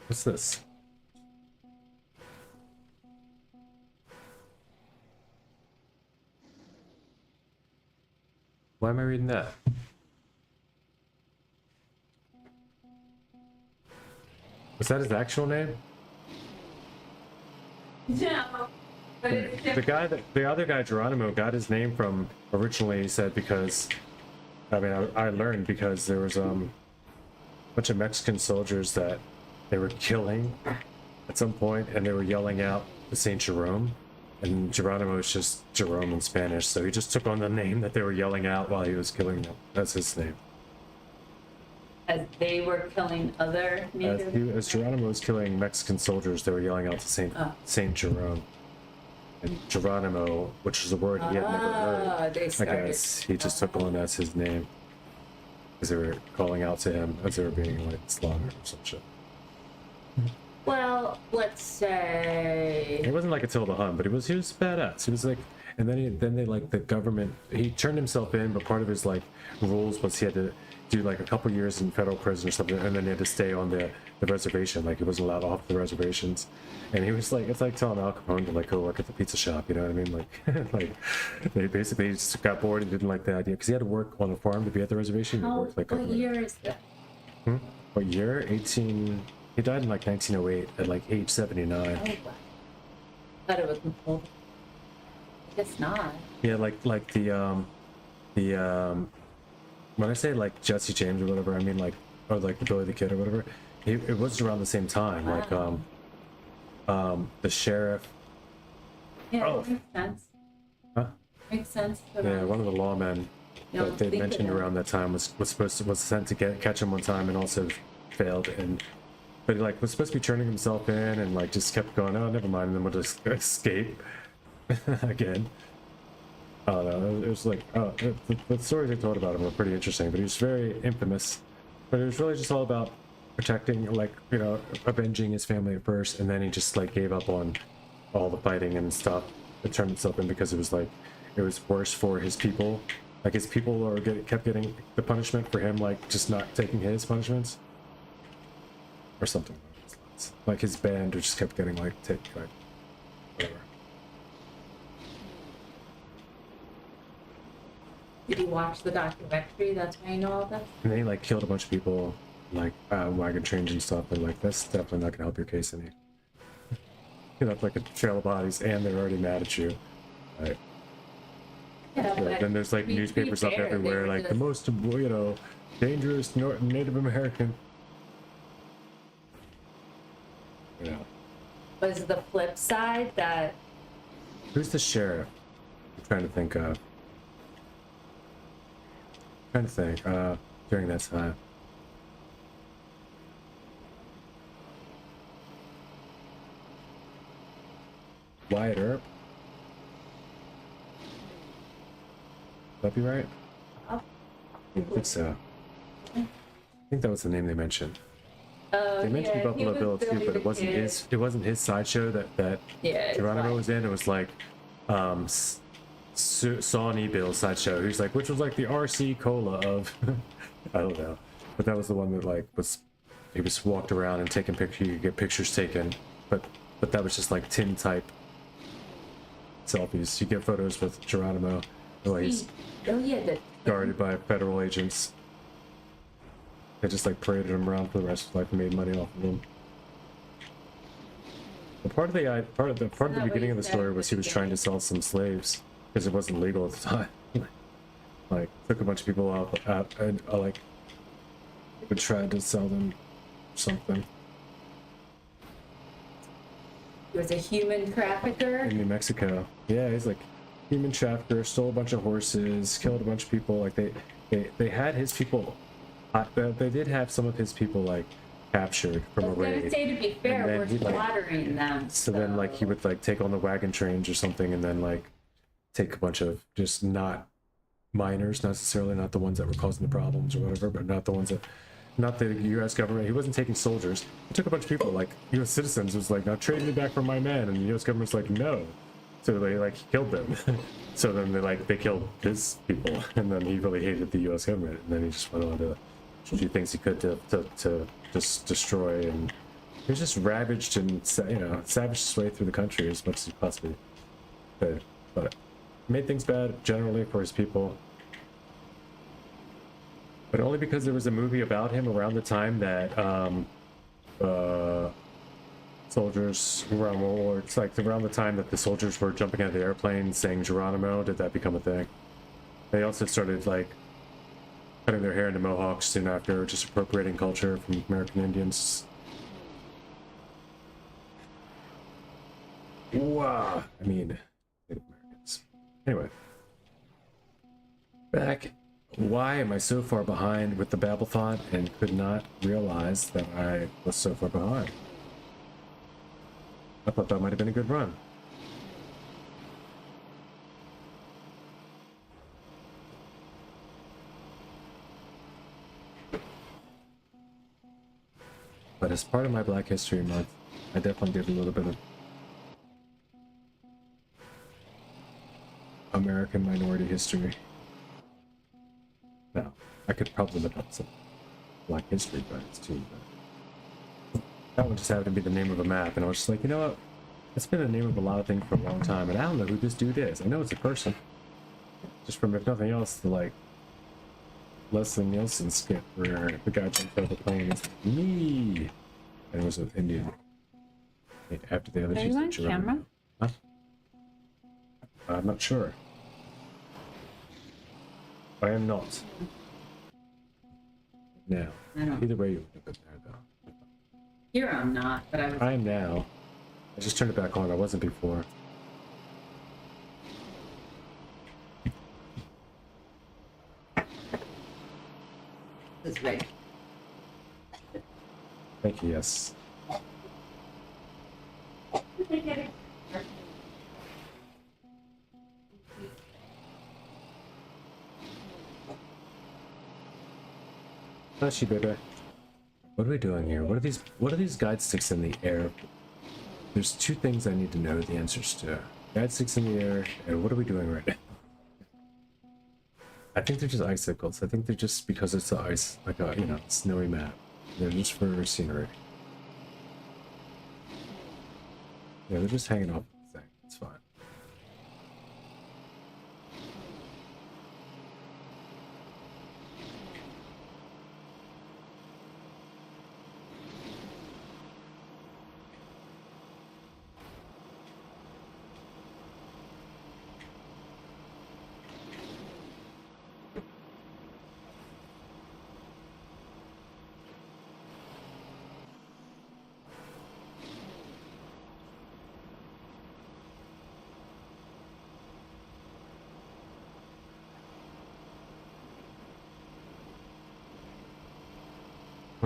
What's this? Why am I reading that? Was that his actual name? No, but it's The other guy, Geronimo, got his name from, originally he said because, I mean, I learned because there was a bunch of Mexican soldiers that they were killing at some point, and they were yelling out to Saint Jerome, and Geronimo is just Jerome in Spanish, so he just took on the name that they were yelling out while he was killing them. That's his name. as they were killing other native. As Geronimo was killing Mexican soldiers, they were yelling out to Saint Jerome. And Geronimo, which is a word he had never heard, They I started. guess he just took on as his name because they were calling out to him as they were being like slaughtered or some shit. Well, let's say. It wasn't like Attila the Hun, but he was badass. He was like, and then they like the government. He turned himself in, but part of his like rules was he had to do like a couple years in federal prison or something, and then he had to stay on the reservation. Like he wasn't allowed off the reservations, and he was like, it's like telling Al Capone to like go work at the pizza shop. You know what I mean? Like, like they basically just got bored and didn't like the idea because he had to work on the farm to be at the reservation. He worked like What year is that? What year? 18. He died in like 1908 at like age 79. Oh, wow. Thought it was old. I guess not. Yeah, like the when I say like Jesse James or whatever, I mean like, or like the Billy the Kid or whatever. It was around the same time. Like the sheriff. Yeah, Oh. it makes sense. Huh? Makes sense. Yeah, one of the lawmen You don't that they think of mentioned him. around that time was sent to catch him one time and also failed, and but he like was supposed to be turning himself in and like just kept going, oh never mind, and then we'll just escape again. I don't know, it was like, oh, the stories they told about him were pretty interesting, but he was very infamous. But it was really just all about protecting, like, you know, avenging his family at first, and then he just like gave up on all the fighting and stuff. It turned itself in because it was like, it was worse for his people. Like his people kept getting the punishment for him, like just not taking his punishments or something. Like his band just kept getting like whatever. Did you watch the documentary? That's why you know all this? And then he like killed a bunch of people, like wagon trains and stuff, and like that's definitely not gonna help your case any. You know, like a trail of bodies, and they're already mad at you. Right. Yeah, but Then there's like to be newspapers up fair, they everywhere, were like the just- most, you know, dangerous Native American. You know, Was the flip side that who's the sheriff? I'm trying to think of. During that time. Wyatt Earp? Would that be right? Oh. I think so. I think that was the name they mentioned. Oh, They mentioned yeah, Buffalo he Bill was too, Billy but the it wasn't Kid. his. It wasn't his sideshow that Yeah, Geronimo it's was in. It was like Sawney Bill's sideshow. He was like, which was like the RC Cola of I don't know, but that was the one that like was he was walked around and taking pictures. You could get pictures taken, but that was just like tin type selfies. You get photos with Geronimo. Oh, he's Oh yeah, the guarded by federal agents. They just like paraded him around for the rest of his life and made money off of him. But part of the beginning of the story was he was trying to sell some slaves because it wasn't legal at the time. Like took a bunch of people out and like would try to sell them something he was a human trafficker. in New Mexico. Yeah, he's like human trafficker, stole a bunch of horses, killed a bunch of people. Like they had his people. They did have some of his people like captured from I a was gonna raid. say, to be fair, And then we're he, like- slaughtering them. So then like he would like take on the wagon trains or something and then like take a bunch of just not minors, necessarily not the ones that were causing the problems or whatever, but not the US government. He wasn't taking soldiers. He took a bunch of people like US citizens. Was like, now trade me back for my men, and the US government's like, no. So they like killed them. So then they killed his people, and then he really hated the US government, and then he just went on to do things he could to just destroy, and he was just ravaged and savaged his way through the country as much as he possibly could. But made things bad generally for his people. But only because there was a movie about him around the time that soldiers around World War. It's like around the time that the soldiers were jumping out of the airplane saying Geronimo. Did that become a thing? They also started like cutting their hair into mohawks soon after, just appropriating culture from American Indians. Wow. I mean, Native Americans. Anyway. Back. Why am I so far behind with the Babblethon and could not realize that I was so far behind? I thought that might have been a good run. But as part of my Black History Month, I definitely did a little bit of American minority history. Now, I could probably look up some Black History guides too, but that one just happened to be the name of a map, and I was just like, you know what? It's been the name of a lot of things for a long time, and I don't know who this dude is. I know it's a person. Just from, if nothing else, the like Leslie Nielsen skit where the guy jumped out of the plane and said, me! And it was an Indian. After the other Are you on camera? Huh? I'm not sure. I am not. Now. I don't. Either way, you look good there, though. Here I'm not, but I was. I am now. I just turned it back on. I wasn't before. This way. Thank you, yes. Bless you, baby. What are we doing here? What are these guide sticks in the air? There's two things I need to know the answers to. Guide sticks in the air, and what are we doing right now? I think they're just icicles. I think they're just because it's the ice, like a, snowy map. They're just for scenery. Yeah, they're just hanging off the thing. It's fine.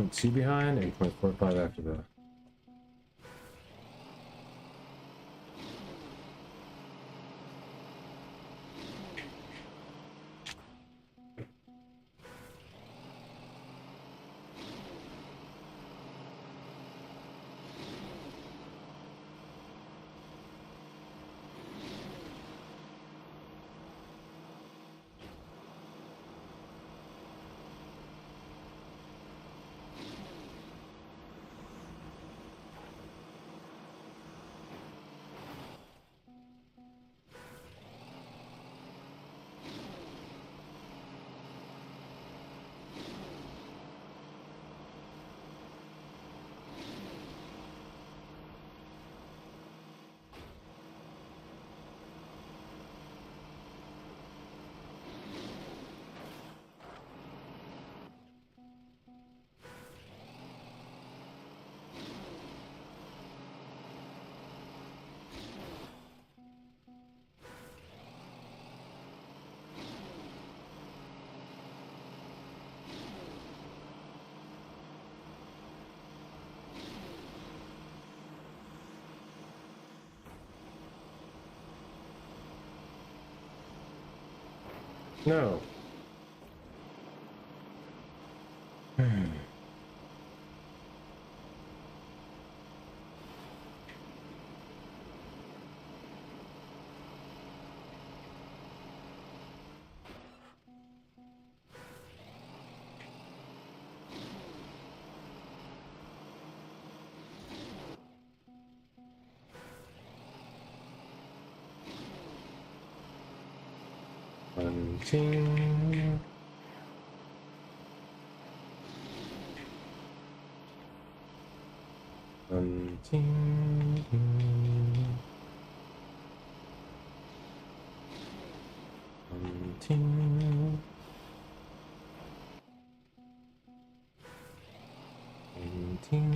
0.2 behind and 0.45 after that. No. Hunting. Hunting. Hunting. Hunting.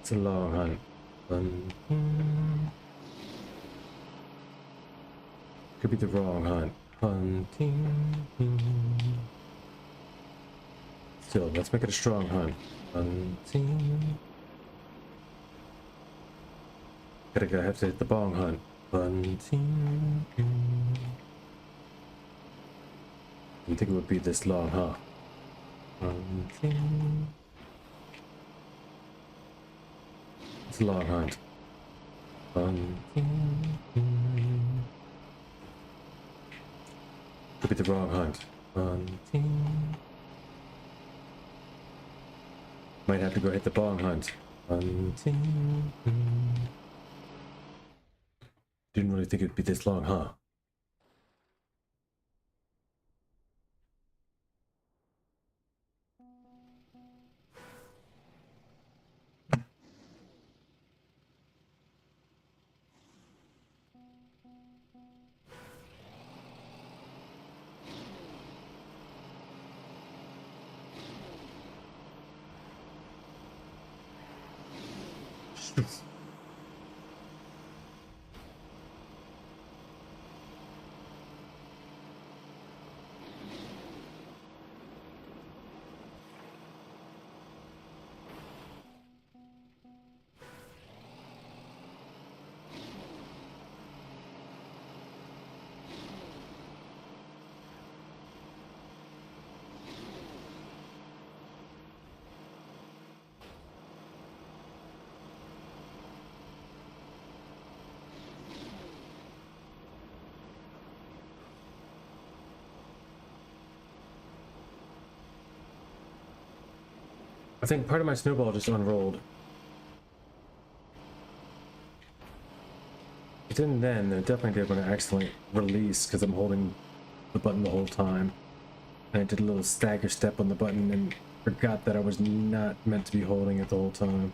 It's a long hunt. Hunting. Could be the wrong hunt. Hunting. Still, let's make it a strong hunt. Hunting. Gotta have to hit the bong hunt. Hunting. Didn't think it would be this long, huh? Hunting. It's a long hunt. Hunting. Could be the wrong hunt. Hunting. Might have to go hit the bong hunt. Hunting. Didn't really think it'd be this long, huh? I think part of my snowball just unrolled. It didn't then, it definitely did when I accidentally released because I'm holding the button the whole time. And I did a little stagger step on the button and forgot that I was not meant to be holding it the whole time.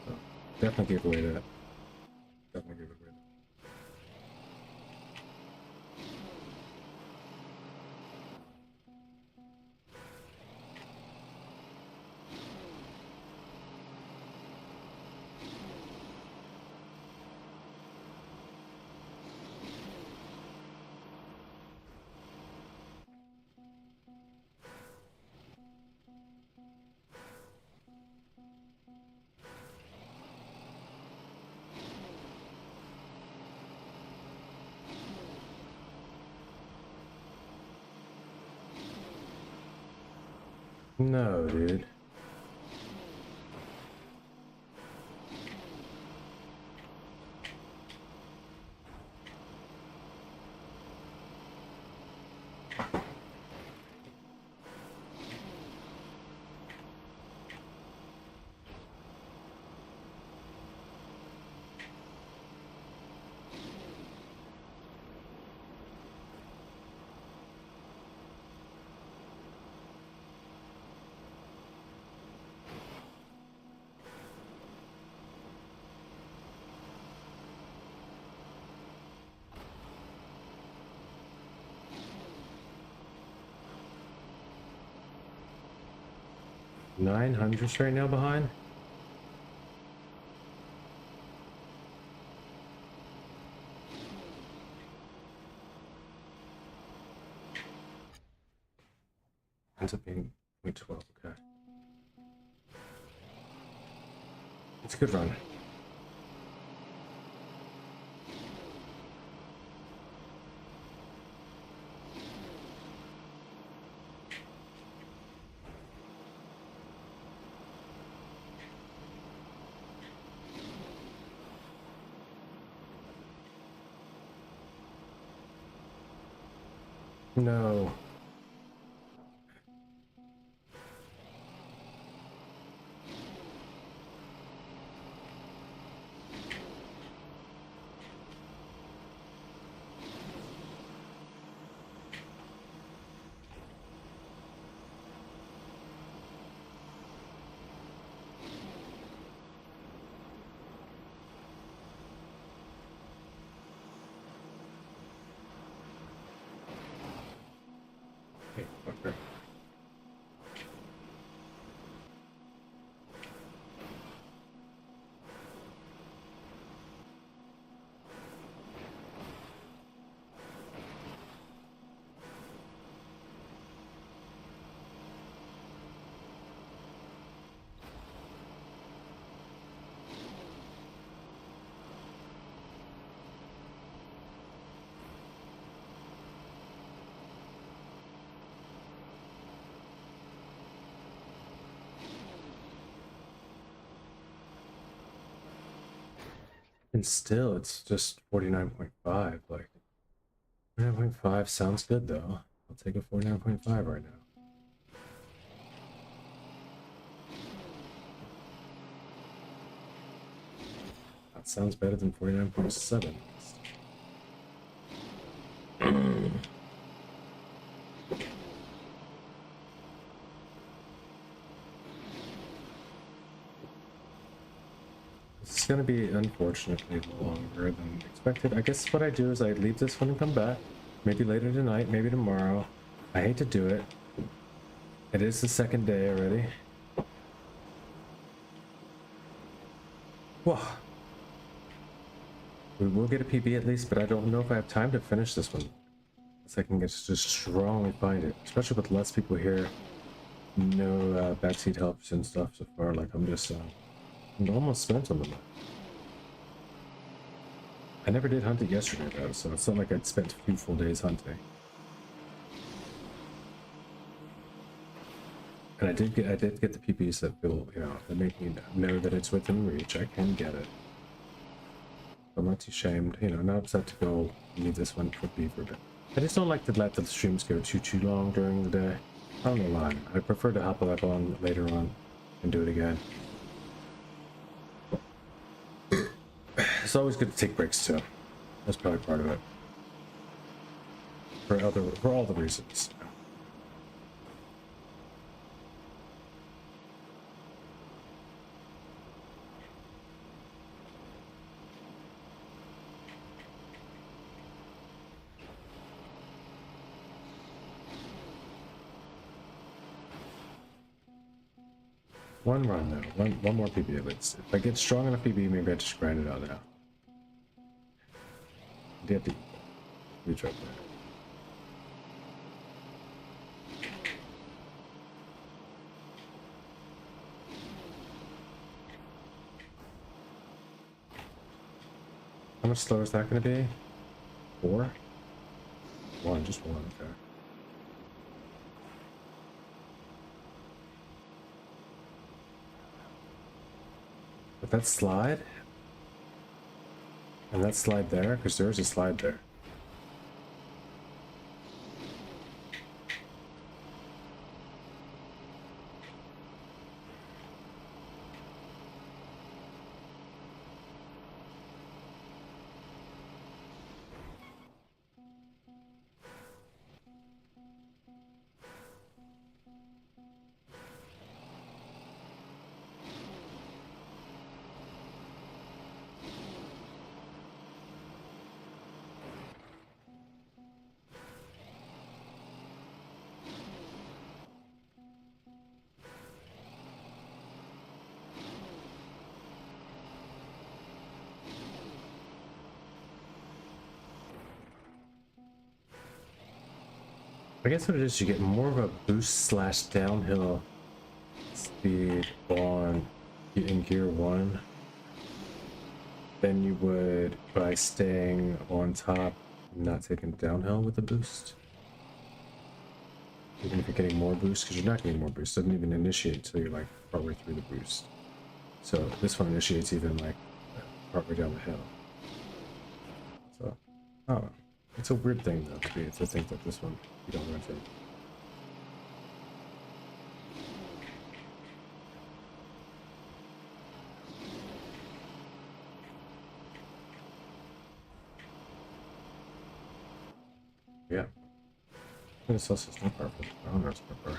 So, definitely gave away that. Definitely gave away that. No, dude. $900 right now behind. Ends up being 0.12. Okay, it's a good run. No. Hey, fucker. And still, it's just 49.5. Like, 49.5 sounds good though. I'll take a 49.5 right now. That sounds better than 49.7. It's gonna be unfortunately longer than expected. I guess what I do is I leave this one and come back. Maybe later tonight, maybe tomorrow. I hate to do it. It is the second day already. Whoa. We will get a PB at least, but I don't know if I have time to finish this one. So I can just strongly find it, especially with less people here. No backseat helps and stuff so far. Like I'm almost spent on the map. I never did hunt it yesterday though, so it's not like I'd spent a few full days hunting. And I did get the PPs that feel, that make me know that it's within reach. I can get it. I'm not too shamed, not upset to go need this one for a bit. I just don't like to let the streams go too long during the day. I don't know why. I prefer to hop back on later on and do it again. It's always good to take breaks too. That's probably part of it. For all the reasons. One run though, one more PB at least. If I get strong enough PB, maybe I just grind it out now. Get the reach right there. How much slower is that going to be? 4? 1, just 1, okay. that slide and that slide there, because there's a slide there. I guess what it is, you get more of a boost slash downhill speed on in gear 1 than you would by staying on top and not taking downhill with the boost. Even if you're getting more boost, because you're not getting more boost, it doesn't even initiate until you're like partway through the boost. So this one initiates even like partway down the hill. So, I don't know. It's a weird thing though to think that this one you don't rotate. Yeah. I'm gonna sell some snow power for the owner's power.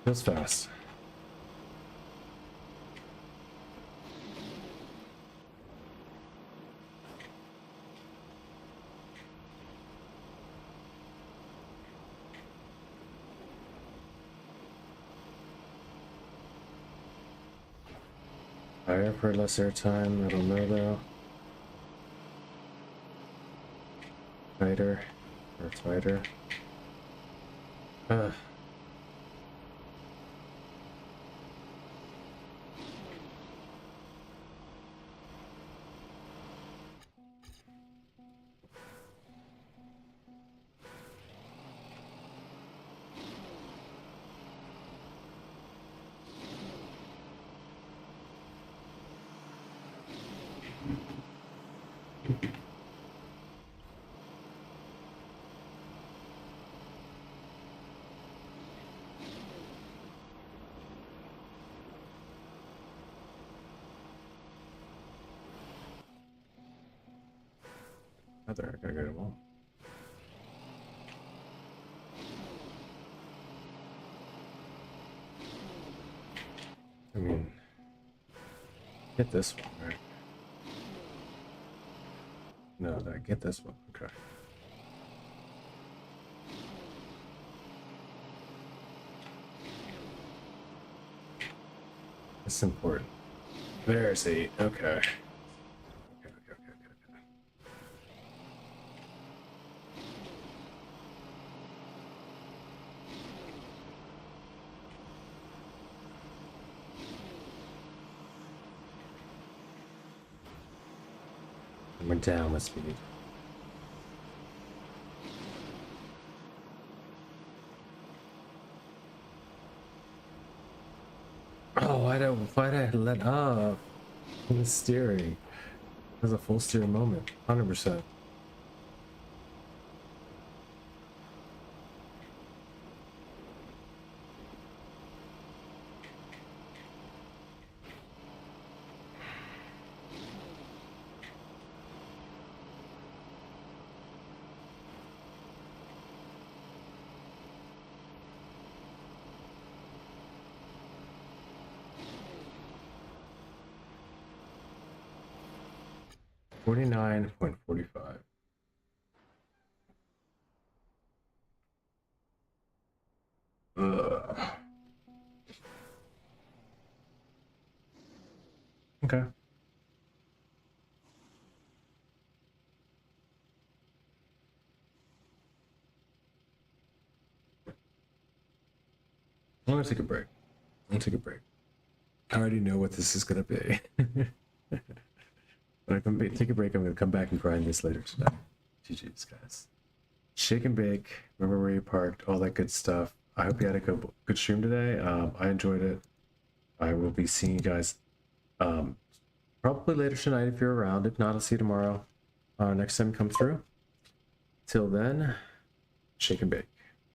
Feels fast. Higher for less airtime, I don't know though. Tighter or tighter. I gotta get them all. I mean, get this one, right? No, get this one. Okay. It's important. There's 8. Okay. We're down with speed. Oh, why'd I let up in the steering? It was a full steer moment, 100%. $49.45. Ugh. Okay. I'm gonna take a break. I'm gonna take a break. I already know what this is gonna be. When I take a break, I'm gonna come back and grind this later today. GG's, guys. Shake and bake. Remember where you parked. All that good stuff. I hope you had a good stream today. I enjoyed it. I will be seeing you guys probably later tonight if you're around. If not, I'll see you tomorrow. Next time you come through. Till then, shake and bake.